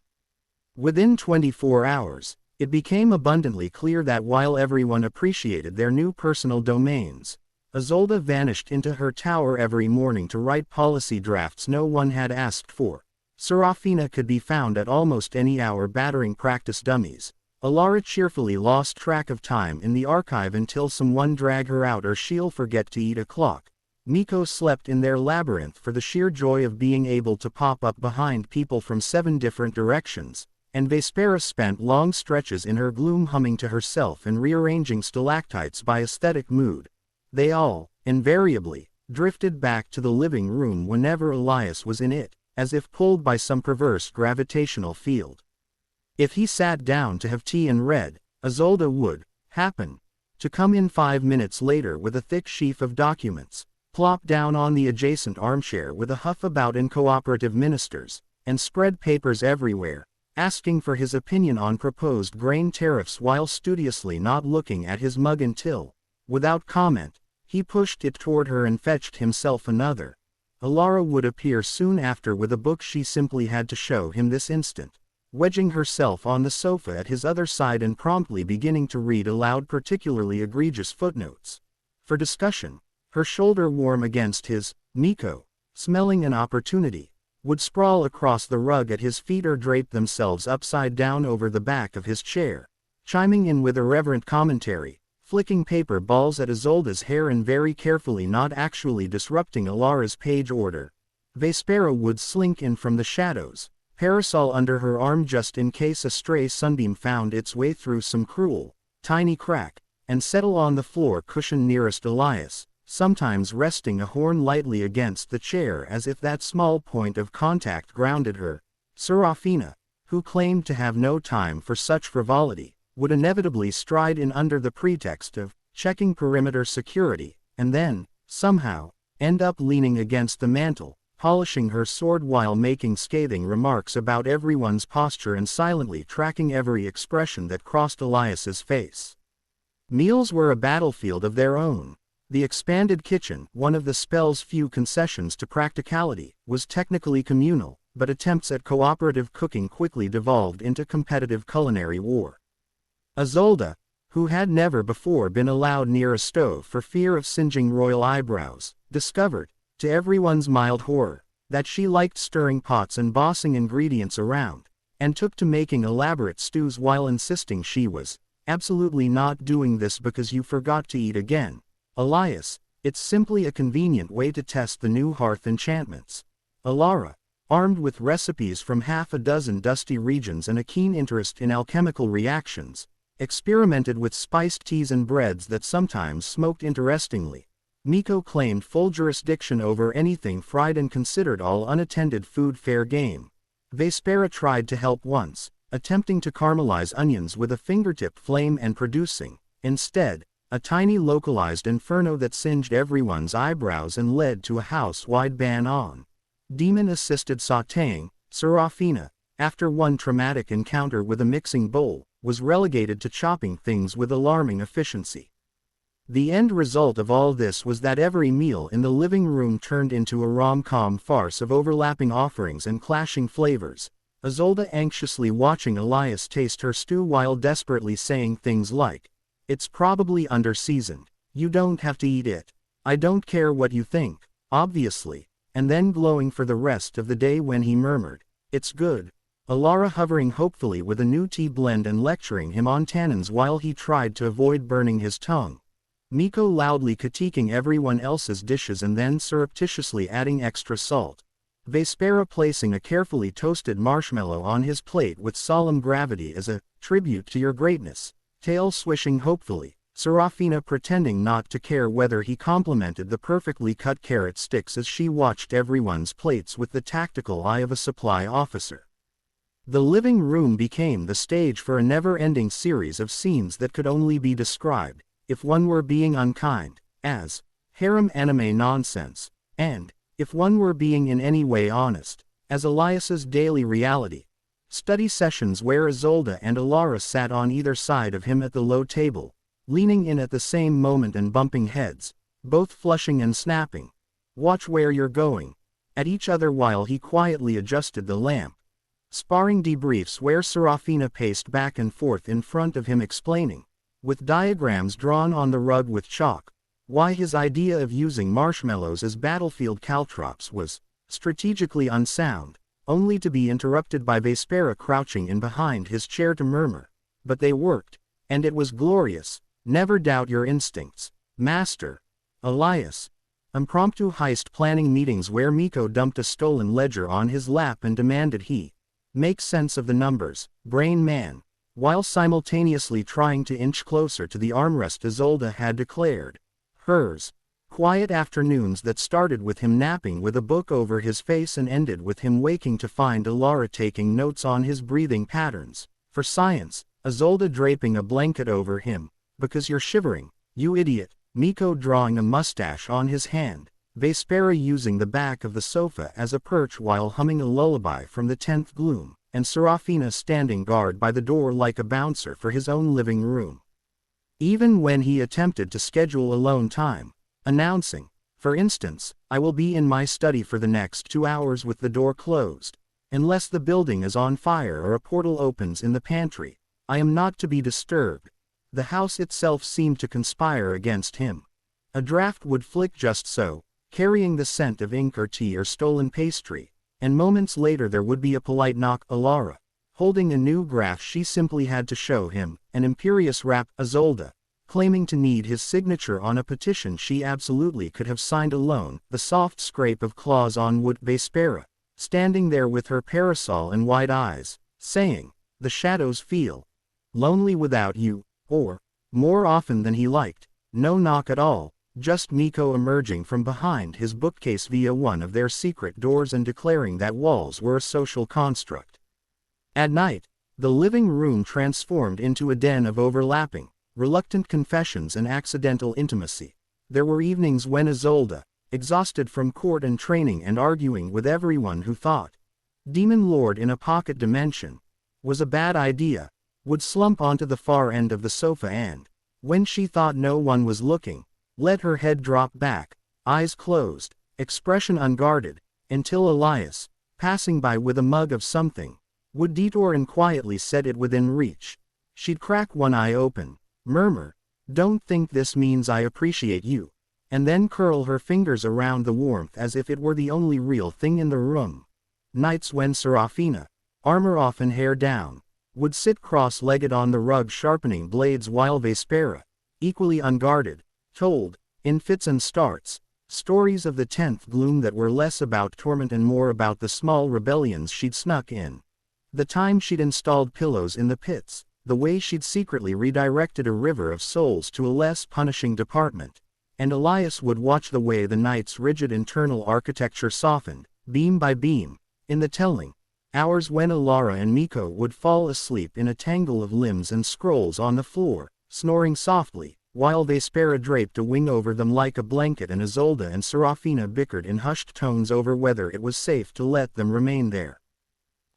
Within 24 hours, it became abundantly clear that while everyone appreciated their new personal domains, Isolde vanished into her tower every morning to write policy drafts no one had asked for. Serafina could be found at almost any hour battering practice dummies. Alara cheerfully lost track of time in the archive until someone dragged her out or she'll forget to eat a clock. Miko slept in their labyrinth for the sheer joy of being able to pop up behind people from 7 different directions, and Vespera spent long stretches in her gloom humming to herself and rearranging stalactites by aesthetic mood. They all, invariably, drifted back to the living room whenever Elias was in it, as if pulled by some perverse gravitational field. If he sat down to have tea and read, Isolde would happen to come in 5 minutes later with a thick sheaf of documents, plop down on the adjacent armchair with a huff about incooperative ministers, and spread papers everywhere, asking for his opinion on proposed grain tariffs while studiously not looking at his mug until, without comment, he pushed it toward her and fetched himself another. Alara would appear soon after with a book she simply had to show him this instant, wedging herself on the sofa at his other side and promptly beginning to read aloud particularly egregious footnotes. For discussion, her shoulder warm against his. Miko, smelling an opportunity, would sprawl across the rug at his feet or drape themselves upside down over the back of his chair, chiming in with irreverent commentary, flicking paper balls at Isolde's hair and very carefully not actually disrupting Alara's page order. Vespera would slink in from the shadows, parasol under her arm just in case a stray sunbeam found its way through some cruel, tiny crack, and settle on the floor cushion nearest Elias, sometimes resting a horn lightly against the chair as if that small point of contact grounded her. Serafina, who claimed to have no time for such frivolity, would inevitably stride in under the pretext of checking perimeter security, and then, somehow, end up leaning against the mantel, polishing her sword while making scathing remarks about everyone's posture and silently tracking every expression that crossed Elias's face. Meals were a battlefield of their own. The expanded kitchen, one of the spell's few concessions to practicality, was technically communal, but attempts at cooperative cooking quickly devolved into competitive culinary war. Isolde, who had never before been allowed near a stove for fear of singeing royal eyebrows, discovered, to everyone's mild horror, that she liked stirring pots and bossing ingredients around, and took to making elaborate stews while insisting she was absolutely not doing this because you forgot to eat again. Elias, it's simply a convenient way to test the new hearth enchantments. Alara, armed with recipes from half a dozen dusty regions and a keen interest in alchemical reactions, experimented with spiced teas and breads that sometimes smoked interestingly. Miko claimed full jurisdiction over anything fried and considered all unattended food fair game. Vespera tried to help once, attempting to caramelize onions with a fingertip flame and producing, instead, a tiny localized inferno that singed everyone's eyebrows and led to a house-wide ban on demon-assisted sautéing. Serafina, after one traumatic encounter with a mixing bowl, was relegated to chopping things with alarming efficiency. The end result of all this was that every meal in the living room turned into a rom-com farce of overlapping offerings and clashing flavors, Isolde anxiously watching Elias taste her stew while desperately saying things like, "It's probably under-seasoned. You don't have to eat it. I don't care what you think, obviously," and then glowing for the rest of the day when he murmured, "It's good." Alara hovering hopefully with a new tea blend and lecturing him on tannins while he tried to avoid burning his tongue. Miko loudly critiquing everyone else's dishes and then surreptitiously adding extra salt. Vespera placing a carefully toasted marshmallow on his plate with solemn gravity as a tribute to your greatness, tail swishing hopefully, Serafina pretending not to care whether he complimented the perfectly cut carrot sticks as she watched everyone's plates with the tactical eye of a supply officer. The living room became the stage for a never-ending series of scenes that could only be described, if one were being unkind, as harem anime nonsense, and, if one were being in any way honest, as Elias's daily reality. Study sessions where Isolde and Alara sat on either side of him at the low table, leaning in at the same moment and bumping heads, both flushing and snapping, "Watch where you're going," at each other while he quietly adjusted the lamp. Sparring debriefs where Serafina paced back and forth in front of him explaining, with diagrams drawn on the rug with chalk, why his idea of using marshmallows as battlefield caltrops was strategically unsound, only to be interrupted by Vespera crouching in behind his chair to murmur, "But they worked, and it was glorious. Never doubt your instincts, Master." Elias. Impromptu heist planning meetings where Miko dumped a stolen ledger on his lap and demanded he make sense of the numbers, brain man, while simultaneously trying to inch closer to the armrest Isolde had declared hers. Quiet afternoons that started with him napping with a book over his face and ended with him waking to find Alara taking notes on his breathing patterns. For science, Isolde draping a blanket over him, "Because you're shivering, you idiot." Miko drawing a mustache on his hand, Vespera using the back of the sofa as a perch while humming a lullaby from the 10th gloom, and Serafina standing guard by the door like a bouncer for his own living room. Even when he attempted to schedule alone time, announcing, for instance, "I will be in my study for the next 2 hours with the door closed, unless the building is on fire or a portal opens in the pantry. I am not to be disturbed." The house itself seemed to conspire against him. A draft would flick just so, carrying the scent of ink or tea or stolen pastry, and moments later there would be a polite knock. Alara, holding a new graph she simply had to show him, an imperious rap. Isolde, claiming to need his signature on a petition she absolutely could have signed alone. The soft scrape of claws on wood. Vespera, standing there with her parasol and wide eyes, saying, "The shadows feel lonely without you," or, more often than he liked, no knock at all, just Miko emerging from behind his bookcase via one of their secret doors and declaring that walls were a social construct. At night, the living room transformed into a den of overlapping, reluctant confessions and accidental intimacy. There were evenings when Isolde, exhausted from court and training and arguing with everyone who thought Demon Lord in a pocket dimension was a bad idea, would slump onto the far end of the sofa and, when she thought no one was looking, let her head drop back, eyes closed, expression unguarded, until Elias, passing by with a mug of something, would detour and quietly set it within reach. She'd crack one eye open, murmur, "Don't think this means I appreciate you." and then curl her fingers around the warmth as if it were the only real thing in the room. Nights when Serafina, armor off and hair down, would sit cross-legged on the rug sharpening blades while Vespera, equally unguarded, told, in fits and starts, stories of the 10th gloom that were less about torment and more about the small rebellions she'd snuck in. The time she'd installed pillows in the pits, the way she'd secretly redirected a river of souls to a less punishing department. And Elias would watch the way the night's rigid internal architecture softened, beam by beam, in the telling. Hours when Alara and Miko would fall asleep in a tangle of limbs and scrolls on the floor, snoring softly, while Vespera draped a wing over them like a blanket and Isolde and Serafina bickered in hushed tones over whether it was safe to let them remain there.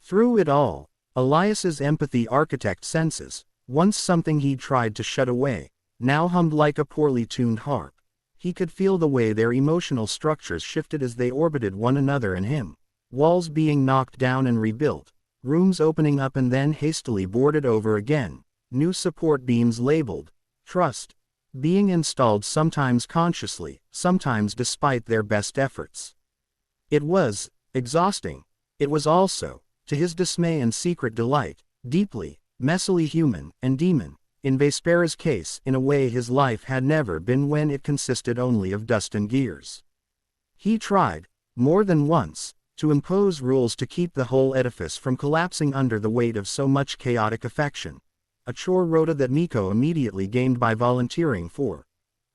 Through it all, Elias's empathy architect senses, once something he'd tried to shut away, now hummed like a poorly tuned harp. He could feel the way their emotional structures shifted as they orbited one another and him. Walls being knocked down and rebuilt, rooms opening up and then hastily boarded over again, new support beams labeled trust, being installed sometimes consciously, sometimes despite their best efforts. It was exhausting. It was also, to his dismay and secret delight, deeply, messily human and demon. In Vespera's case, in a way his life had never been when it consisted only of dust and gears. He tried, more than once, to impose rules to keep the whole edifice from collapsing under the weight of so much chaotic affection. A chore rota that Miko immediately gained by volunteering for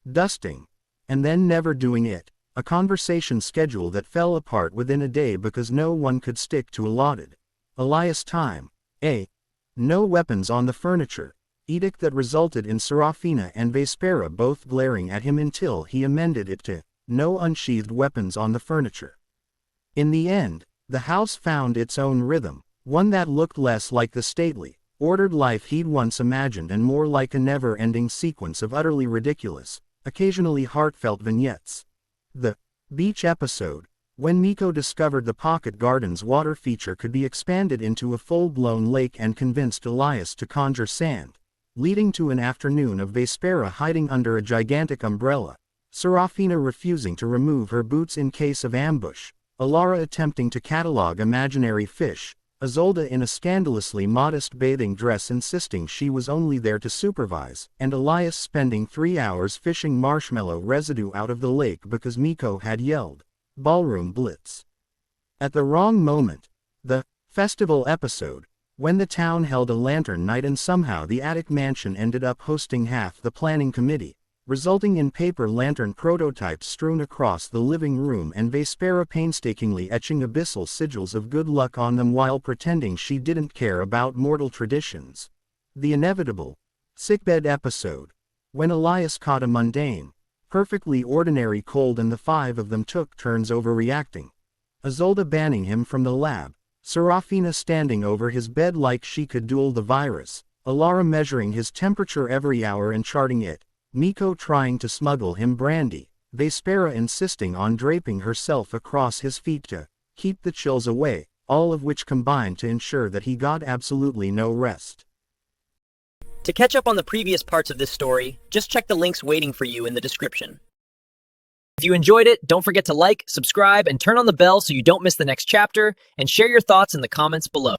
dusting, and then never doing it. A conversation schedule that fell apart within a day because no one could stick to allotted Elias time. No weapons on the furniture. Edict that resulted in Serafina and Vespera both glaring at him until he amended it to no unsheathed weapons on the furniture. In the end, the house found its own rhythm, one that looked less like the stately, ordered life he'd once imagined and more like a never-ending sequence of utterly ridiculous, occasionally heartfelt vignettes. The beach episode, when Miko discovered the Pocket Garden's water feature could be expanded into a full-blown lake and convinced Elias to conjure sand, leading to an afternoon of Vespera hiding under a gigantic umbrella, Serafina refusing to remove her boots in case of ambush, Alara attempting to catalog imaginary fish, Isolde in a scandalously modest bathing dress insisting she was only there to supervise, and Elias spending 3 hours fishing marshmallow residue out of the lake because Miko had yelled, "Ballroom Blitz." At the wrong moment, the festival episode, when the town held a lantern night and somehow the attic mansion ended up hosting half the planning committee, resulting in paper lantern prototypes strewn across the living room and Vespera painstakingly etching abyssal sigils of good luck on them while pretending she didn't care about mortal traditions. The inevitable sickbed episode, when Elias caught a mundane, perfectly ordinary cold and the 5 of them took turns overreacting. Isolde banning him from the lab, Serafina standing over his bed like she could duel the virus, Alara measuring his temperature every hour and charting it, Miko trying to smuggle him brandy, Vespera insisting on draping herself across his feet to keep the chills away, all of which combined to ensure that he got absolutely no rest. To catch up on the previous parts of this story, just check the links waiting for you in the description. If you enjoyed it, don't forget to like, subscribe, and turn on the bell so you don't miss the next chapter, and share your thoughts in the comments below.